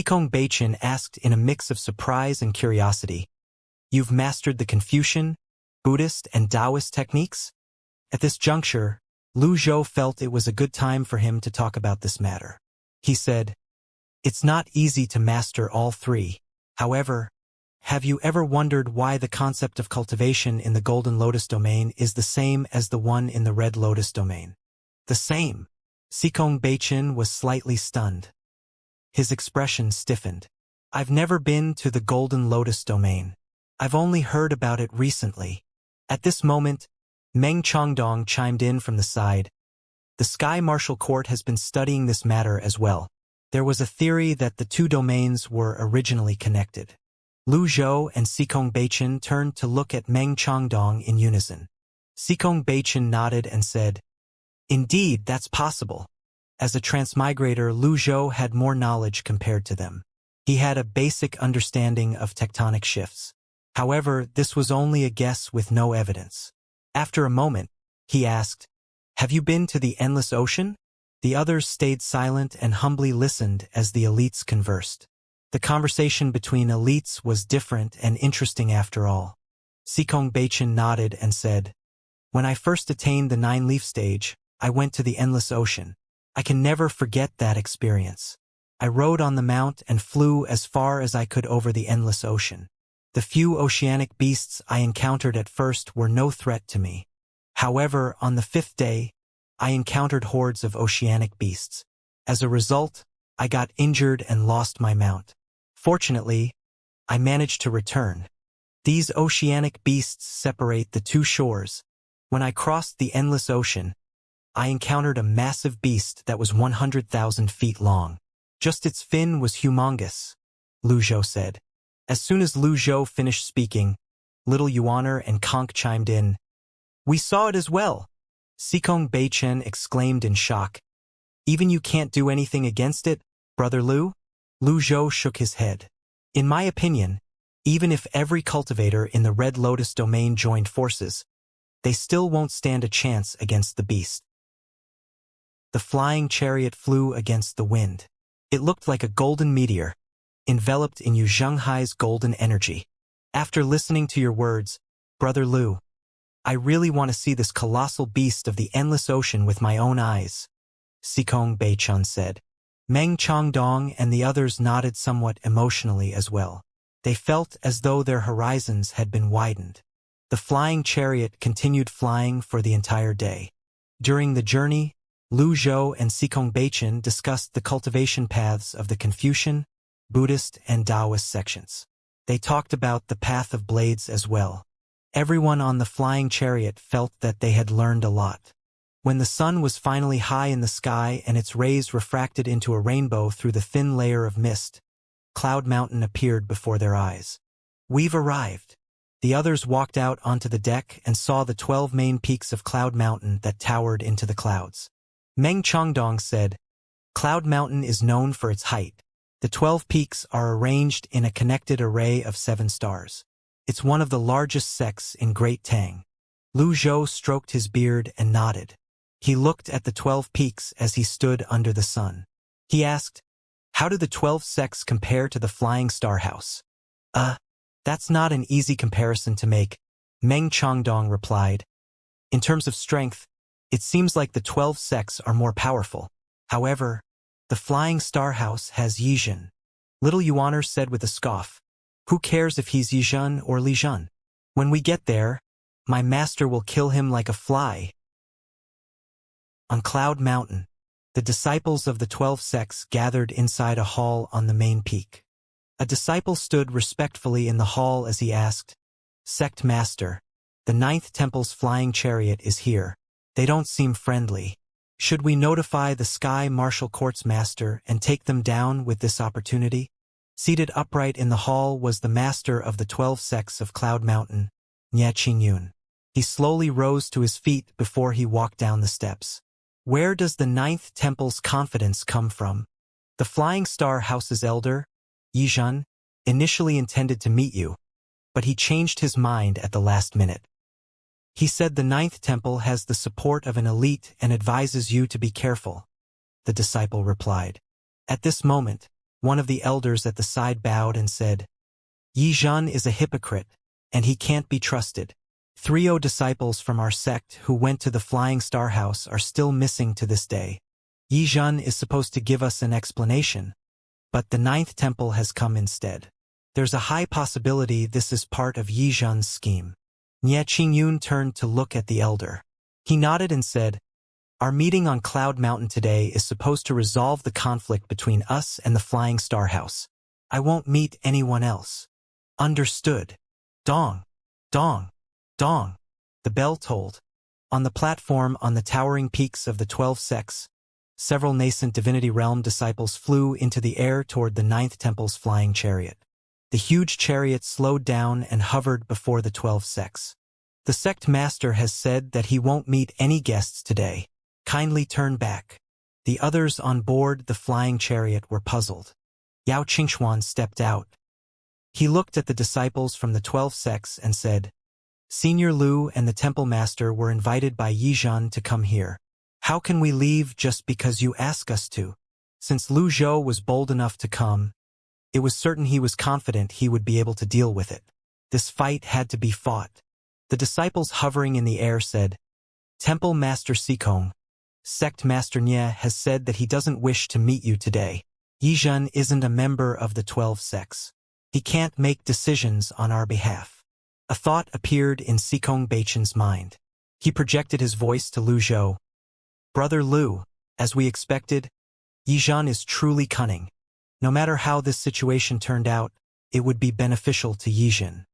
Cultivation asked in a mix of surprise and curiosity, "You've mastered the Confucian, Buddhist, and Taoist techniques?" At this juncture, Lu Zhou felt it was a good time for him to talk about this matter. He said, "It's not easy to master all 3. However, have you ever wondered why the concept of cultivation in the Golden Lotus domain is the same as the one in the Red Lotus domain?" "The same?" Cultivation was slightly stunned. His expression stiffened. "I've never been to the Golden Lotus domain. I've only heard about it recently." At this moment, Meng Chongdong chimed in from the side. "The Sky Martial Court has been studying this matter as well. There was a theory that the 2 domains were originally connected." Lu Zhou and Cultivation turned to look at Meng Chongdong in unison. Cultivation nodded and said, "Indeed, that's possible." As a transmigrator, Lu Zhou had more knowledge compared to them. He had a basic understanding of tectonic shifts. However, this was only a guess with no evidence. After a moment, he asked, "Have you been to the Endless Ocean?" The others stayed silent and humbly listened as the elites conversed. The conversation between elites was different and interesting after all. Cultivation nodded and said, "When I first attained the 9-leaf stage, I went to the Endless Ocean. I can never forget that experience. I rode on the mount and flew as far as I could over the Endless Ocean. The few oceanic beasts I encountered at first were no threat to me. However, on the 5th day, I encountered hordes of oceanic beasts. As a result, I got injured and lost my mount. Fortunately, I managed to return. These oceanic beasts separate the 2 shores. When I crossed the Endless Ocean, I encountered a massive beast that was 100,000 feet long. Just its fin was humongous," Lu Zhou said. As soon as Lu Zhou finished speaking, Little Yuaner and Conk chimed in. "We saw it as well." Cultivation exclaimed in shock. "Even you can't do anything against it, Brother Lu?" Lu Zhou shook his head. "In my opinion, even if every cultivator in the Red Lotus domain joined forces, they still won't stand a chance against the beast." The flying chariot flew against the wind. It looked like a golden meteor, enveloped in Yu Zhenghai's golden energy. "After listening to your words, Brother Lu, I really want to see this colossal beast of the Endless Ocean with my own eyes," Cultivation said. Meng Chongdong and the others nodded somewhat emotionally as well. They felt as though their horizons had been widened. The flying chariot continued flying for the entire day. During the journey, Lu Zhou and Cultivation discussed the cultivation paths of the Confucian, Buddhist, and Taoist sections. They talked about the path of blades as well. Everyone on the flying chariot felt that they had learned a lot. When the sun was finally high in the sky and its rays refracted into a rainbow through the thin layer of mist, Cloud Mountain appeared before their eyes. "We've arrived." The others walked out onto the deck and saw the 12 main peaks of Cloud Mountain that towered into the clouds. Meng Chongdong said, "Cloud Mountain is known for its height. The 12 peaks are arranged in a connected array of 7 stars. It's one of the largest sects in Great Tang." Lu Zhou stroked his beard and nodded. He looked at the 12 peaks as he stood under the sun. He asked, "How do the 12 sects compare to the Flying Star House?" That's not an easy comparison to make," Meng Chongdong replied. "In terms of strength, it seems like the 12 sects are more powerful. However, the Flying Star House has Yizhen." Little Yuaner said with a scoff, "Who cares if he's Yizhen or Lizhen? When we get there, my master will kill him like a fly." On Cloud Mountain, the disciples of the 12 sects gathered inside a hall on the main peak. A disciple stood respectfully in the hall as he asked, "Sect Master, the 9th Temple's flying chariot is here. They don't seem friendly. Should we notify the Sky Martial Court's master and take them down with this opportunity?" Seated upright in the hall was the master of the 12 sects of Cloud Mountain, Nye Qingyun. He slowly rose to his feet before he walked down the steps. "Where does the 9th Temple's confidence come from? The Flying Star House's elder, Yizhen, initially intended to meet you, but he changed his mind at the last minute. He said the 9th Temple has the support of an elite and advises you to be careful," the disciple replied. At this moment, one of the elders at the side bowed and said, "Yizhen is a hypocrite, and he can't be trusted. 3 disciples from our sect who went to the Flying Star House are still missing to this day. Yizhen is supposed to give us an explanation, but the 9th Temple has come instead. There's a high possibility this is part of Yizhen's scheme." Nye Qingyun turned to look at the elder. He nodded and said, "Our meeting on Cloud Mountain today is supposed to resolve the conflict between us and the Flying Star House. I won't meet anyone else." "Understood." Dong, dong, dong. The bell tolled. On the platform on the towering peaks of the 12 sects, several nascent Divinity Realm disciples flew into the air toward the 9th Temple's flying chariot. The huge chariot slowed down and hovered before the 12 sects. "The sect master has said that he won't meet any guests today. Kindly turn back." The others on board the flying chariot were puzzled. Yao Qingxuan stepped out. He looked at the disciples from the 12 sects and said, "Senior Lu and the temple master were invited by Yizhen to come here. How can we leave just because you ask us to?" Since Lu Zhou was bold enough to come, it was certain he was confident he would be able to deal with it. This fight had to be fought. The disciples hovering in the air said, "Temple Master Sikong, Sect Master Nye has said that he doesn't wish to meet you today. Yizhen isn't a member of the 12 sects. He can't make decisions on our behalf." A thought appeared in Sikong Baichen's mind. He projected his voice to Lu Zhou. "Brother Lu, as we expected, Yizhen is truly cunning. No matter how this situation turned out, it would be beneficial to Yizhen.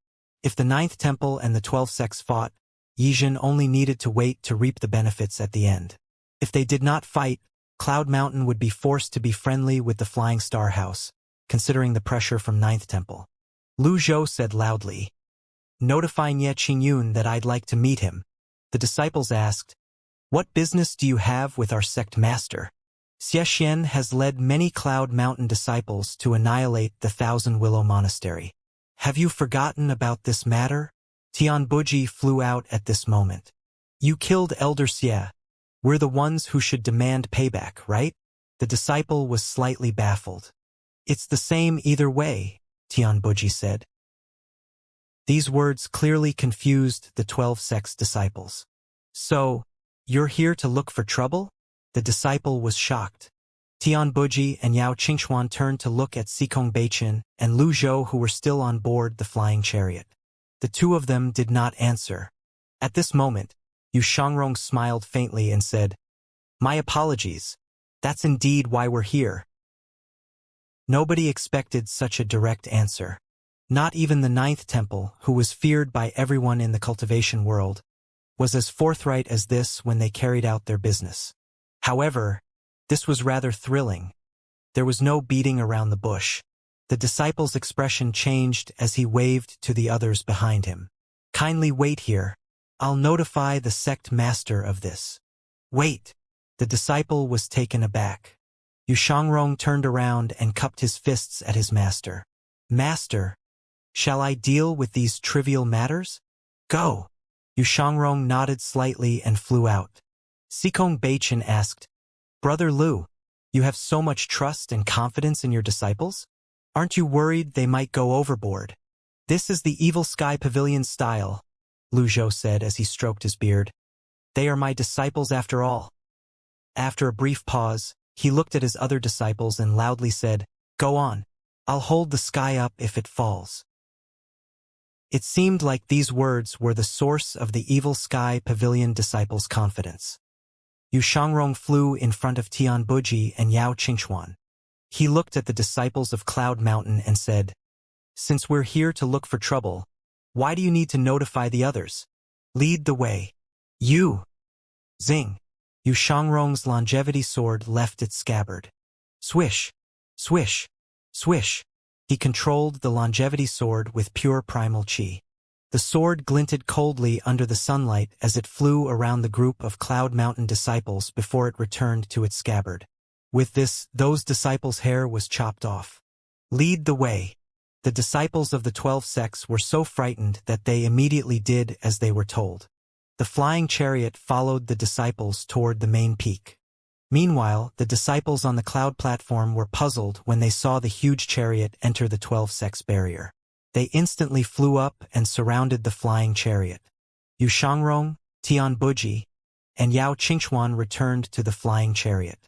If the 9th Temple and the 12 sects fought, Yizhen only needed to wait to reap the benefits at the end. If they did not fight, Cloud Mountain would be forced to be friendly with the Flying Star House, considering the pressure from 9th Temple." Lu Zhou said loudly, "Notify Nye Qingyun that I'd like to meet him." The disciples asked, "What business do you have with our sect master?" Xianxia has led many Cloud Mountain disciples to annihilate the Thousand Willow Monastery. Have you forgotten about this matter? Tianbuji flew out at this moment. "You killed Elder Xie. We're the ones who should demand payback, right?" The disciple was slightly baffled. "It's the same either way," Tianbuji said. These words clearly confused the 12 sects disciples. "So, you're here to look for trouble?" The disciple was shocked. Tianbuji and Yao Qingxuan turned to look at Sikong Baichen and Lu Zhou, who were still on board the flying chariot. The two of them did not answer. At this moment, Yu Shangrong smiled faintly and said, "My apologies. That's indeed why we're here." Nobody expected such a direct answer. Not even the 9th Temple, who was feared by everyone in the cultivation world, was as forthright as this when they carried out their business. However, this was rather thrilling. There was no beating around the bush. The disciple's expression changed as he waved to the others behind him. Kindly wait here. I'll notify the sect master of this. Wait. The disciple was taken aback. Xianxia turned around and cupped his fists at his master. Master, shall I deal with these trivial matters? Go. Xianxia nodded slightly and flew out. Cultivation asked, Brother Lu, you have so much trust and confidence in your disciples? Aren't you worried they might go overboard? This is the Evil Sky Pavilion style, Lu Zhou said as he stroked his beard. They are my disciples after all. After a brief pause, he looked at his other disciples and loudly said, Go on. I'll hold the sky up if it falls. It seemed like these words were the source of the Evil Sky Pavilion disciples' confidence. Xianxia flew in front of Tianbuji and Yao Qingxuan. He looked at the disciples of Cloud Mountain and said, Since we're here to look for trouble, why do you need to notify the others? Lead the way. You. Zing. Xianxia's longevity sword left its scabbard. Swish. Swish. Swish. He controlled the longevity sword with pure primal chi. The sword glinted coldly under the sunlight as it flew around the group of Cloud Mountain disciples before it returned to its scabbard. With this, those disciples' hair was chopped off. Lead the way. The disciples of the 12 sects were so frightened that they immediately did as they were told. The flying chariot followed the disciples toward the main peak. Meanwhile, the disciples on the cloud platform were puzzled when they saw the huge chariot enter the 12 sects barrier. They instantly flew up and surrounded the flying chariot. Xianxia, Tianbuji, and Yao Qingxuan returned to the flying chariot.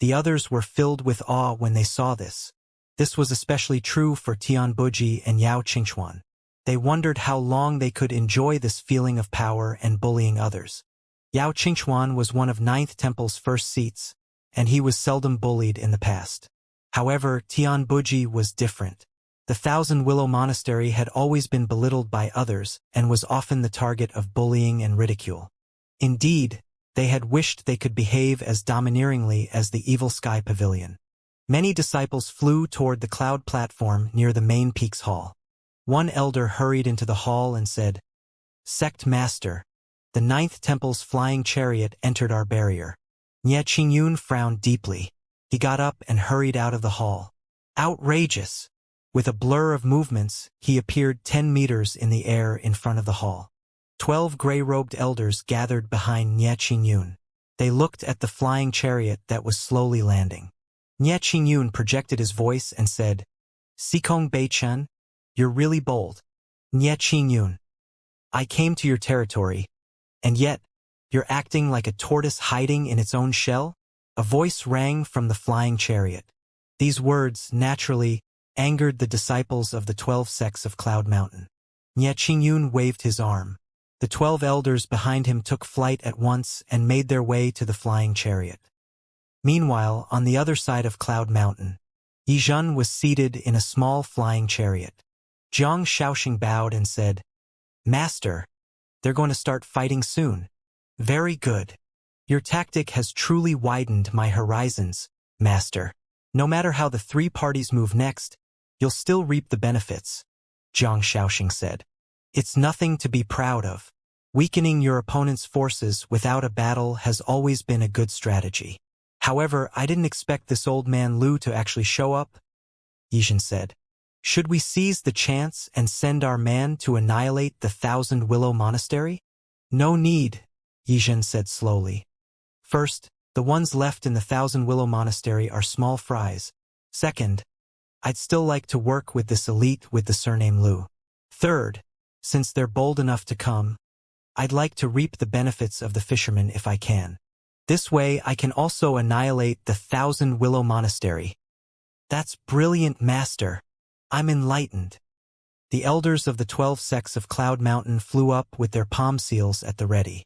The others were filled with awe when they saw this. This was especially true for Tianbuji and Yao Qingxuan. They wondered how long they could enjoy this feeling of power and bullying others. Yao Qingxuan was one of Ninth Temple's first seats, and he was seldom bullied in the past. However, Tianbuji was different. The Thousand Willow Monastery had always been belittled by others and was often the target of bullying and ridicule. Indeed, they had wished they could behave as domineeringly as the Evil Sky Pavilion. Many disciples flew toward the cloud platform near the main peak's hall. One elder hurried into the hall and said, Sect Master, the Ninth Temple's flying chariot entered our barrier. Nie Qingyun frowned deeply. He got up and hurried out of the hall. Outrageous! With a blur of movements, he appeared 10 meters in the air in front of the hall. 12 gray-robed elders gathered behind Nie Qingyun. They looked at the flying chariot that was slowly landing. Nie Qingyun projected his voice and said, Sikong Bei-chen, you're really bold. Nie Qingyun, I came to your territory, and yet, you're acting like a tortoise hiding in its own shell? A voice rang from the flying chariot. These words, naturally, angered the disciples of the 12 sects of Cloud Mountain. Nie Qingyun waved his arm. The 12 elders behind him took flight at once and made their way to the flying chariot. Meanwhile, on the other side of Cloud Mountain, Yizhen was seated in a small flying chariot. Zhang Shaoxing bowed and said, Master, they're going to start fighting soon. Very good. Your tactic has truly widened my horizons, Master. No matter how the three parties move next, you'll still reap the benefits, Zhang Shaoxing said. It's nothing to be proud of. Weakening your opponent's forces without a battle has always been a good strategy. However, I didn't expect this old man Lu to actually show up, Yizhen said. Should we seize the chance and send our man to annihilate the Thousand Willow Monastery? No need, Yizhen said slowly. First, the ones left in the Thousand Willow Monastery are small fries. Second, I'd still like to work with this elite with the surname Lu. Third, since they're bold enough to come, I'd like to reap the benefits of the fishermen if I can. This way I can also annihilate the Thousand Willow Monastery. That's brilliant, Master. I'm enlightened. The elders of the 12 sects of Cloud Mountain flew up with their palm seals at the ready.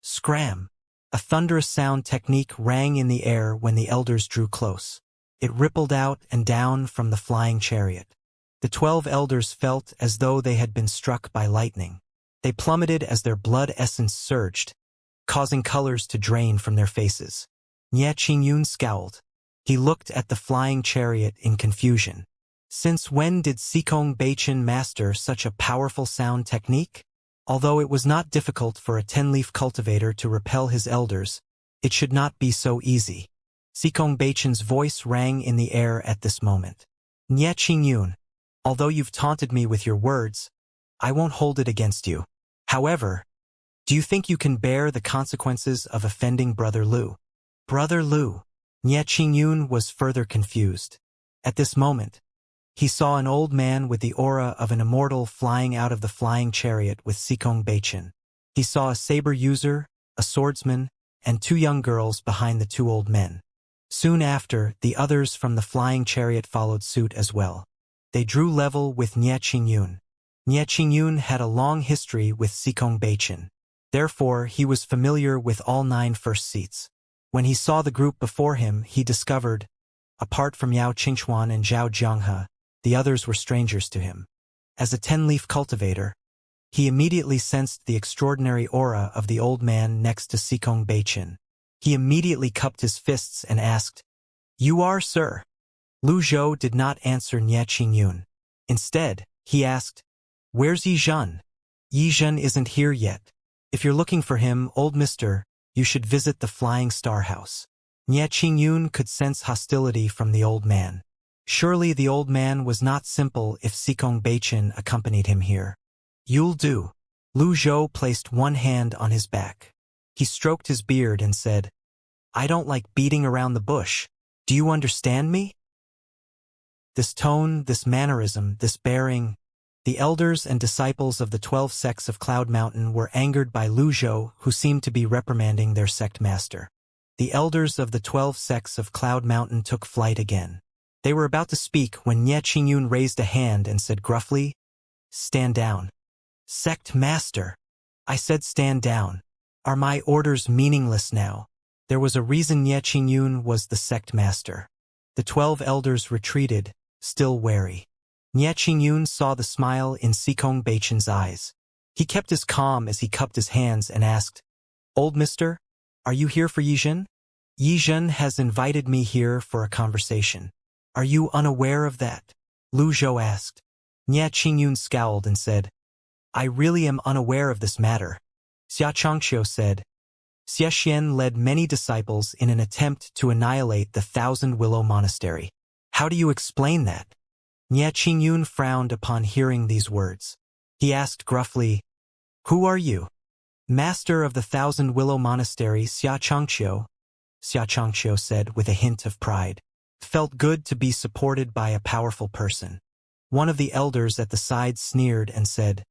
Scram! A thunderous sound technique rang in the air when the elders drew close. It rippled out and down from the flying chariot. The 12 elders felt as though they had been struck by lightning. They plummeted as their blood essence surged, causing colors to drain from their faces. Nie Qingyun scowled. He looked at the flying chariot in confusion. Since when did Sikong Baichen master such a powerful sound technique? Although it was not difficult for a 10-leaf cultivator to repel his elders, it should not be so easy. Sikong Baichen's voice rang in the air at this moment. Nye Qingyun, although you've taunted me with your words, I won't hold it against you. However, do you think you can bear the consequences of offending Brother Lu? Brother Lu? Nye Qingyun was further confused. At this moment, he saw an old man with the aura of an immortal flying out of the flying chariot with Sikong Baichen. He saw a saber user, a swordsman, and 2 young girls behind the 2 old men. Soon after, the others from the flying chariot followed suit as well. They drew level with Nye Qingyun. Nye Qingyun had a long history with Sikong Baichen. Therefore, he was familiar with all 9 first seats. When he saw the group before him, he discovered, apart from Yao Qingchuan and Zhao Jianghe, the others were strangers to him. As a 10-leaf cultivator, he immediately sensed the extraordinary aura of the old man next to Sikong Baichen. He immediately cupped his fists and asked, "You are, sir?" Lu Zhou did not answer Nye Qingyun. Instead, he asked, "Where's Yi Zhen?" "Yi Zhen isn't here yet. If you're looking for him, old mister, you should visit the Flying Star House." Nye Qingyun could sense hostility from the old man. Surely the old man was not simple if Sikong Baichen accompanied him here. "You'll do." Lu Zhou placed one hand on his back. He stroked his beard and said, "I don't like beating around the bush. Do you understand me?" This tone, this mannerism, this bearing. The elders and disciples of the 12 sects of Cloud Mountain were angered by Lu Zhou, who seemed to be reprimanding their sect master. The elders of the 12 sects of Cloud Mountain took flight again. They were about to speak when Nye Qingyun raised a hand and said gruffly, "Stand down." "Sect master." "I said stand down. Are my orders meaningless now?" There was a reason Nye Qingyun was the sect master. The 12 elders retreated, still wary. Nye Qingyun saw the smile in Sikong Baichen's eyes. He kept his calm as he cupped his hands and asked, "Old mister, are you here for Yi Zhen?" "Yi Zhen has invited me here for a conversation. Are you unaware of that?" Lu Zhou asked. Nye Qingyun scowled and said, "I really am unaware of this matter." Xianxia said, "Xiaxian led many disciples in an attempt to annihilate the 1,000 Willow Monastery. How do you explain that?" Nye Qingyun frowned upon hearing these words. He asked gruffly, "Who are you?" "Master of the 1,000 Willow Monastery, Xianxia," Xianxia said with a hint of pride. Felt good to be supported by a powerful person. One of the elders at the side sneered and said,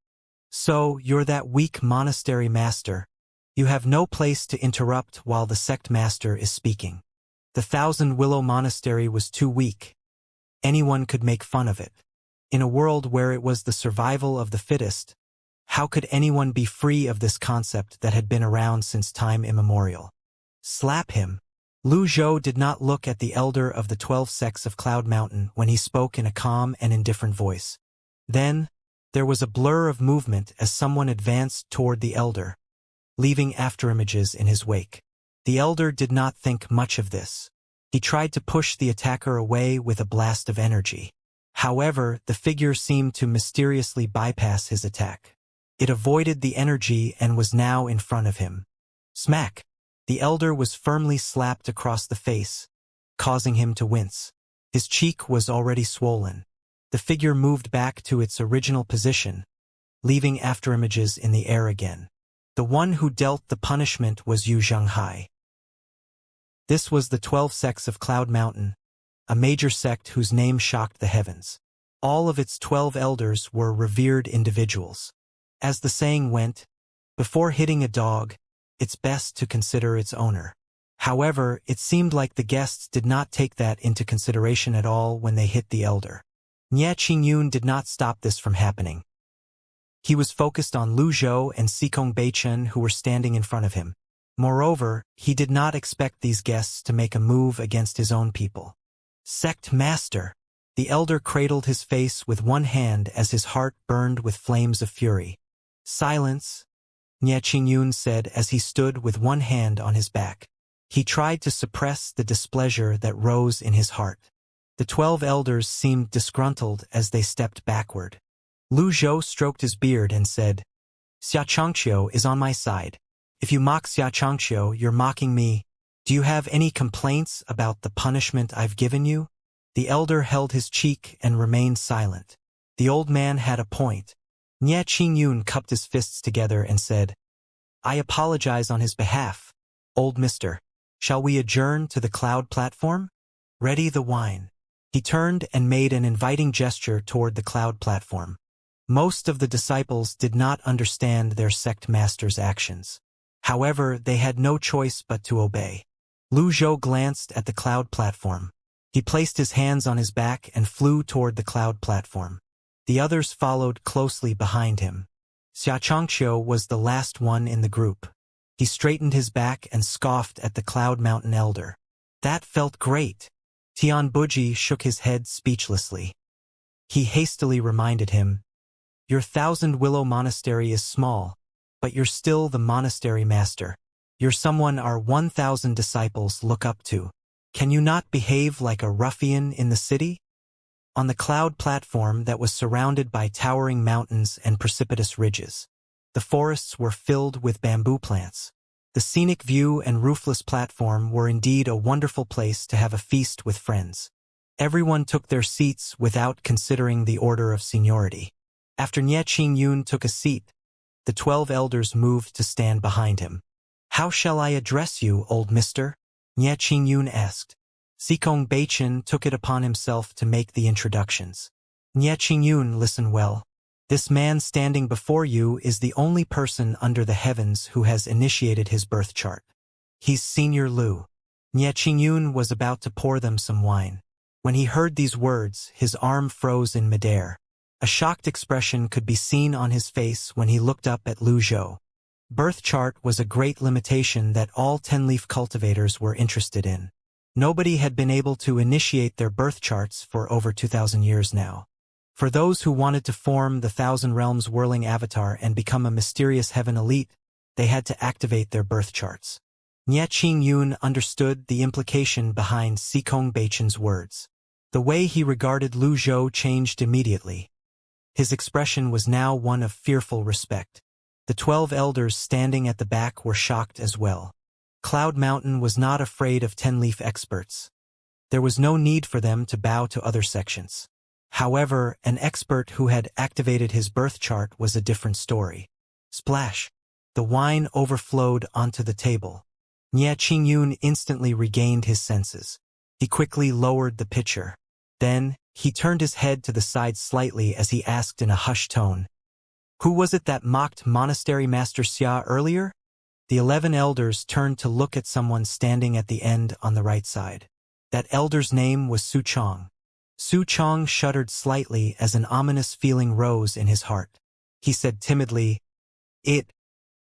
"So, you're that weak monastery master. You have no place to interrupt while the sect master is speaking." The 1,000 Willow Monastery was too weak. Anyone could make fun of it. In a world where it was the survival of the fittest, how could anyone be free of this concept that had been around since time immemorial? Slap him. Lu Zhou did not look at the elder of the 12 sects of Cloud Mountain when he spoke in a calm and indifferent voice. Then, there was a blur of movement as someone advanced toward the elder, leaving afterimages in his wake. The elder did not think much of this. He tried to push the attacker away with a blast of energy. However, the figure seemed to mysteriously bypass his attack. It avoided the energy and was now in front of him. Smack! The elder was firmly slapped across the face, causing him to wince. His cheek was already swollen. The figure moved back to its original position, leaving afterimages in the air again. The one who dealt the punishment was Yu Zhanghai. This was the 12 sects of Cloud Mountain, a major sect whose name shocked the heavens. All of its 12 elders were revered individuals. As the saying went, before hitting a dog, it's best to consider its owner. However, it seemed like the guests did not take that into consideration at all when they hit the elder. Nye Qingyun did not stop this from happening. He was focused on Lu Zhou and Sikong Baichen who were standing in front of him. Moreover, he did not expect these guests to make a move against his own people. Sect Master! The elder cradled his face with one hand as his heart burned with flames of fury. Silence, Nye Qingyun said as he stood with one hand on his back. He tried to suppress the displeasure that rose in his heart. The 12 elders seemed disgruntled as they stepped backward. Lu Zhou stroked his beard and said, Xianxia is on my side. If you mock Xianxia, you're mocking me. Do you have any complaints about the punishment I've given you? The elder held his cheek and remained silent. The old man had a point. Nie Qingyun cupped his fists together and said, I apologize on his behalf. Old mister, shall we adjourn to the cloud platform? Ready the wine. He turned and made an inviting gesture toward the cloud platform. Most of the disciples did not understand their sect master's actions. However, they had no choice but to obey. Lu Zhou glanced at the cloud platform. He placed his hands on his back and flew toward the cloud platform. The others followed closely behind him. Xianxia was the last one in the group. He straightened his back and scoffed at the Cloud Mountain elder. That felt great. Tian Buji shook his head speechlessly. He hastily reminded him, Your Thousand Willow Monastery is small, but you're still the monastery master. You're someone our 1,000 disciples look up to. Can you not behave like a ruffian in the city? On the cloud platform that was surrounded by towering mountains and precipitous ridges, the forests were filled with bamboo plants. The scenic view and roofless platform were indeed a wonderful place to have a feast with friends. Everyone took their seats without considering the order of seniority. After Nie Qingyun took a seat, the 12 elders moved to stand behind him. How shall I address you, old mister? Nie Qingyun asked. Cultivation took it upon himself to make the introductions. Nie Qingyun, listen well. This man standing before you is the only person under the heavens who has initiated his birth chart. He's Senior Lu. Nie Qingyun was about to pour them some wine. When he heard these words, his arm froze in midair. A shocked expression could be seen on his face when he looked up at Lu Zhou. Birth chart was a great limitation that all 10-leaf cultivators were interested in. Nobody had been able to initiate their birth charts for over 2,000 years now. For those who wanted to form the Thousand Realms whirling avatar and become a mysterious heaven elite, they had to activate their birth charts. Nie Qingyun understood the implication behind Cultivation's words. The way he regarded Lu Zhou changed immediately. His expression was now one of fearful respect. The 12 elders standing at the back were shocked as well. Cloud Mountain was not afraid of 10-leaf experts. There was no need for them to bow to other sections. However, an expert who had activated his birth chart was a different story. Splash! The wine overflowed onto the table. Nie Qingyun instantly regained his senses. He quickly lowered the pitcher. Then, he turned his head to the side slightly as he asked in a hushed tone, Who was it that mocked Monastery Master Xia earlier? The 11 elders turned to look at someone standing at the end on the right side. That elder's name was Su Chong. Su Chong shuddered slightly as an ominous feeling rose in his heart. He said timidly, It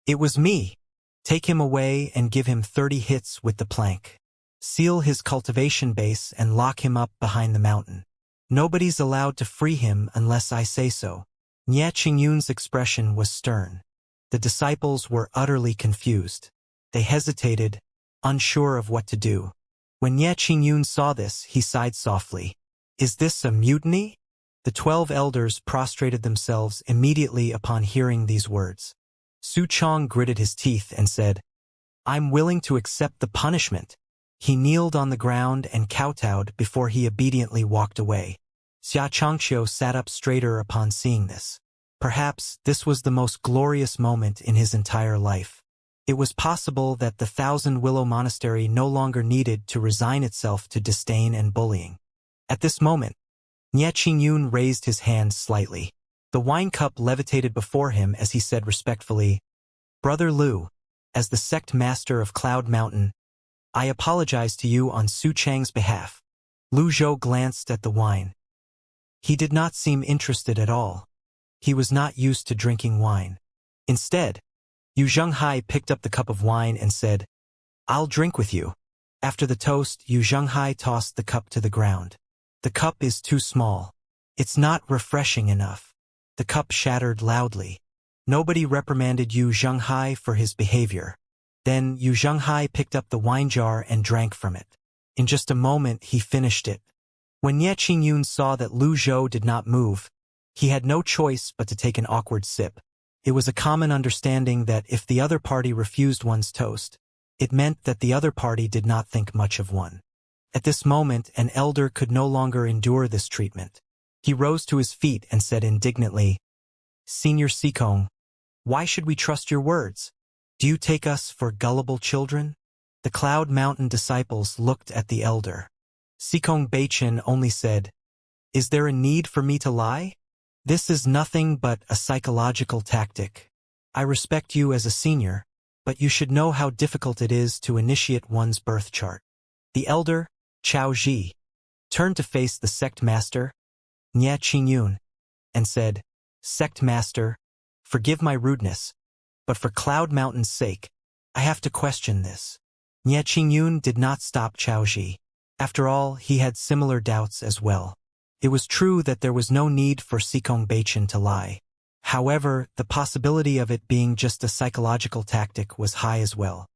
was me. Take him away and give him 30 hits with the plank. Seal his cultivation base and lock him up behind the mountain. Nobody's allowed to free him unless I say so. Nie Qingyun's expression was stern. The disciples were utterly confused. They hesitated, unsure of what to do. When Nie Qingyun saw this, he sighed softly. Is this a mutiny? The 12 elders prostrated themselves immediately upon hearing these words. Su Chong gritted his teeth and said, I'm willing to accept the punishment. He kneeled on the ground and kowtowed before he obediently walked away. Xianxia sat up straighter upon seeing this. Perhaps this was the most glorious moment in his entire life. It was possible that the Thousand Willow Monastery no longer needed to resign itself to disdain and bullying. At this moment, Nie Qingyun raised his hand slightly. The wine cup levitated before him as he said respectfully, Brother Lu, as the sect master of Cloud Mountain, I apologize to you on Su Chang's behalf. Lu Zhou glanced at the wine. He did not seem interested at all. He was not used to drinking wine. Instead, Yu Zhenghai picked up the cup of wine and said, I'll drink with you. After the toast, Yu Zhenghai tossed the cup to the ground. The cup is too small. It's not refreshing enough. The cup shattered loudly. Nobody reprimanded Yu Zhenghai for his behavior. Then Yu Zhenghai picked up the wine jar and drank from it. In just a moment he finished it. When Ye Qingyun saw that Lu Zhou did not move, he had no choice but to take an awkward sip. It was a common understanding that if the other party refused one's toast, it meant that the other party did not think much of one. At this moment, an elder could no longer endure this treatment. He rose to his feet and said indignantly, "Senior Sikong, why should we trust your words? Do you take us for gullible children?" The Cloud Mountain disciples looked at the elder. Sikong Beichen only said, "Is there a need for me to lie? This is nothing but a psychological tactic. I respect you as a senior, but you should know how difficult it is to initiate one's birth chart." The elder, Chao Ji, turned to face the sect master, Nye Qingyun, and said, "Sect master, forgive my rudeness, but for Cloud Mountain's sake, I have to question this." Nye Qingyun did not stop Chao Ji. After all, he had similar doubts as well. It was true that there was no need for Sikong Beichen to lie. However, the possibility of it being just a psychological tactic was high as well.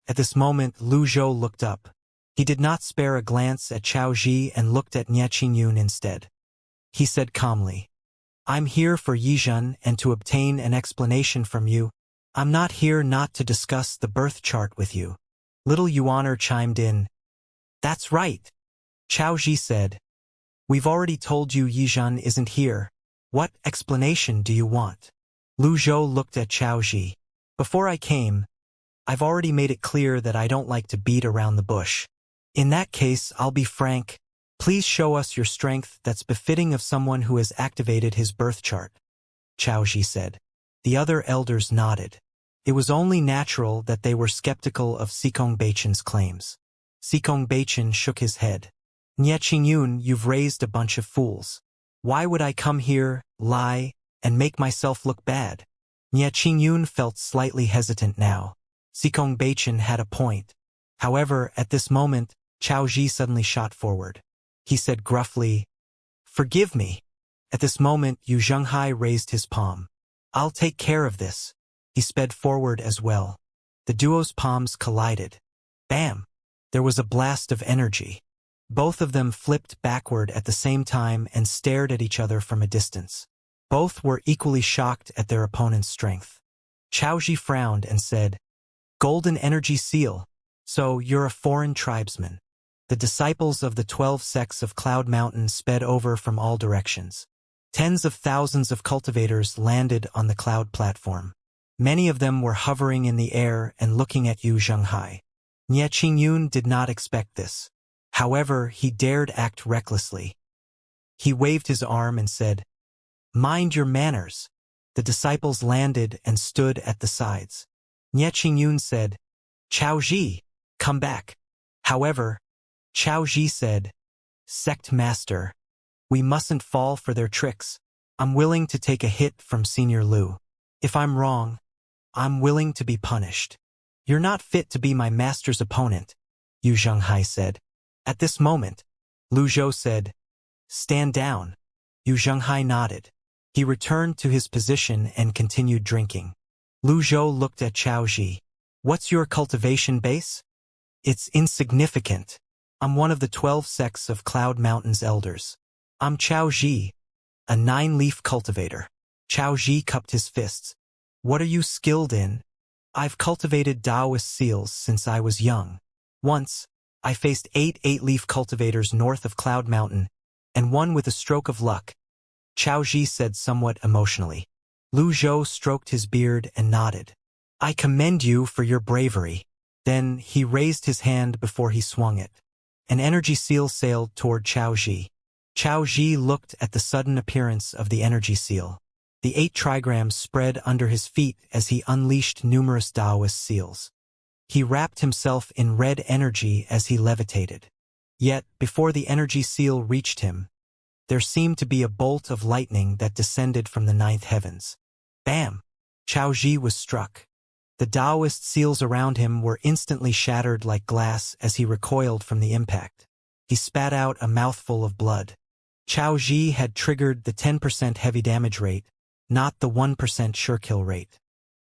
At this moment, Lu Zhou looked up. He did not spare a glance at Chao Ji and looked at Nye Qingyun instead. He said calmly, "I'm here for Yizhen and to obtain an explanation from you. I'm not here not to discuss the birth chart with you." Little Yuaner chimed in, "That's right." Chao Ji said, "We've already told you Yizhen isn't here. What explanation do you want?" Lu Zhou looked at Chao Ji. "Before I came, I've already made it clear that I don't like to beat around the bush. In that case, I'll be frank. Please show us your strength that's befitting of someone who has activated his birth chart," Chao Ji said. The other elders nodded. It was only natural that they were skeptical of Sikong Beichen's claims. Sikong Beichen shook his head. "Nye Qingyun, you've raised a bunch of fools. Why would I come here, lie, and make myself look bad?" Nye Qingyun felt slightly hesitant now. Sikong Beichen had a point. However, at this moment, Chao Ji suddenly shot forward. He said gruffly, "Forgive me." At this moment, Yu Zhenghai raised his palm. "I'll take care of this." He sped forward as well. The duo's palms collided. Bam! There was a blast of energy. Both of them flipped backward at the same time and stared at each other from a distance. Both were equally shocked at their opponent's strength. Chao Ji frowned and said, "Golden energy seal. So you're a foreign tribesman." The disciples of the 12 sects of Cloud Mountain sped over from all directions. Tens of thousands of cultivators landed on the cloud platform. Many of them were hovering in the air and looking at Yu Zhenghai. Nye Qingyun did not expect this. However, he dared act recklessly. He waved his arm and said, "Mind your manners." The disciples landed and stood at the sides. Nye Qingyun said, "Chao Ji, come back." However, Chao Ji said, "Sect master, we mustn't fall for their tricks. I'm willing to take a hit from Senior Lu. If I'm wrong, I'm willing to be punished." "You're not fit to be my master's opponent," Yu Zhenghai said. At this moment, Lu Zhou said, "Stand down." Yu Zhenghai nodded. He returned to his position and continued drinking. Lu Zhou looked at Chao Ji. "What's your cultivation base?" "It's insignificant. I'm one of the 12 sects of Cloud Mountain's elders. I'm Chao Ji, a 9-leaf cultivator." Chao Ji cupped his fists. "What are you skilled in?" "I've cultivated Taoist seals since I was young. Once, I faced 8 8-leaf cultivators north of Cloud Mountain, and won with a stroke of luck," Chao Ji said somewhat emotionally. Lu Zhou stroked his beard and nodded. "I commend you for your bravery." Then he raised his hand before he swung it. An energy seal sailed toward Chao Ji. Chao Ji looked at the sudden appearance of the energy seal. The 8 trigrams spread under his feet as he unleashed numerous Taoist seals. He wrapped himself in red energy as he levitated. Yet, before the energy seal reached him, there seemed to be a bolt of lightning that descended from the 9th heavens. Bam! Chao Ji was struck. The Taoist seals around him were instantly shattered like glass as he recoiled from the impact. He spat out a mouthful of blood. Chao Ji had triggered the 10% heavy damage rate, not the 1% sure kill rate.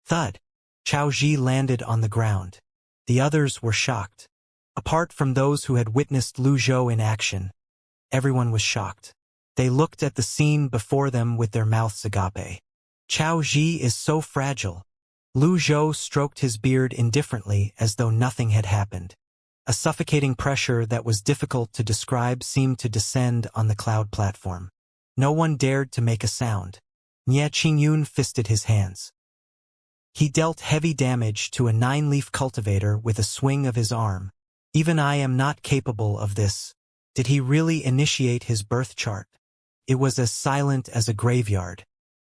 Thud! Chao Ji landed on the ground. The others were shocked. Apart from those who had witnessed Lu Zhou in action, everyone was shocked. They looked at the scene before them with their mouths agape. Chao Ji is so fragile. Lu Zhou stroked his beard indifferently as though nothing had happened. A suffocating pressure that was difficult to describe seemed to descend on the cloud platform. No one dared to make a sound. Nie Qingyun fisted his hands. He dealt heavy damage to a 9-leaf cultivator with a swing of his arm. Even I am not capable of this. Did he really initiate his birth chart? It was as silent as a graveyard.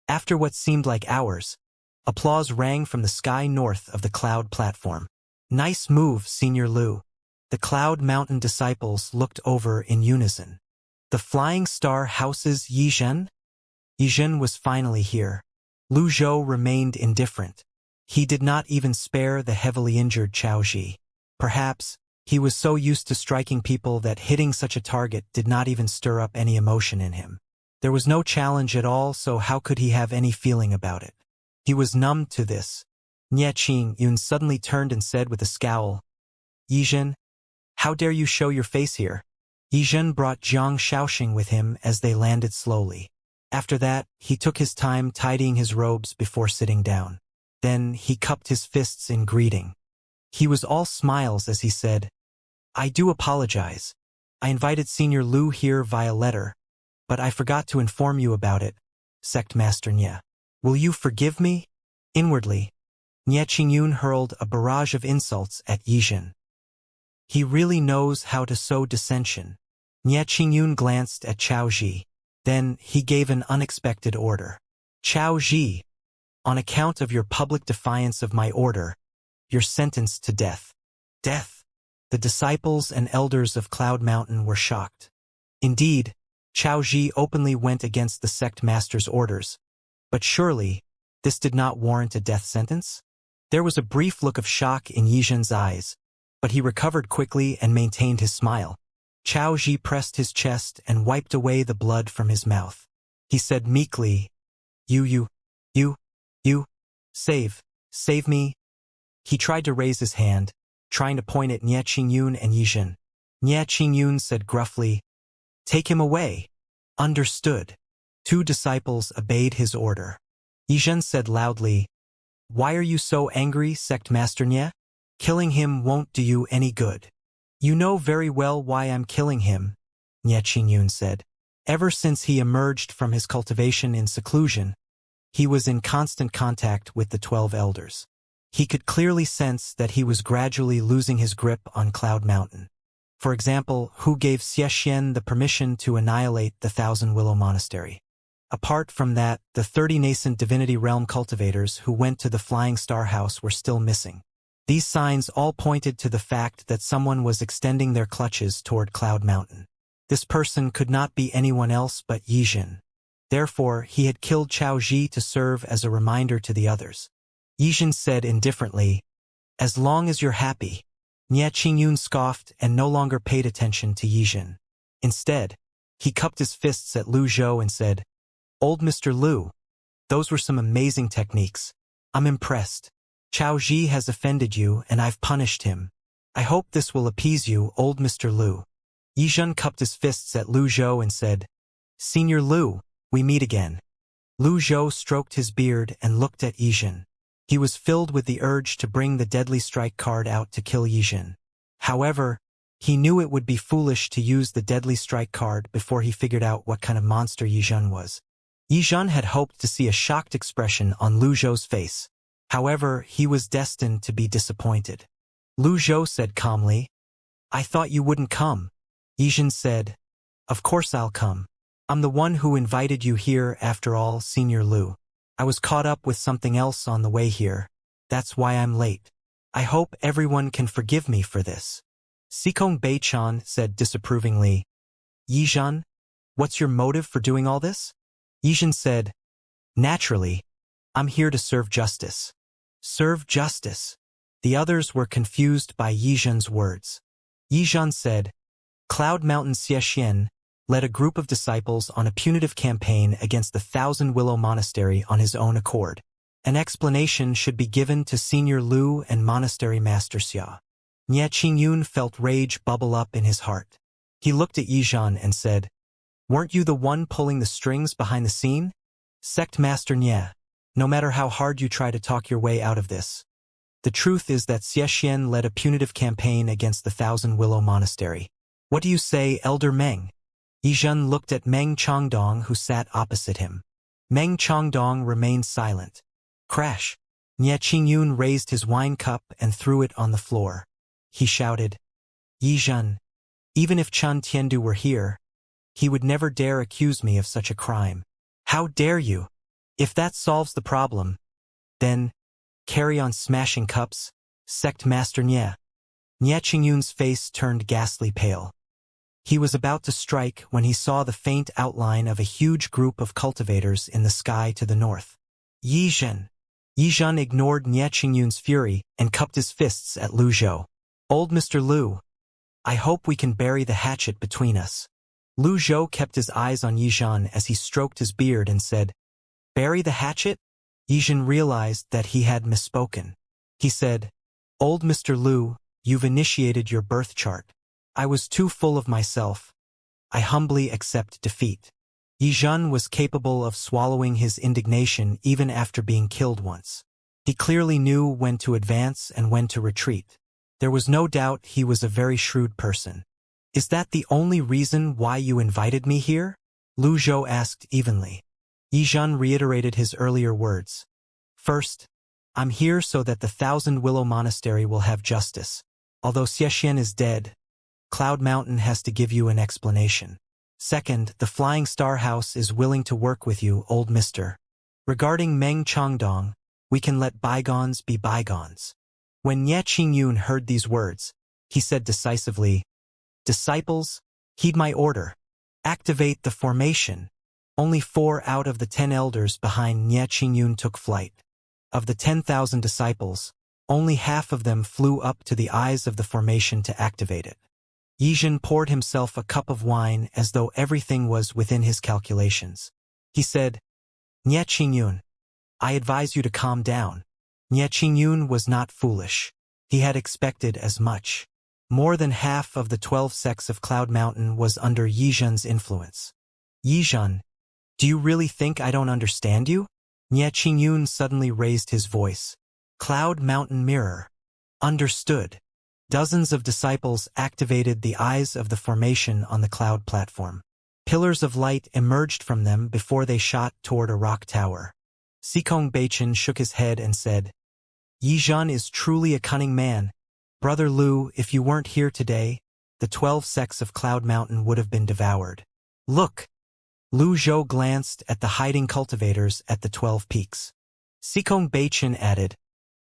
After what seemed like hours, applause rang from the sky north of the cloud platform. Nice move, Senior Lu. The Cloud Mountain disciples looked over in unison. The Flying Star houses Yizhen? Yizhen was finally here. Lu Zhou remained indifferent. He did not even spare the heavily injured Chao Ji. Perhaps, he was so used to striking people that hitting such a target did not even stir up any emotion in him. There was no challenge at all, so how could he have any feeling about it? He was numbed to this. Nie Qingyun suddenly turned and said with a scowl, Yizhen, how dare you show your face here? Yizhen brought Jiang Shaoxing with him as they landed slowly. After that, he took his time tidying his robes before sitting down. Then he cupped his fists in greeting. He was all smiles as he said, I do apologize. I invited Senior Lu here via letter, but I forgot to inform you about it, Sect Master Nie. Will you forgive me? Inwardly, Nie Qingyun hurled a barrage of insults at Yizhen. He really knows how to sow dissension. Nie Qingyun glanced at Chao Ji. Then he gave an unexpected order. Chao Ji, on account of your public defiance of my order, you're sentenced to death. Death? The disciples and elders of Cloud Mountain were shocked. Indeed, Chao Ji openly went against the sect master's orders. But surely, this did not warrant a death sentence? There was a brief look of shock in Yizhen's eyes, but he recovered quickly and maintained his smile. Chao Ji pressed his chest and wiped away the blood from his mouth. He said meekly, You, save me. He tried to raise his hand, trying to point at Nie Qingyun and Yizhen. Nie Qingyun said gruffly, Take him away. Understood. 2 disciples obeyed his order. Yizhen said loudly, Why are you so angry, Sect Master Nie? Killing him won't do you any good. You know very well why I'm killing him, Nie Qingyun said. Ever since he emerged from his cultivation in seclusion, he was in constant contact with the 12 elders. He could clearly sense that he was gradually losing his grip on Cloud Mountain. For example, who gave Xianxia the permission to annihilate the Thousand Willow Monastery? Apart from that, the 30 nascent Divinity Realm cultivators who went to the Flying Star House were still missing. These signs all pointed to the fact that someone was extending their clutches toward Cloud Mountain. This person could not be anyone else but Yizhen. Therefore, he had killed Chao Ji to serve as a reminder to the others. Yizhen said indifferently, As long as you're happy. Nie Qingyun scoffed and no longer paid attention to Yizhen. Instead, he cupped his fists at Lu Zhou and said, Old Mr. Lu, those were some amazing techniques. I'm impressed. Chao Ji has offended you and I've punished him. I hope this will appease you, old Mr. Lu. Yizhen cupped his fists at Lu Zhou and said, Senior Lu, we meet again. Lu Zhou stroked his beard and looked at Yizhen. He was filled with the urge to bring the Deadly Strike card out to kill Yizhen. However, he knew it would be foolish to use the Deadly Strike card before he figured out what kind of monster Yizhen was. Yizhen had hoped to see a shocked expression on Lu Zhou's face. However, he was destined to be disappointed. Lu Zhou said calmly, I thought you wouldn't come. Yizhen said, Of course I'll come. I'm the one who invited you here after all, Senior Lu. I was caught up with something else on the way here. That's why I'm late. I hope everyone can forgive me for this. Sikong Beichan said disapprovingly, Yizhen, what's your motive for doing all this? Yizhen said, Naturally, I'm here to serve justice. Serve justice. The others were confused by Yizhen's words. Yizhen said, Cloud Mountain Xianxia led a group of disciples on a punitive campaign against the Thousand Willow Monastery on his own accord. An explanation should be given to Senior Lu and Monastery Master Xia. Nie Qingyun felt rage bubble up in his heart. He looked at Yizhen and said, Weren't you the one pulling the strings behind the scene? Sect Master Nye, no matter how hard you try to talk your way out of this. The truth is that Xiaxian led a punitive campaign against the Thousand Willow Monastery. What do you say, Elder Meng? Yizhen looked at Meng Chongdong, who sat opposite him. Meng Chongdong remained silent. Crash! Nye Qingyun raised his wine cup and threw it on the floor. He shouted, Yizhen, even if Chen Tiandu were here, he would never dare accuse me of such a crime. How dare you? If that solves the problem, then carry on smashing cups, Sect Master Nye. Nye Qingyun's face turned ghastly pale. He was about to strike when he saw the faint outline of a huge group of cultivators in the sky to the north. Yizhen. Yizhen ignored Nye Qingyun's fury and cupped his fists at Lu Zhou. Old Mr. Lu, I hope we can bury the hatchet between us. Lu Zhou kept his eyes on Yizhen as he stroked his beard and said, Bury the hatchet? Yizhen realized that he had misspoken. He said, Old Mr. Lu, you've initiated your birth chart. I was too full of myself. I humbly accept defeat. Yizhen was capable of swallowing his indignation even after being killed once. He clearly knew when to advance and when to retreat. There was no doubt he was a very shrewd person. Is that the only reason why you invited me here? Lu Zhou asked evenly. Yizhen reiterated his earlier words. First, I'm here so that the Thousand Willow Monastery will have justice. Although Xiaxian is dead, Cloud Mountain has to give you an explanation. Second, the Flying Star House is willing to work with you, old mister. Regarding Meng Chongdong, we can let bygones be bygones. When Nye Qingyun heard these words, he said decisively, Disciples, heed my order. Activate the formation. Only 4 out of the 10 elders behind Nye Qingyun took flight. Of the 10,000 disciples, only half of them flew up to the eyes of the formation to activate it. Yizhen poured himself a cup of wine as though everything was within his calculations. He said, Nye Qingyun, I advise you to calm down. Nye Qingyun was not foolish. He had expected as much. More than half of the 12 sects of Cloud Mountain was under Yizhen's influence. Yizhen, do you really think I don't understand you? Nye Qingyun suddenly raised his voice. Cloud Mountain Mirror. Understood. Dozens of disciples activated the eyes of the formation on the cloud platform. Pillars of light emerged from them before they shot toward a rock tower. Sikong Beichen shook his head and said, Yizhen is truly a cunning man. Brother Lu, if you weren't here today, the 12 sects of Cloud Mountain would have been devoured. Look! Lu Zhou glanced at the hiding cultivators at the 12 peaks. Sikong Beichen added,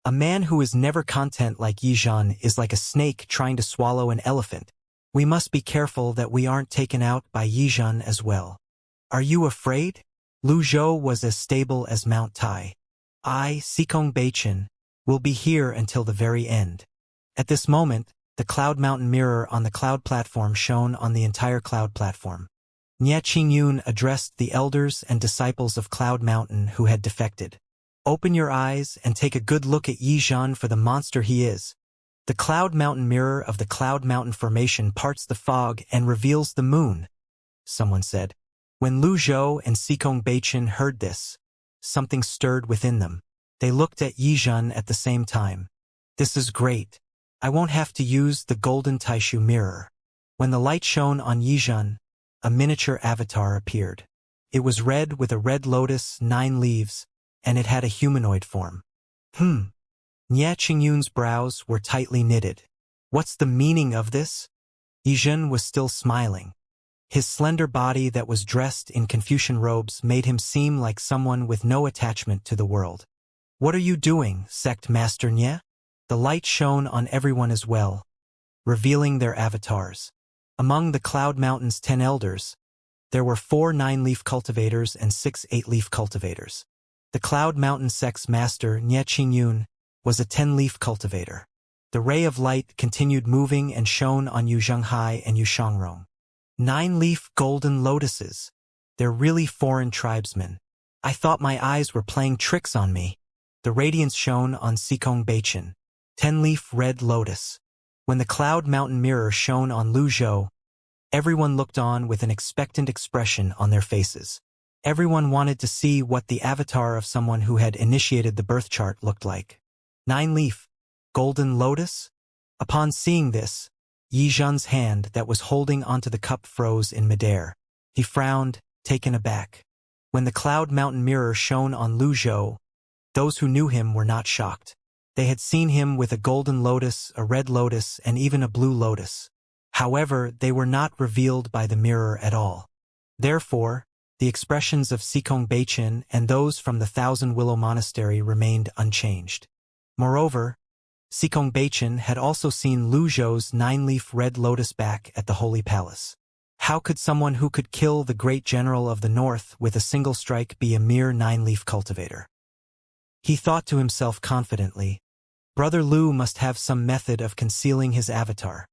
A man who is never content like Yizhen is like a snake trying to swallow an elephant. We must be careful that we aren't taken out by Yizhen as well. Are you afraid? Lu Zhou was as stable as Mount Tai. I, Sikong Beichen, will be here until the very end. At this moment, the Cloud Mountain mirror on the cloud platform shone on the entire cloud platform. Nye Qingyun addressed the elders and disciples of Cloud Mountain who had defected. Open your eyes and take a good look at Yizhen for the monster he is. The Cloud Mountain mirror of the Cloud Mountain formation parts the fog and reveals the moon, someone said. When Lu Zhou and Sikong Beichen heard this, something stirred within them. They looked at Yizhen at the same time. This is great. I won't have to use the golden Taishu mirror. When the light shone on Yizhen, a miniature avatar appeared. It was red with a red lotus, 9 leaves, and it had a humanoid form. Nye Qingyun's brows were tightly knitted. What's the meaning of this? Yizhen was still smiling. His slender body that was dressed in Confucian robes made him seem like someone with no attachment to the world. What are you doing, Sect Master Nye? The light shone on everyone as well, revealing their avatars. Among the Cloud Mountain's 10 elders, there were 4 9-leaf cultivators and 6 8-leaf cultivators. The Cloud Mountain sect's master, Nye Qingyun, was a 10-leaf cultivator. The ray of light continued moving and shone on Yu Zhenghai and Yu Shangrong. 9-leaf golden lotuses. They're really foreign tribesmen. I thought my eyes were playing tricks on me. The radiance shone on Sikong Beichen. 10-leaf red lotus. When the Cloud Mountain mirror shone on Lu Zhou, Everyone looked on with an expectant expression on their faces. Everyone wanted to see what the avatar of someone who had initiated the birth chart looked like. 9-leaf, golden lotus? Upon seeing this, Yi Zhen's hand that was holding onto the cup froze in midair. He frowned, taken aback. When the cloud mountain mirror shone on Lu Zhou, those who knew him were not shocked. They had seen him with a golden lotus, a red lotus, and even a blue lotus. However, they were not revealed by the mirror at all. Therefore, the expressions of Cultivation and those from the Thousand Willow Monastery remained unchanged. Moreover, Cultivation had also seen Lu Zhou's 9-leaf red lotus back at the Holy Palace. How could someone who could kill the great general of the north with a single strike be a mere 9-leaf cultivator? He thought to himself confidently, Brother Lu must have some method of concealing his avatar.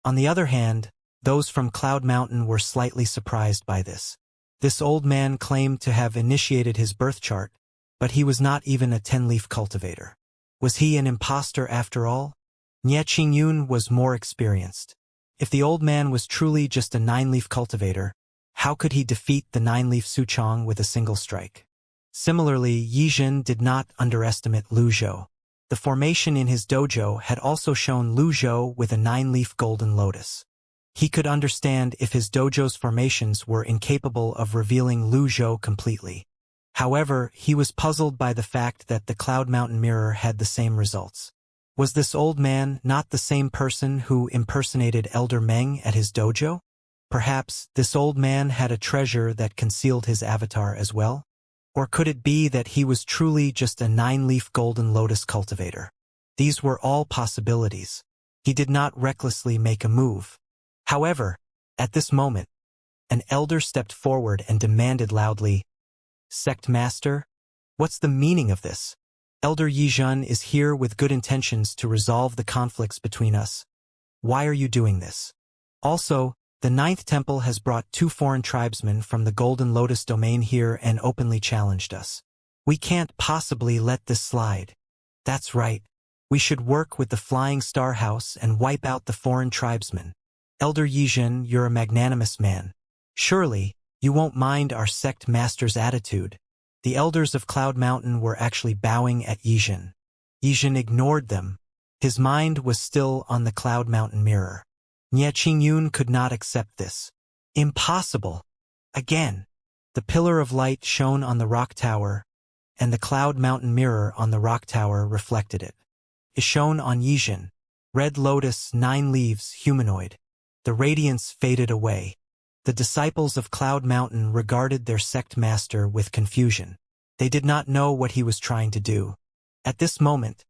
On the other hand, those from Cloud Mountain were slightly surprised by this. This old man claimed to have initiated his birth chart, but he was not even a 10-leaf cultivator. Was he an imposter after all? Nie Qingyun was more experienced. If the old man was truly just a 9-leaf cultivator, how could he defeat the 9-leaf Suchong with a single strike? Similarly, Yi Zhen did not underestimate Lu Zhou. The formation in his dojo had also shown Lu Zhou with a 9-leaf golden lotus. He could understand if his dojo's formations were incapable of revealing Lu Zhou completely. However, he was puzzled by the fact that the Cloud Mountain mirror had the same results. Was this old man not the same person who impersonated Elder Meng at his dojo? Perhaps this old man had a treasure that concealed his avatar as well? Or could it be that he was truly just a 9-leaf golden lotus cultivator? These were all possibilities. He did not recklessly make a move. However, at this moment, an elder stepped forward and demanded loudly, Sect Master? What's the meaning of this? Elder Yi Zhen is here with good intentions to resolve the conflicts between us. Why are you doing this? Also, the 9th Temple has brought 2 foreign tribesmen from the Golden Lotus domain here and openly challenged us. We can't possibly let this slide. That's right. We should work with the Flying Star House and wipe out the foreign tribesmen. Elder Yi Zhen, you're a magnanimous man. Surely, you won't mind our sect master's attitude. The elders of Cloud Mountain were actually bowing at Yi Zhen. Yi Zhen ignored them. His mind was still on the Cloud Mountain mirror. Nie Qingyun could not accept this. Impossible. Again, the pillar of light shone on the rock tower, and the Cloud Mountain mirror on the rock tower reflected it. It shone on Yi Zhen. Red lotus, 9 leaves, humanoid. The radiance faded away. The disciples of Cloud Mountain regarded their sect master with confusion. They did not know what he was trying to do. At this moment,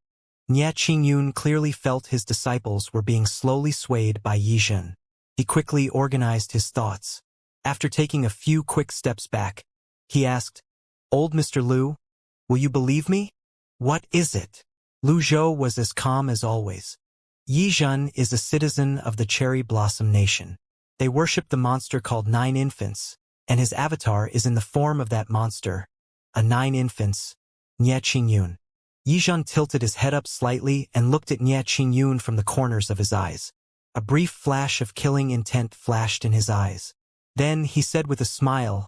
Nie Qingyun clearly felt his disciples were being slowly swayed by Yi Zhen. He quickly organized his thoughts. After taking a few quick steps back, he asked, Old Mr. Lu, will you believe me? What is it? Lu Zhou was as calm as always. Yi Zhen is a citizen of the Cherry Blossom Nation. They worship the monster called 9 Infants, and his avatar is in the form of that monster, a 9 Infants, Nie Qingyun. Yi Zhen tilted his head up slightly and looked at Nie Qingyun from the corners of his eyes. A brief flash of killing intent flashed in his eyes. Then he said with a smile,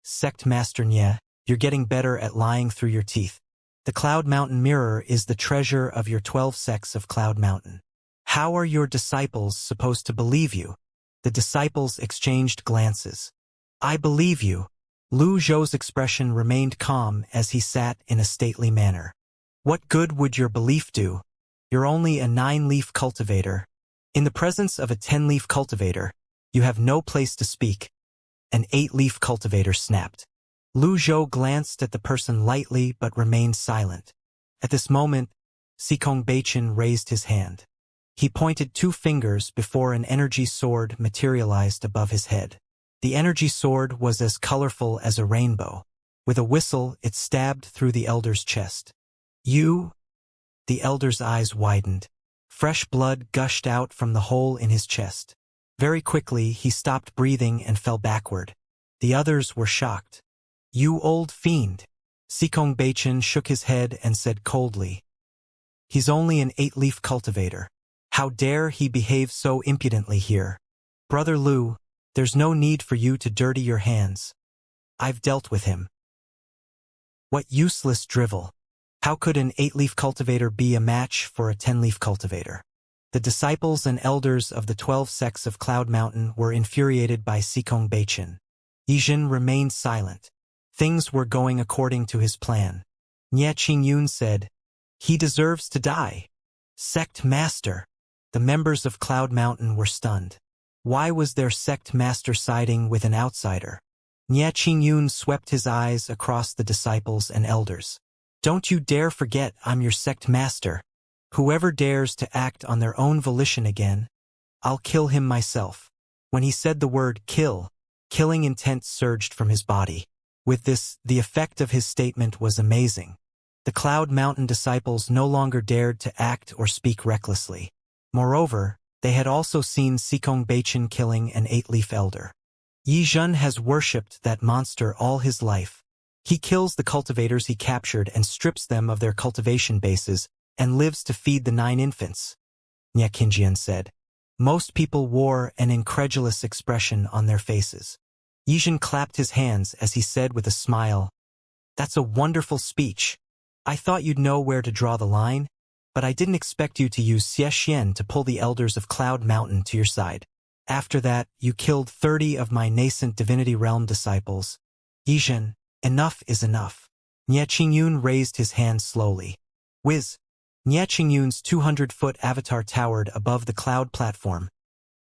Sect Master Nie, you're getting better at lying through your teeth. The Cloud Mountain mirror is the treasure of your 12 sects of Cloud Mountain. How are your disciples supposed to believe you? The disciples exchanged glances. I believe you. Lu Zhou's expression remained calm as he sat in a stately manner. What good would your belief do? You're only a 9-leaf cultivator. In the presence of a 10-leaf cultivator, you have no place to speak. An 8-leaf cultivator snapped. Lu Zhou glanced at the person lightly but remained silent. At this moment, Cultivation raised his hand. He pointed 2 fingers before an energy sword materialized above his head. The energy sword was as colorful as a rainbow. With a whistle, it stabbed through the elder's chest. You? The elder's eyes widened. Fresh blood gushed out from the hole in his chest. Very quickly, he stopped breathing and fell backward. The others were shocked. You old fiend. Cultivation shook his head and said coldly. He's only an 8-leaf cultivator. How dare he behave so impudently here? Brother Lu, There's no need for you to dirty your hands. I've dealt with him. What useless drivel. How could an 8-leaf cultivator be a match for a 10-leaf cultivator? The disciples and elders of the 12 sects of Cloud Mountain were infuriated by Sikong Beichin. Yijin remained silent. Things were going according to his plan. Nye Qingyun said, "He deserves to die." Sect Master. The members of Cloud Mountain were stunned. Why was their sect master siding with an outsider? Nye Qingyun swept his eyes across the disciples and elders. Don't you dare forget I'm your sect master. Whoever dares to act on their own volition again, I'll kill him myself. When he said the word kill, killing intent surged from his body. With this, the effect of his statement was amazing. The Cloud Mountain disciples no longer dared to act or speak recklessly. Moreover, they had also seen Sikong Beichin killing an 8-leaf elder. Yizhen has worshipped that monster all his life. He kills the cultivators he captured and strips them of their cultivation bases, and lives to feed the 9 infants, Nye Qingyun said. Most people wore an incredulous expression on their faces. Yizhen clapped his hands as he said with a smile, "That's a wonderful speech. I thought you'd know where to draw the line, but I didn't expect you to use Xianxia to pull the elders of Cloud Mountain to your side. After that, you killed 30 of my nascent Divinity Realm disciples. Yizhen, enough is enough." Nye Qingyun raised his hand slowly. Whiz! Nye Qingyun's 200-foot avatar towered above the Cloud platform,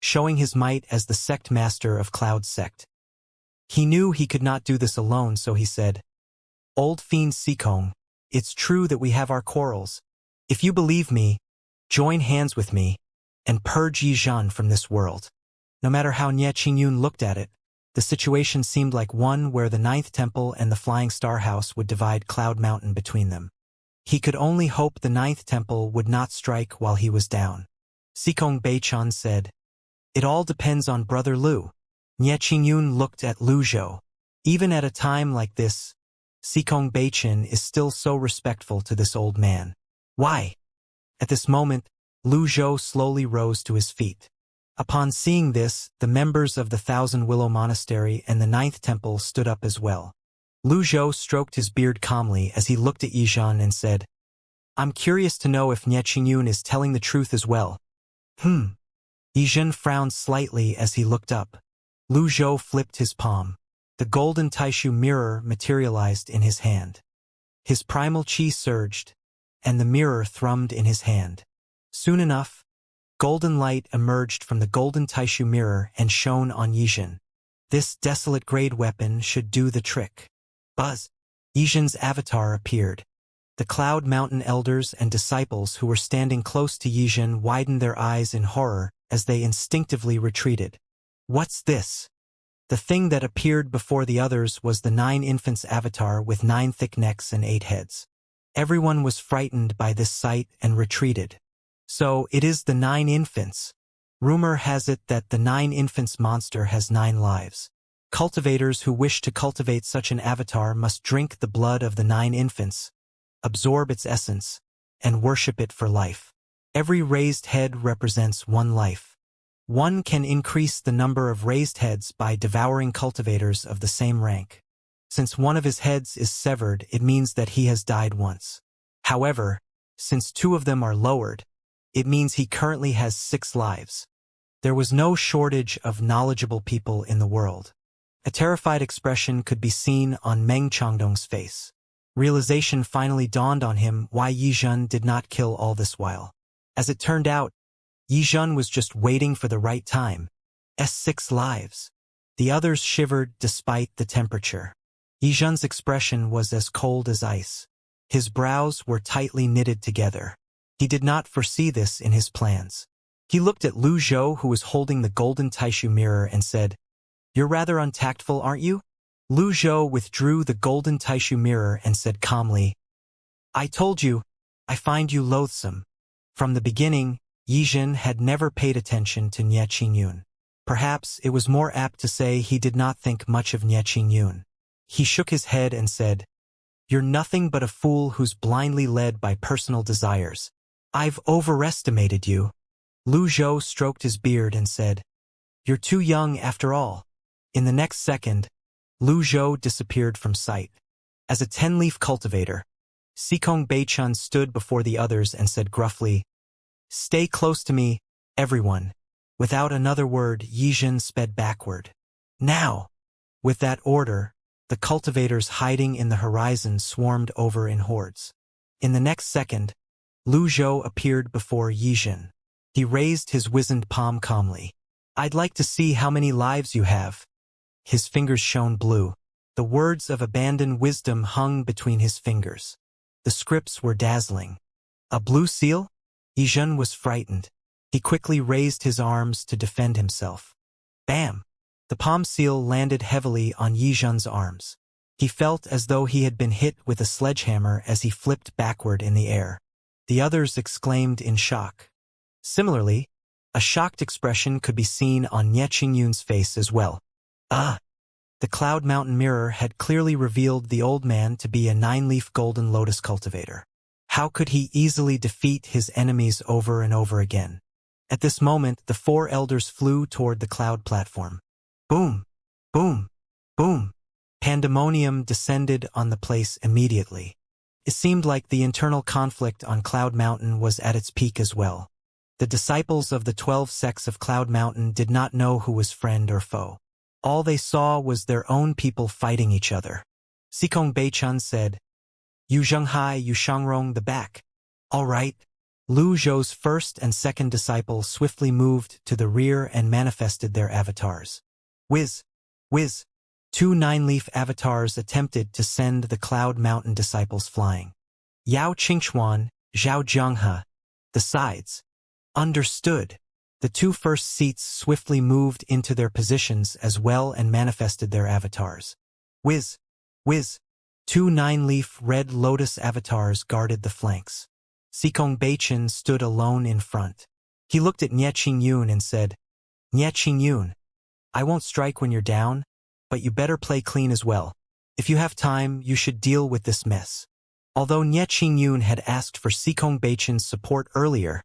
showing his might as the sect master of Cloud Sect. He knew he could not do this alone, so he said, "Old Fiend Sikong, it's true that we have our quarrels. If you believe me, join hands with me, and purge Yizhen from this world." No matter how Nye Qingyun looked at it, the situation seemed like one where the 9th Temple and the Flying Star House would divide Cloud Mountain between them. He could only hope the 9th Temple would not strike while he was down. Sikong Beichin said, "It all depends on Brother Lu." Nye Qingyun looked at Lu Zhou. Even at a time like this, Sikong Beichin is still so respectful to this old man. Why? At this moment, Lu Zhou slowly rose to his feet. Upon seeing this, the members of the Thousand Willow Monastery and the 9th Temple stood up as well. Lu Zhou stroked his beard calmly as he looked at Yizhen and said, "I'm curious to know if Nye Qingyun is telling the truth as well." Yizhen frowned slightly as he looked up. Lu Zhou flipped his palm. The golden Taishu mirror materialized in his hand. His primal chi surged, and the mirror thrummed in his hand. Soon enough, golden light emerged from the golden Taishu mirror and shone on Yizhen. This desolate grade weapon should do the trick. Buzz! Yizhen's avatar appeared. The Cloud Mountain elders and disciples who were standing close to Yizhen widened their eyes in horror as they instinctively retreated. What's this? The thing that appeared before the others was the 9 infants avatar with 9 thick necks and 8 heads. Everyone was frightened by this sight and retreated. So it is the 9 infants. Rumor has it that the 9 infants monster has 9 lives. Cultivators who wish to cultivate such an avatar must drink the blood of the 9 infants, absorb its essence, and worship it for life. Every raised head represents 1 life. One can increase the number of raised heads by devouring cultivators of the same rank. Since one of his heads is severed, it means that he has died once. However, since 2 of them are lowered, it means he currently has 6 lives. There was no shortage of knowledgeable people in the world. A terrified expression could be seen on Meng Changdong's face. Realization finally dawned on him why Yizhen did not kill all this while. As it turned out, Yizhen was just waiting for the right time. 6 lives. The others shivered despite the temperature. Yizhen's expression was as cold as ice. His brows were tightly knitted together. He did not foresee this in his plans. He looked at Lu Zhou, who was holding the golden Taishu mirror, and said, "You're rather untactful, aren't you?" Lu Zhou withdrew the golden Taishu mirror and said calmly, "I told you, I find you loathsome." From the beginning, Yizhen had never paid attention to Nye Qingyun. Perhaps it was more apt to say he did not think much of Nye Qingyun. He shook his head and said, "You're nothing but a fool who's blindly led by personal desires. I've overestimated you." Lu Zhou stroked his beard and said, You're too young after all. In the next second, Lu Zhou disappeared from sight. As a 10-leaf cultivator, Sikong Beichun stood before the others and said gruffly, "Stay close to me, everyone." Without another word, Yizhen sped backward. Now! With that order, the cultivators hiding in the horizon swarmed over in hordes. In the next second, Lu Zhou appeared before Yizhen. He raised his wizened palm calmly. "I'd like to see how many lives you have." His fingers shone blue. The words of abandoned wisdom hung between his fingers. The scripts were dazzling. A blue seal? Yizhen was frightened. He quickly raised his arms to defend himself. Bam! The palm seal landed heavily on Yizhen's arms. He felt as though he had been hit with a sledgehammer as he flipped backward in the air. The others exclaimed in shock. Similarly, a shocked expression could be seen on Nie Qingyun's face as well. Ah! The Cloud Mountain mirror had clearly revealed the old man to be a 9-leaf golden lotus cultivator. How could he easily defeat his enemies over and over again? At this moment, the 4 elders flew toward the cloud platform. Boom! Boom! Boom! Pandemonium descended on the place immediately. It seemed like the internal conflict on Cloud Mountain was at its peak as well. The disciples of the 12 sects of Cloud Mountain did not know who was friend or foe. All they saw was their own people fighting each other. Sikong Beichun said, "Yu Zhenghai, Yu Shangrong the back." All right. Lu Zhou's first and second disciples swiftly moved to the rear and manifested their avatars. Whiz! Whiz! 2 9-leaf avatars attempted to send the Cloud Mountain disciples flying. Yao Qingchuan, Zhao Zhenghe. The sides. Understood. The 2 first seats swiftly moved into their positions as well and manifested their avatars. Whiz! Whiz! 2 9-leaf red lotus avatars guarded the flanks. Sikong Beichun stood alone in front. He looked at Nie Qingyun and said, "Nie Qingyun, I won't strike when you're down, but you better play clean as well. If you have time, you should deal with this mess." Although Nie Qingyun had asked for Sikong Beichun's support earlier,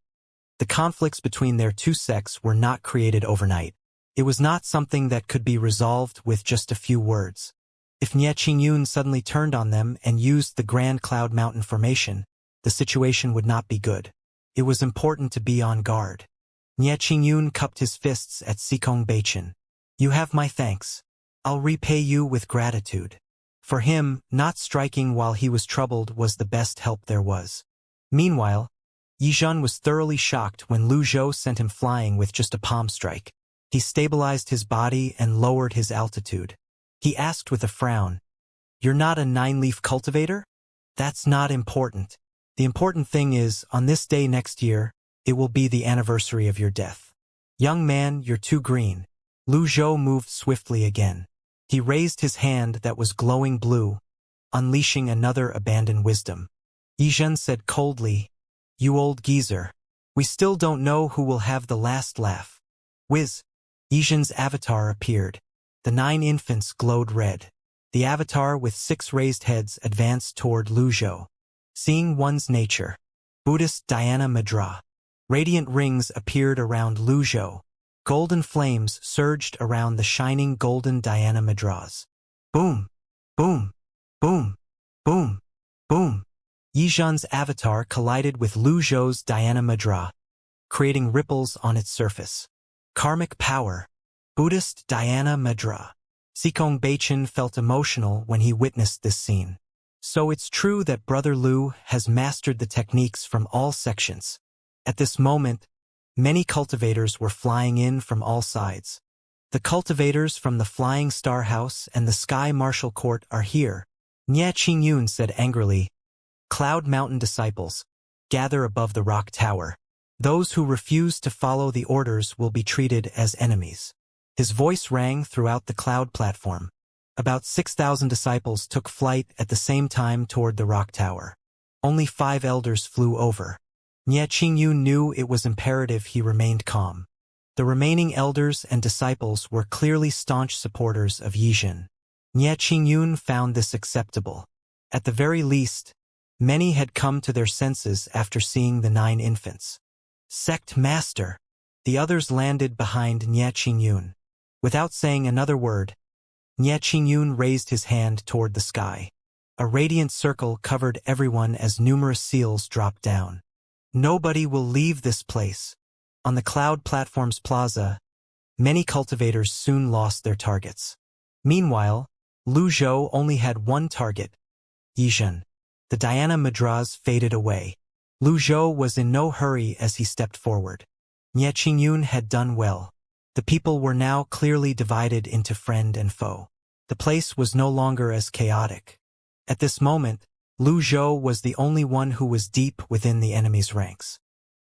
the conflicts between their 2 sects were not created overnight. It was not something that could be resolved with just a few words. If Nie Qingyun suddenly turned on them and used the Grand Cloud Mountain formation, the situation would not be good. It was important to be on guard. Nie Qingyun cupped his fists at Sikong Beichun. "You have my thanks. I'll repay you with gratitude." For him, not striking while he was troubled was the best help there was. Meanwhile, Yizhen was thoroughly shocked when Lu Zhou sent him flying with just a palm strike. He stabilized his body and lowered his altitude. He asked with a frown, "You're not a 9-leaf cultivator? That's not important. The important thing is, on this day next year, it will be the anniversary of your death. Young man, you're too green." Lu Zhou moved swiftly again. He raised his hand that was glowing blue, unleashing another abandoned wisdom. Yizhen said coldly, "You old geezer. We still don't know who will have the last laugh." Whiz! Yizhen's avatar appeared. The 9 infants glowed red. The avatar with 6 raised heads advanced toward Lu Zhou. Seeing one's nature. Buddhist Dhyana Mudra. Radiant rings appeared around Lu Zhou. Golden flames surged around the shining golden Dhyana Mudras. Boom! Boom! Boom! Boom! Boom! Yizhen's avatar collided with Lu Zhou's Dhyana Mudra, creating ripples on its surface. Karmic power. Buddhist Dhyana Mudra. Sikong Beichun felt emotional when he witnessed this scene. So it's true that Brother Lu has mastered the techniques from all sections. At this moment, many cultivators were flying in from all sides. The cultivators from the Flying Star House and the Sky Martial Court are here. Nie Qingyun said angrily, "Cloud Mountain disciples, gather above the rock tower. Those who refuse to follow the orders will be treated as enemies." His voice rang throughout the cloud platform. About 6,000 disciples took flight at the same time toward the rock tower. Only 5 elders flew over. Nie Qingyun knew it was imperative he remained calm. The remaining elders and disciples were clearly staunch supporters of Yizhen. Nie Qingyun found this acceptable. At the very least, many had come to their senses after seeing the 9 infants. Sect Master. The others landed behind Nie Qingyun. Without saying another word, Nie Qingyun raised his hand toward the sky. A radiant circle covered everyone as numerous seals dropped down. Nobody will leave this place. On the cloud platform's plaza, many cultivators soon lost their targets. Meanwhile, Lu Zhou only had one target, Yizhen. The Diana Madras faded away. Lu Zhou was in no hurry as he stepped forward. Nie Qingyun had done well. The people were now clearly divided into friend and foe. The place was no longer as chaotic. At this moment, Lu Zhou was the only one who was deep within the enemy's ranks.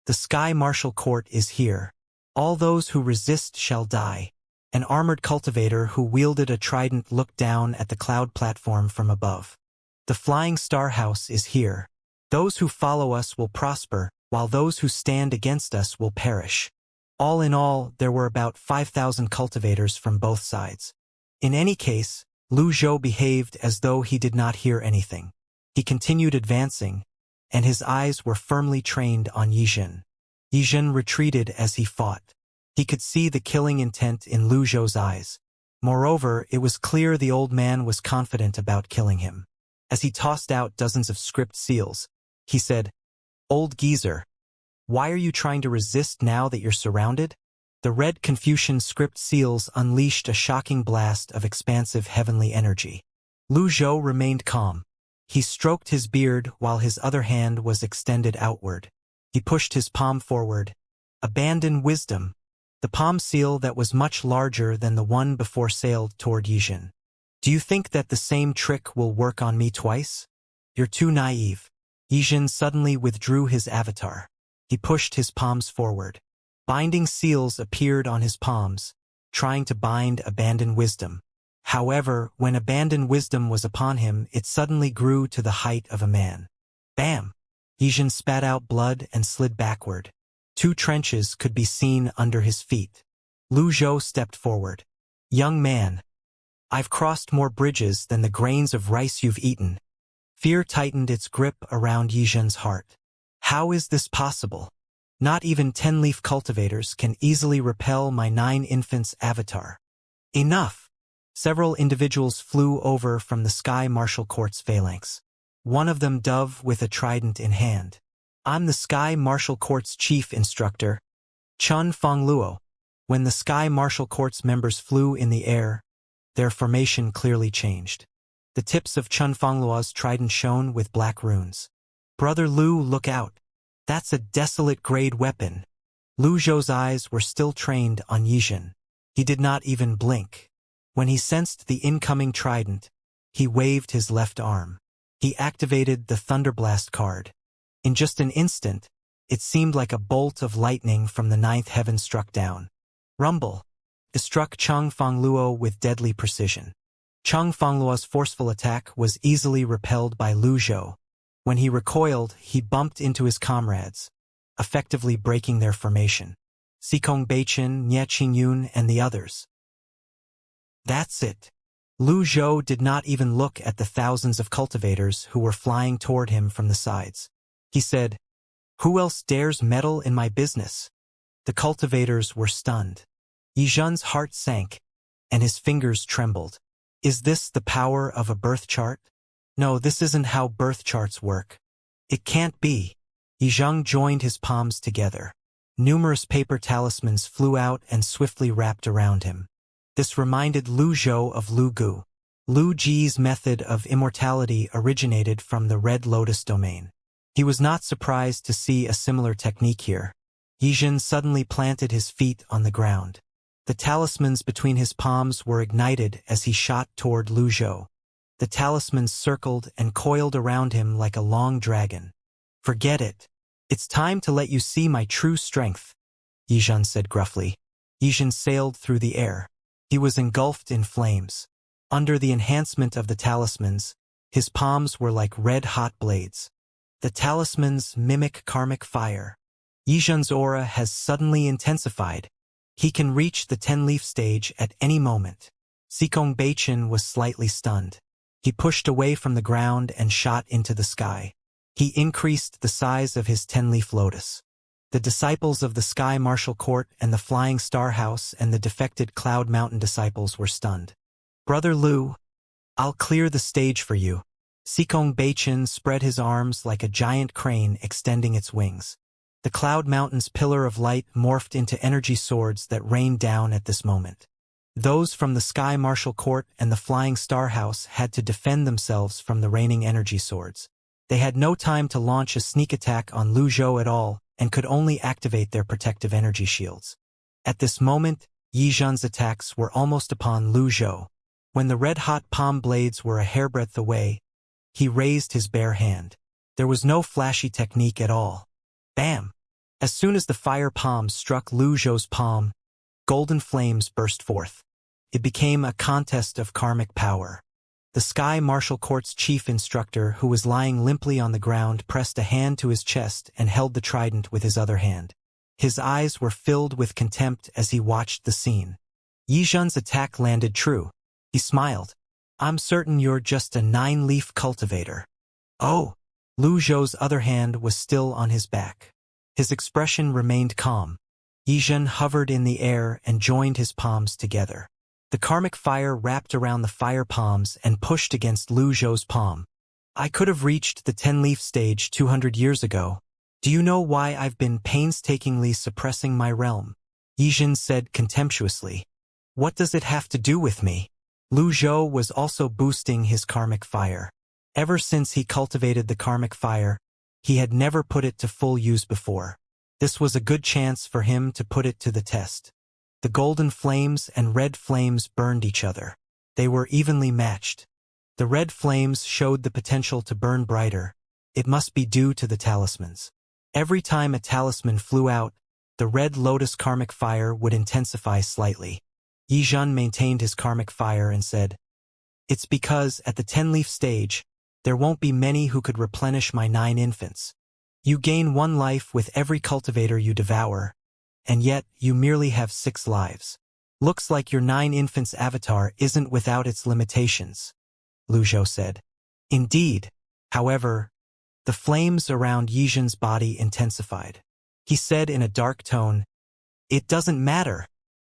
The Sky Martial Court is here. All those who resist shall die. An armored cultivator who wielded a trident looked down at the cloud platform from above. The Flying Star House is here. Those who follow us will prosper, while those who stand against us will perish. All in all, there were about 5,000 cultivators from both sides. In any case, Lu Zhou behaved as though he did not hear anything. He continued advancing, and his eyes were firmly trained on Yizhen. Yizhen retreated as he fought. He could see the killing intent in Lu Zhou's eyes. Moreover, it was clear the old man was confident about killing him. As he tossed out dozens of script seals, he said, "Old geezer, why are you trying to resist now that you're surrounded?" The red Confucian script seals unleashed a shocking blast of expansive heavenly energy. Lu Zhou remained calm. He stroked his beard while his other hand was extended outward. He pushed his palm forward. "Abandon wisdom." The palm seal that was much larger than the one before sailed toward Yizhen. "Do you think that the same trick will work on me twice? You're too naive." Yizhen suddenly withdrew his avatar. He pushed his palms forward. Binding seals appeared on his palms, trying to bind Abandon Wisdom. However, when Abandon Wisdom was upon him, it suddenly grew to the height of a man. Bam! Yizhen spat out blood and slid backward. 2 trenches could be seen under his feet. Lu Zhou stepped forward. "Young man, I've crossed more bridges than the grains of rice you've eaten." Fear tightened its grip around Yizhen's heart. How is this possible? Not even 10-leaf cultivators can easily repel my 9 infants' avatar. Enough! Several individuals flew over from the Sky Martial Court's phalanx. One of them dove with a trident in hand. "I'm the Sky Martial Court's chief instructor, Chun Fengluo." When the Sky Martial Court's members flew in the air, their formation clearly changed. The tips of Chun Fengluo's trident shone with black runes. "Brother Lu, look out. That's a desolate grade weapon." Lu Zhou's eyes were still trained on Yizhen. He did not even blink. When he sensed the incoming trident, he waved his left arm. He activated the Thunderblast card. In just an instant, it seemed like a bolt of lightning from the 9th heaven struck down. Rumble! It struck Chun Fengluo with deadly precision. Chun Fengluo's forceful attack was easily repelled by Lu Zhou. When he recoiled, he bumped into his comrades, effectively breaking their formation. Sikong Beichin, Nie Qingyun, and the others. That's it. Lu Zhou did not even look at the thousands of cultivators who were flying toward him from the sides. He said, "Who else dares meddle in my business?" The cultivators were stunned. Yizhen's heart sank, and his fingers trembled. Is this the power of a birth chart? No, this isn't how birth charts work. It can't be. Yizhen joined his palms together. Numerous paper talismans flew out and swiftly wrapped around him. This reminded Lu Zhou of Lu Gu. Lu Ji's method of immortality originated from the Red Lotus domain. He was not surprised to see a similar technique here. Yizhen suddenly planted his feet on the ground. The talismans between his palms were ignited as he shot toward Lu Zhou. The talismans circled and coiled around him like a long dragon. "Forget it. It's time to let you see my true strength," Yizhen said gruffly. Yizhen sailed through the air. He was engulfed in flames. Under the enhancement of the talismans, his palms were like red-hot blades. The talismans mimic karmic fire. Yizhen's aura has suddenly intensified. He can reach the 10-leaf stage at any moment. Sikong Beichin was slightly stunned. He pushed away from the ground and shot into the sky. He increased the size of his 10-leaf lotus. The disciples of the Sky Martial Court and the Flying Star House and the defected Cloud Mountain disciples were stunned. "Brother Lu, I'll clear the stage for you." Cultivation spread his arms like a giant crane extending its wings. The Cloud Mountain's pillar of light morphed into energy swords that rained down at this moment. Those from the Sky Martial Court and the Flying Star House had to defend themselves from the raining energy swords. They had no time to launch a sneak attack on Lu Zhou at all, and could only activate their protective energy shields. At this moment, Yi Zhen's attacks were almost upon Lu Zhou. When the red-hot palm blades were a hairbreadth away, he raised his bare hand. There was no flashy technique at all. Bam! As soon as the fire palm struck Lu Zhou's palm, golden flames burst forth. It became a contest of karmic power. The Sky Martial Court's chief instructor, who was lying limply on the ground, pressed a hand to his chest and held the trident with his other hand. His eyes were filled with contempt as he watched the scene. Yi Zhen's attack landed true. He smiled. "I'm certain you're just a 9-leaf cultivator." "Oh!" Lu Zhou's other hand was still on his back. His expression remained calm. Yi Zhen hovered in the air and joined his palms together. The karmic fire wrapped around the fire palms and pushed against Lu Zhou's palm. "I could have reached the 10-leaf stage 200 years ago. Do you know why I've been painstakingly suppressing my realm?" Yi Zhen said contemptuously. "What does it have to do with me?" Lu Zhou was also boosting his karmic fire. Ever since he cultivated the karmic fire, he had never put it to full use before. This was a good chance for him to put it to the test. The golden flames and red flames burned each other. They were evenly matched. The red flames showed the potential to burn brighter. It must be due to the talismans. Every time a talisman flew out, the red lotus karmic fire would intensify slightly. Yi Zhen maintained his karmic fire and said, "It's because at the 10-leaf stage, there won't be many who could replenish my 9 infants. You gain 1 life with every cultivator you devour, and yet you merely have 6 lives. Looks like your 9 infants avatar isn't without its limitations," Lu Zhou said. "Indeed." However, the flames around Yi Zhen's body intensified. He said in a dark tone, "It doesn't matter."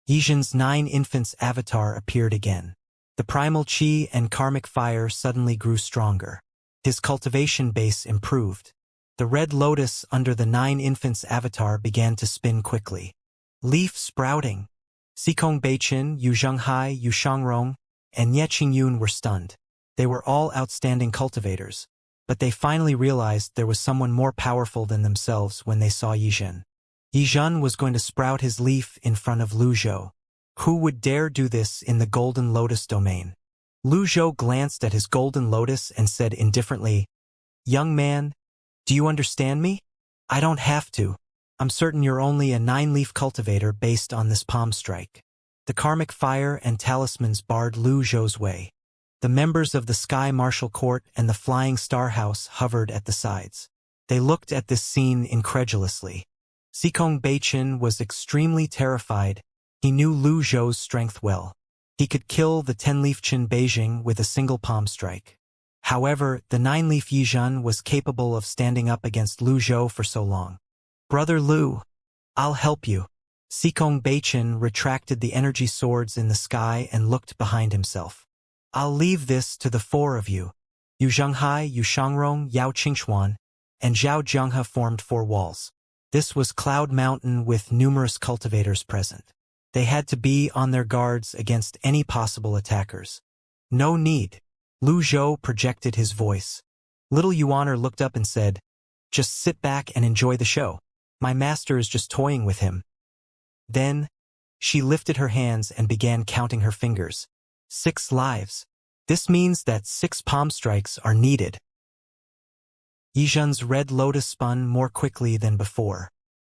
Yi Zhen's 9 infants avatar appeared again. The primal chi and karmic fire suddenly grew stronger. His cultivation base improved. The red lotus under the 9 infants avatar began to spin quickly. Leaf sprouting. Cultivation, Yu Zhenghai, Yu Shangrong, and Ye Qingyun were stunned. They were all outstanding cultivators, but they finally realized there was someone more powerful than themselves when they saw Yi Zhen. Yi Zhen was going to sprout his leaf in front of Lu Zhou. Who would dare do this in the Golden Lotus domain? Lu Zhou glanced at his Golden Lotus and said indifferently, "Young man, do you understand me? I don't have to. I'm certain you're only a 9-leaf cultivator based on this palm strike." The karmic fire and talismans barred Lu Zhou's way. The members of the Sky Martial Court and the Flying Star House hovered at the sides. They looked at this scene incredulously. Cultivation was extremely terrified. He knew Lu Zhou's strength well. He could kill the 10-leaf Qin Beijing with a single palm strike. However, the 9-leaf Yi Zhen was capable of standing up against Lu Zhou for so long. "Brother Lu, I'll help you." Cultivation retracted the energy swords in the sky and looked behind himself. "I'll leave this to the 4 of you." Yu Zhenghai, Yu Shangrong, Yao Qingxuan, and Zhao Zhenghe formed 4 walls. This was Cloud Mountain with numerous cultivators present. They had to be on their guards against any possible attackers. "No need." Lu Zhou projected his voice. Little Yuaner looked up and said, "Just sit back and enjoy the show. My master is just toying with him." Then, she lifted her hands and began counting her fingers. 6 lives. This means that 6 palm strikes are needed. Yi Zhen's red lotus spun more quickly than before.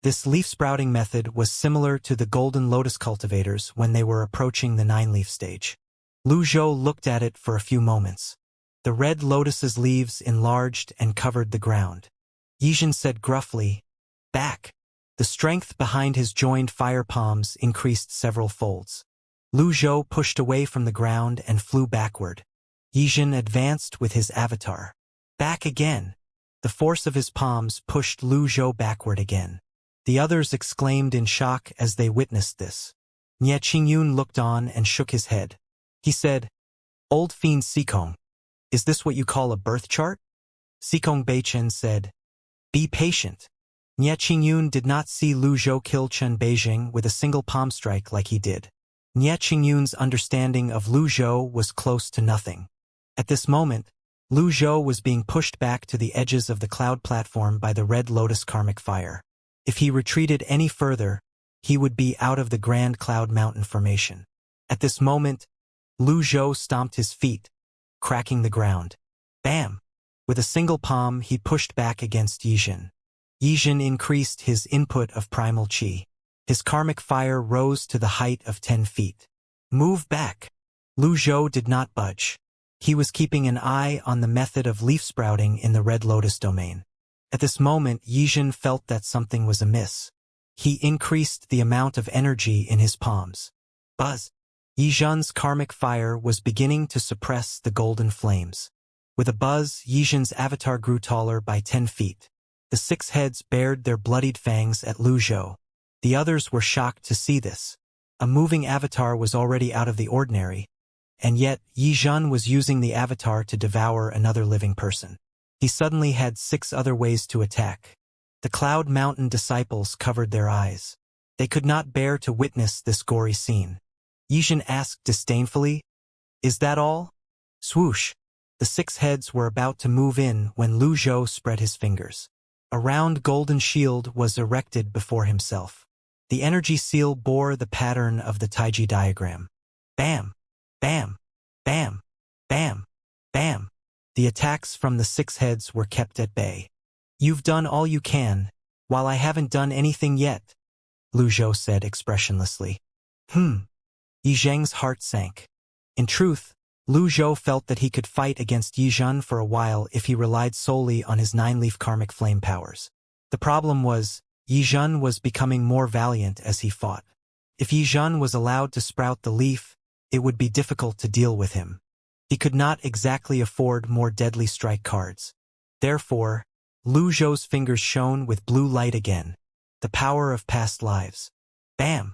This leaf sprouting method was similar to the golden lotus cultivators when they were approaching the 9-leaf stage. Lu Zhou looked at it for a few moments. The red lotus's leaves enlarged and covered the ground. Yi Zhen said gruffly, "Back." The strength behind his joined fire palms increased several folds. Lu Zhou pushed away from the ground and flew backward. Yi Zhen advanced with his avatar. Back again. The force of his palms pushed Lu Zhou backward again. The others exclaimed in shock as they witnessed this. Nie Qingyun looked on and shook his head. He said, "Old fiend Sikong, is this what you call a birth chart?" Sikong Beichen said, "Be patient." Nie Qingyun did not see Lu Zhou kill Chen Beijing with a single palm strike like he did. Nie Qingyun's understanding of Lu Zhou was close to nothing. At this moment, Lu Zhou was being pushed back to the edges of the cloud platform by the Red Lotus karmic fire. If he retreated any further, he would be out of the Grand Cloud Mountain formation. At this moment, Lu Zhou stomped his feet, cracking the ground. Bam! With a single palm, he pushed back against Yizhen. Yizhen increased his input of primal qi. His karmic fire rose to the height of 10 feet. Move back! Lu Zhou did not budge. He was keeping an eye on the method of leaf sprouting in the Red Lotus domain. At this moment, Yizhen felt that something was amiss. He increased the amount of energy in his palms. Buzz! Yizhen's karmic fire was beginning to suppress the golden flames. With a buzz, Yizhen's avatar grew taller by 10 feet. The 6 heads bared their bloodied fangs at Lu Zhou. The others were shocked to see this. A moving avatar was already out of the ordinary, and yet Yizhen was using the avatar to devour another living person. He suddenly had 6 other ways to attack. The Cloud Mountain disciples covered their eyes. They could not bear to witness this gory scene. Yizhen asked disdainfully, "Is that all?" Swoosh! The 6 heads were about to move in when Lu Zhou spread his fingers. A round golden shield was erected before himself. The energy seal bore the pattern of the Taiji diagram. Bam! Bam! Bam! Bam! Bam! The attacks from the 6 heads were kept at bay. "You've done all you can, while I haven't done anything yet," Lu Zhou said expressionlessly. Yizheng's heart sank. In truth, Lu Zhou felt that he could fight against Yizhen for a while if he relied solely on his 9-leaf karmic flame powers. The problem was, Yizhen was becoming more valiant as he fought. If Yizhen was allowed to sprout the leaf, it would be difficult to deal with him. He could not exactly afford more deadly strike cards. Therefore, Lu Zhou's fingers shone with blue light again. The power of past lives. Bam!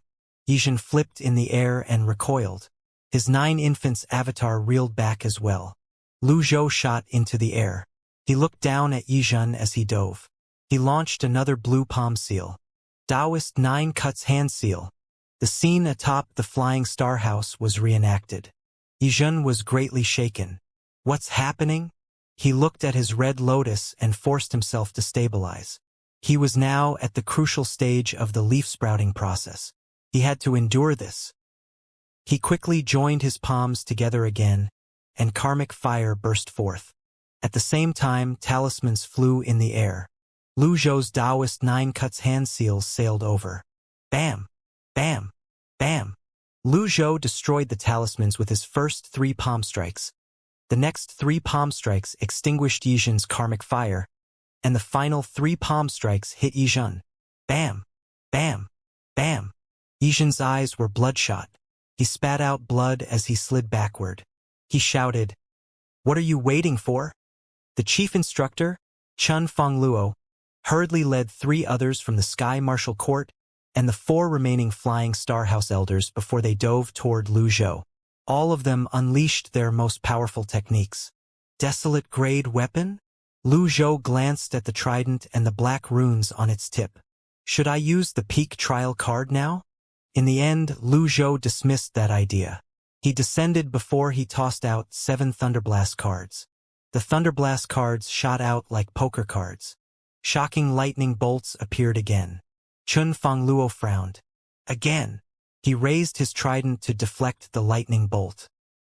Yizhen flipped in the air and recoiled. His 9 infants avatar reeled back as well. Lu Zhou shot into the air. He looked down at Yizhen as he dove. He launched another blue palm seal. Taoist 9 cuts hand seal. The scene atop the flying star house was reenacted. Yizhen was greatly shaken. What's happening? He looked at his red lotus and forced himself to stabilize. He was now at the crucial stage of the leaf sprouting process. He had to endure this. He quickly joined his palms together again, and karmic fire burst forth. At the same time, talismans flew in the air. Lu Zhou's Taoist 9 cuts hand seals sailed over. Bam! Bam! Bam! Lu Zhou destroyed the talismans with his first 3 palm strikes. The next 3 palm strikes extinguished Yizhen's karmic fire, and the final 3 palm strikes hit Yizhen. Bam! Bam! Bam! Yizhen's eyes were bloodshot. He spat out blood as he slid backward. He shouted, "What are you waiting for?" The chief instructor, Chun Fengluo, hurriedly led 3 others from the Sky Martial Court and the 4 remaining Flying Star House elders before they dove toward Lu Zhou. All of them unleashed their most powerful techniques. Desolate grade weapon? Lu Zhou glanced at the trident and the black runes on its tip. Should I use the peak trial card now? In the end, Lu Zhou dismissed that idea. He descended before he tossed out 7 Thunderblast cards. The Thunderblast cards shot out like poker cards. Shocking lightning bolts appeared again. Chun Fengluo frowned. Again. He raised his trident to deflect the lightning bolt.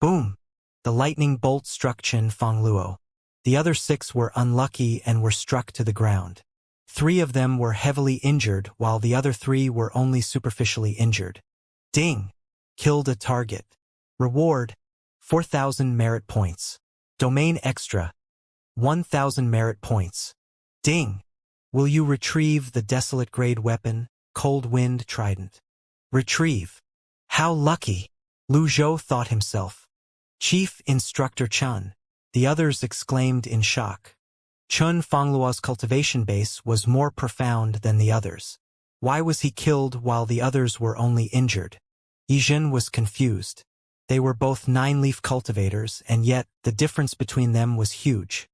Boom! The lightning bolt struck Chun Fengluo. The other 6 were unlucky and were struck to the ground. 3 of them were heavily injured, while the other 3 were only superficially injured. Ding! Killed a target. Reward: 4,000 merit points. Domain extra: 1,000 merit points. Ding! Will you retrieve the desolate grade weapon, Cold Wind Trident? Retrieve. How lucky! Lu Zhou thought himself. Chief Instructor Chun. The others exclaimed in shock. Chun Fengluo's cultivation base was more profound than the others. Why was he killed while the others were only injured? Yizhen was confused. They were both nine-leaf cultivators, and yet the difference between them was huge.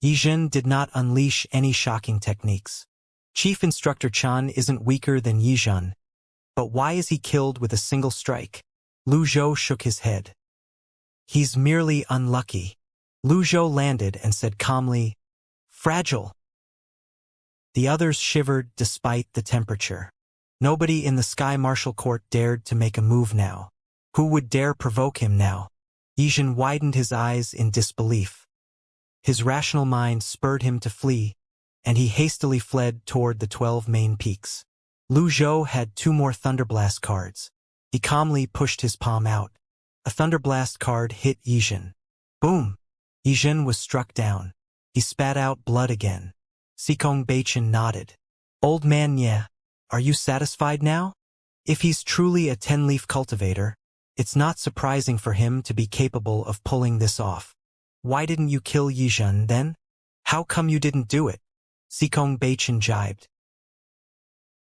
Yizhen did not unleash any shocking techniques. Chief Instructor Chan isn't weaker than Yizhen. But why is he killed with a single strike? Lu Zhou shook his head. He's merely unlucky. Lu Zhou landed and said calmly, "Fragile." The others shivered despite the temperature. Nobody in the Sky Martial Court dared to make a move now. Who would dare provoke him now? Yizhen widened his eyes in disbelief. His rational mind spurred him to flee, and he hastily fled toward the 12 main peaks. Lu Zhou had 2 more Thunderblast cards. He calmly pushed his palm out. A Thunderblast card hit Yizhen. Boom! Yizhen was struck down. He spat out blood again. Cultivation nodded. Old man Nye, are you satisfied now? If he's truly a 10-leaf cultivator, it's not surprising for him to be capable of pulling this off. Why didn't you kill Yizhen then? How come you didn't do it? Cultivation jibed.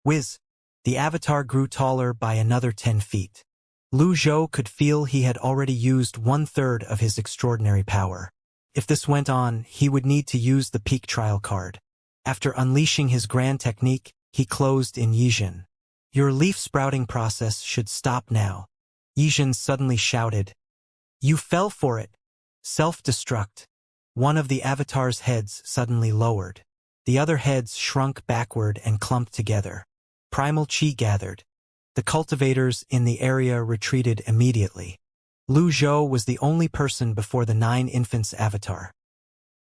Whiz! The avatar grew taller by another 10 feet. Lu Zhou could feel he had already used 1/3 of his extraordinary power. If this went on, he would need to use the peak trial card. After unleashing his grand technique, he closed in Yizhen. Your leaf sprouting process should stop now. Yizhen suddenly shouted. You fell for it. Self-destruct. One of the avatar's heads suddenly lowered. The other heads shrunk backward and clumped together. Primal chi gathered. The cultivators in the area retreated immediately. Lu Zhou was the only person before the 9 infants avatar.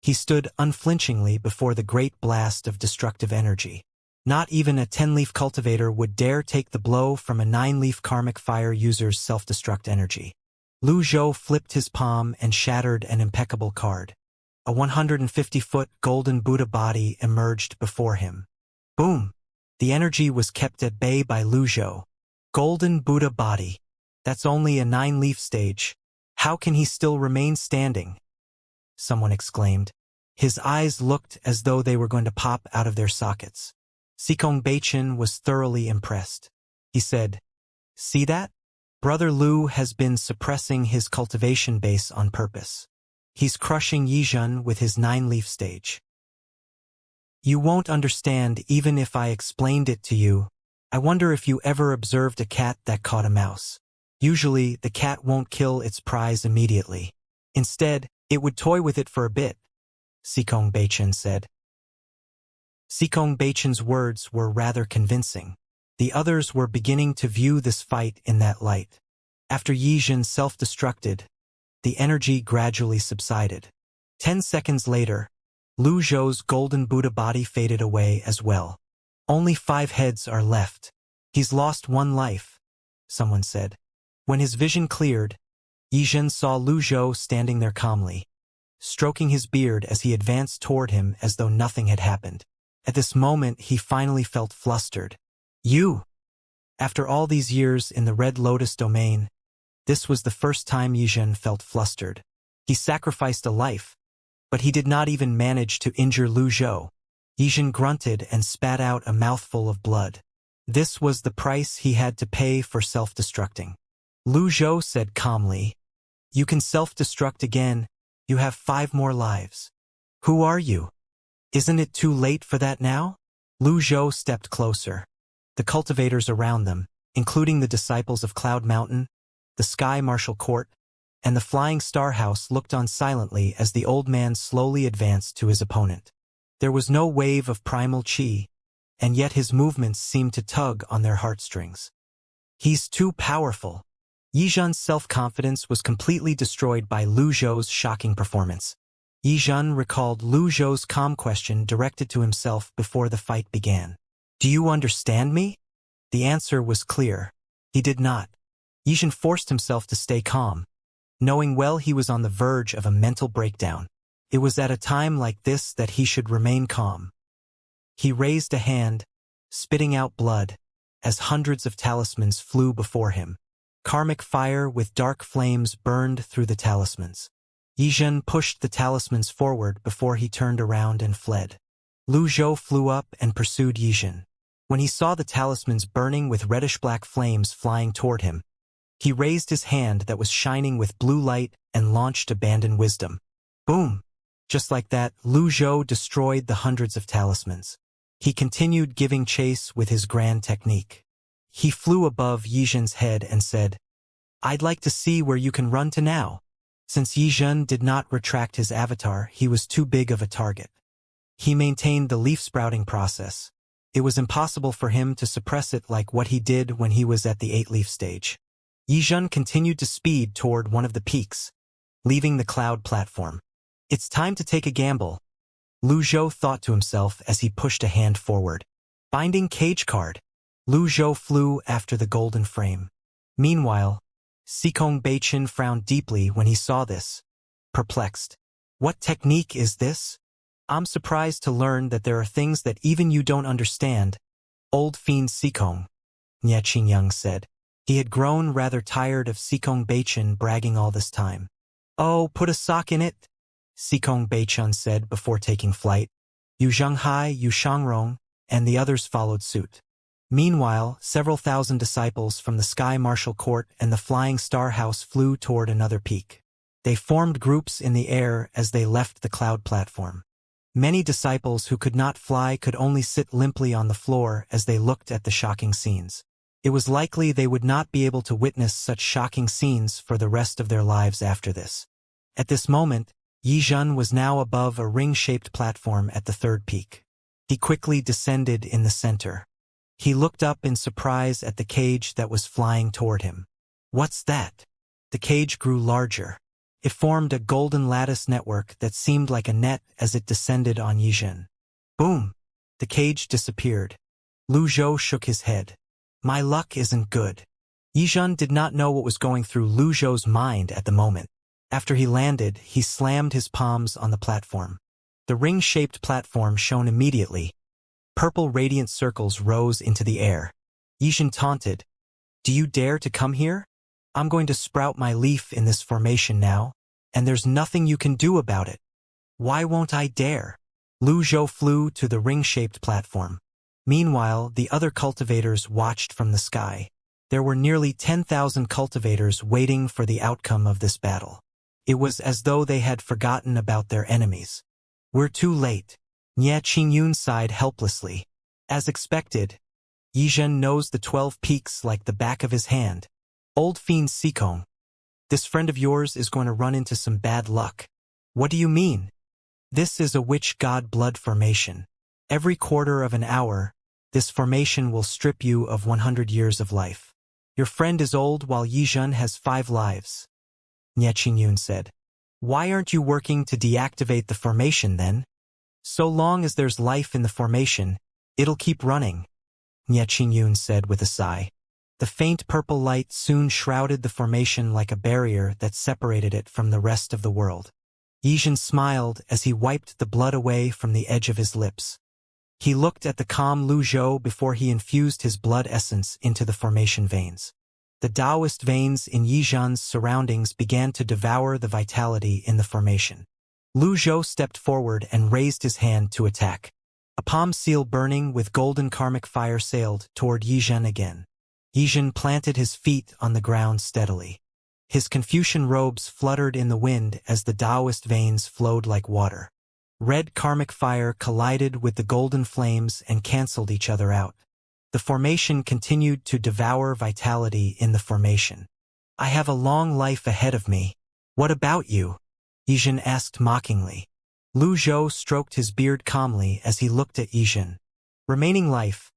He stood unflinchingly before the great blast of destructive energy. Not even a 10-leaf cultivator would dare take the blow from a 9-leaf karmic fire user's self-destruct energy. Lu Zhou flipped his palm and shattered an impeccable card. A 150-foot golden Buddha body emerged before him. Boom! The energy was kept at bay by Lu Zhou. Golden Buddha body. That's only a 9-leaf stage. How can he still remain standing? Someone exclaimed. His eyes looked as though they were going to pop out of their sockets. Cultivation was thoroughly impressed. He said, See that? Brother Lu has been suppressing his cultivation base on purpose. He's crushing Yizhen with his 9-leaf stage. You won't understand even if I explained it to you. I wonder if you ever observed a cat that caught a mouse. Usually, the cat won't kill its prize immediately. Instead, it would toy with it for a bit, Cultivation said. Cultivation's words were rather convincing. The others were beginning to view this fight in that light. After Yizhen self-destructed, the energy gradually subsided. 10 seconds later, Lu Zhou's golden Buddha body faded away as well. Only 5 heads are left. He's lost 1 life, someone said. When his vision cleared, Yizhen saw Lu Zhou standing there calmly, stroking his beard as he advanced toward him as though nothing had happened. At this moment, he finally felt flustered. You! After all these years in the Red Lotus domain, this was the first time Yizhen felt flustered. He sacrificed a life, but he did not even manage to injure Lu Zhou. Yizhen grunted and spat out a mouthful of blood. This was the price he had to pay for self-destructing. Lu Zhou said calmly, You can self-destruct again. You have 5 more lives. Who are you? Isn't it too late for that now? Lu Zhou stepped closer. The cultivators around them, including the disciples of Cloud Mountain, the Sky Martial Court, and the Flying Star House, looked on silently as the old man slowly advanced to his opponent. There was no wave of primal chi, and yet his movements seemed to tug on their heartstrings. He's too powerful. Yizhen's self-confidence was completely destroyed by Lu Zhou's shocking performance. Yizhen recalled Lu Zhou's calm question directed to himself before the fight began. Do you understand me? The answer was clear. He did not. Yizhen forced himself to stay calm, knowing well he was on the verge of a mental breakdown. It was at a time like this that he should remain calm. He raised a hand, spitting out blood, as hundreds of talismans flew before him. Karmic fire with dark flames burned through the talismans. Yizhen pushed the talismans forward before he turned around and fled. Lu Zhou flew up and pursued Yizhen. When he saw the talismans burning with reddish-black flames flying toward him, he raised his hand that was shining with blue light and launched Abandoned Wisdom. Boom! Just like that, Lu Zhou destroyed the hundreds of talismans. He continued giving chase with his grand technique. He flew above Yizhen's head and said, "I'd like to see where you can run to now." Since Yizhen did not retract his avatar, he was too big of a target. He maintained the leaf-sprouting process. It was impossible for him to suppress it like what he did when he was at the 8-leaf stage. Yizhen continued to speed toward one of the peaks, leaving the cloud platform. "It's time to take a gamble," Lu Zhou thought to himself as he pushed a hand forward. Binding cage card. Lu Zhou flew after the golden frame. Meanwhile, Sikong Beichen frowned deeply when he saw this, perplexed. "What technique is this? I'm surprised to learn that there are things that even you don't understand." "Old fiend Sikong," Nie Qingyang said. He had grown rather tired of Sikong Beichen bragging all this time. "Oh, put a sock in it," Sikong Beichen said before taking flight. Yu Zhenghai, Yu Shangrong, and the others followed suit. Meanwhile, several thousand disciples from the Sky Martial Court and the Flying Star House flew toward another peak. They formed groups in the air as they left the cloud platform. Many disciples who could not fly could only sit limply on the floor as they looked at the shocking scenes. It was likely they would not be able to witness such shocking scenes for the rest of their lives after this. At this moment, Yizhen was now above a ring-shaped platform at the third peak. He quickly descended in the center. He looked up in surprise at the cage that was flying toward him. "What's that?" The cage grew larger. It formed a golden lattice network that seemed like a net as it descended on Yizhen. Boom! The cage disappeared. Lu Zhou shook his head. "My luck isn't good." Yizhen did not know what was going through Lu Zhou's mind at the moment. After he landed, he slammed his palms on the platform. The ring-shaped platform shone immediately. Purple radiant circles rose into the air. Yizhen taunted, "Do you dare to come here? I'm going to sprout my leaf in this formation now, and there's nothing you can do about it." "Why won't I dare?" Lu Zhou flew to the ring-shaped platform. Meanwhile, the other cultivators watched from the sky. There were nearly 10,000 cultivators waiting for the outcome of this battle. It was as though they had forgotten about their enemies. "We're too late." Nie Qingyun sighed helplessly. As expected, Yizhen knows the 12 peaks like the back of his hand. "Old fiend Sikong, this friend of yours is going to run into some bad luck." "What do you mean?" "This is a witch god blood formation. Every quarter of an hour, this formation will strip you of 100 years of life. Your friend is old while Yizhen has 5 lives." Nie Qingyun said. "Why aren't you working to deactivate the formation then? So long as there's life in the formation, it'll keep running," Nie Qingyun said with a sigh. The faint purple light soon shrouded the formation like a barrier that separated it from the rest of the world. Yizhen smiled as he wiped the blood away from the edge of his lips. He looked at the calm Lu Zhou before he infused his blood essence into the formation veins. The Taoist veins in Yizhen's surroundings began to devour the vitality in the formation. Lu Zhou stepped forward and raised his hand to attack. A palm seal burning with golden karmic fire sailed toward Yizhen again. Yizhen planted his feet on the ground steadily. His Confucian robes fluttered in the wind as the Taoist veins flowed like water. Red karmic fire collided with the golden flames and canceled each other out. The formation continued to devour vitality in the formation. "I have a long life ahead of me. What about you?" Yizhen asked mockingly. Lu Zhou stroked his beard calmly as he looked at Yizhen. "Remaining life,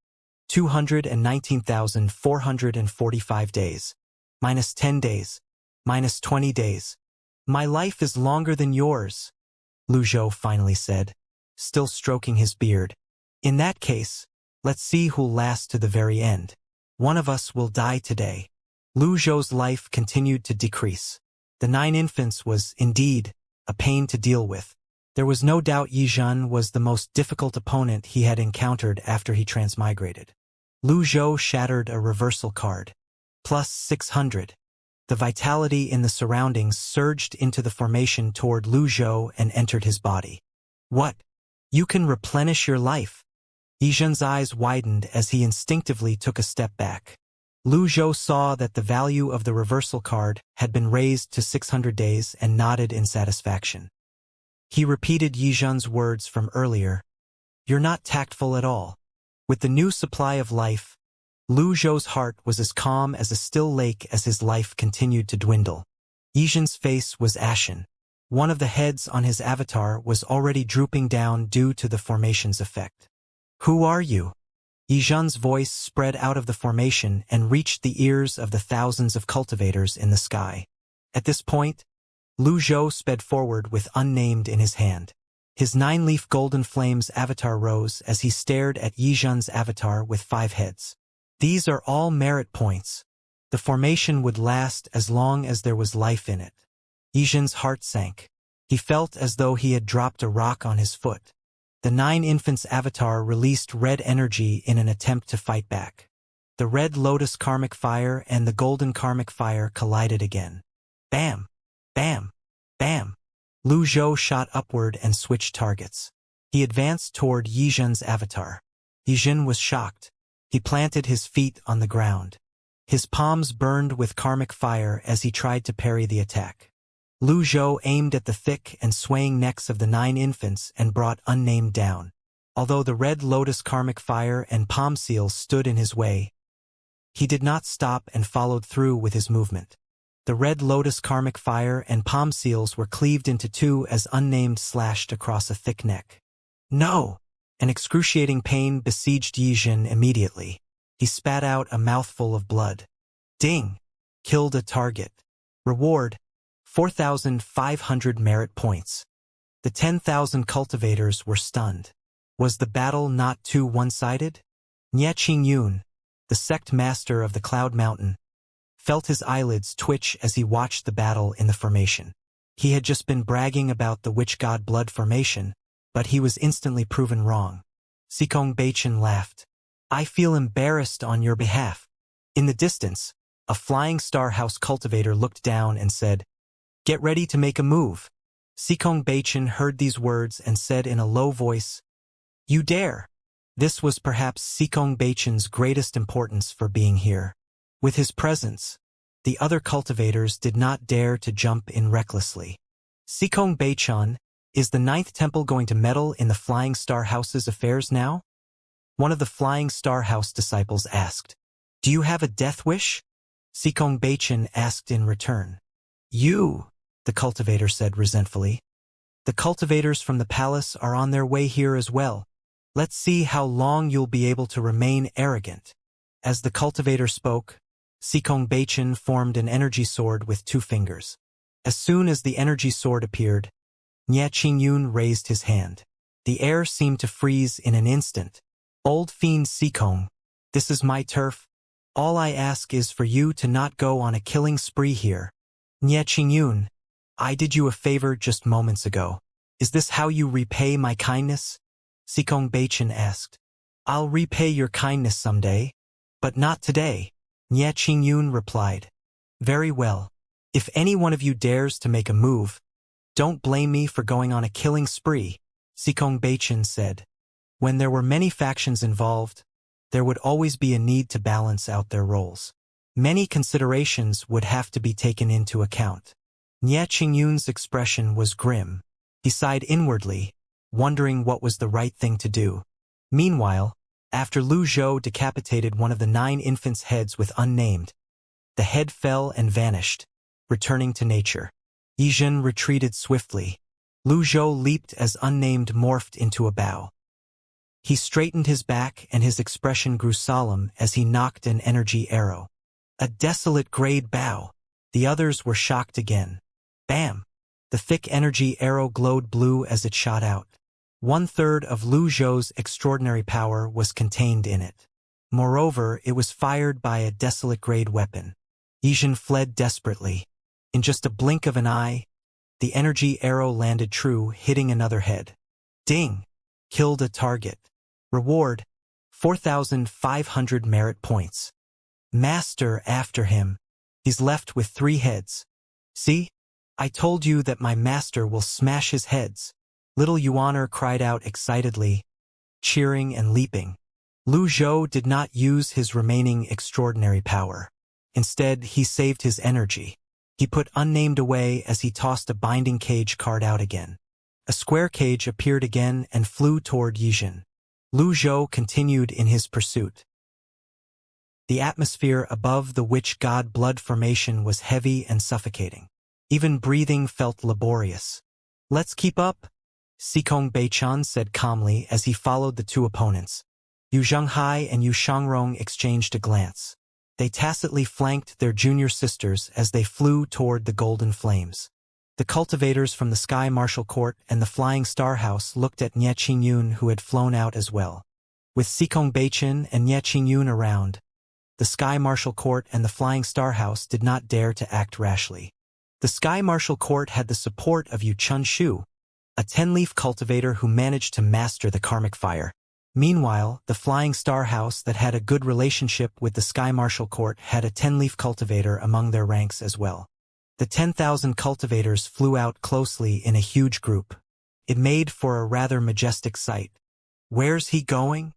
219,445 days. Minus 10 days. Minus 20 days. My life is longer than yours," Lu Zhou finally said, still stroking his beard. "In that case, let's see who'll last to the very end. One of us will die today." Lu Zhou's life continued to decrease. The 9 infants was, indeed, a pain to deal with. There was no doubt Yizhen was the most difficult opponent he had encountered after he transmigrated. Lu Zhou shattered a reversal card. Plus 600. The vitality in the surroundings surged into the formation toward Lu Zhou and entered his body. "What? You can replenish your life?" Yizhen's eyes widened as he instinctively took a step back. Lu Zhou saw that the value of the reversal card had been raised to 600 days and nodded in satisfaction. He repeated Yizhen's words from earlier. "You're not tactful at all." With the new supply of life, Lu Zhou's heart was as calm as a still lake as his life continued to dwindle. Yizhen's face was ashen. One of the heads on his avatar was already drooping down due to the formation's effect. "Who are you?" Yizhen's voice spread out of the formation and reached the ears of the thousands of cultivators in the sky. At this point, Lu Zhou sped forward with unnamed in his hand. His 9-leaf golden flames avatar rose as he stared at Yizhen's avatar with 5 heads. "These are all merit points. The formation would last as long as there was life in it." Yizhen's heart sank. He felt as though he had dropped a rock on his foot. The 9 infants' avatar released red energy in an attempt to fight back. The red lotus karmic fire and the golden karmic fire collided again. Bam! Bam! Bam! Lu Zhou shot upward and switched targets. He advanced toward Yizhen's avatar. Yizhen was shocked. He planted his feet on the ground. His palms burned with karmic fire as he tried to parry the attack. Lu Zhou aimed at the thick and swaying necks of the 9 infants and brought unnamed down. Although the red lotus karmic fire and palm seals stood in his way, he did not stop and followed through with his movement. The red lotus karmic fire and palm seals were cleaved into 2 as unnamed slashed across a thick neck. "No!" An excruciating pain besieged Yizhen immediately. He spat out a mouthful of blood. Ding! Killed a target. Reward: 4,500 merit points. The 10,000 cultivators were stunned. Was the battle not too one-sided? Nie Qingyun, the sect master of the Cloud Mountain, felt his eyelids twitch as he watched the battle in the formation. He had just been bragging about the witch god blood formation, but he was instantly proven wrong. Cultivation laughed. "I feel embarrassed on your behalf." In the distance, a flying star house cultivator looked down and said, "Get ready to make a move." Cultivation heard these words and said in a low voice, "You dare." This was perhaps Cultivation's greatest importance for being here. With his presence, the other cultivators did not dare to jump in recklessly. "Cultivation, is the 9th temple going to meddle in the Flying Star House's affairs now?" One of the Flying Star House disciples asked. "Do you have a death wish?" Cultivation asked in return. "You," the cultivator said resentfully. "The cultivators from the palace are on their way here as well. Let's see how long you'll be able to remain arrogant." As the cultivator spoke, Cultivation formed an energy sword with 2 fingers. As soon as the energy sword appeared, Nie Qingyun raised his hand. The air seemed to freeze in an instant. "Old fiend Sikong, this is my turf. All I ask is for you to not go on a killing spree here." "Nie Qingyun, I did you a favor just moments ago. Is this how you repay my kindness?" Cultivation asked. "I'll repay your kindness someday, but not today," Nie Qingyun replied. "Very well. If any one of you dares to make a move, don't blame me for going on a killing spree," Cultivation said. When there were many factions involved, there would always be a need to balance out their roles. Many considerations would have to be taken into account. Nie Qingyun's expression was grim. He sighed inwardly, wondering what was the right thing to do. Meanwhile, after Lu Zhou decapitated one of the 9 infants' heads with unnamed, the head fell and vanished, returning to nature. Yizhen retreated swiftly. Lu Zhou leaped as unnamed morphed into a bow. He straightened his back and his expression grew solemn as he knocked an energy arrow. A desolate grade bow. The others were shocked again. Bam! The thick energy arrow glowed blue as it shot out. 1/3 of Lu Zhou's extraordinary power was contained in it. Moreover, it was fired by a desolate grade weapon. Yizhen fled desperately. In just a blink of an eye, the energy arrow landed true, hitting another head. Ding! Killed a target. Reward: 4,500 merit points. Master after him. He's left with 3 heads. "See? I told you that my master will smash his heads." Little Yuaner cried out excitedly. cheering and leaping. Lu Zhou did not use his remaining extraordinary power. Instead, he saved his energy. He put unnamed away as he tossed a binding cage card out again. A square cage appeared again and flew toward Yijin. Lu Zhou continued in his pursuit. The atmosphere above the witch god blood formation was heavy and suffocating. Even breathing felt laborious. "Let's keep up," Xikong Beichan said calmly as he followed the two opponents. Yu Zhenghai and Yu Shangrong exchanged a glance. They tacitly flanked their junior sisters as they flew toward the golden flames. The cultivators from the Sky Martial Court and the Flying Star House looked at Nie Qingyun, who had flown out as well. With Xikong Beichan and Nie Qingyun around, the Sky Martial Court and the Flying Star House did not dare to act rashly. The Sky Martial Court had the support of Yu Chunshu, a 10-leaf cultivator who managed to master the karmic fire. Meanwhile, the Flying Star House that had a good relationship with the Sky Martial Court had a 10-leaf cultivator among their ranks as well. The 10,000 cultivators flew out closely in a huge group. It made for a rather majestic sight. "Where's he going?"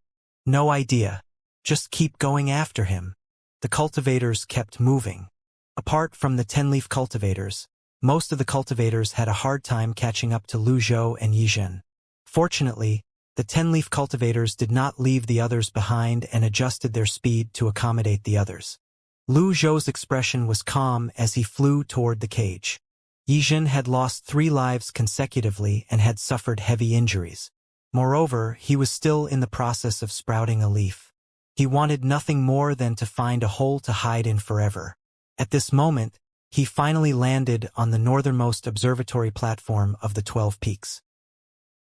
"No idea. Just keep going after him." The cultivators kept moving. Apart from the 10-leaf cultivators, most of the cultivators had a hard time catching up to Lu Zhou and Yizhen. Fortunately, the 10-leaf cultivators did not leave the others behind and adjusted their speed to accommodate the others. Lu Zhou's expression was calm as he flew toward the cage. Yizhen had lost 3 lives consecutively and had suffered heavy injuries. Moreover, he was still in the process of sprouting a leaf. He wanted nothing more than to find a hole to hide in forever. At this moment, he finally landed on the northernmost observatory platform of the 12 Peaks.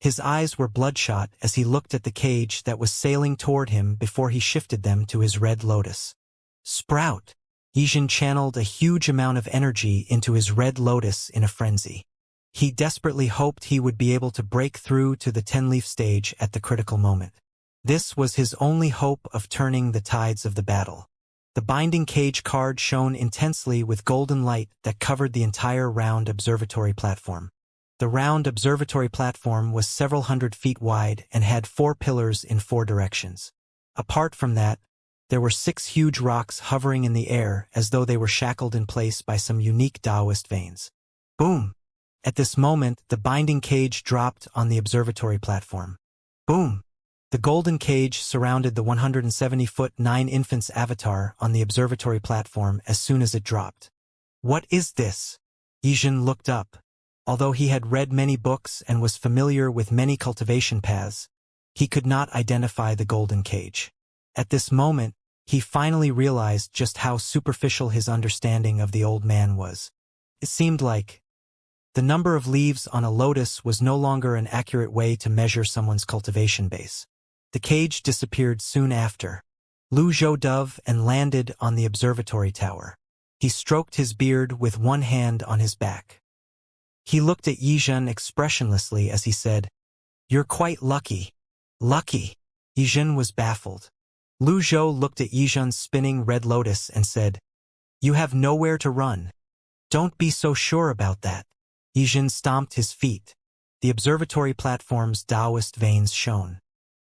His eyes were bloodshot as he looked at the cage that was sailing toward him before he shifted them to his red lotus. Sprout! Yizhen channeled a huge amount of energy into his red lotus in a frenzy. He desperately hoped he would be able to break through to the 10-leaf stage at the critical moment. This was his only hope of turning the tides of the battle. The binding cage card shone intensely with golden light that covered the entire round observatory platform. The round observatory platform was several hundred feet wide and had 4 pillars in 4 directions. Apart from that, there were 6 huge rocks hovering in the air as though they were shackled in place by some unique Taoist veins. Boom! At this moment, the binding cage dropped on the observatory platform. Boom! The golden cage surrounded the 170-foot 9 infants avatar on the observatory platform as soon as it dropped. "What is this?" Yizhen looked up. Although he had read many books and was familiar with many cultivation paths, he could not identify the golden cage. At this moment, he finally realized just how superficial his understanding of the old man was. It seemed like the number of leaves on a lotus was no longer an accurate way to measure someone's cultivation base. The cage disappeared soon after. Lu Zhou dove and landed on the observatory tower. He stroked his beard with one hand on his back. He looked at Yizhen expressionlessly as he said, "You're quite lucky." "Lucky?" Yizhen was baffled. Lu Zhou looked at Yizhen's spinning red lotus and said, "You have nowhere to run. Don't be so sure about that." Yizhen stomped his feet. The observatory platform's Taoist veins shone.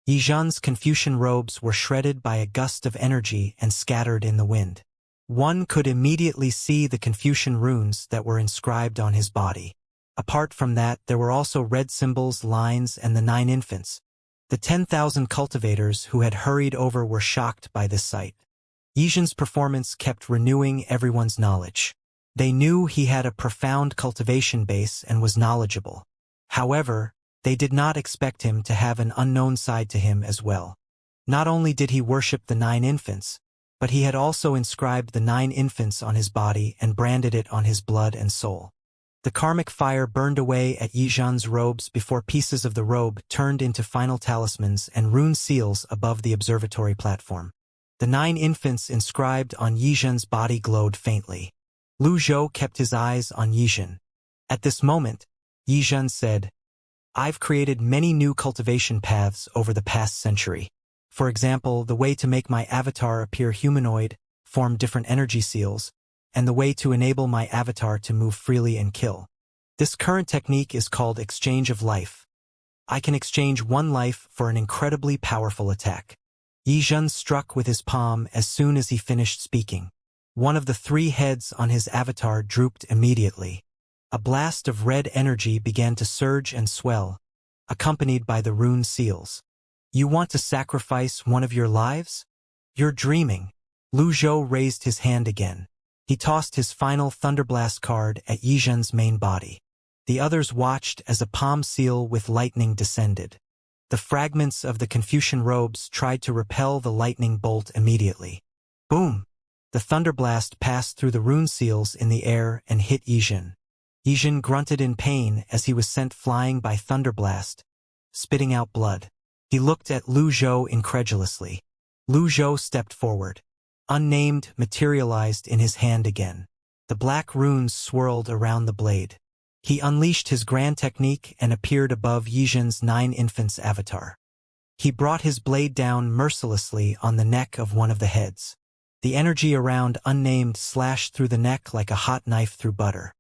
Yizhen's Confucian robes were shredded by a gust of energy and scattered in the wind. One could immediately see the Confucian runes that were inscribed on his body. Apart from that, there were also red symbols, lines, and the 9 infants. The 10,000 cultivators who had hurried over were shocked by this sight. Yizhen's performance kept renewing everyone's knowledge. They knew he had a profound cultivation base and was knowledgeable. However, they did not expect him to have an unknown side to him as well. Not only did he worship the 9 infants, but he had also inscribed the 9 infants on his body and branded it on his blood and soul. The karmic fire burned away at Yizhen's robes before pieces of the robe turned into final talismans and rune seals above the observatory platform. The 9 infants inscribed on Yizhen's body glowed faintly. Lu Zhou kept his eyes on Yizhen. At this moment, Yizhen said, "I've created many new cultivation paths over the past century. For example, the way to make my avatar appear humanoid, form different energy seals, and the way to enable my avatar to move freely and kill. This current technique is called exchange of life. I can exchange one life for an incredibly powerful attack. Yizhen struck with his palm as soon as he finished speaking. One of the 3 heads on his avatar drooped immediately. A blast of red energy began to surge and swell, accompanied by the rune seals. You want to sacrifice one of your lives? You're dreaming. Lu Zhou raised his hand again. He tossed his final Thunderblast card at Yizhen's main body. The others watched as a palm seal with lightning descended. The fragments of the Confucian robes tried to repel the lightning bolt immediately. Boom! The thunderblast passed through the rune seals in the air and hit Yizhen. Yizhen grunted in pain as he was sent flying by thunderblast, spitting out blood. He looked at Lu Zhou incredulously. Lu Zhou stepped forward. Unnamed materialized in his hand again. The black runes swirled around the blade. He unleashed his grand technique and appeared above Yizhen's 9 infants avatar. He brought his blade down mercilessly on the neck of one of the heads. The energy around Unnamed slashed through the neck like a hot knife through butter.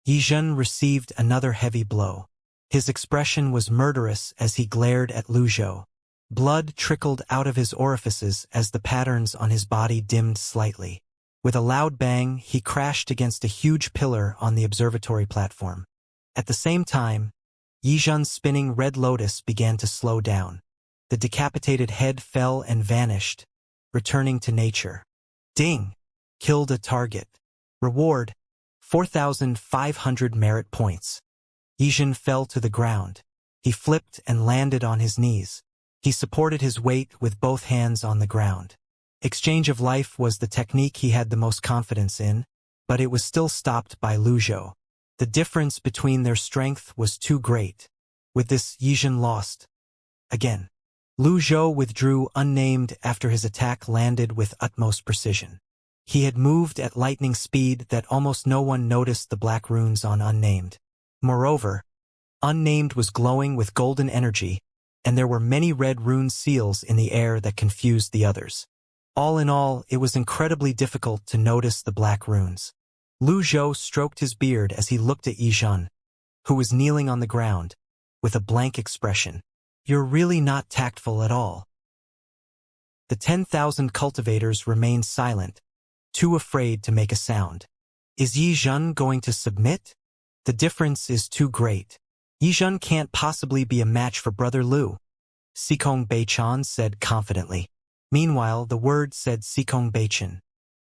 Yizhen received another heavy blow. His expression was murderous as he glared at Lu Zhou. Blood trickled out of his orifices as the patterns on his body dimmed slightly. With a loud bang, he crashed against a huge pillar on the observatory platform. At the same time, Yizhen's spinning red lotus began to slow down. The decapitated head fell and vanished, returning to nature. Ding! Killed a target. Reward: 4,500 merit points. Yizhen fell to the ground. He flipped and landed on his knees. He supported his weight with both hands on the ground. Exchange of life was the technique he had the most confidence in, but it was still stopped by Lu Zhou. The difference between their strength was too great. With this, Yizhen lost. Again. Lu Zhou withdrew Unnamed after his attack landed with utmost precision. He had moved at lightning speed that almost no one noticed the black runes on Unnamed. Moreover, Unnamed was glowing with golden energy, and there were many red rune seals in the air that confused the others. All in all, it was incredibly difficult to notice the black runes. Lu Zhou stroked his beard as he looked at Yizhen, who was kneeling on the ground, with a blank expression. You're really not tactful at all. The 10,000 cultivators remained silent, too afraid to make a sound. Is Yizhen going to submit? The difference is too great. Yizhen can't possibly be a match for Brother Lu, Sikong Beichan said confidently. Meanwhile, the word said Sikong Beichan.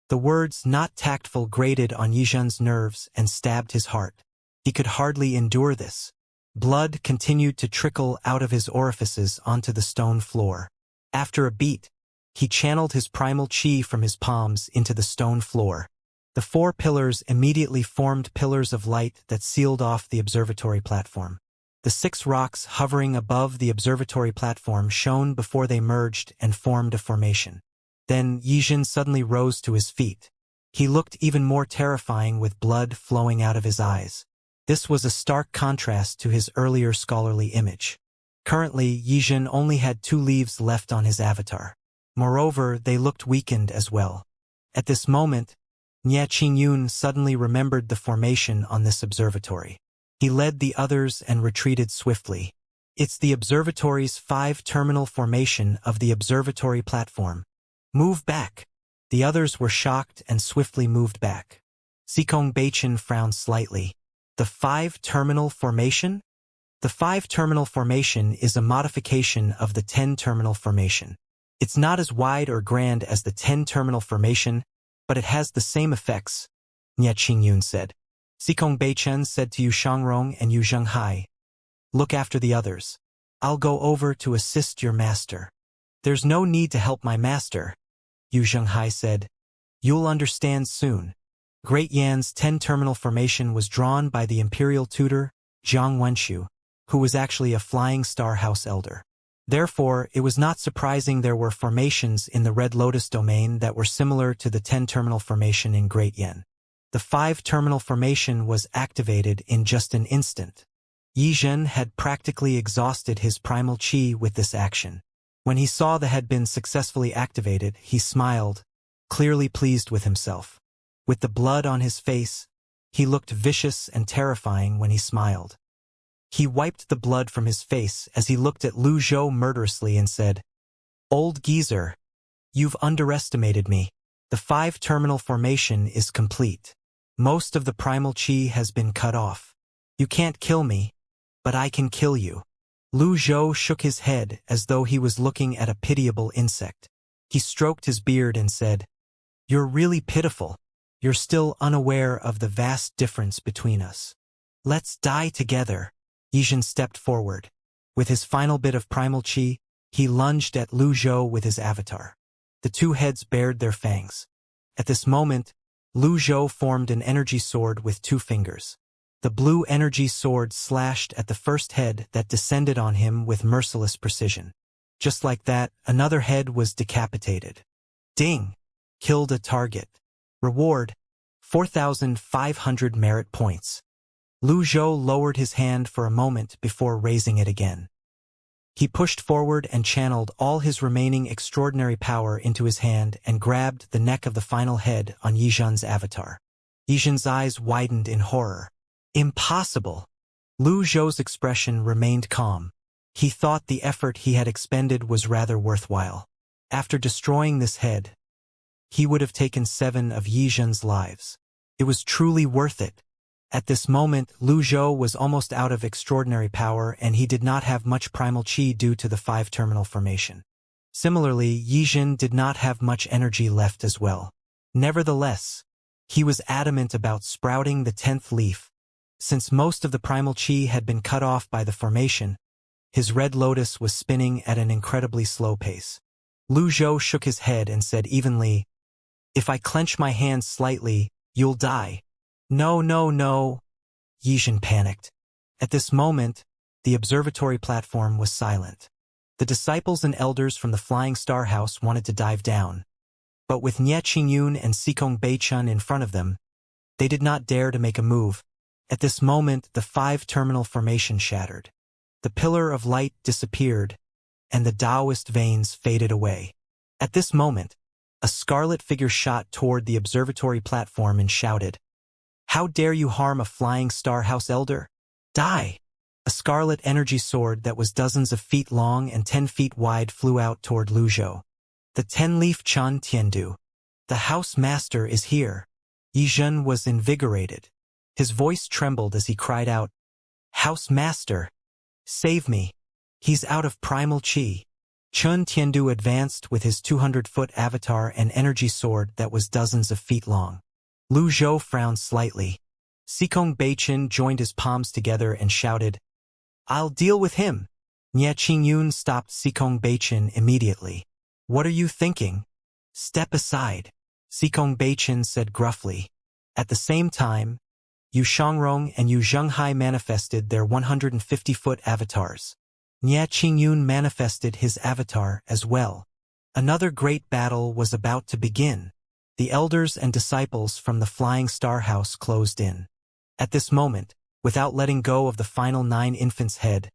The words "not tactful" grated on Yizhen's nerves and stabbed his heart. He could hardly endure this. Blood continued to trickle out of his orifices onto the stone floor. After a beat, he channeled his primal chi from his palms into the stone floor. The 4 pillars immediately formed pillars of light that sealed off the observatory platform. The 6 rocks hovering above the observatory platform shone before they merged and formed a formation. Then Yizhen suddenly rose to his feet. He looked even more terrifying with blood flowing out of his eyes. This was a stark contrast to his earlier scholarly image. Currently, Yizhen only had 2 leaves left on his avatar. Moreover, they looked weakened as well. At this moment, Nya Qingyun suddenly remembered the formation on this observatory. He led the others and retreated swiftly. It's the observatory's 5-terminal formation of the observatory platform. Move back. The others were shocked and swiftly moved back. Sikong Beichan frowned slightly. The 5-terminal formation? The 5-terminal formation is a modification of the 10-terminal formation. It's not as wide or grand as the 10-terminal formation, but it has the same effects, Nya Qingyun said. Sikong Beichan said to Yu Shangrong and Yu Zhenghai, "Look after the others. I'll go over to assist your master." "There's no need to help my master," Yu Zhenghai said. "You'll understand soon." Great Yan's 10-terminal formation was drawn by the imperial tutor, Jiang Wenshu, who was actually a Flying Star House elder. Therefore, it was not surprising there were formations in the Red Lotus domain that were similar to the 10-terminal formation in Great Yan. The 5-terminal formation was activated in just an instant. Yizhen had practically exhausted his primal chi with this action. When he saw that had been successfully activated, he smiled, clearly pleased with himself. With the blood on his face, he looked vicious and terrifying when he smiled. He wiped the blood from his face as he looked at Lu Zhou murderously and said, "Old geezer, you've underestimated me. The 5-terminal formation is complete. Most of the primal chi has been cut off. You can't kill me, but I can kill you." Lu Zhou shook his head as though he was looking at a pitiable insect. He stroked his beard and said, "You're really pitiful. You're still unaware of the vast difference between us. Let's die together." Yizhen stepped forward. With his final bit of primal chi, he lunged at Lu Zhou with his avatar. The two heads bared their fangs. At this moment, Lu Zhou formed an energy sword with 2 fingers. The blue energy sword slashed at the first head that descended on him with merciless precision. Just like that, another head was decapitated. Ding! Killed a target. Reward: 4,500 merit points. Lu Zhou lowered his hand for a moment before raising it again. He pushed forward and channeled all his remaining extraordinary power into his hand and grabbed the neck of the final head on Yizhen's avatar. Yizhen's eyes widened in horror. Impossible! Lu Zhou's expression remained calm. He thought the effort he had expended was rather worthwhile. After destroying this head, he would have taken 7 of Yizhen's lives. It was truly worth it. At this moment, Lu Zhou was almost out of extraordinary power and he did not have much primal chi due to the 5-terminal formation. Similarly, Yizhen did not have much energy left as well. Nevertheless, he was adamant about sprouting the 10th leaf. Since most of the primal chi had been cut off by the formation, his red lotus was spinning at an incredibly slow pace. Lu Zhou shook his head and said evenly, "If I clench my hands slightly, you'll die." "No, no, no." Yizhen panicked. At this moment, the observatory platform was silent. The disciples and elders from the Flying Star House wanted to dive down, but with Nie Qingyun and Sikong Beichun in front of them, they did not dare to make a move. At this moment, the 5-terminal formation shattered. The pillar of light disappeared, and the Taoist veins faded away. At this moment, a scarlet figure shot toward the observatory platform and shouted, "How dare you harm a Flying Star House elder? Die!" A scarlet energy sword that was dozens of feet long and 10 feet wide flew out toward Lu Zhou. "The 10-leaf Chan Tiandu. The house master is here." Yizhen was invigorated. His voice trembled as he cried out, "House master! Save me! He's out of primal chi." Chun Tiandu advanced with his 200-foot avatar and energy sword that was dozens of feet long. Lu Zhou frowned slightly. Sikong Beichun joined his palms together and shouted, "I'll deal with him." Nie Qingyun stopped Sikong Beichun immediately. "What are you thinking? Step aside," Sikong Beichun said gruffly. At the same time, Yu Shangrong and Yu Zhenghai manifested their 150-foot avatars. Nie Qingyun manifested his avatar as well. Another great battle was about to begin. The elders and disciples from the Flying Star House closed in. At this moment, without letting go of the final 9 infants' head,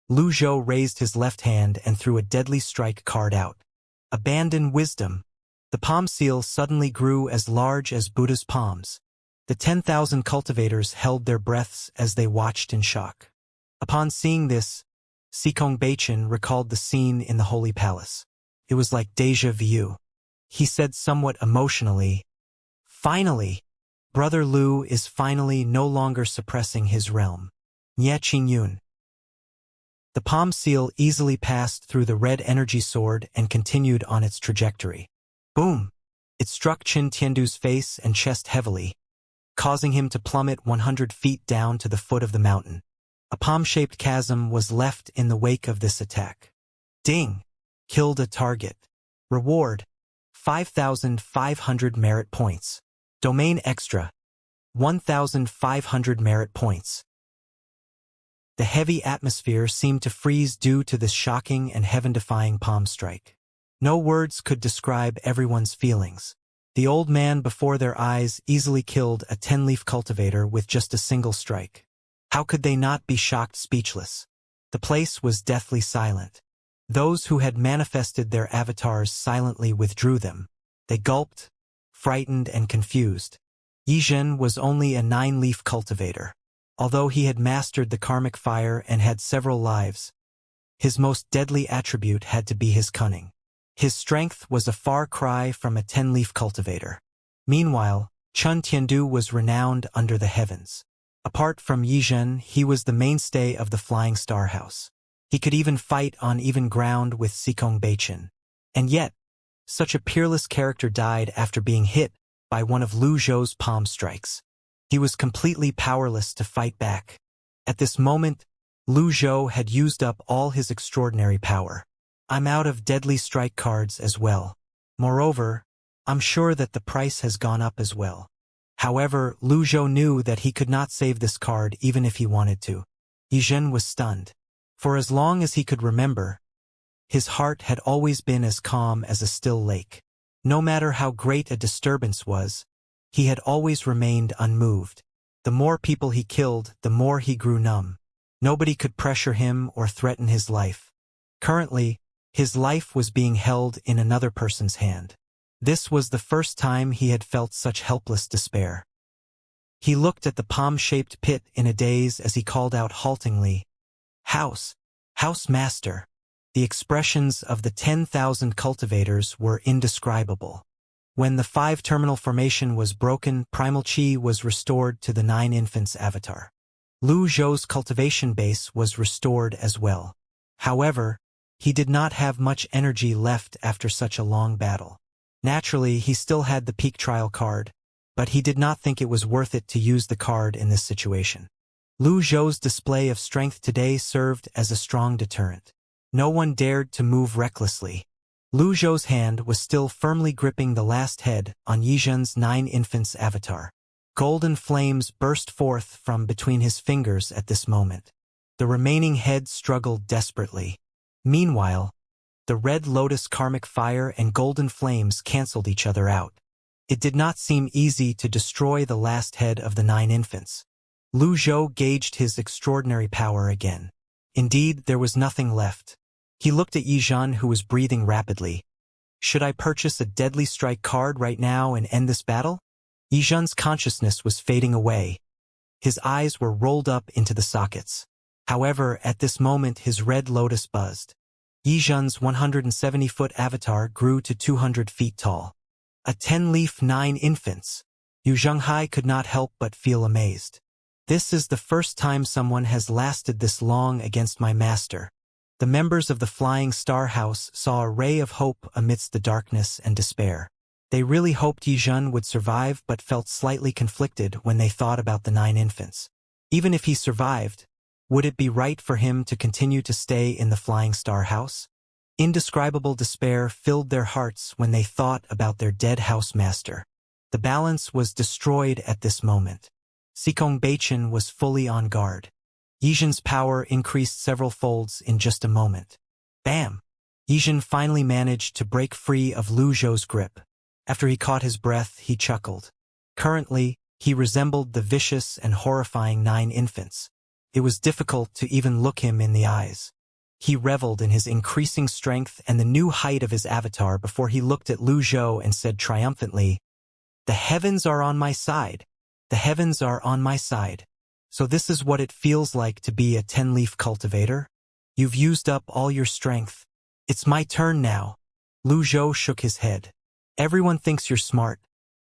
Lu Zhou raised his left hand and threw a deadly strike card out. Abandon wisdom. The palm seal suddenly grew as large as Buddha's palms. The 10,000 cultivators held their breaths as they watched in shock. Upon seeing this, Sikong Beichun recalled the scene in the Holy Palace. It was like déjà vu. He said somewhat emotionally, "Finally! Brother Lu is finally no longer suppressing his realm." Nie Qingyun. The palm seal easily passed through the red energy sword and continued on its trajectory. Boom! It struck Chin Tiandu's face and chest heavily, causing him to plummet 100 feet down to the foot of the mountain. A palm-shaped chasm was left in the wake of this attack. Ding! Killed a target. Reward: 5,500 merit points. Domain extra: 1,500 merit points. The heavy atmosphere seemed to freeze due to this shocking and heaven-defying palm strike. No words could describe everyone's feelings. The old man before their eyes easily killed a 10-leaf cultivator with just a single strike. How could they not be shocked speechless? The place was deathly silent. Those who had manifested their avatars silently withdrew them. They gulped, frightened and confused. Yizhen was only a 9-leaf cultivator. Although he had mastered the karmic fire and had several lives, his most deadly attribute had to be his cunning. His strength was a far cry from a 10-leaf cultivator. Meanwhile, Chun Tiandu was renowned under the heavens. Apart from Yizhen, he was the mainstay of the Flying Star House. He could even fight on even ground with Cultivation. And yet, such a peerless character died after being hit by one of Lu Zhou's palm strikes. He was completely powerless to fight back. At this moment, Lu Zhou had used up all his extraordinary power. I'm out of deadly strike cards as well. Moreover, I'm sure that the price has gone up as well. However, Lu Zhou knew that he could not save this card even if he wanted to. Yizhen was stunned. For as long as he could remember, his heart had always been as calm as a still lake. No matter how great a disturbance was, he had always remained unmoved. The more people he killed, the more he grew numb. Nobody could pressure him or threaten his life. Currently, his life was being held in another person's hand. This was the first time he had felt such helpless despair. He looked at the palm-shaped pit in a daze as he called out haltingly, "House! House Master!" The expressions of the 10,000 cultivators were indescribable. When the 5-terminal formation was broken, primal chi was restored to the 9 infants avatar. Lu Zhou's cultivation base was restored as well. However, he did not have much energy left after such a long battle. Naturally, he still had the peak trial card, but he did not think it was worth it to use the card in this situation. Lu Zhou's display of strength today served as a strong deterrent. No one dared to move recklessly. Lu Zhou's hand was still firmly gripping the last head on Yizhen's 9 infants avatar. Golden flames burst forth from between his fingers at this moment. The remaining head struggled desperately. Meanwhile, the red lotus karmic fire and golden flames canceled each other out. It did not seem easy to destroy the last head of the 9 infants. Lu Zhou gauged his extraordinary power again. Indeed, there was nothing left. He looked at Yizhen, who was breathing rapidly. Should I purchase a deadly strike card right now and end this battle? Yizhen's consciousness was fading away. His eyes were rolled up into the sockets. However, at this moment his red lotus buzzed. Yizhen's 170-foot avatar grew to 200 feet tall. A 10-leaf 9 infants. Yu Zhenghai could not help but feel amazed. This is the first time someone has lasted this long against my master. The members of the Flying Star House saw a ray of hope amidst the darkness and despair. They really hoped Yizhen would survive but felt slightly conflicted when they thought about the 9 infants. Even if he survived, would it be right for him to continue to stay in the Flying Star House? Indescribable despair filled their hearts when they thought about their dead house master. The balance was destroyed at this moment. Cultivation was fully on guard. Yizhen's power increased several folds in just a moment. Bam! Yizhen finally managed to break free of Lu Zhou's grip. After he caught his breath, he chuckled. Currently, he resembled the vicious and horrifying 9 infants. It was difficult to even look him in the eyes. He reveled in his increasing strength and the new height of his avatar before he looked at Lu Zhou and said triumphantly, "The heavens are on my side. The heavens are on my side. So this is what it feels like to be a 10-leaf cultivator? You've used up all your strength. It's my turn now." Lu Zhou shook his head. "Everyone thinks you're smart,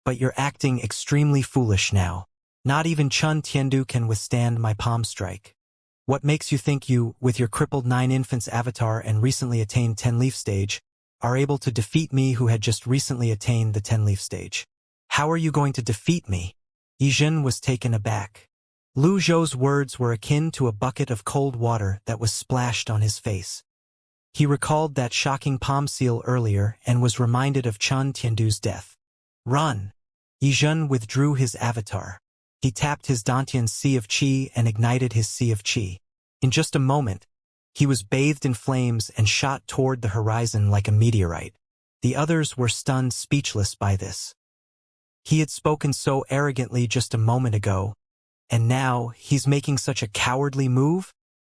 but you're acting extremely foolish now. Not even Chun Tiandu can withstand my palm strike. What makes you think you, with your crippled 9 infants avatar and recently attained 10-leaf stage, are able to defeat me who had just recently attained the 10-leaf stage? How are you going to defeat me?" Yizhen was taken aback. Lu Zhou's words were akin to a bucket of cold water that was splashed on his face. He recalled that shocking palm seal earlier and was reminded of Chun Tiandu's death. "Run!" Yizhen withdrew his avatar. He tapped his Dantian Sea of Qi and ignited his Sea of Qi. In just a moment, he was bathed in flames and shot toward the horizon like a meteorite. The others were stunned speechless by this. He had spoken so arrogantly just a moment ago, and now he's making such a cowardly move?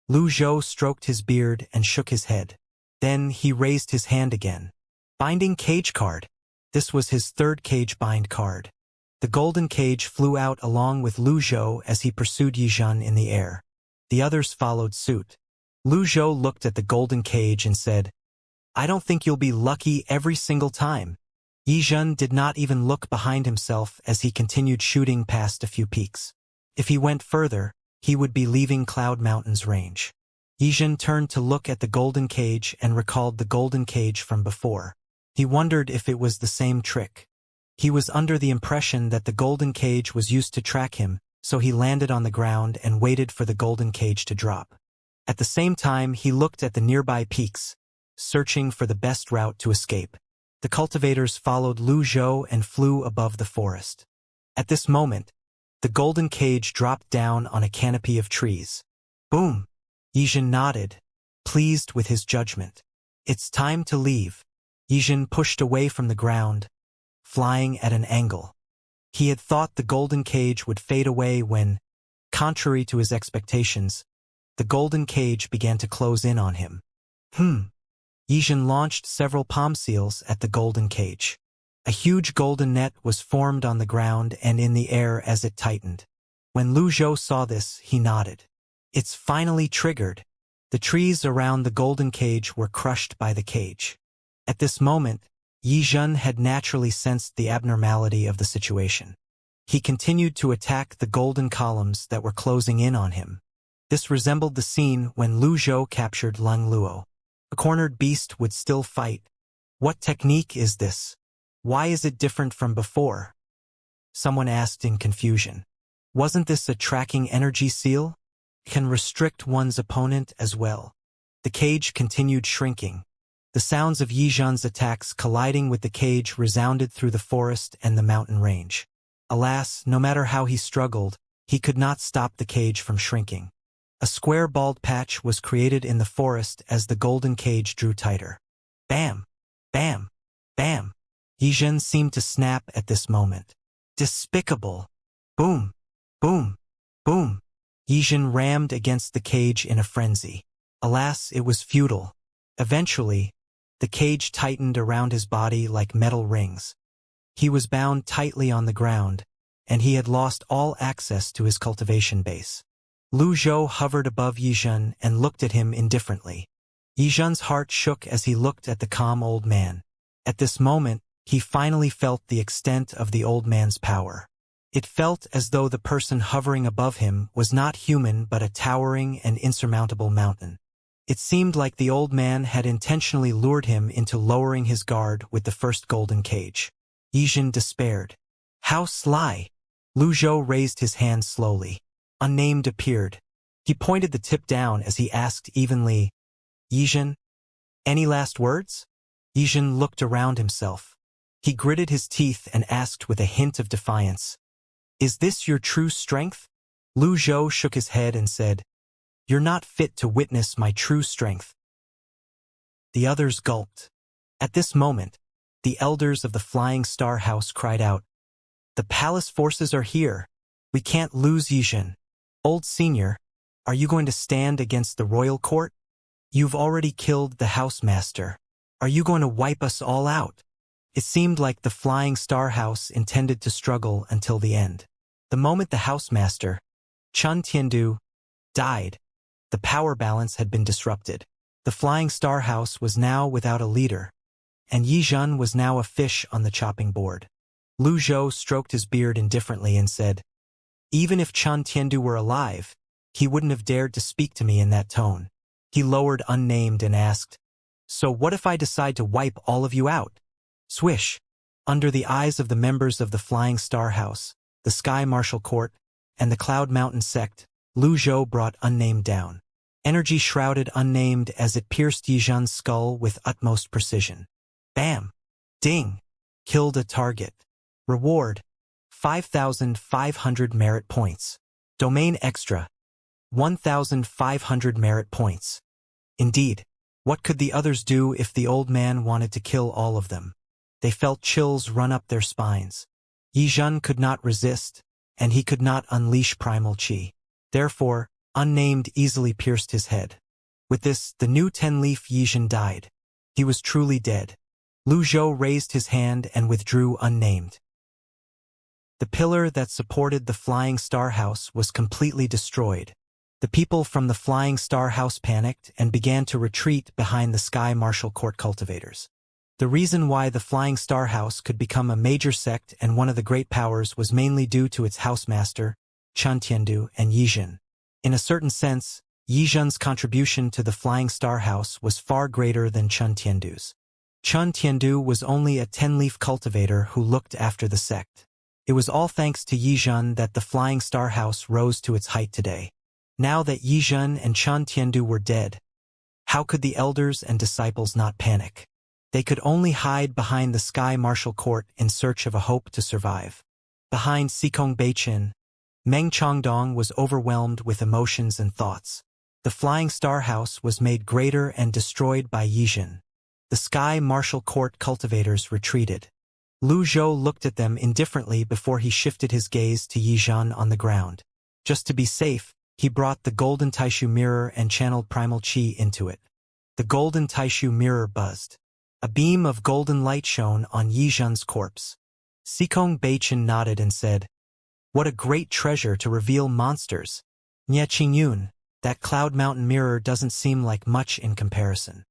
Lu Zhou stroked his beard and shook his head. Then he raised his hand again. Binding cage card. This was his 3rd cage bind card. The golden cage flew out along with Lu Zhou as he pursued Yizhen in the air. The others followed suit. Lu Zhou looked at the golden cage and said, "I don't think you'll be lucky every single time." Yizhen did not even look behind himself as he continued shooting past a few peaks. If he went further, he would be leaving Cloud Mountain's range. Yizhen turned to look at the golden cage and recalled the golden cage from before. He wondered if it was the same trick. He was under the impression that the golden cage was used to track him, so he landed on the ground and waited for the golden cage to drop. At the same time, he looked at the nearby peaks, searching for the best route to escape. The cultivators followed Lu Zhou and flew above the forest. At this moment, the golden cage dropped down on a canopy of trees. Boom! Yizhen nodded, pleased with his judgment. It's time to leave. Yizhen pushed away from the ground, flying at an angle. He had thought the golden cage would fade away when, contrary to his expectations, the golden cage began to close in on him. Yizhen launched several palm seals at the golden cage. A huge golden net was formed on the ground and in the air as it tightened. When Lu Zhou saw this, he nodded. It's finally triggered. The trees around the golden cage were crushed by the cage. At this moment, Yizhen had naturally sensed the abnormality of the situation. He continued to attack the golden columns that were closing in on him. This resembled the scene when Lu Zhou captured Leng Luo. A cornered beast would still fight. What technique is this? Why is it different from before? Someone asked in confusion. Wasn't this a tracking energy seal? Can restrict one's opponent as well. The cage continued shrinking. The sounds of Yizhen's attacks colliding with the cage resounded through the forest and the mountain range. Alas, no matter how he struggled, he could not stop the cage from shrinking. A square bald patch was created in the forest as the golden cage drew tighter. Bam! Bam! Bam! Yizhen seemed to snap at this moment. Despicable! Boom! Boom! Boom! Yizhen rammed against the cage in a frenzy. Alas, it was futile. Eventually, the cage tightened around his body like metal rings. He was bound tightly on the ground, and he had lost all access to his cultivation base. Lu Zhou hovered above Yizhen and looked at him indifferently. Yizhen's heart shook as he looked at the calm old man. At this moment, he finally felt the extent of the old man's power. It felt as though the person hovering above him was not human but a towering and insurmountable mountain. It seemed like the old man had intentionally lured him into lowering his guard with the first golden cage. Yizhen despaired. How sly! Lu Zhou raised his hand slowly. Unnamed appeared. He pointed the tip down as he asked evenly, Yizhen, any last words? Yizhen looked around himself. He gritted his teeth and asked with a hint of defiance, Is this your true strength? Lu Zhou shook his head and said, You're not fit to witness my true strength. The others gulped. At this moment, the elders of the Flying Star House cried out, The palace forces are here. We can't lose Yizhen. Old Senior, are you going to stand against the royal court? You've already killed the housemaster. Are you going to wipe us all out? It seemed like the Flying Star House intended to struggle until the end. The moment the housemaster, Chun Tiandu, died, the power balance had been disrupted. The Flying Star House was now without a leader, and Yizhen was now a fish on the chopping board. Lu Zhou stroked his beard indifferently and said, Even if Chun Tiandu were alive, he wouldn't have dared to speak to me in that tone. He lowered Unnamed and asked, So what if I decide to wipe all of you out? Swish! Under the eyes of the members of the Flying Star House, the Sky Martial Court, and the Cloud Mountain sect, Lu Zhou brought Unnamed down. Energy shrouded Unnamed as it pierced Yizhen's skull with utmost precision. Bam! Ding! Killed a target. Reward: 5,500 merit points. Domain extra: 1,500 merit points. Indeed, what could the others do if the old man wanted to kill all of them? They felt chills run up their spines. Yizhen could not resist, and he could not unleash primal chi. Therefore, Unnamed easily pierced his head. With this, the new 10-leaf Yizhen died. He was truly dead. Lu Zhou raised his hand and withdrew Unnamed. The pillar that supported the Flying Star House was completely destroyed. The people from the Flying Star House panicked and began to retreat behind the Sky Martial Court cultivators. The reason why the Flying Star House could become a major sect and one of the great powers was mainly due to its housemaster, Chen Tiandu and Yizhen. In a certain sense, Yizhen's contribution to the Flying Star House was far greater than Chen Tiandu's. Chen Tiandu was only a 10-leaf cultivator who looked after the sect. It was all thanks to Yizhen that the Flying Star House rose to its height today. Now that Yizhen and Chen Tiandu were dead, how could the elders and disciples not panic? They could only hide behind the Sky Martial Court in search of a hope to survive. Behind Xikong Beichin, Meng Chongdong was overwhelmed with emotions and thoughts. The Flying Star House was made greater and destroyed by Yizhen. The Sky Martial Court cultivators retreated. Lu Zhou looked at them indifferently before he shifted his gaze to Yizhen on the ground. Just to be safe, he brought the golden Taishu mirror and channeled primal qi into it. The golden Taishu mirror buzzed. A beam of golden light shone on Yizhen's corpse. Xikong Beichin nodded and said, "What a great treasure to reveal monsters. Nye Qingyun, that Cloud Mountain mirror doesn't seem like much in comparison."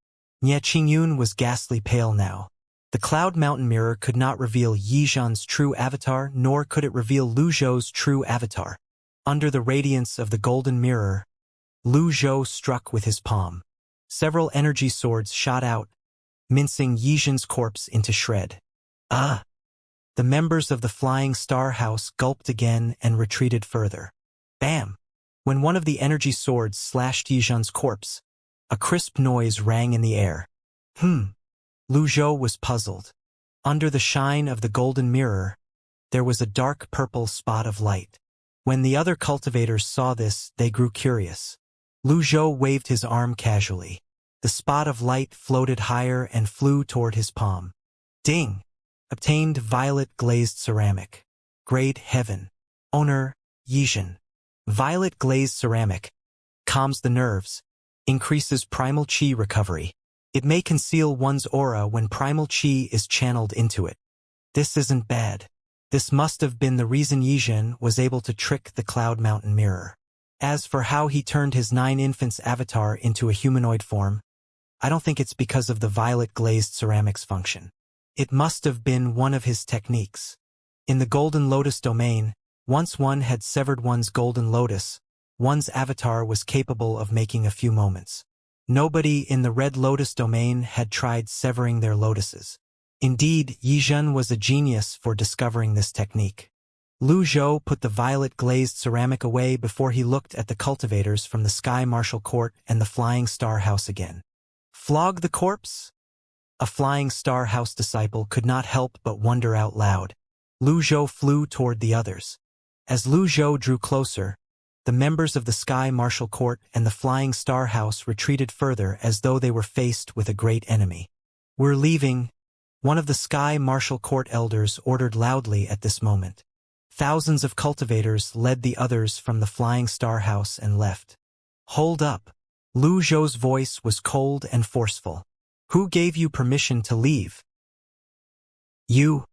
Nye Qingyun was ghastly pale now. The Cloud Mountain mirror could not reveal Yizhen's true avatar, nor could it reveal Lu Zhou's true avatar. Under the radiance of the golden mirror, Lu Zhou struck with his palm. Several energy swords shot out, mincing Yizhen's corpse into shred. Ah! The members of the Flying Star House gulped again and retreated further. Bam! When one of the energy swords slashed Yizhen's corpse, a crisp noise rang in the air. Lu Zhou was puzzled. Under the shine of the golden mirror, there was a dark purple spot of light. When the other cultivators saw this, they grew curious. Lu Zhou waved his arm casually. The spot of light floated higher and flew toward his palm. Ding! Obtained violet glazed ceramic. Grade Heaven. Owner, Yizhen. Violet glazed ceramic. Calms the nerves. Increases primal qi recovery. It may conceal one's aura when primal qi is channeled into it. This isn't bad. This must have been the reason Yizhen was able to trick the Cloud Mountain mirror. As for how he turned his 9 infants avatar into a humanoid form, I don't think it's because of the violet glazed ceramics function. It must have been one of his techniques. In the Golden Lotus domain, once one had severed one's Golden Lotus, one's avatar was capable of making a few moments. Nobody in the Red Lotus domain had tried severing their lotuses. Indeed, Yizhen was a genius for discovering this technique. Lu Zhou put the violet glazed ceramic away before he looked at the cultivators from the Sky Martial Court and the Flying Star House again. Flog the corpse? A Flying Star House disciple could not help but wonder out loud. Lu Zhou flew toward the others. As Lu Zhou drew closer, the members of the Sky Martial Court and the Flying Star House retreated further as though they were faced with a great enemy. "We're leaving," one of the Sky Martial Court elders ordered loudly at this moment. Thousands of cultivators led the others from the Flying Star House and left. "Hold up." Lu Zhou's voice was cold and forceful. "Who gave you permission to leave?" You,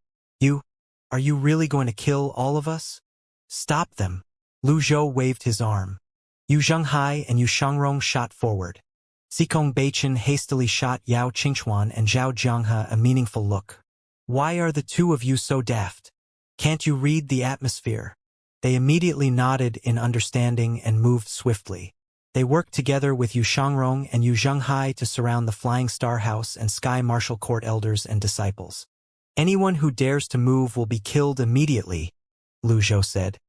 are you really going to kill all of us? Stop them." Lu Zhou waved his arm. Yu Zhenghai and Yu Shangrong shot forward. Xikong Beichin hastily shot Yao Qingchuan and Zhao Jianghe a meaningful look. "Why are the two of you so daft? Can't you read the atmosphere?" They immediately nodded in understanding and moved swiftly. They worked together with Yu Shangrong and Yu Zhenghai to surround the Flying Star House and Sky Martial Court elders and disciples. "Anyone who dares to move will be killed immediately," Lu Zhou said.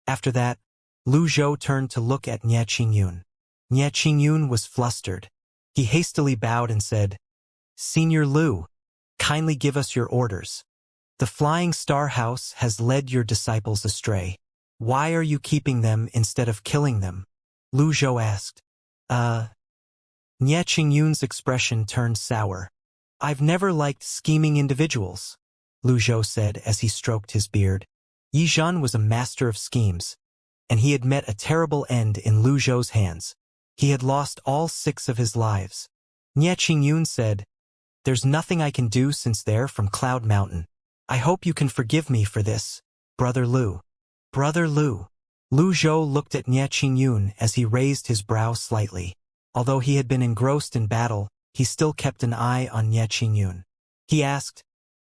After that, Lu Zhou turned to look at Nye Qingyun. Nye Qingyun was flustered. He hastily bowed and said, "Senior Lu, kindly give us your orders. The Flying Star House has led your disciples astray. Why are you keeping them instead of killing them?" Lu Zhou asked. Nye Qingyun's expression turned sour. "I've never liked scheming individuals," Lu Zhou said as he stroked his beard. Yizhen was a master of schemes, and he had met a terrible end in Lu Zhou's hands. He had lost all 6 of his lives. Nye Qingyun said, "There's nothing I can do since they're from Cloud Mountain. I hope you can forgive me for this, Brother Lu. Brother Lu. Lu Zhou looked at Nie Qingyun as he raised his brow slightly. Although he had been engrossed in battle, he still kept an eye on Nie Qingyun. He asked,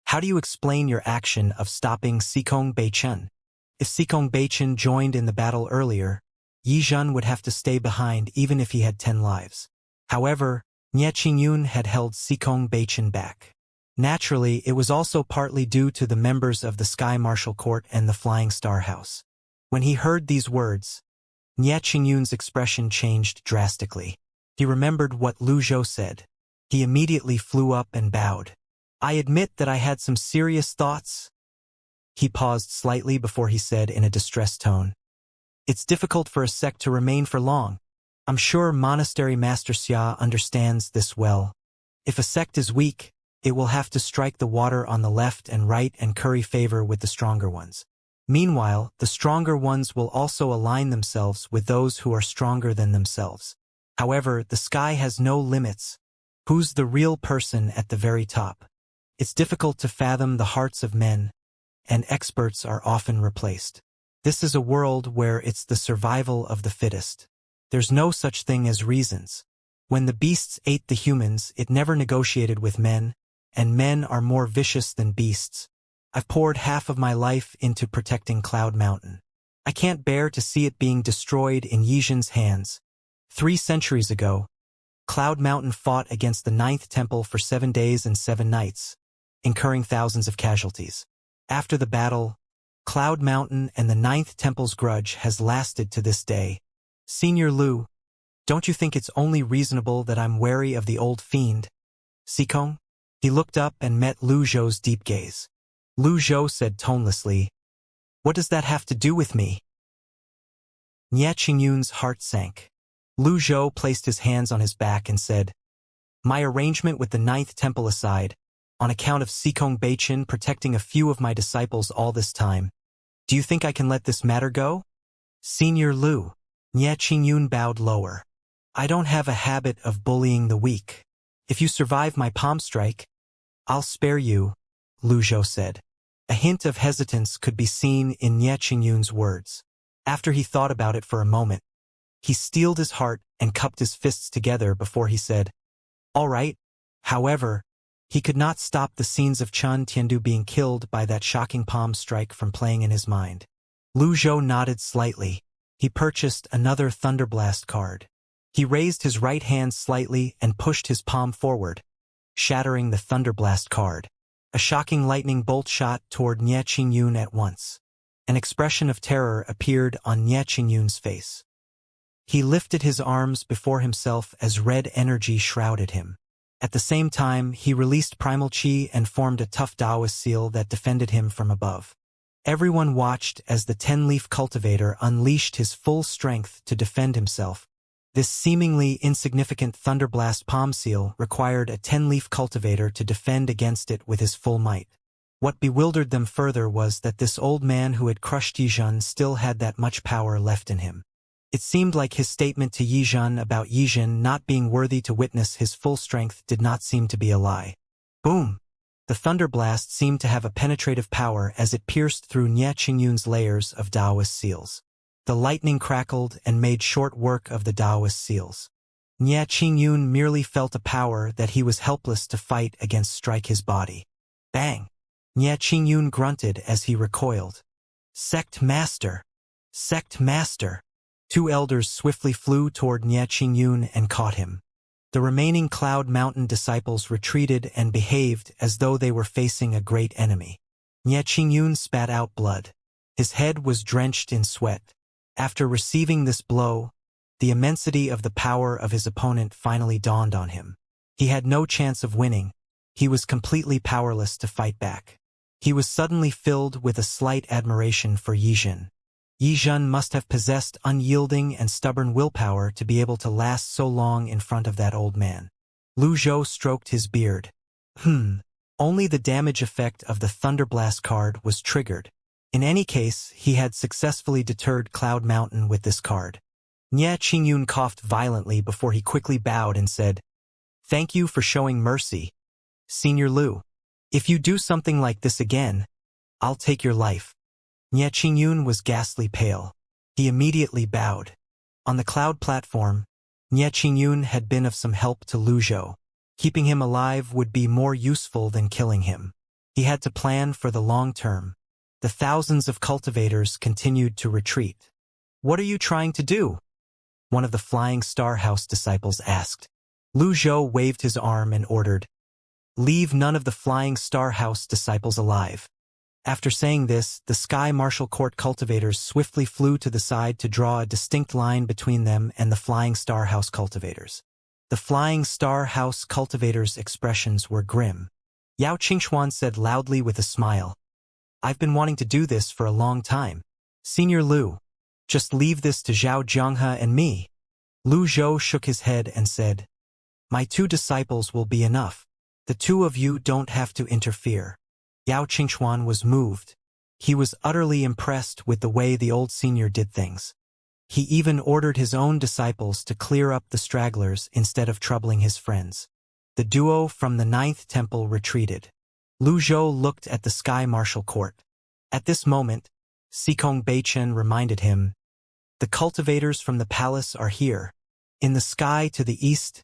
"How do you explain your action of stopping Xikong Beichen? If Xikong Beichen joined in the battle earlier, Yi Zhen would have to stay behind even if he had 10 lives. However, Nie Qingyun had held Xikong Beichen back. Naturally, it was also partly due to the members of the Sky Martial Court and the Flying Star House." When he heard these words, Nie Qingyun's expression changed drastically. He remembered what Lu Zhou said. He immediately flew up and bowed. "I admit that I had some serious thoughts." He paused slightly before he said in a distressed tone, "It's difficult for a sect to remain for long. I'm sure Monastery Master Xia understands this well. If a sect is weak, it will have to strike the water on the left and right and curry favor with the stronger ones. Meanwhile, the stronger ones will also align themselves with those who are stronger than themselves. However, the sky has no limits. Who's the real person at the very top? It's difficult to fathom the hearts of men, and experts are often replaced. This is a world where it's the survival of the fittest. There's no such thing as reasons. When the beasts ate the humans, it never negotiated with men, and men are more vicious than beasts. I've poured half of my life into protecting Cloud Mountain. I can't bear to see it being destroyed in Yi Zhen's hands. 3 centuries ago, Cloud Mountain fought against the 9th Temple for 7 days and 7 nights, incurring thousands of casualties. After the battle, Cloud Mountain and the 9th Temple's grudge has lasted to this day. Senior Lu, don't you think it's only reasonable that I'm wary of the old fiend, Xikong?" He looked up and met Lu Zhou's deep gaze. Lu Zhou said tonelessly, "What does that have to do with me?" Nie Qingyun's heart sank. Lu Zhou placed his hands on his back and said, "My arrangement with the 9th Temple aside, on account of Xikong Beichen protecting a few of my disciples all this time, do you think I can let this matter go?" "Senior Lu." Nie Qingyun bowed lower. "I don't have a habit of bullying the weak. If you survive my palm strike, I'll spare you," Lu Zhou said. A hint of hesitance could be seen in Nie Qingyun's words. After he thought about it for a moment, he steeled his heart and cupped his fists together before he said, "All right." However, he could not stop the scenes of Chun Tiandu being killed by that shocking palm strike from playing in his mind. Lu Zhou nodded slightly. He purchased another Thunderblast card. He raised his right hand slightly and pushed his palm forward, shattering the Thunderblast card. A shocking lightning bolt shot toward Nie Qingyun at once. An expression of terror appeared on Nie Qingyun's face. He lifted his arms before himself as red energy shrouded him. At the same time, he released primal chi and formed a tough Taoist seal that defended him from above. Everyone watched as the 10-leaf cultivator unleashed his full strength to defend himself. This seemingly insignificant Thunderblast palm seal required a 10-leaf cultivator to defend against it with his full might. What bewildered them further was that this old man who had crushed Yi Zhen still had that much power left in him. It seemed like his statement to Yi Zhen about Yi Zhen not being worthy to witness his full strength did not seem to be a lie. Boom! The Thunderblast seemed to have a penetrative power as it pierced through Nie Qingyun's layers of Taoist seals. The lightning crackled and made short work of the Taoist seals. Nie Qingyun merely felt a power that he was helpless to fight against strike his body. Bang! Nie Qingyun grunted as he recoiled. "Sect Master! Sect Master!" 2 elders swiftly flew toward Nie Qingyun and caught him. The remaining Cloud Mountain disciples retreated and behaved as though they were facing a great enemy. Nie Qingyun spat out blood. His head was drenched in sweat. After receiving this blow, the immensity of the power of his opponent finally dawned on him. He had no chance of winning. He was completely powerless to fight back. He was suddenly filled with a slight admiration for Yi Zhen. Yi Zhen must have possessed unyielding and stubborn willpower to be able to last so long in front of that old man. Lu Zhou stroked his beard. Only the damage effect of the Thunderblast card was triggered. In any case, he had successfully deterred Cloud Mountain with this card. Nie Qingyun coughed violently before he quickly bowed and said, "Thank you for showing mercy, Senior Lu. If you do something like this again, I'll take your life. Nye Qingyun was ghastly pale. He immediately bowed. On the cloud platform, Nye Qingyun had been of some help to Lu Zhou. Keeping him alive would be more useful than killing him. He had to plan for the long term. The thousands of cultivators continued to retreat. What are you trying to do? One of the Flying Star House disciples asked. Lu Zhou waved his arm and ordered, "Leave none of the Flying Star House disciples alive." After saying this, the Sky Martial Court cultivators swiftly flew to the side to draw a distinct line between them and the Flying Star House cultivators. The Flying Star House cultivators' expressions were grim. Yao Qingxuan said loudly with a smile, "I've been wanting to do this for a long time. Senior Lu, just leave this to Zhao Jianghe and me." Lu Zhou shook his head and said, "My 2 disciples will be enough. The 2 of you don't have to interfere." Yao Qingxuan was moved. He was utterly impressed with the way the old senior did things. He even ordered his own disciples to clear up the stragglers instead of troubling his friends. The duo from the 9th temple retreated. Lu Zhou looked at the Sky Martial Court. At this moment, Xikong Beichen reminded him, "The cultivators from the palace are here." In the sky to the east,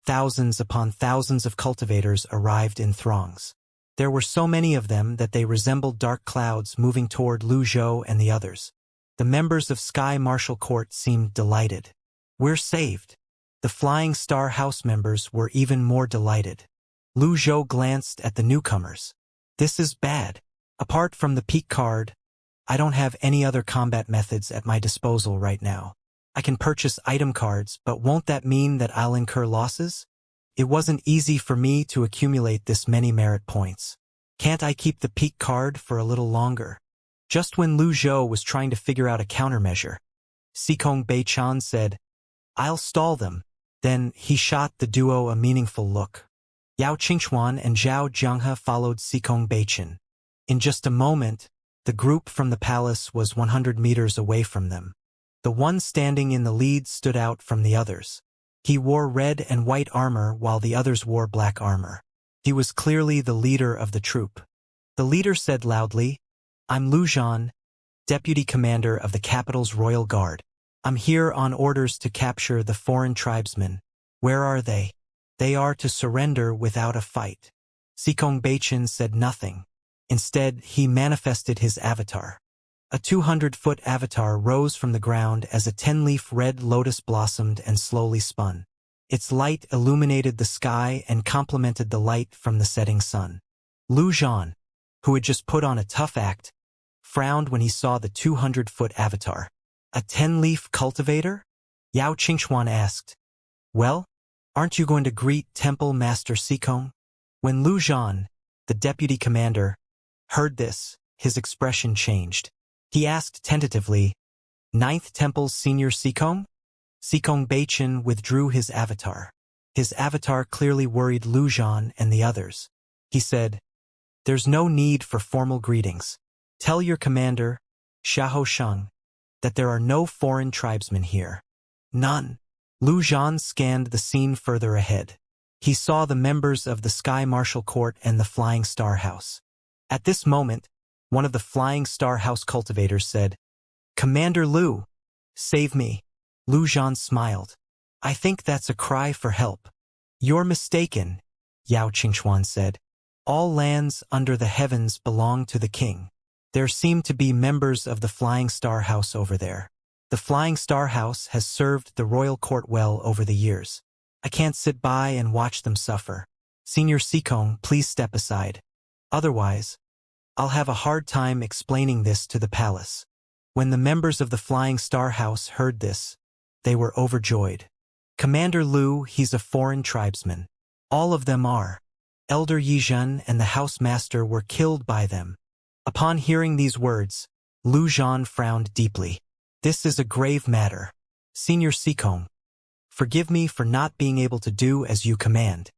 thousands upon thousands of cultivators arrived in throngs. There were so many of them that they resembled dark clouds moving toward Lu Zhou and the others. The members of Sky Martial Court seemed delighted. "We're saved." The Flying Star House members were even more delighted. Lu Zhou glanced at the newcomers. "This is bad. Apart from the peak card, I don't have any other combat methods at my disposal right now. I can purchase item cards, but won't that mean that I'll incur losses? It wasn't easy for me to accumulate this many merit points. Can't I keep the peak card for a little longer?" Just when Lu Zhou was trying to figure out a countermeasure, Xikong Beichan said, "I'll stall them." Then he shot the duo a meaningful look. Yao Qingxuan and Zhao Jianghe followed Xikong Beichan. In just a moment, the group from the palace was 100 meters away from them. The one standing in the lead stood out from the others. He wore red and white armor while the others wore black armor. He was clearly the leader of the troop. The leader said loudly, "I'm Lu Zhan, Deputy Commander of the capital's Royal Guard. I'm here on orders to capture the foreign tribesmen. Where are they?" "They are to surrender without a fight." Xikong Beichan said nothing. Instead, he manifested his avatar. A 200-foot avatar rose from the ground as a 10-leaf red lotus blossomed and slowly spun. Its light illuminated the sky and complemented the light from the setting sun. Lu Zhan, who had just put on a tough act, frowned when he saw the 200-foot avatar. "A 10-leaf cultivator?" Yao Qingxuan asked. "Well, aren't you going to greet Temple Master Xikong?" When Lu Zhan, the deputy commander, heard this, his expression changed. He asked tentatively, "Ninth Temple's Senior Xikong?" Xikong Beichan withdrew his avatar. His avatar clearly worried Lu Zhan and the others. He said, "There's no need for formal greetings. Tell your commander, Xiahou Sheng, that there are no foreign tribesmen here. None." Lu Zhan scanned the scene further ahead. He saw the members of the Sky Martial Court and the Flying Star House. At this moment, one of the Flying Star House cultivators said, "Commander Lu, save me." Lu Zhan smiled. "I think that's a cry for help." "You're mistaken," Yao Qingxuan said. "All lands under the heavens belong to the king. There seem to be members of the Flying Star House over there. The Flying Star House has served the royal court well over the years. I can't sit by and watch them suffer. Senior Xikong, please step aside. Otherwise, I'll have a hard time explaining this to the palace." When the members of the Flying Star House heard this, they were overjoyed. "Commander Lu, he's a foreign tribesman. All of them are. Elder Yizhen and the house master were killed by them." Upon hearing these words, Lu Zhan frowned deeply. "This is a grave matter. Senior Xikong, forgive me for not being able to do as you command."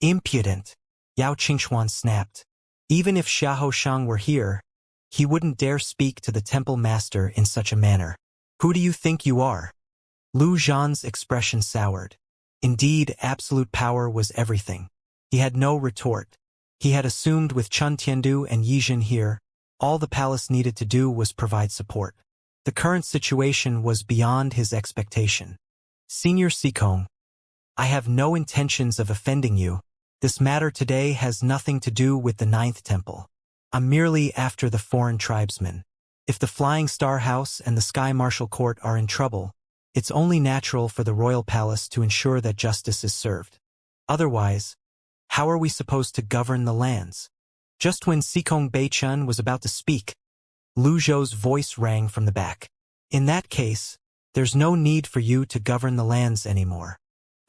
"Impudent," Yao Qingxuan snapped. "Even if Xiahou Sheng were here, he wouldn't dare speak to the temple master in such a manner. Who do you think you are?" Lu Zhan's expression soured. Indeed, absolute power was everything. He had no retort. He had assumed with Chun Tiandu and Yizhen here, All the palace needed to do was provide support. The current situation was beyond his expectation. Senior Sikong, I have no intentions of offending you. This matter today has nothing to do with the Ninth Temple. I'm merely after the foreign tribesmen. If the Flying Star House and the Sky Martial Court are in trouble, it's only natural for the royal palace to ensure that justice is served. Otherwise, how are we supposed to govern the lands? Just when Sikong Beichun was about to speak, Lu Zhou's voice rang from the back. In that case, there's no need for you to govern the lands anymore.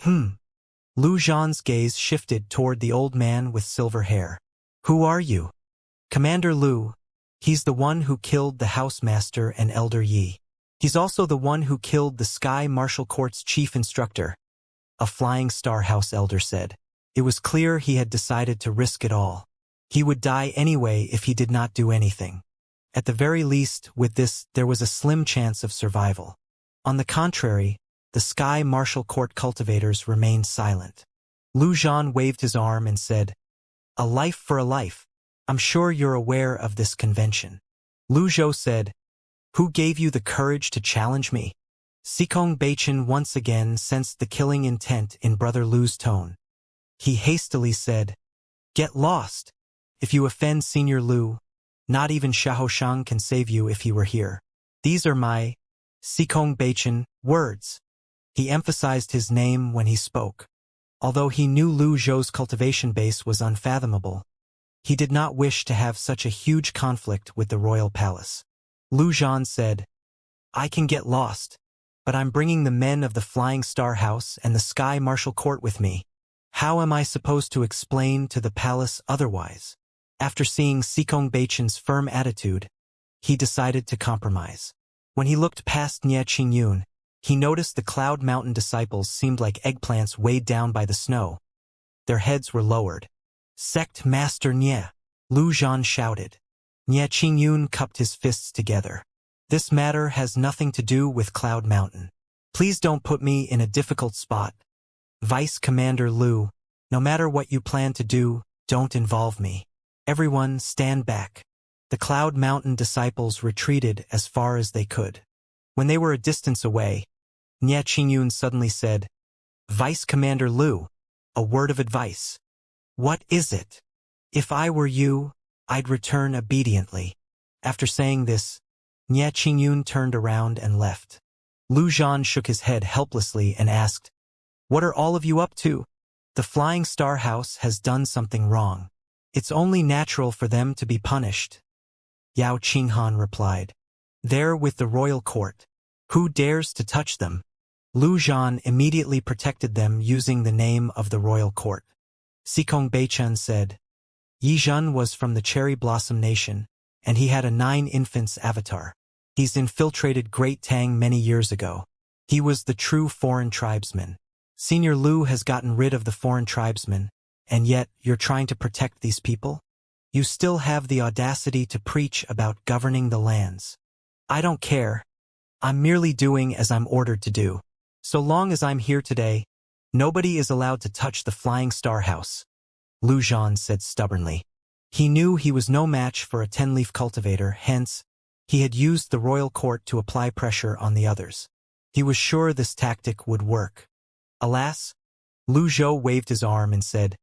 Lu Zhan's gaze shifted toward the old man with silver hair. Who are you? Commander Lu. He's the one who killed the housemaster and Elder Yi. He's also the one who killed the Sky Martial Court's chief instructor. A Flying Star House elder said. It was clear he had decided to risk it all. He would die anyway if he did not do anything. At the very least, with this, there was a slim chance of survival. On the contrary, the Sky Martial Court cultivators remained silent. Lu Zhan waved his arm and said, "A life for a life. I'm sure you're aware of this convention." Lu Zhou said, "Who gave you the courage to challenge me?" Sikong Beichun once again sensed the killing intent in Brother Lu's tone. He hastily said, "Get lost. If you offend Senior Lu, not even Xiaoshang can save you if he were here. These are my Sikong Beichun words." He emphasized his name when he spoke. Although he knew Lu Zhou's cultivation base was unfathomable, he did not wish to have such a huge conflict with the royal palace. Lu Zhan said, "I can get lost, but I'm bringing the men of the Flying Star House and the Sky Martial Court with me. How am I supposed to explain to the palace otherwise?" After seeing Sikong Beichun's firm attitude, he decided to compromise. When he looked past Nie Qingyun, he noticed the Cloud Mountain disciples seemed like eggplants weighed down by the snow. Their heads were lowered. "Sect Master Nie!" Lu Zhan shouted. Nie Qingyun cupped his fists together. "This matter has nothing to do with Cloud Mountain. Please don't put me in a difficult spot. Vice Commander Lu, no matter what you plan to do, don't involve me. Everyone stand back." The Cloud Mountain disciples retreated as far as they could. When they were a distance away, Nie Qingyun suddenly said, "Vice Commander Lu, a word of advice." "What is it?" "If I were you, I'd return obediently." After saying this, Nie Qingyun turned around and left. Lu Zhan shook his head helplessly and asked, "What are all of you up to?" "The Flying Star House has done something wrong. It's only natural for them to be punished," Yao Qinghan replied. "They're with the royal court. Who dares to touch them?" Lu Zhan immediately protected them using the name of the royal court. Sikong Beichun said, "Yi Zhen was from the Cherry Blossom Nation, and he had a 9 infants avatar. He's infiltrated Great Tang many years ago. He was the true foreign tribesman. Senior Lu has gotten rid of the foreign tribesmen, and yet you're trying to protect these people? You still have the audacity to preach about governing the lands. I don't care. I'm merely doing as I'm ordered to do. So long as I'm here today, nobody is allowed to touch the Flying Star House," Lu Zhan said stubbornly. He knew he was no match for a 10-leaf cultivator, hence, he had used the royal court to apply pressure on the others. He was sure this tactic would work. Alas, Lu Zhou waved his arm and said,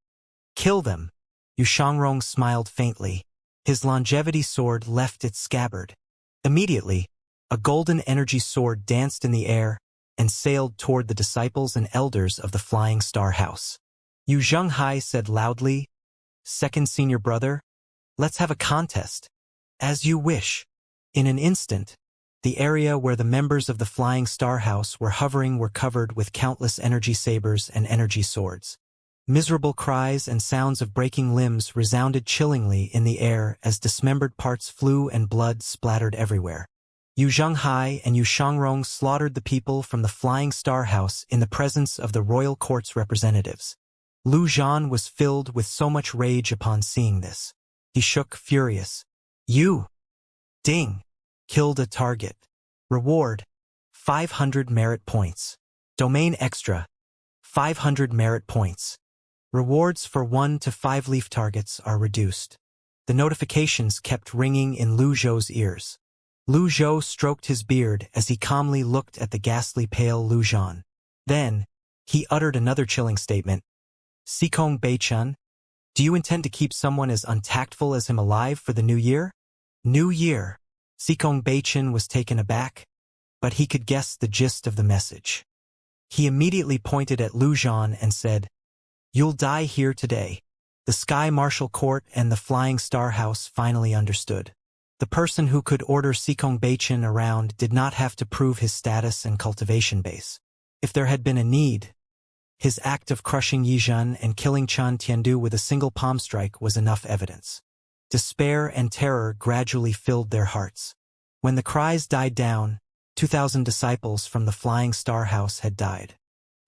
"Kill them." Yu Shangrong smiled faintly. His longevity sword left its scabbard. Immediately, a golden energy sword danced in the air and sailed toward the disciples and elders of the Flying Star House. Yu Zhenghai said loudly, "Second senior brother, let's have a contest. As you wish." In an instant, the area where the members of the Flying Star House were hovering were covered with countless energy sabers and energy swords. Miserable cries and sounds of breaking limbs resounded chillingly in the air as dismembered parts flew and blood splattered everywhere. Yu Zhenghai and Yu Shangrong slaughtered the people from the Flying Star House in the presence of the royal court's representatives. Lu Zhan was filled with so much rage upon seeing this. He shook, furious. "You! Ding! Killed a target. Reward, 500 merit points. Domain extra, 500 merit points. Rewards for 1 to 5 leaf targets are reduced." The notifications kept ringing in Lu Zhou's ears. Lu Zhou stroked his beard as he calmly looked at the ghastly pale Lu Zhan. Then, he uttered another chilling statement. Sikong Bei-chun, do you intend to keep someone as untactful as him alive for the new year? New year. Sikong Bei-chun was taken aback, but he could guess the gist of the message. He immediately pointed at Lu Zhan and said, You'll die here today. The Sky Martial Court and the Flying Star House finally understood. The person who could order Sikong Bei-chun around did not have to prove his status and cultivation base. If there had been a need, his act of crushing Yizhen and killing Chan Tiandu with a single palm strike was enough evidence. Despair and terror gradually filled their hearts. When the cries died down, 2,000 disciples from the Flying Star House had died.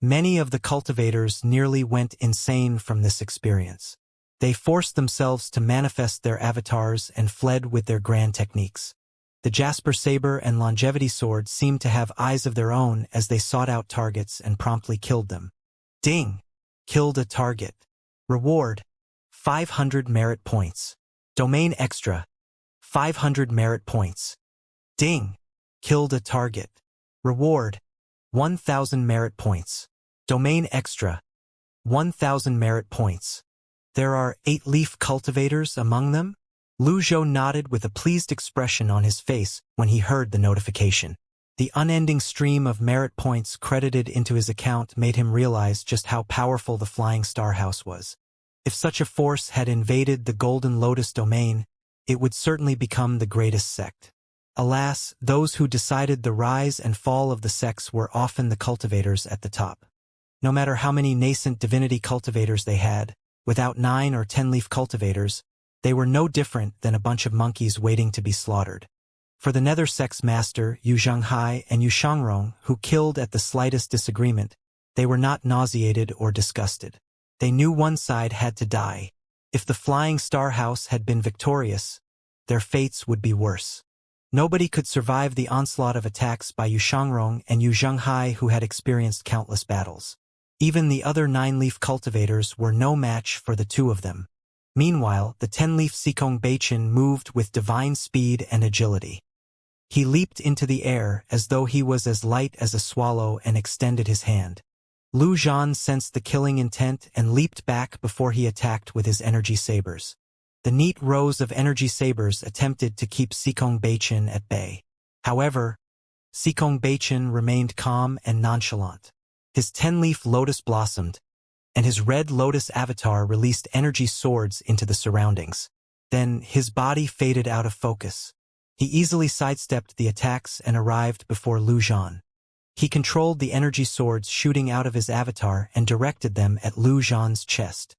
Many of the cultivators nearly went insane from this experience. They forced themselves to manifest their avatars and fled with their grand techniques. The Jasper Saber and Longevity Sword seemed to have eyes of their own as they sought out targets and promptly killed them. Ding! Killed a target. Reward: 500 merit points. Domain extra: 500 merit points. Ding! Killed a target. Reward: 1,000 merit points. Domain extra: 1,000 merit points. There are 8-leaf cultivators among them? Lu Zhou nodded with a pleased expression on his face when he heard the notification. The unending stream of merit points credited into his account made him realize just how powerful the Flying Star House was. If such a force had invaded the Golden Lotus domain, it would certainly become the greatest sect. Alas, those who decided the rise and fall of the sects were often the cultivators at the top. No matter how many nascent divinity cultivators they had, without 9 or 10-leaf cultivators, they were no different than a bunch of monkeys waiting to be slaughtered. For the Nether Sect's master, Yu Zhanghai and Yu Shangrong, who killed at the slightest disagreement, they were not nauseated or disgusted. They knew one side had to die. If the Flying Star House had been victorious, their fates would be worse. Nobody could survive the onslaught of attacks by Yu Shangrong and Yu Zhanghai, who had experienced countless battles. Even the other 9-leaf cultivators were no match for the two of them. Meanwhile, the 10-leaf Sikong Bei-chun moved with divine speed and agility. He leaped into the air as though he was as light as a swallow and extended his hand. Lu Zhan sensed the killing intent and leaped back before he attacked with his energy sabers. The neat rows of energy sabers attempted to keep Sikong Bei-chun at bay. However, Sikong Bei-chun remained calm and nonchalant. His 10-leaf lotus blossomed, and his red lotus avatar released energy swords into the surroundings. Then his body faded out of focus. He easily sidestepped the attacks and arrived before Lu Zhan. He controlled the energy swords shooting out of his avatar and directed them at Lu Zhan's chest.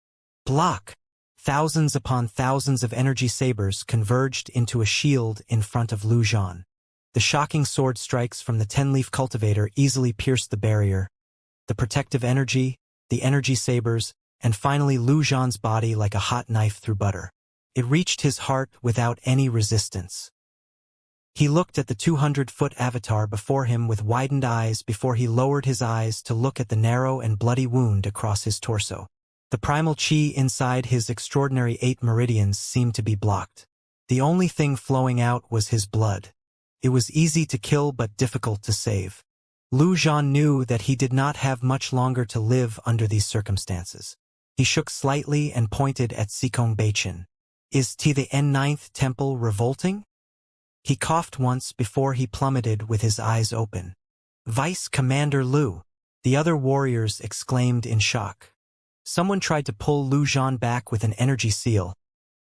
Block! Thousands upon thousands of energy sabers converged into a shield in front of Lu Zhan. The shocking sword strikes from the 10-leaf cultivator easily pierced the barrier. The protective energy, the energy sabers, and finally Lu Zhan's body like a hot knife through butter. It reached his heart without any resistance. He looked at the 200-foot avatar before him with widened eyes before he lowered his eyes to look at the narrow and bloody wound across his torso. The primal chi inside his extraordinary 8 meridians seemed to be blocked. The only thing flowing out was his blood. It was easy to kill but difficult to save. Lu Zhan knew that he did not have much longer to live under these circumstances. He shook slightly and pointed at Sikong Bei-chun. Is the Ninth Temple revolting? He coughed once before he plummeted with his eyes open. Vice Commander Lu! The other warriors exclaimed in shock. Someone tried to pull Lu Zhan back with an energy seal,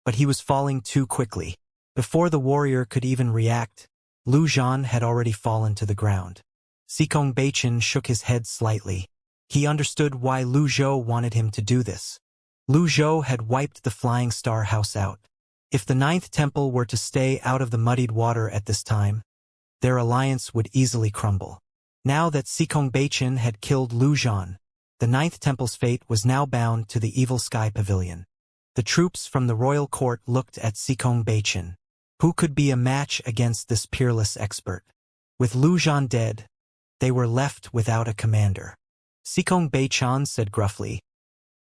but he was falling too quickly. Before the warrior could even react, Lu Zhan had already fallen to the ground. Sikong Bei-chun shook his head slightly. He understood why Lu Zhou wanted him to do this. Lu Zhou had wiped the Flying Star House out. If the Ninth Temple were to stay out of the muddied water at this time, their alliance would easily crumble. Now that Sikong Bei-chun had killed Lu Zhan, the Ninth Temple's fate was now bound to the Evil Sky Pavilion. The troops from the royal court looked at Sikong Bei-chun. Who could be a match against this peerless expert? With Lu Zhan dead, they were left without a commander. Sikong Bei-chun said gruffly,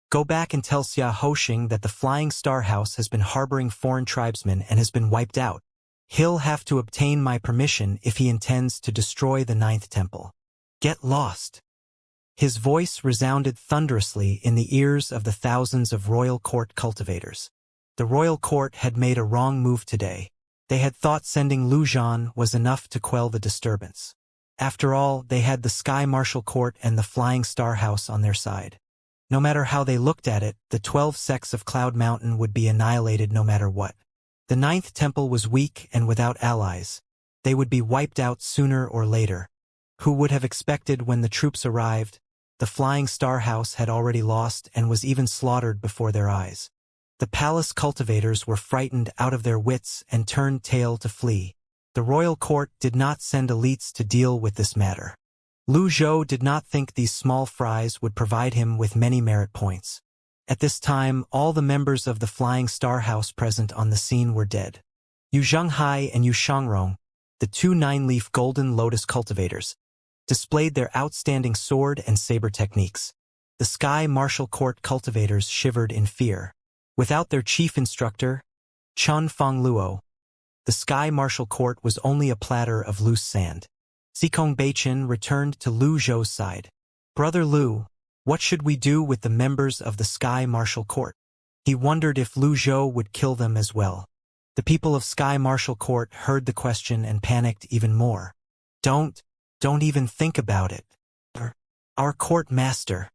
Go back and tell Xia Hoshing that the Flying Star House has been harboring foreign tribesmen and has been wiped out. He'll have to obtain my permission if he intends to destroy the Ninth Temple. Get lost. His voice resounded thunderously in the ears of the thousands of royal court cultivators. The royal court had made a wrong move today. They had thought sending Lu Zhan was enough to quell the disturbance. After all, they had the Sky Martial Court and the Flying Star House on their side. No matter how they looked at it, the 12 sects of Cloud Mountain would be annihilated no matter what. The Ninth Temple was weak and without allies. They would be wiped out sooner or later. Who would have expected when the troops arrived? The Flying Star House had already lost and was even slaughtered before their eyes. The palace cultivators were frightened out of their wits and turned tail to flee. The royal court did not send elites to deal with this matter. Lu Zhou did not think these small fries would provide him with many merit points. At this time, all the members of the Flying Star House present on the scene were dead. Yu Zhenghai and Yu Shangrong, the two nine-leaf golden lotus cultivators, displayed their outstanding sword and saber techniques. The Sky Martial Court cultivators shivered in fear. Without their chief instructor, Chun Feng Luo, the Sky Martial Court was only a platter of loose sand. Xikong Beichin returned to Lu Zhou's side. Brother Lu, what should we do with the members of the Sky Martial Court? He wondered if Lu Zhou would kill them as well. The people of Sky Martial Court heard the question and panicked even more. Don't even think about it. Our court master.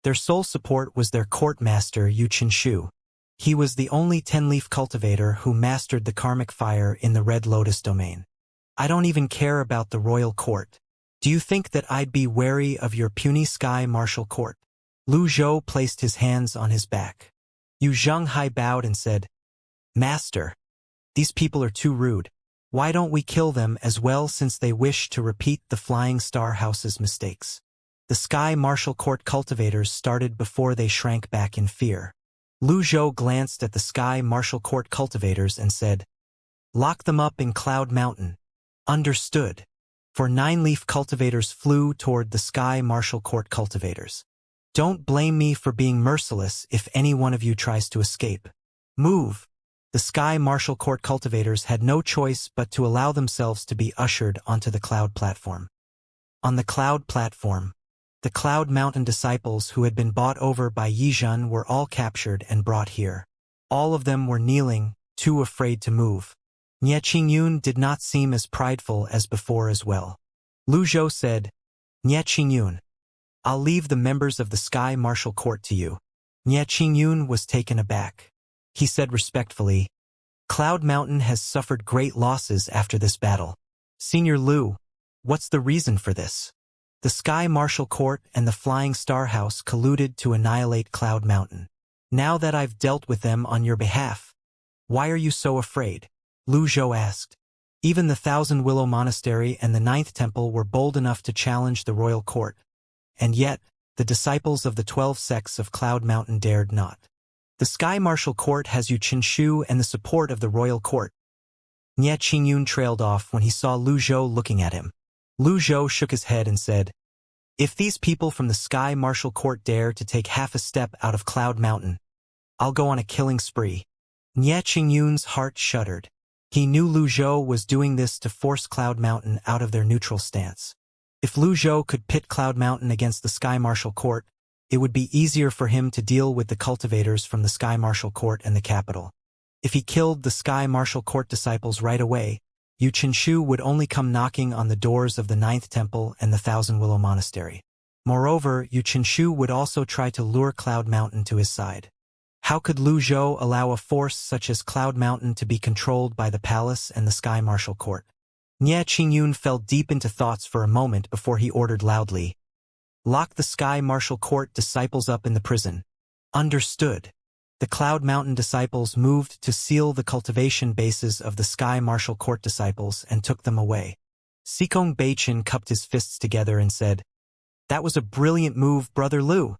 Their sole support was their court master Yu Qinshu. He was the only 10-leaf cultivator who mastered the karmic fire in the Red Lotus domain. I don't even care about the royal court. Do you think that I'd be wary of your puny Sky Martial Court? Lu Zhou placed his hands on his back. Yu Zhenghai bowed and said, Master, these people are too rude. Why don't we kill them as well since they wish to repeat the Flying Star House's mistakes? The Sky Martial Court cultivators started before they shrank back in fear. Lu Zhou glanced at the Sky Martial Court cultivators and said, Lock them up in Cloud Mountain. Understood. For nine-leaf cultivators flew toward the Sky Martial Court cultivators. Don't blame me for being merciless if any one of you tries to escape. Move. The Sky Martial Court cultivators had no choice but to allow themselves to be ushered onto the Cloud platform. On the Cloud platform, the Cloud Mountain disciples who had been bought over by Yizhen were all captured and brought here. All of them were kneeling, too afraid to move. Nie Qingyun did not seem as prideful as before as well. Lu Zhou said, Nie Qingyun, I'll leave the members of the Sky Martial Court to you. Nie Qingyun was taken aback. He said respectfully, Cloud Mountain has suffered great losses after this battle. Senior Lu, what's the reason for this? The Sky Martial Court and the Flying Star House colluded to annihilate Cloud Mountain. Now that I've dealt with them on your behalf, why are you so afraid? Lu Zhou asked. Even the Thousand Willow Monastery and the Ninth Temple were bold enough to challenge the royal court. And yet, the disciples of the 12 sects of Cloud Mountain dared not. The Sky Martial Court has Yu Qinshu and the support of the royal court. Nie Qingyun trailed off when he saw Lu Zhou looking at him. Lu Zhou shook his head and said, If these people from the Sky Martial Court dare to take half a step out of Cloud Mountain, I'll go on a killing spree. Nie Qingyun's heart shuddered. He knew Lu Zhou was doing this to force Cloud Mountain out of their neutral stance. If Lu Zhou could pit Cloud Mountain against the Sky Martial Court, it would be easier for him to deal with the cultivators from the Sky Martial Court and the capital. If he killed the Sky Martial Court disciples right away, Yu Qinshu would only come knocking on the doors of the Ninth Temple and the Thousand Willow Monastery. Moreover, Yu Qinshu would also try to lure Cloud Mountain to his side. How could Lu Zhou allow a force such as Cloud Mountain to be controlled by the palace and the Sky Martial Court? Nie Qingyun fell deep into thoughts for a moment before he ordered loudly, Lock the Sky Martial Court disciples up in the prison. Understood. The Cloud Mountain disciples moved to seal the cultivation bases of the Sky Martial Court disciples and took them away. Xikong Beichin cupped his fists together and said, That was a brilliant move, Brother Lu.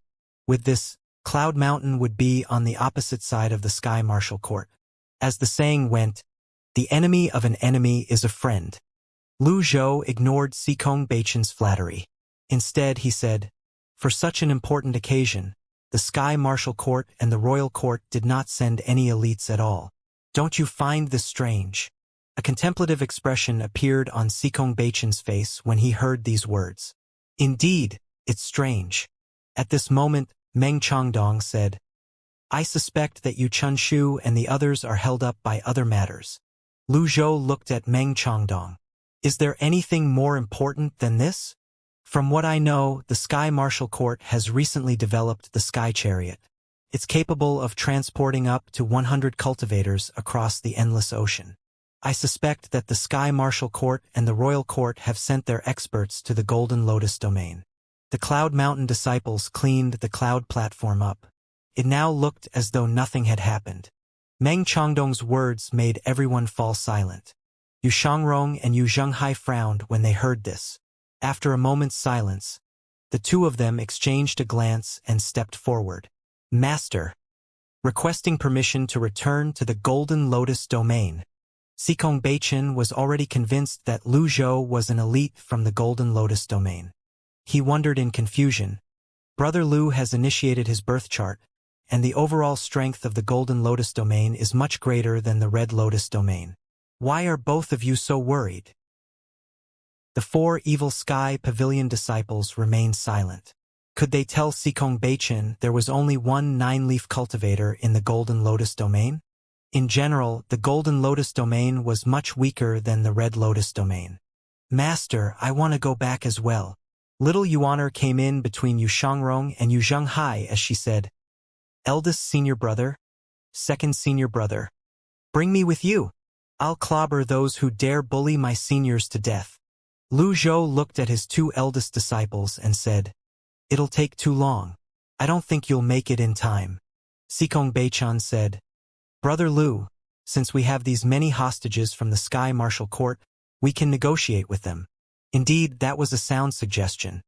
With this, Cloud Mountain would be on the opposite side of the Sky Martial Court. As the saying went, the enemy of an enemy is a friend. Lu Zhou ignored Xikong Beichin's flattery. Instead, he said, For such an important occasion, The Sky Martial Court and the Royal Court did not send any elites at all. Don't you find this strange? A contemplative expression appeared on Xianxia's face when he heard these words. Indeed, it's strange. At this moment, Meng Changdong said, I suspect that Yu Chunshu and the others are held up by other matters. Lu Zhou looked at Meng Changdong. Is there anything more important than this? From what I know, the Sky Martial Court has recently developed the Sky Chariot. It's capable of transporting up to 100 cultivators across the endless ocean. I suspect that the Sky Martial Court and the Royal Court have sent their experts to the Golden Lotus domain. The Cloud Mountain disciples cleaned the cloud platform up. It now looked as though nothing had happened. Meng Changdong's words made everyone fall silent. Yu Shangrong and Yu Zhenghai frowned when they heard this. After a moment's silence, the two of them exchanged a glance and stepped forward. Master, requesting permission to return to the Golden Lotus domain. Cultivation was already convinced that Lu Zhou was an elite from the Golden Lotus domain. He wondered in confusion. Brother Lu has initiated his birth chart, and the overall strength of the Golden Lotus domain is much greater than the Red Lotus domain. Why are both of you so worried? The four evil Sky Pavilion disciples remained silent. Could they tell Cultivation there was only one nine-leaf cultivator in the Golden Lotus domain? In general, the Golden Lotus domain was much weaker than the Red Lotus domain. Master, I want to go back as well. Little Yuaner came in between Yu Shangrong and Yu Zhenghai as she said, Eldest senior brother, second senior brother, bring me with you. I'll clobber those who dare bully my seniors to death. Lu Zhou looked at his two eldest disciples and said, It'll take too long. I don't think you'll make it in time. Cultivation said, Brother Lu, since we have these many hostages from the Sky Martial Court, we can negotiate with them. Indeed, that was a sound suggestion.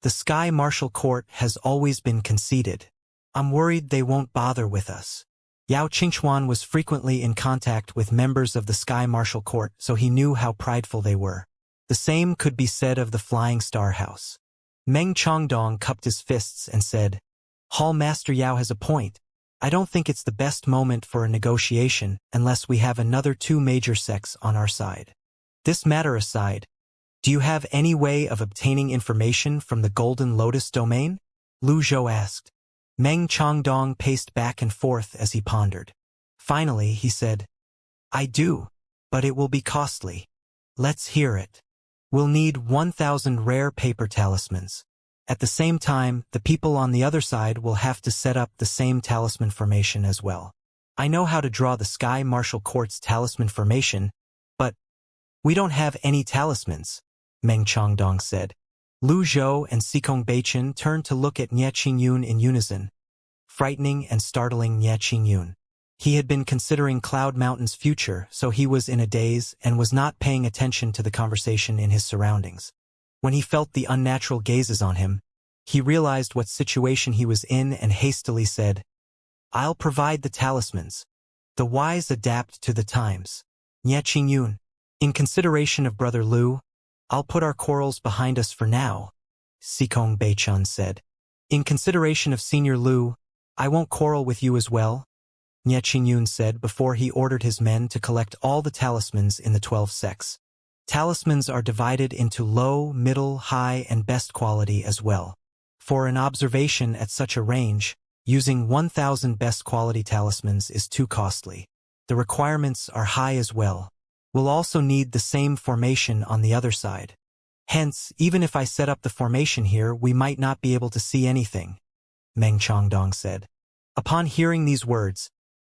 The Sky Martial Court has always been conceited. I'm worried they won't bother with us. Yao Qingchuan was frequently in contact with members of the Sky Martial Court, so he knew how prideful they were. The same could be said of the Flying Star House. Meng Changdong cupped his fists and said, Hall Master Yao has a point. I don't think it's the best moment for a negotiation unless we have another two major sects on our side. This matter aside, do you have any way of obtaining information from the Golden Lotus domain? Lu Zhou asked. Meng Changdong paced back and forth as he pondered. Finally, he said, I do, but it will be costly. Let's hear it. We'll need 1,000 rare paper talismans. At the same time, the people on the other side will have to set up the same talisman formation as well. I know how to draw the Sky Martial Court's talisman formation, but we don't have any talismans, Meng Changdong said. Lu Zhou and Cultivation turned to look at Nie Qingyun in unison, frightening and startling Nie Qingyun. He had been considering Cloud Mountain's future, so he was in a daze and was not paying attention to the conversation in his surroundings. When he felt the unnatural gazes on him, he realized what situation he was in and hastily said, I'll provide the talismans. The wise adapt to the times. Nie Qingyun, in consideration of Brother Lu, I'll put our quarrels behind us for now, Cultivation said. In consideration of Senior Lu, I won't quarrel with you as well, Nie Qingyun said before he ordered his men to collect all the talismans in the 12 sects. Talismans are divided into low, middle, high, and best quality as well. For an observation at such a range, using 1,000 best quality talismans is too costly. The requirements are high as well. We'll also need the same formation on the other side. Hence, even if I set up the formation here, we might not be able to see anything, Meng Changdong said. Upon hearing these words,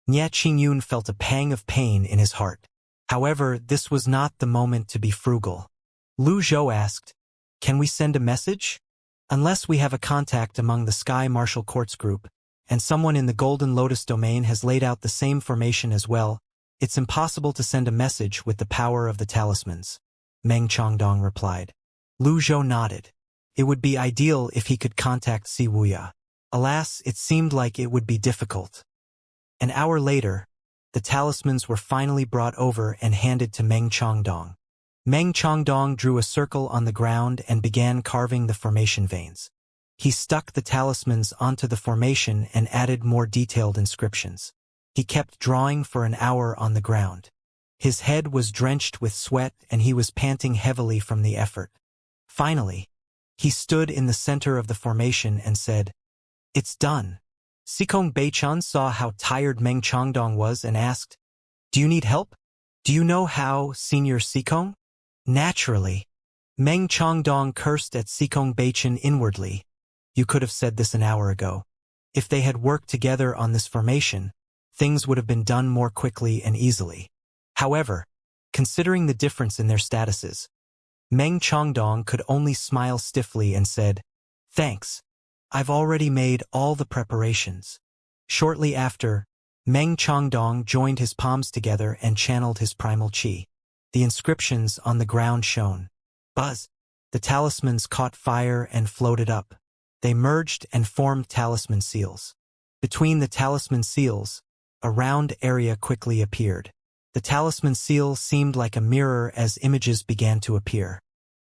Nie Qingyun felt a pang of pain in his heart. However, this was not the moment to be frugal. Lu Zhou asked, Can we send a message? Unless we have a contact among the Sky Martial Courts group, and someone in the Golden Lotus domain has laid out the same formation as well, it's impossible to send a message with the power of the talismans, Meng Changdong replied. Lu Zhou nodded. It would be ideal if he could contact Si Wuya. Alas, it seemed like it would be difficult. An hour later, the talismans were finally brought over and handed to Meng Changdong. Meng Changdong drew a circle on the ground and began carving the formation veins. He stuck the talismans onto the formation and added more detailed inscriptions. He kept drawing for an hour on the ground. His head was drenched with sweat and he was panting heavily from the effort. Finally, he stood in the center of the formation and said, "It's done." Sikong Beichan saw how tired Meng Changdong was and asked, "Do you need help? Do you know how, Senior Sikong?" Naturally, Meng Changdong cursed at Sikong Beichan inwardly. You could have said this an hour ago. If they had worked together on this formation, things would have been done more quickly and easily. However, considering the difference in their statuses, Meng Changdong could only smile stiffly and said, "Thanks. I've already made all the preparations." Shortly after, Meng Changdong joined his palms together and channeled his primal qi. The inscriptions on the ground shone. Buzz! The talismans caught fire and floated up. They merged and formed talisman seals. Between the talisman seals, a round area quickly appeared. The talisman seal seemed like a mirror as images began to appear.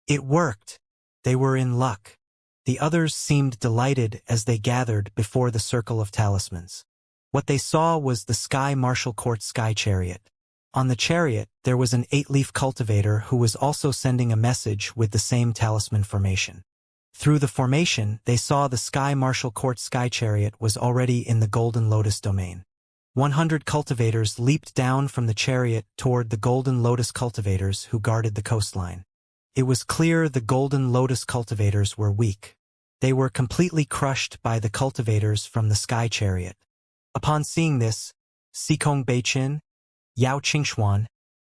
It worked! They were in luck. The others seemed delighted as they gathered before the circle of talismans. What they saw was the Sky Martial Court Sky Chariot. On the chariot, there was an 8-leaf cultivator who was also sending a message with the same talisman formation. Through the formation, they saw the Sky Martial Court Sky Chariot was already in the Golden Lotus domain. 100 cultivators leaped down from the chariot toward the Golden Lotus cultivators who guarded the coastline. It was clear the Golden Lotus cultivators were weak. They were completely crushed by the cultivators from the Sky Chariot. Upon seeing this, Sikong Beichin, Yao Qingxuan,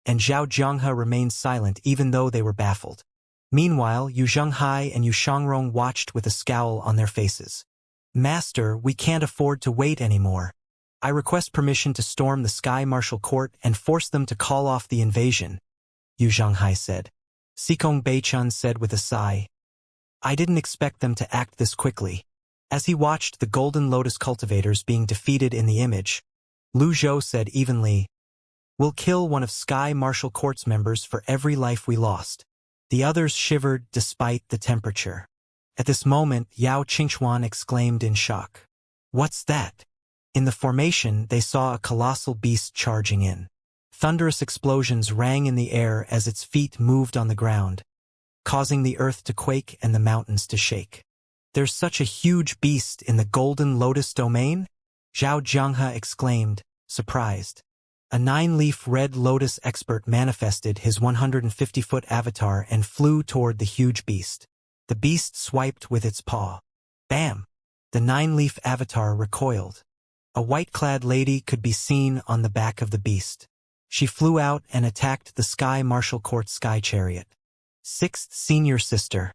and Zhao Jianghe remained silent even though they were baffled. Meanwhile, Yu Zhenghai and Yu Shangrong watched with a scowl on their faces. "Master, we can't afford to wait anymore. I request permission to storm the Sky Martial Court and force them to call off the invasion," Yu Zhenghai said. Sikong Beichan said with a sigh, "I didn't expect them to act this quickly." As he watched the Golden Lotus cultivators being defeated in the image, Lu Zhou said evenly, "We'll kill one of Sky Martial Court's members for every life we lost." The others shivered despite the temperature. At this moment, Yao Qingxuan exclaimed in shock, "What's that?" In the formation, they saw a colossal beast charging in. Thunderous explosions rang in the air as its feet moved on the ground, causing the earth to quake and the mountains to shake. "There's such a huge beast in the Golden Lotus domain?" Zhao Jianghe exclaimed, surprised. A 9-leaf red lotus expert manifested his 150-foot avatar and flew toward the huge beast. The beast swiped with its paw. Bam! The 9-leaf avatar recoiled. A white-clad lady could be seen on the back of the beast. She flew out and attacked the Sky Martial Court Sky Chariot. "Sixth Senior Sister.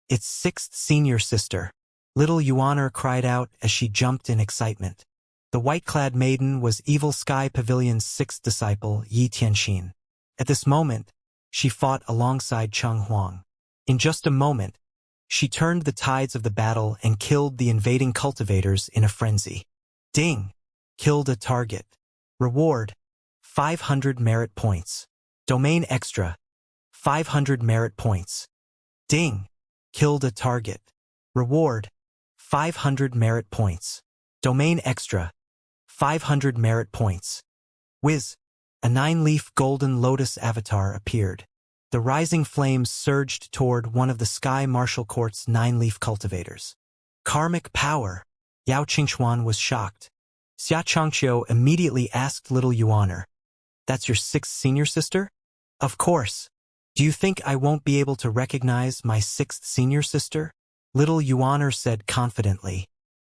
It's Sixth Senior Sister," Little Yuaner cried out as she jumped in excitement. The white-clad maiden was Evil Sky Pavilion's 6th disciple, Yi Tianxin. At this moment, she fought alongside Cheng Huang. In just a moment, she turned the tides of the battle and killed the invading cultivators in a frenzy. Ding! Killed a target. Reward: 500 merit points. Domain extra: 500 merit points. Ding! Killed a target. Reward: 500 merit points. Domain extra: 500 merit points. Whiz! A 9-leaf golden lotus avatar appeared. The rising flames surged toward one of the Sky Martial Court's 9-leaf cultivators. Karmic power! Yao Qingxuan was shocked. Xia Changqiu immediately asked Little Yuaner, "That's your 6th senior sister?" "Of course. Do you think I won't be able to recognize my 6th senior sister?" Little Yuaner said confidently.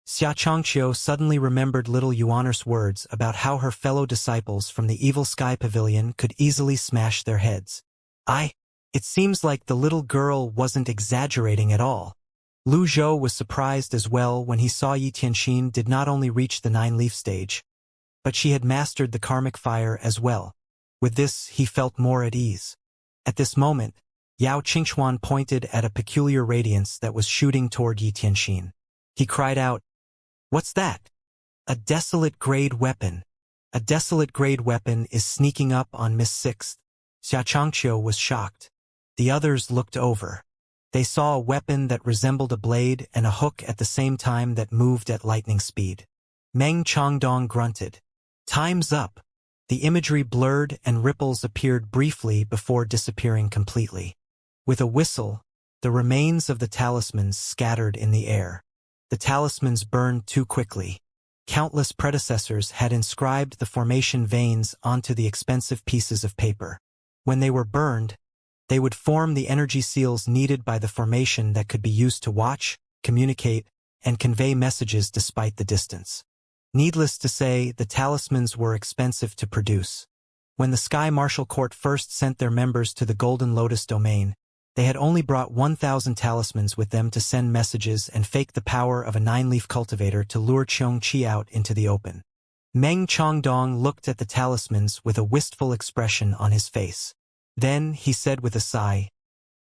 Xia Changqiu suddenly remembered Little Yuaner's words about how her fellow disciples from the Evil Sky Pavilion could easily smash their heads. It seems like the little girl wasn't exaggerating at all. Lu Zhou was surprised as well when he saw Yi Tianxin did not only reach the 9-leaf stage, but she had mastered the karmic fire as well. With this, he felt more at ease. At this moment, Yao Qingxuan pointed at a peculiar radiance that was shooting toward Yi Tianxin. He cried out, "What's that?" "A desolate grade weapon. A desolate grade weapon is sneaking up on Miss Sixth." Xia Changqiu was shocked. The others looked over. They saw a weapon that resembled a blade and a hook at the same time that moved at lightning speed. Meng Changdong grunted. "Time's up." The imagery blurred and ripples appeared briefly before disappearing completely. With a whistle, the remains of the talismans scattered in the air. The talismans burned too quickly. Countless predecessors had inscribed the formation veins onto the expensive pieces of paper. When they were burned, they would form the energy seals needed by the formation that could be used to watch, communicate, and convey messages despite the distance. Needless to say, the talismans were expensive to produce. When the Sky Martial Court first sent their members to the Golden Lotus domain, they had only brought 1,000 talismans with them to send messages and fake the power of a 9-leaf cultivator to lure Xianxia out into the open. Meng Changdong looked at the talismans with a wistful expression on his face. Then, he said with a sigh,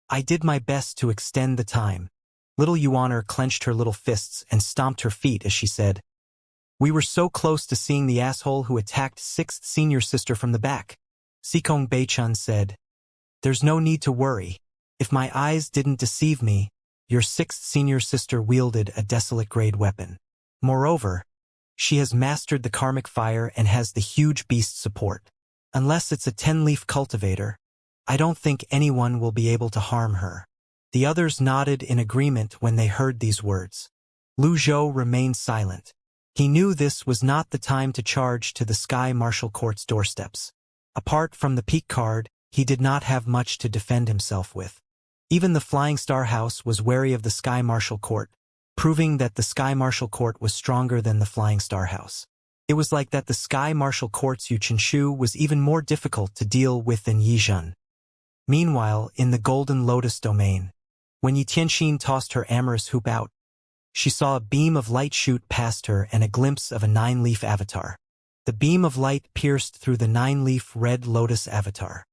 "I did my best to extend the time." Little Yuaner clenched her little fists and stomped her feet as she said, "We were so close to seeing the asshole who attacked 6th senior sister from the back." Sikong Beichun said, "There's no need to worry. If my eyes didn't deceive me, your 6th senior sister wielded a desolate-grade weapon. Moreover, she has mastered the karmic fire and has the huge beast support. Unless it's a 10-leaf cultivator, I don't think anyone will be able to harm her." The others nodded in agreement when they heard these words. Lu Zhou remained silent. He knew this was not the time to charge to the Sky Martial Court's doorsteps. Apart from the peak card, he did not have much to defend himself with. Even the Flying Star House was wary of the Sky Martial Court, proving that the Sky Martial Court was stronger than the Flying Star House. It was like that the Sky Martial Court's Yu Qinshu was even more difficult to deal with than Yizhen. Meanwhile, in the Golden Lotus domain, when Yi Tianxin tossed her amorous hoop out, she saw a beam of light shoot past her and a glimpse of a 9-leaf avatar. The beam of light pierced through the 9-leaf red lotus avatar.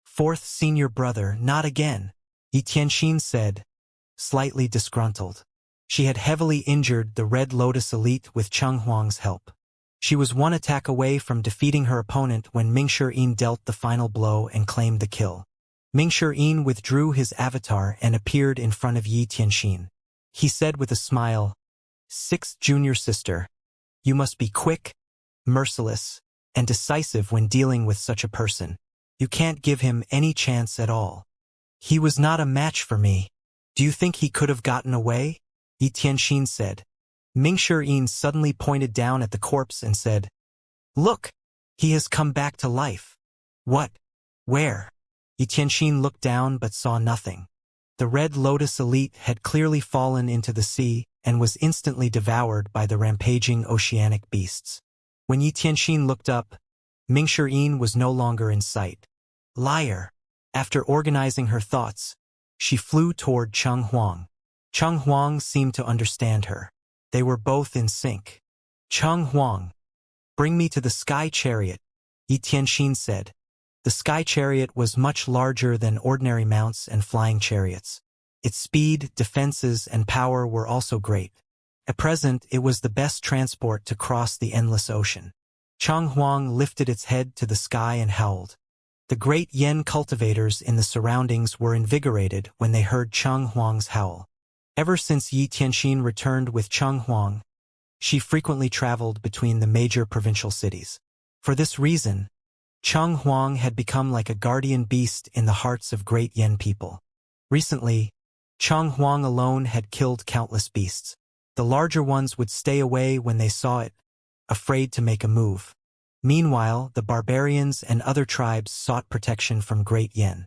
"Fourth senior brother, not again," Yi Tianxin said, slightly disgruntled. She had heavily injured the Red Lotus elite with Cheng Huang's help. She was one attack away from defeating her opponent when Mingshi dealt the final blow and claimed the kill. Mingshi withdrew his avatar and appeared in front of Yi Tianxin. He said with a smile, "Sixth junior sister, you must be quick, merciless, and decisive when dealing with such a person. You can't give him any chance at all." "He was not a match for me. Do you think he could have gotten away?" Yi Tianxin said. Mingshi suddenly pointed down at the corpse and said, "Look, he has come back to life." "What? Where?" Yi Tianxin looked down but saw nothing. The Red Lotus elite had clearly fallen into the sea and was instantly devoured by the rampaging oceanic beasts. When Yi Tianxin looked up, Mingshi was no longer in sight. Liar! After organizing her thoughts, she flew toward Cheng Huang. Cheng Huang seemed to understand her. They were both in sync. "Cheng Huang, bring me to the Sky Chariot," Yi Tianxin said. The Sky Chariot was much larger than ordinary mounts and flying chariots. Its speed, defenses, and power were also great. At present, it was the best transport to cross the endless ocean. Cheng Huang lifted its head to the sky and howled. The great yen cultivators in the surroundings were invigorated when they heard Cheng Huang's howl. Ever since Yi Tianxin returned with Cheng Huang, she frequently traveled between the major provincial cities. For this reason, Cheng Huang had become like a guardian beast in the hearts of great yen people. Recently, Cheng Huang alone had killed countless beasts. The larger ones would stay away when they saw it, afraid to make a move. Meanwhile, the barbarians and other tribes sought protection from Great Yen.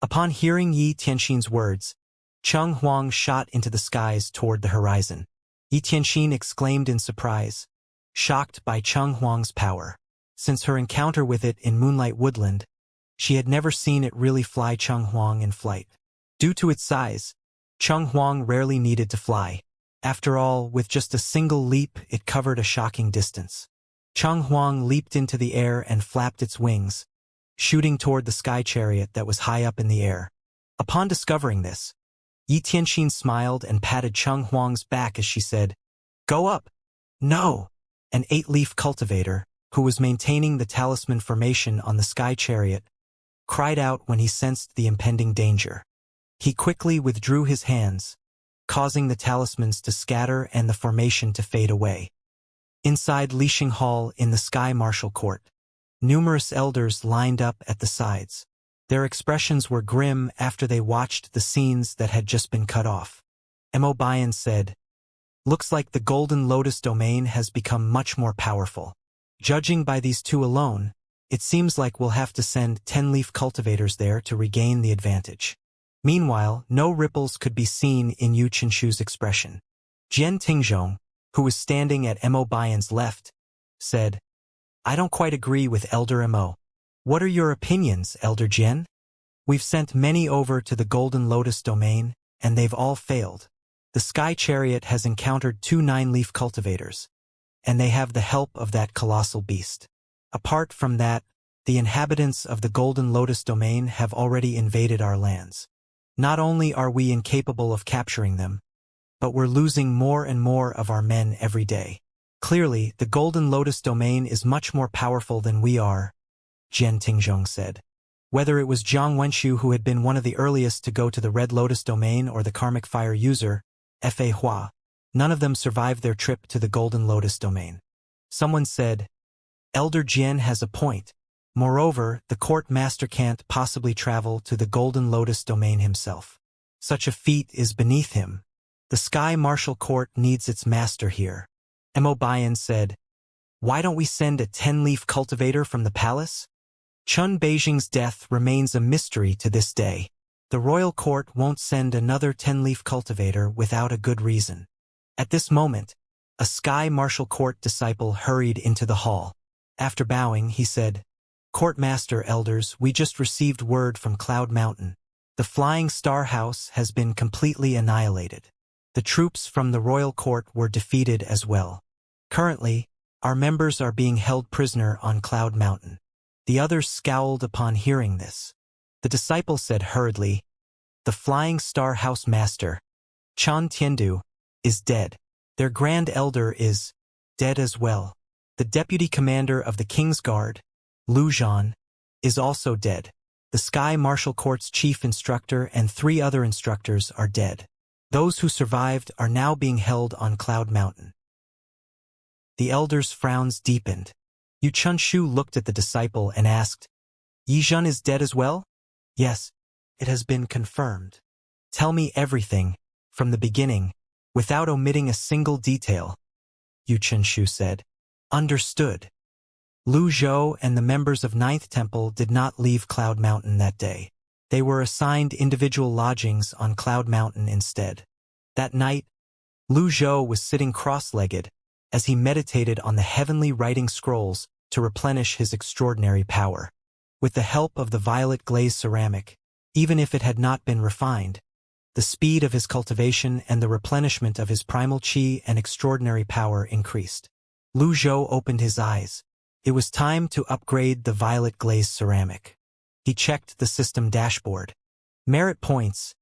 Upon hearing Yi Tianxin's words, Cheng Huang shot into the skies toward the horizon. Yi Tianxin exclaimed in surprise, shocked by Cheng Huang's power. Since her encounter with it in Moonlight Woodland, she had never seen it really fly Cheng Huang in flight. Due to its size, Cheng Huang rarely needed to fly. After all, with just a single leap, it covered a shocking distance. Cheng Huang leaped into the air and flapped its wings, shooting toward the sky chariot that was high up in the air. Upon discovering this, Yi Tianxin smiled and patted Cheng Huang's back as she said, "Go up." "No!" An 8-leaf cultivator, who was maintaining the talisman formation on the sky chariot, cried out when he sensed the impending danger. He quickly withdrew his hands, causing the talismans to scatter and the formation to fade away. Inside Lixing Hall in the Sky Martial Court, numerous elders lined up at the sides. Their expressions were grim after they watched the scenes that had just been cut off. Mo Bian said, "Looks like the Golden Lotus domain has become much more powerful. Judging by these two alone, it seems like we'll have to send 10-leaf cultivators there to regain the advantage." Meanwhile, no ripples could be seen in Yu Qinshu's expression. Jian Tingzhong, who was standing at Mo Bian's left, said, "I don't quite agree with Elder Mo. What are your opinions, Elder Jian? We've sent many over to the Golden Lotus domain, and they've all failed. The Sky Chariot has encountered 2 9-leaf cultivators, and they have the help of that colossal beast. Apart from that, the inhabitants of the Golden Lotus domain have already invaded our lands. Not only are we incapable of capturing them, but we're losing more and more of our men every day. Clearly, the Golden Lotus domain is much more powerful than we are," Jian Tingzhong said. Whether it was Jiang Wenshu who had been one of the earliest to go to the Red Lotus domain or the Karmic Fire user, Fa Hua, none of them survived their trip to the Golden Lotus domain. Someone said, "Elder Jian has a point. Moreover, the court master can't possibly travel to the Golden Lotus domain himself. Such a feat is beneath him. The Sky Martial Court needs its master here." Mo Bian said, "Why don't we send a 10-leaf cultivator from the palace? Chun Beijing's death remains a mystery to this day. The royal court won't send another 10-leaf cultivator without a good reason." At this moment, a Sky Martial Court disciple hurried into the hall. After bowing, he said, "Court Master, elders, we just received word from Cloud Mountain. The Flying Star House has been completely annihilated. The troops from the royal court were defeated as well. Currently, our members are being held prisoner on Cloud Mountain." The others scowled upon hearing this. The disciple said hurriedly, "The Flying Star House Master, Chan Tiandu, is dead. Their Grand Elder is dead as well. The Deputy Commander of the King's Guard, Lu Zhan, is also dead. The Sky Martial Court's Chief Instructor and 3 other instructors are dead. Those who survived are now being held on Cloud Mountain." The elders' frowns deepened. Yu Qinshu looked at the disciple and asked, "Yi Zhen is dead as well?" "Yes, it has been confirmed." "Tell me everything, from the beginning, without omitting a single detail," Yu Qinshu said. "Understood." Lu Zhou and the members of Ninth Temple did not leave Cloud Mountain that day. They were assigned individual lodgings on Cloud Mountain instead. That night, Lu Zhou was sitting cross-legged as he meditated on the heavenly writing scrolls to replenish his extraordinary power. With the help of the violet glazed ceramic, even if it had not been refined, the speed of his cultivation and the replenishment of his primal chi and extraordinary power increased. Lu Zhou opened his eyes. It was time to upgrade the violet glazed ceramic. He checked the system dashboard. Merit points,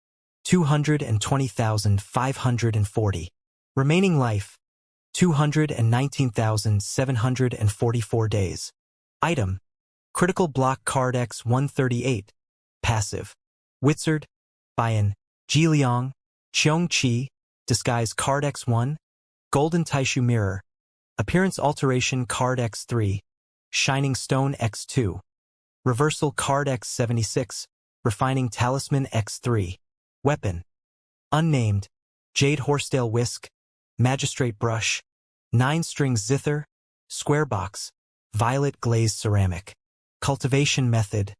220,540. Remaining life, 219,744 days. Item, Critical Block Card X138. Passive. Wizard, Bian, Jiliang, Qiongqi, Disguise Card X1, Golden Taishu Mirror, Appearance Alteration Card X3, Shining Stone X2, Reversal Card X76, Refining Talisman X3, Weapon, Unnamed, Jade Horsetail Whisk, Magistrate Brush, 9-string zither, Square Box, Violet Glazed Ceramic. Cultivation Method,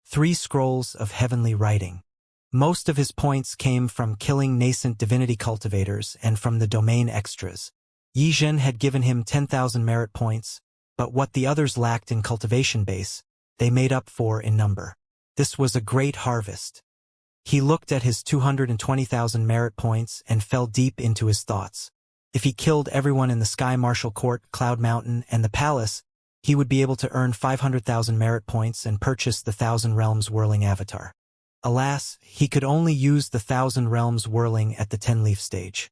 3 scrolls of heavenly writing. Most of his points came from killing nascent divinity cultivators and from the domain extras. Yi Zhen had given him 10,000 merit points, but what the others lacked in cultivation base, they made up for in number. This was a great harvest. He looked at his 220,000 merit points and fell deep into his thoughts. If he killed everyone in the Sky Martial Court, Cloud Mountain, and the Palace, he would be able to earn 500,000 merit points and purchase the 1,000 Realms Whirling Avatar. Alas, he could only use the 1,000 Realms Whirling at the 10-leaf stage.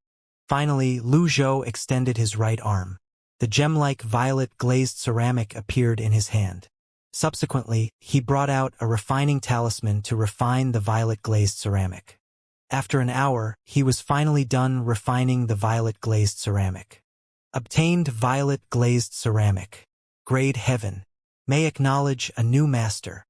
Finally, Lu Zhou extended his right arm. The gem-like violet glazed ceramic appeared in his hand. Subsequently, he brought out a refining talisman to refine the violet glazed ceramic. After an hour, he was finally done refining the violet glazed ceramic. Obtained violet glazed ceramic. Grade Heaven. May acknowledge a new master.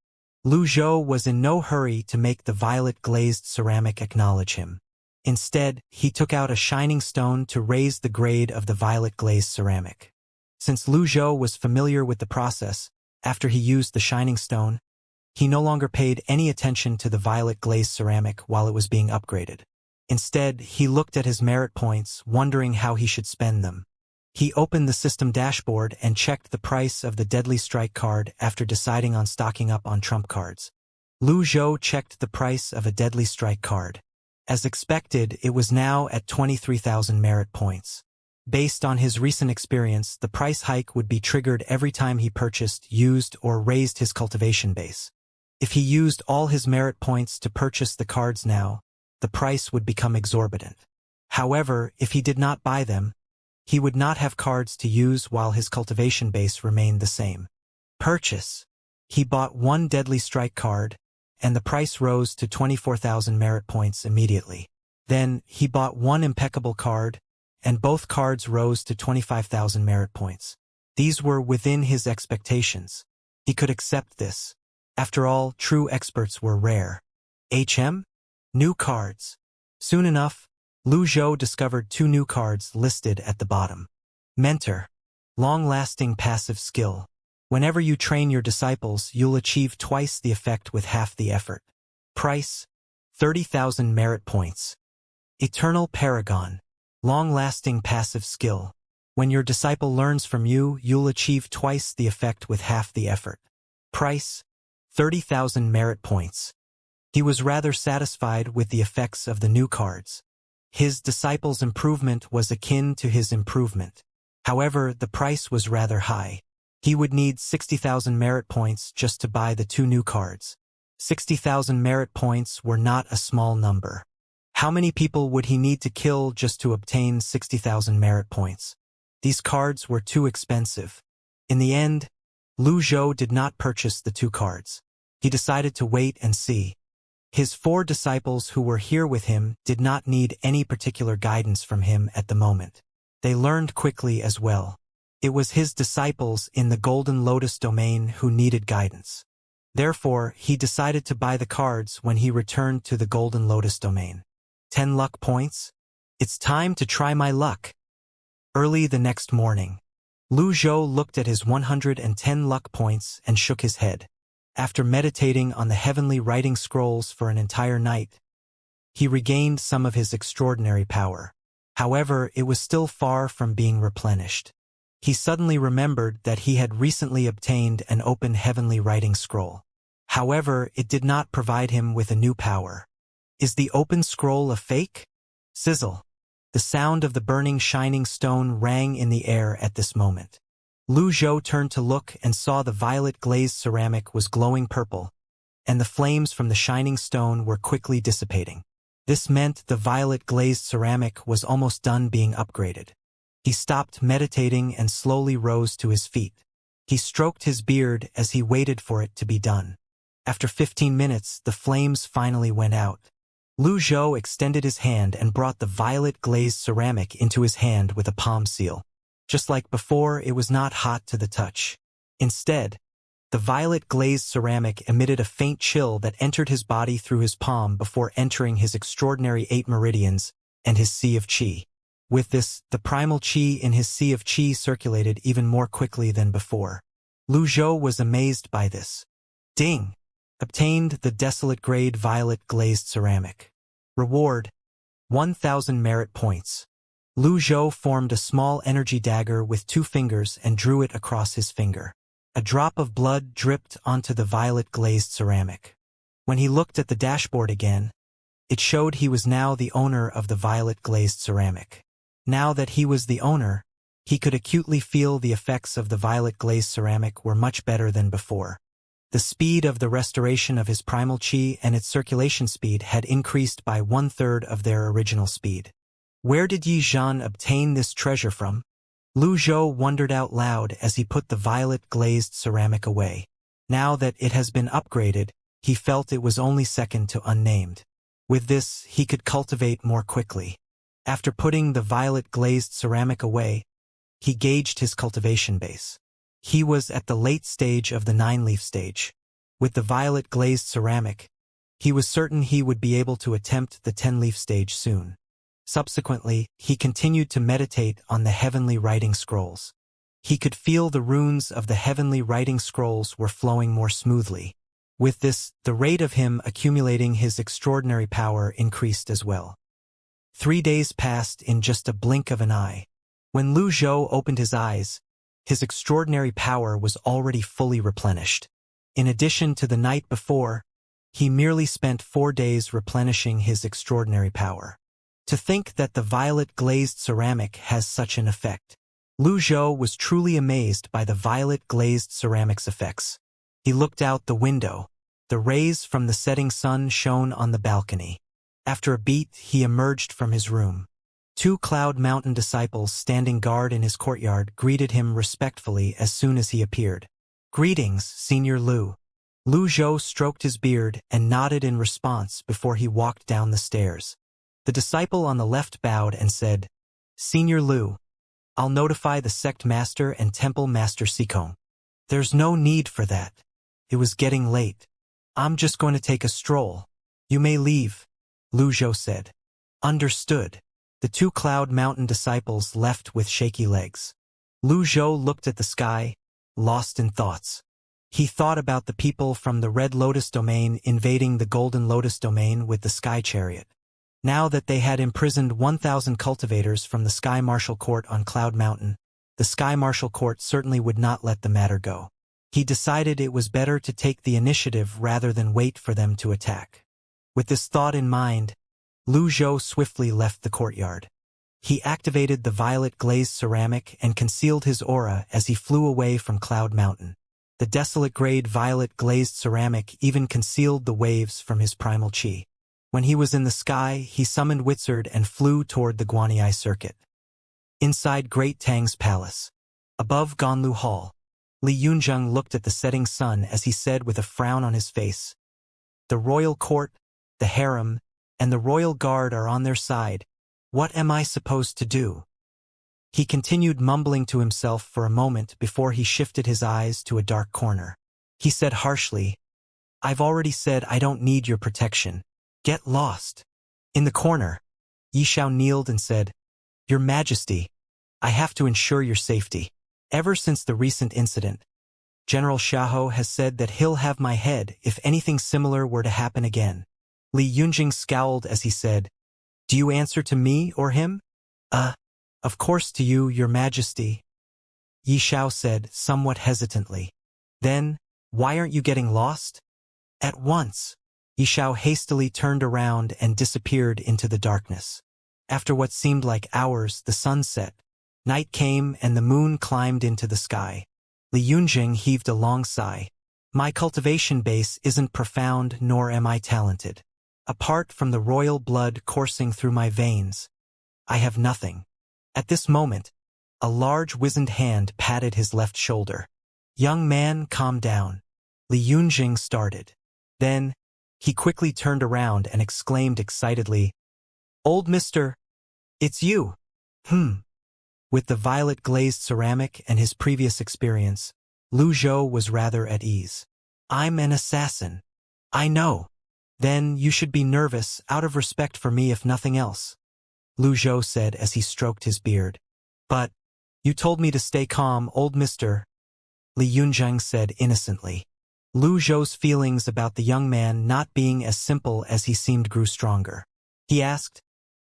Lu Zhou was in no hurry to make the violet glazed ceramic acknowledge him. Instead, he took out a shining stone to raise the grade of the violet glazed ceramic. Since Lu Zhou was familiar with the process, after he used the shining stone, he no longer paid any attention to the violet glazed ceramic while it was being upgraded. Instead, he looked at his merit points, wondering how he should spend them. He opened the system dashboard and checked the price of the Deadly Strike card after deciding on stocking up on trump cards. Lu Zhou checked the price of a Deadly Strike card. As expected, it was now at 23,000 merit points. Based on his recent experience, the price hike would be triggered every time he purchased, used, or raised his cultivation base. If he used all his merit points to purchase the cards now, the price would become exorbitant. However, if he did not buy them, he would not have cards to use while his cultivation base remained the same. Purchase. He bought one Deadly Strike card, and the price rose to 24,000 merit points immediately. Then, he bought one Impeccable card, and both cards rose to 25,000 merit points. These were within his expectations. He could accept this. After all, true experts were rare. New cards. Soon enough, Lu Zhou discovered two new cards listed at the bottom. Mentor. Long-lasting passive skill. Whenever you train your disciples, you'll achieve twice the effect with half the effort. Price. 30,000 merit points. Eternal Paragon. Long-lasting passive skill. When your disciple learns from you, you'll achieve twice the effect with half the effort. Price. 30,000 merit points. He was rather satisfied with the effects of the new cards. His disciple's improvement was akin to his improvement. However, the price was rather high. He would need 60,000 merit points just to buy the two new cards. 60,000 merit points were not a small number. How many people would he need to kill just to obtain 60,000 merit points? These cards were too expensive. In the end, Lu Zhou did not purchase the two cards. He decided to wait and see. His 4 disciples who were here with him did not need any particular guidance from him at the moment. They learned quickly as well. It was his disciples in the Golden Lotus domain who needed guidance. Therefore, he decided to buy the cards when he returned to the Golden Lotus domain. 10 luck points? It's time to try my luck. Early the next morning, Lu Zhou looked at his 110 luck points and shook his head. After meditating on the heavenly writing scrolls for an entire night, he regained some of his extraordinary power. However, it was still far from being replenished. He suddenly remembered that he had recently obtained an open heavenly writing scroll. However, it did not provide him with a new power. Is the open scroll a fake? Sizzle. The sound of the burning shining stone rang in the air at this moment. Lu Zhou turned to look and saw the violet glazed ceramic was glowing purple, and the flames from the shining stone were quickly dissipating. This meant the violet glazed ceramic was almost done being upgraded. He stopped meditating and slowly rose to his feet. He stroked his beard as he waited for it to be done. After 15 minutes, the flames finally went out. Lu Zhou extended his hand and brought the violet glazed ceramic into his hand with a palm seal. Just like before, it was not hot to the touch. Instead, the violet glazed ceramic emitted a faint chill that entered his body through his palm before entering his extraordinary 8 meridians and his sea of qi. With this, the primal qi in his sea of qi circulated even more quickly than before. Lu Zhou was amazed by this. Ding! Obtained the desolate grade violet glazed ceramic. Reward: 1,000 merit points. Lu Zhou formed a small energy dagger with 2 fingers and drew it across his finger. A drop of blood dripped onto the violet glazed ceramic. When he looked at the dashboard again, it showed he was now the owner of the violet glazed ceramic. Now that he was the owner, he could acutely feel the effects of the violet glazed ceramic were much better than before. The speed of the restoration of his primal qi and its circulation speed had increased by 1/3 of their original speed. Where did Yi Zhan obtain this treasure from? Lu Zhou wondered out loud as he put the violet glazed ceramic away. Now that it has been upgraded, he felt it was only second to unnamed. With this, he could cultivate more quickly. After putting the violet glazed ceramic away, he gauged his cultivation base. He was at the late stage of the 9-leaf stage. With the violet glazed ceramic, he was certain he would be able to attempt the 10-leaf stage soon. Subsequently, he continued to meditate on the heavenly writing scrolls. He could feel the runes of the heavenly writing scrolls were flowing more smoothly. With this, the rate of him accumulating his extraordinary power increased as well. 3 days passed in just a blink of an eye. When Lu Zhou opened his eyes, his extraordinary power was already fully replenished. In addition to the night before, he merely spent 4 days replenishing his extraordinary power. To think that the violet glazed ceramic has such an effect. Lu Zhou was truly amazed by the violet glazed ceramic's effects. He looked out the window. The rays from the setting sun shone on the balcony. After a beat, he emerged from his room. 2 Cloud Mountain disciples standing guard in his courtyard greeted him respectfully as soon as he appeared. "Greetings, Senior Lu." Lu Zhou stroked his beard and nodded in response before he walked down the stairs. The disciple on the left bowed and said, "Senior Lu, I'll notify the sect master and temple master Sikong." "There's no need for that. It was getting late. I'm just going to take a stroll. You may leave," Lu Zhou said. "Understood." The 2 Cloud Mountain disciples left with shaky legs. Lu Zhou looked at the sky, lost in thoughts. He thought about the people from the Red Lotus domain invading the Golden Lotus domain with the Sky Chariot. Now that they had imprisoned 1,000 cultivators from the Sky Martial Court on Cloud Mountain, the Sky Martial Court certainly would not let the matter go. He decided it was better to take the initiative rather than wait for them to attack. With this thought in mind, Lu Zhou swiftly left the courtyard. He activated the violet glazed ceramic and concealed his aura as he flew away from Cloud Mountain. The desolate grade violet glazed ceramic even concealed the waves from his primal chi. When he was in the sky, he summoned Wizard and flew toward the Guanyi circuit. Inside Great Tang's palace, above Ganlu Hall, Li Yunzheng looked at the setting sun as he said with a frown on his face, "The royal court, the harem, and the royal guard are on their side. What am I supposed to do?" He continued mumbling to himself for a moment before he shifted his eyes to a dark corner. He said harshly, "I've already said I don't need your protection. Get lost." In the corner, Yishao kneeled and said, "Your Majesty, I have to ensure your safety. Ever since the recent incident, General Xiahou has said that he'll have my head if anything similar were to happen again." Li Yunjing scowled as he said, "Do you answer to me or him?" Of course to you, Your Majesty," Yishao said somewhat hesitantly. "Then, why aren't you getting lost?" At once, Yishao hastily turned around and disappeared into the darkness. After what seemed like hours, the sun set. Night came and the moon climbed into the sky. Li Yunjing heaved a long sigh. "My cultivation base isn't profound, nor am I talented. Apart from the royal blood coursing through my veins, I have nothing." At this moment, a large wizened hand patted his left shoulder. "Young man, calm down," Li Yunjing started. Then, he quickly turned around and exclaimed excitedly, "Old mister, it's you." With the violet glazed ceramic and his previous experience, Lu Zhou was rather at ease. "I'm an assassin." "I know." "Then you should be nervous, out of respect for me if nothing else," Lu Zhou said as he stroked his beard. "But, you told me to stay calm, old mister," Li Yunzheng said innocently. Lu Zhou's feelings about the young man not being as simple as he seemed grew stronger. He asked,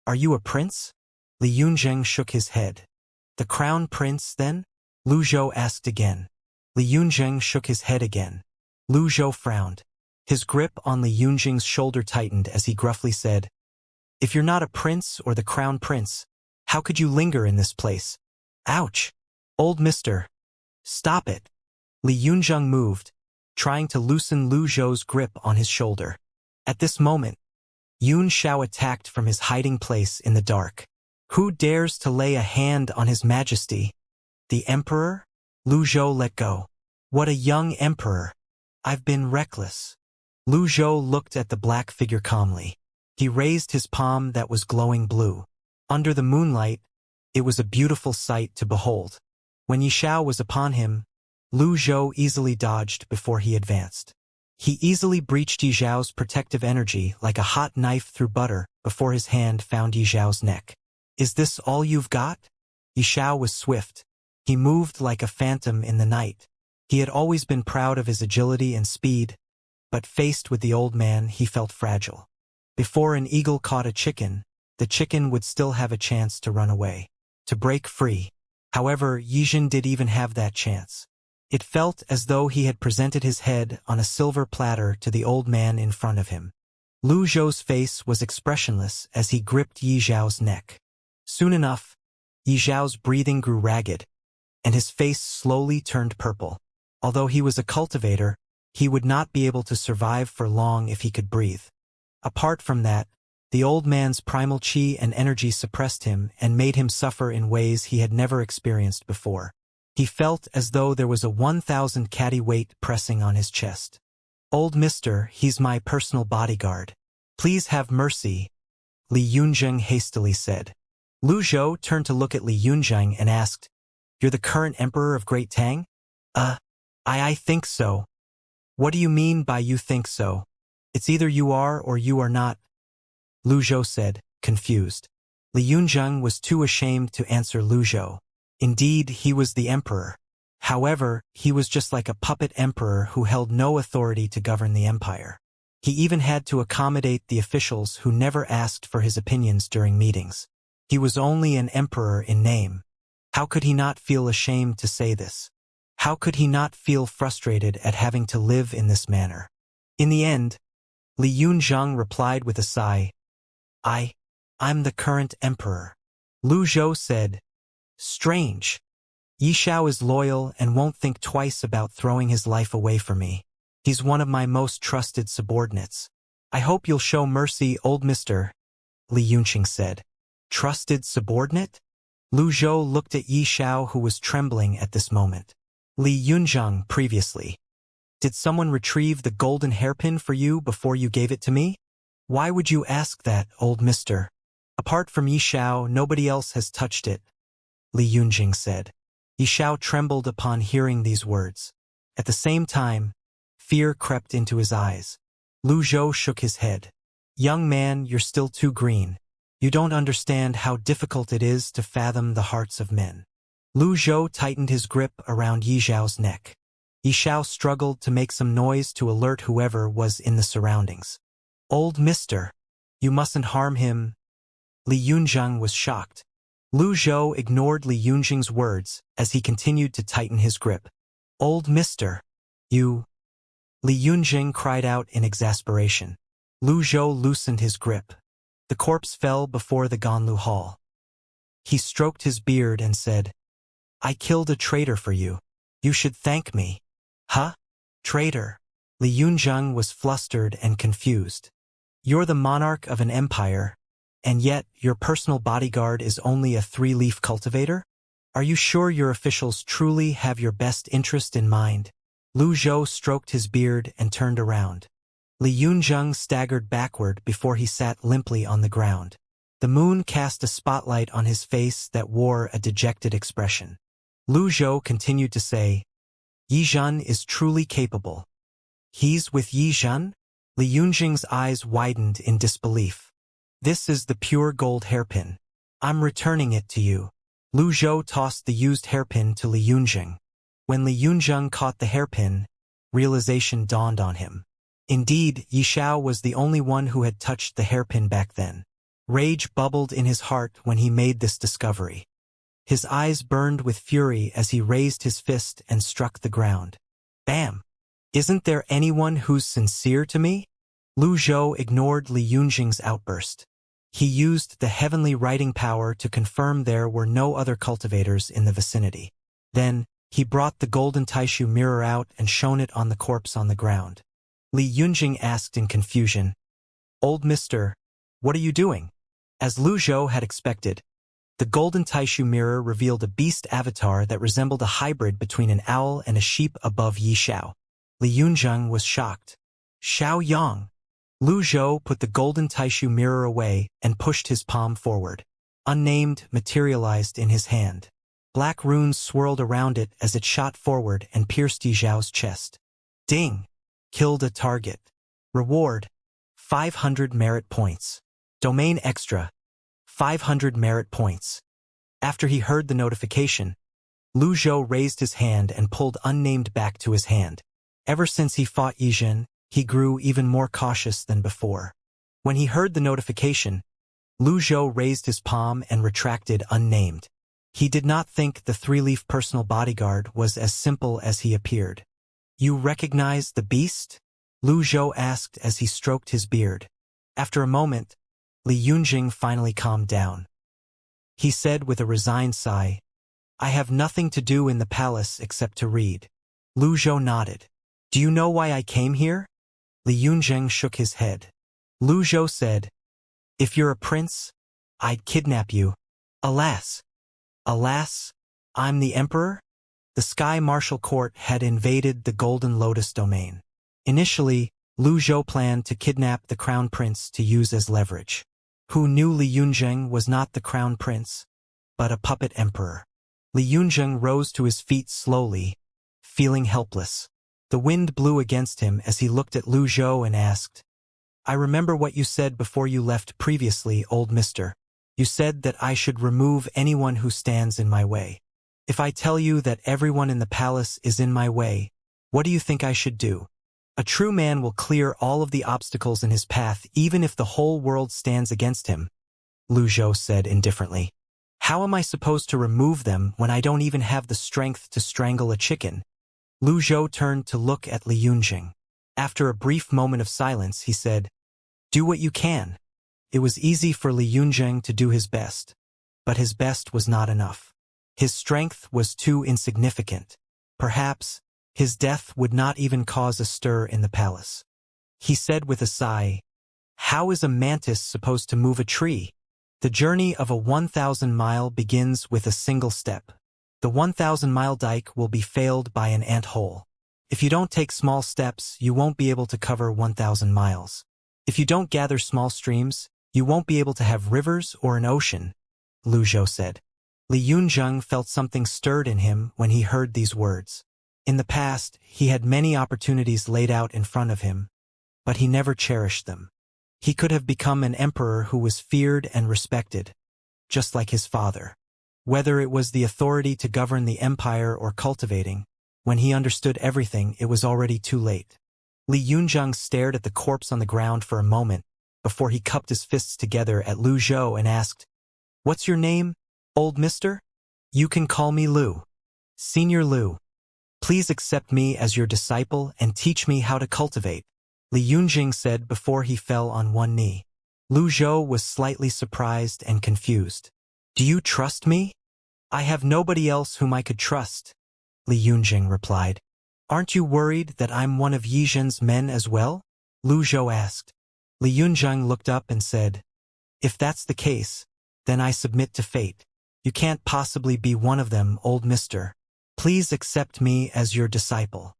"Are you a prince?" Li Yunzheng shook his head. "The crown prince, then?" Lu Zhou asked again. Li Yunzheng shook his head again. Lu Zhou frowned. His grip on Li Yunzheng's shoulder tightened as he gruffly said, "If you're not a prince or the crown prince, how could you linger in this place?" "Ouch! Old mister. Stop it." Li Yunzheng moved, trying to loosen Lu Zhou's grip on his shoulder. At this moment, Yun Xiao attacked from his hiding place in the dark. "Who dares to lay a hand on His Majesty?" "The Emperor?" Lu Zhou let go. "What a young emperor. I've been reckless." Lu Zhou looked at the black figure calmly. He raised his palm that was glowing blue. Under the moonlight, it was a beautiful sight to behold. When Yi Xiao was upon him, Lu Zhou easily dodged before he advanced. He easily breached Yi Xiao's protective energy like a hot knife through butter before his hand found Yi Xiao's neck. "Is this all you've got?" Yi Xiao was swift. He moved like a phantom in the night. He had always been proud of his agility and speed, but faced with the old man, he felt fragile. Before an eagle caught a chicken, the chicken would still have a chance to run away, to break free. However, Yijin did even have that chance. It felt as though he had presented his head on a silver platter to the old man in front of him. Lu Zhou's face was expressionless as he gripped Yi Xiao's neck. Soon enough, Yi Xiao's breathing grew ragged, and his face slowly turned purple. Although he was a cultivator, he would not be able to survive for long if he could breathe. Apart from that, the old man's primal qi and energy suppressed him and made him suffer in ways he had never experienced before. He felt as though there was a 1,000 catty weight pressing on his chest. "Old mister, he's my personal bodyguard. Please have mercy," Li Yunzheng hastily said. Lu Zhou turned to look at Li Yunzheng and asked, "You're the current emperor of Great Tang?" I think so." "What do you mean by you think so? It's either you are or you are not," Lu Zhou said, confused. Li Yunzheng was too ashamed to answer Lu Zhou. Indeed, he was the emperor. However, he was just like a puppet emperor who held no authority to govern the empire. He even had to accommodate the officials who never asked for his opinions during meetings. He was only an emperor in name. How could he not feel ashamed to say this? How could he not feel frustrated at having to live in this manner? In the end, Li Yunzheng replied with a sigh, I'm the current emperor." Lu Zhou said, "Strange. Yi Xiao is loyal and won't think twice about throwing his life away for me. He's one of my most trusted subordinates. I hope you'll show mercy, old mister," Li Yunqing said. "Trusted subordinate?" Lu Zhou looked at Yi Xiao, who was trembling at this moment. "Li Yunzheng, previously. Did someone retrieve the golden hairpin for you before you gave it to me?" "Why would you ask that, old mister? Apart from Yi Xiao, nobody else has touched it," Li Yunjing said. Yi Xiao trembled upon hearing these words. At the same time, fear crept into his eyes. Lu Zhou shook his head. "Young man, you're still too green. You don't understand how difficult it is to fathom the hearts of men." Lu Zhou tightened his grip around Yi Xiao's neck. Yi Xiao struggled to make some noise to alert whoever was in the surroundings. "Old mister, you mustn't harm him." Li Yunzheng was shocked. Lu Zhou ignored Li Yunjing's words as he continued to tighten his grip. "Old mister, you..." Li Yunjing cried out in exasperation. Lu Zhou loosened his grip. The corpse fell before the Ganlu Hall. He stroked his beard and said, "I killed a traitor for you. You should thank me." "Huh? Traitor?" Li Yunzheng was flustered and confused. "You're the monarch of an empire, and yet your personal bodyguard is only a three-leaf cultivator? Are you sure your officials truly have your best interest in mind?" Lu Zhou stroked his beard and turned around. Li Yunzheng staggered backward before he sat limply on the ground. The moon cast a spotlight on his face that wore a dejected expression. Lu Zhou continued to say, "Yi Zhan is truly capable." "He's with Yi Zhan?" Li Yunjing's eyes widened in disbelief. "This is the pure gold hairpin. I'm returning it to you." Lu Zhou tossed the used hairpin to Li Yunjing. When Li Yunjing caught the hairpin, realization dawned on him. Indeed, Yi Xiao was the only one who had touched the hairpin back then. Rage bubbled in his heart when he made this discovery. His eyes burned with fury as he raised his fist and struck the ground. Bam! "Isn't there anyone who's sincere to me?" Lu Zhou ignored Li Yunjing's outburst. He used the heavenly writing power to confirm there were no other cultivators in the vicinity. Then, he brought the golden Taishu mirror out and shone it on the corpse on the ground. Li Yunjing asked in confusion, "Old mister, what are you doing?" As Lu Zhou had expected, the golden Taishu mirror revealed a beast avatar that resembled a hybrid between an owl and a sheep above Yi Xiao. Li Yunjing was shocked. "Xiao Yang, Lu Zhou put the golden Taishu mirror away and pushed his palm forward. Unnamed materialized in his hand. Black runes swirled around it as it shot forward and pierced Yi Zhao's chest. Ding! Killed a target. Reward: 500 merit points. Domain extra: 500 merit points. After he heard the notification, Lu Zhou raised his hand and pulled Unnamed back to his hand. Ever since he fought Yizhen, he grew even more cautious than before. When he heard the notification, Lu Zhou raised his palm and retracted Unnamed. He did not think the three-leaf personal bodyguard was as simple as he appeared. You recognize the beast? Lu Zhou asked as he stroked his beard. After a moment, Li Yunjing finally calmed down. He said with a resigned sigh, I have nothing to do in the palace except to read. Lu Zhou nodded. Do you know why I came here? Li Yunjing shook his head. Lu Zhou said, if you're a prince, I'd kidnap you. Alas, I'm the emperor? The Sky Martial Court had invaded the Golden Lotus domain. Initially, Lu Zhou planned to kidnap the crown prince to use as leverage. Who knew Li Yunjing was not the crown prince, but a puppet emperor? Li Yunjing rose to his feet slowly, feeling helpless. The wind blew against him as he looked at Lu Zhou and asked, I remember what you said before you left previously, old mister. You said that I should remove anyone who stands in my way. If I tell you that everyone in the palace is in my way, what do you think I should do? A true man will clear all of the obstacles in his path even if the whole world stands against him, Lu Zhou said indifferently. How am I supposed to remove them when I don't even have the strength to strangle a chicken? Lu Zhou turned to look at Li Yunjing. After a brief moment of silence, he said, Do what you can. It was easy for Li Yunjing to do his best, but his best was not enough. His strength was too insignificant. Perhaps his death would not even cause a stir in the palace. He said with a sigh, How is a mantis supposed to move a tree? The journey of a 1,000-mile begins with a single step. The 1,000-mile dike will be failed by an ant hole. If you don't take small steps, you won't be able to cover 1,000 miles. If you don't gather small streams, you won't be able to have rivers or an ocean, Lu Zhou said. Li Yunjing felt something stirred in him when he heard these words. In the past, he had many opportunities laid out in front of him, but he never cherished them. He could have become an emperor who was feared and respected, just like his father. Whether it was the authority to govern the empire or cultivating, when he understood everything, it was already too late. Li Yunjing stared at the corpse on the ground for a moment before he cupped his fists together at Lu Zhou and asked, What's your name, old mister? You can call me Lu. Senior Lu. Please accept me as your disciple and teach me how to cultivate, Li Yunjing said before he fell on one knee. Lu Zhou was slightly surprised and confused. Do you trust me? I have nobody else whom I could trust, Li Yunjing replied. Aren't you worried that I'm one of Yizhen's men as well? Lu Zhou asked. Li Yunjing looked up and said, If that's the case, then I submit to fate. You can't possibly be one of them, old mister. Please accept me as your disciple.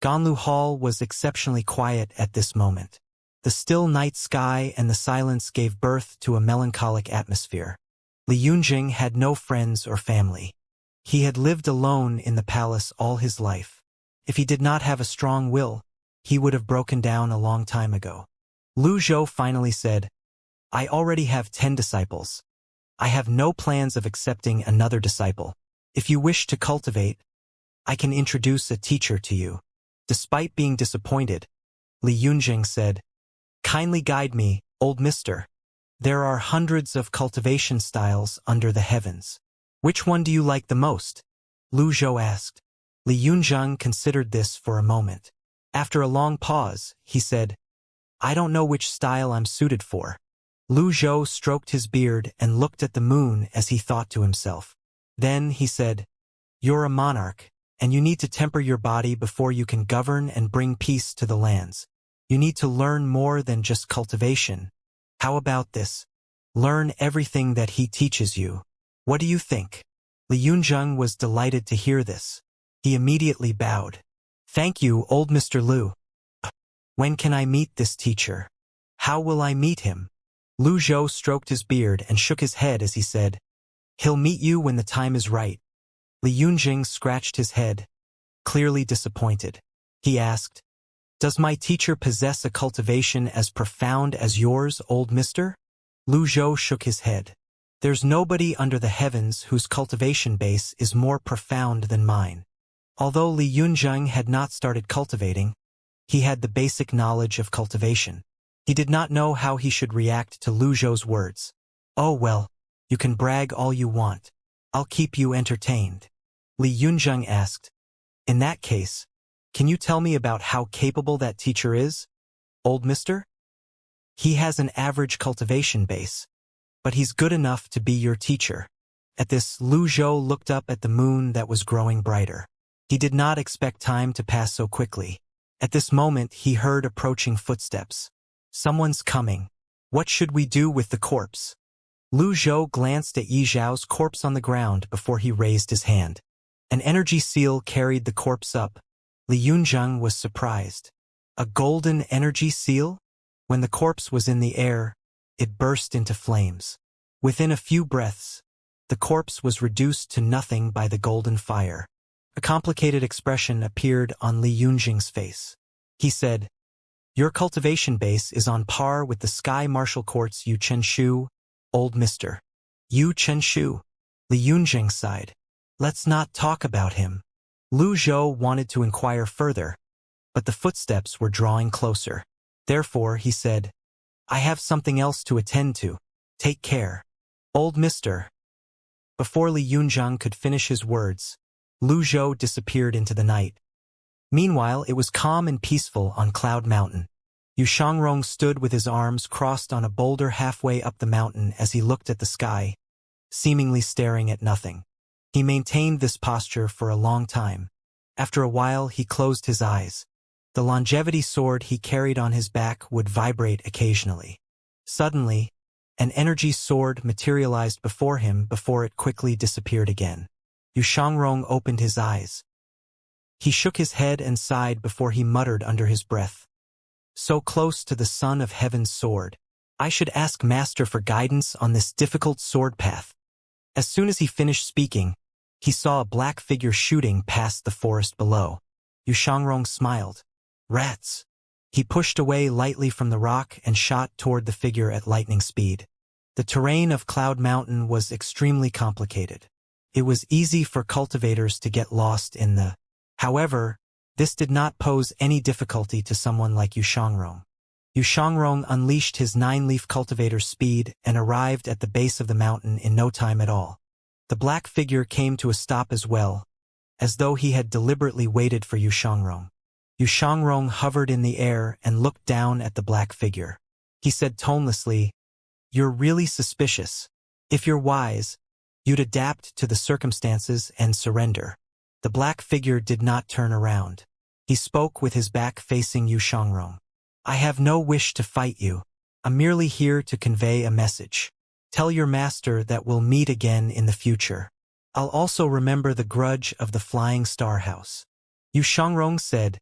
Ganlu Hall was exceptionally quiet at this moment. The still night sky and the silence gave birth to a melancholic atmosphere. Li Yunjing had no friends or family. He had lived alone in the palace all his life. If he did not have a strong will, he would have broken down a long time ago. Lu Zhou finally said, I already have 10 disciples. I have no plans of accepting another disciple. If you wish to cultivate, I can introduce a teacher to you. Despite being disappointed, Li Yunjing said, Kindly guide me, old mister. There are hundreds of cultivation styles under the heavens. Which one do you like the most? Lu Zhou asked. Li Yunjing considered this for a moment. After a long pause, he said, I don't know which style I'm suited for. Lu Zhou stroked his beard and looked at the moon as he thought to himself. Then he said, You're a monarch, and you need to temper your body before you can govern and bring peace to the lands. You need to learn more than just cultivation. How about this? Learn everything that he teaches you. What do you think? Li Yunjing was delighted to hear this. He immediately bowed. Thank you, old Mr. Lu. When can I meet this teacher? How will I meet him? Lu Zhou stroked his beard and shook his head as he said, He'll meet you when the time is right. Li Yunjing scratched his head, clearly disappointed. He asked, Does my teacher possess a cultivation as profound as yours, old mister? Lu Zhou shook his head. There's nobody under the heavens whose cultivation base is more profound than mine. Although Li Yunjing had not started cultivating, he had the basic knowledge of cultivation. He did not know how he should react to Lu Zhou's words. Oh well, you can brag all you want. I'll keep you entertained. Li Yunjing asked, In that case, can you tell me about how capable that teacher is, old mister? He has an average cultivation base, but he's good enough to be your teacher. At this, Lu Zhou looked up at the moon that was growing brighter. He did not expect time to pass so quickly. At this moment, he heard approaching footsteps. Someone's coming. What should we do with the corpse? Lu Zhou glanced at Yi Zhao's corpse on the ground before he raised his hand. An energy seal carried the corpse up. Li Yunjing was surprised. A golden energy seal? When the corpse was in the air, it burst into flames. Within a few breaths, the corpse was reduced to nothing by the golden fire. A complicated expression appeared on Li Yunjing's face. He said, Your cultivation base is on par with the Sky Martial Court's Yu Chenshu, old mister. Yu Chenshu. Li Yunjing sighed. Let's not talk about him. Lu Zhou wanted to inquire further, but the footsteps were drawing closer. Therefore, he said, I have something else to attend to. Take care. Old mister. Before Li Yunjing could finish his words, Lu Zhou disappeared into the night. Meanwhile, it was calm and peaceful on Cloud Mountain. Yu Shangrong stood with his arms crossed on a boulder halfway up the mountain as he looked at the sky, seemingly staring at nothing. He maintained this posture for a long time. After a while, he closed his eyes. The longevity sword he carried on his back would vibrate occasionally. Suddenly, an energy sword materialized before him before it quickly disappeared again. Yu Shangrong opened his eyes. He shook his head and sighed before he muttered under his breath. So close to the Son of Heaven's sword. I should ask Master for guidance on this difficult sword path. As soon as he finished speaking, he saw a black figure shooting past the forest below. Yu Shangrong smiled. Rats. He pushed away lightly from the rock and shot toward the figure at lightning speed. The terrain of Cloud Mountain was extremely complicated. It was easy for cultivators to get lost in the. However, this did not pose any difficulty to someone like Yu Shangrong. Yu Shangrong unleashed his 9-leaf cultivator's speed and arrived at the base of the mountain in no time at all. The black figure came to a stop as well, as though he had deliberately waited for Yu Shangrong. Yu Shangrong hovered in the air and looked down at the black figure. He said tonelessly, You're really suspicious. If you're wise, you'd adapt to the circumstances and surrender. The black figure did not turn around. He spoke with his back facing Yu Shangrong. I have no wish to fight you. I'm merely here to convey a message. Tell your master that we'll meet again in the future. I'll also remember the grudge of the Flying Star House. Yu Shangrong said,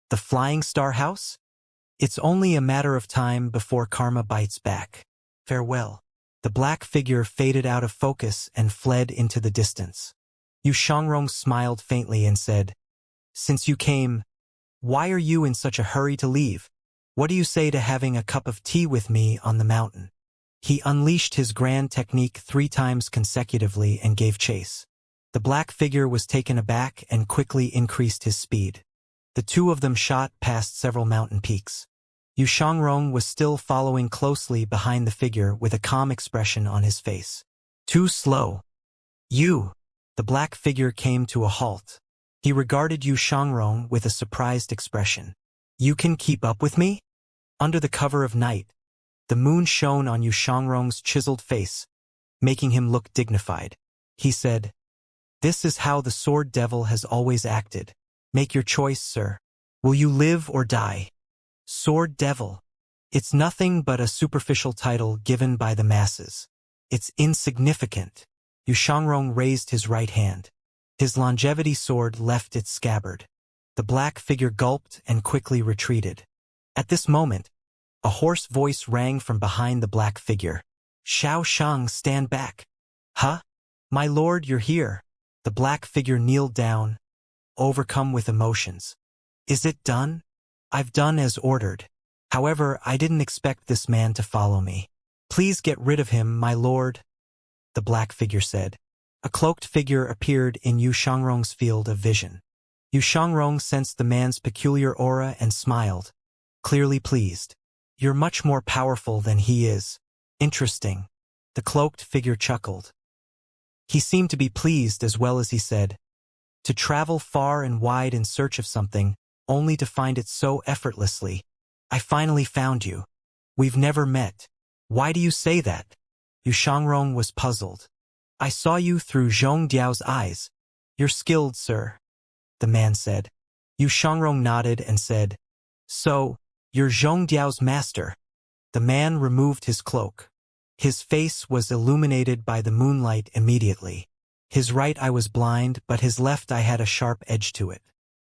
The Flying Star House? It's only a matter of time before karma bites back. Farewell. The black figure faded out of focus and fled into the distance. Yu Shangrong smiled faintly and said, Since you came, why are you in such a hurry to leave? What do you say to having a cup of tea with me on the mountain? He unleashed his grand technique 3 times consecutively and gave chase. The black figure was taken aback and quickly increased his speed. The two of them shot past several mountain peaks. Yu Shangrong was still following closely behind the figure with a calm expression on his face. Too slow. You. The black figure came to a halt. He regarded Yu Shangrong with a surprised expression. You can keep up with me? Under the cover of night, the moon shone on Yu Shangrong's chiseled face, making him look dignified. He said, This is how the Sword Devil has always acted. Make your choice, sir. Will you live or die? Sword Devil. It's nothing but a superficial title given by the masses. It's insignificant. Yu Shangrong raised his right hand. His longevity sword left its scabbard. The black figure gulped and quickly retreated. At this moment, A hoarse voice rang from behind the black figure. Xiao Shang, stand back. Huh? My lord, you're here. The black figure kneeled down, overcome with emotions. Is it done? I've done as ordered. However, I didn't expect this man to follow me. Please get rid of him, my lord, the black figure said. A cloaked figure appeared in Yu Shangrong's field of vision. Yu Shangrong sensed the man's peculiar aura and smiled, clearly pleased. You're much more powerful than he is. Interesting. The cloaked figure chuckled. He seemed to be pleased as well as he said, to travel far and wide in search of something, only to find it so effortlessly. I finally found you. We've never met. Why do you say that? Yu Shangrong was puzzled. I saw you through Zhong Diao's eyes. You're skilled, sir, the man said. Yu Shangrong nodded and said, so, you're Zhong Diao's master. The man removed his cloak. His face was illuminated by the moonlight immediately. His right eye was blind, but his left eye had a sharp edge to it.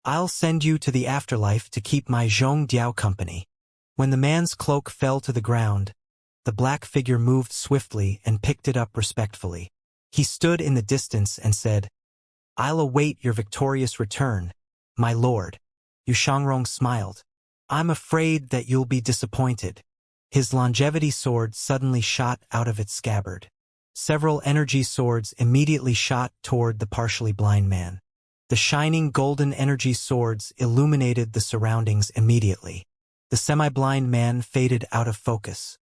I'll send you to the afterlife to keep my Zhong Diao company. When the man's cloak fell to the ground, the black figure moved swiftly and picked it up respectfully. He stood in the distance and said, I'll await your victorious return, my lord. Yu Shangrong smiled. I'm afraid that you'll be disappointed. His longevity sword suddenly shot out of its scabbard. Several energy swords immediately shot toward the partially blind man. The shining golden energy swords illuminated the surroundings immediately. The semi-blind man faded out of focus.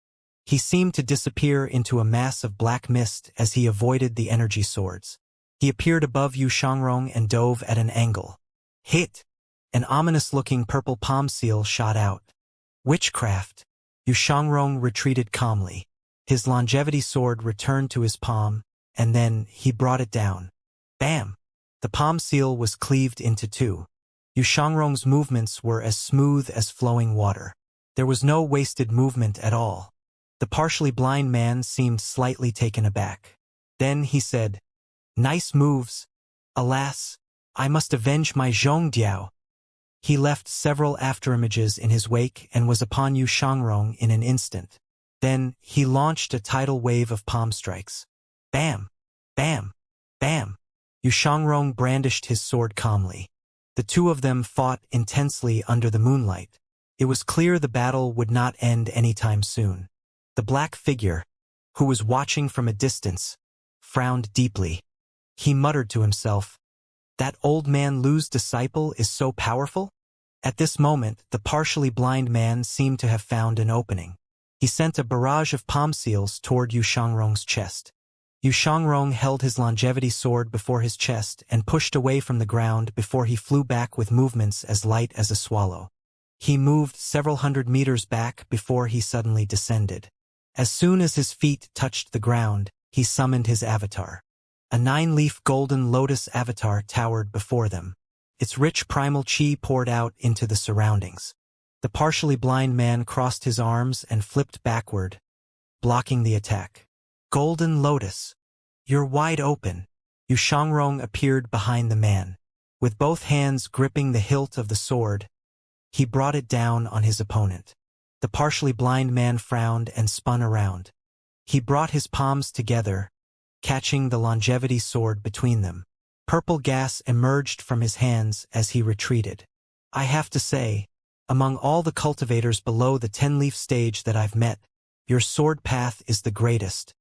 He seemed to disappear into a mass of black mist as he avoided the energy swords. He appeared above Yu Shangrong and dove at an angle. Hit! An ominous-looking purple palm seal shot out. Witchcraft! Yu Shangrong retreated calmly. His longevity sword returned to his palm, and then he brought it down. Bam! The palm seal was cleaved into two. Yu Shangrong's movements were as smooth as flowing water. There was no wasted movement at all. The partially blind man seemed slightly taken aback. Then he said, Nice moves. Alas, I must avenge my Zhong Diao. He left several afterimages in his wake and was upon Yu Shangrong in an instant. Then he launched a tidal wave of palm strikes. Bam! Bam! Bam! Yu Shangrong brandished his sword calmly. The two of them fought intensely under the moonlight. It was clear the battle would not end anytime soon. The black figure, who was watching from a distance, frowned deeply. He muttered to himself, That old man Lu's disciple is so powerful? At this moment, the partially blind man seemed to have found an opening. He sent a barrage of palm seals toward Yu Shangrong's chest. Yu Shangrong held his longevity sword before his chest and pushed away from the ground before he flew back with movements as light as a swallow. He moved several hundred meters back before he suddenly descended. As soon as his feet touched the ground, he summoned his avatar. A 9-leaf golden lotus avatar towered before them. Its rich primal chi poured out into the surroundings. The partially blind man crossed his arms and flipped backward, blocking the attack. Golden Lotus. You're wide open. Yu Shangrong appeared behind the man. With both hands gripping the hilt of the sword, he brought it down on his opponent. The partially blind man frowned and spun around. He brought his palms together, catching the longevity sword between them. Purple gas emerged from his hands as he retreated. I have to say, among all the cultivators below the 10-leaf stage that I've met, your sword path is the greatest.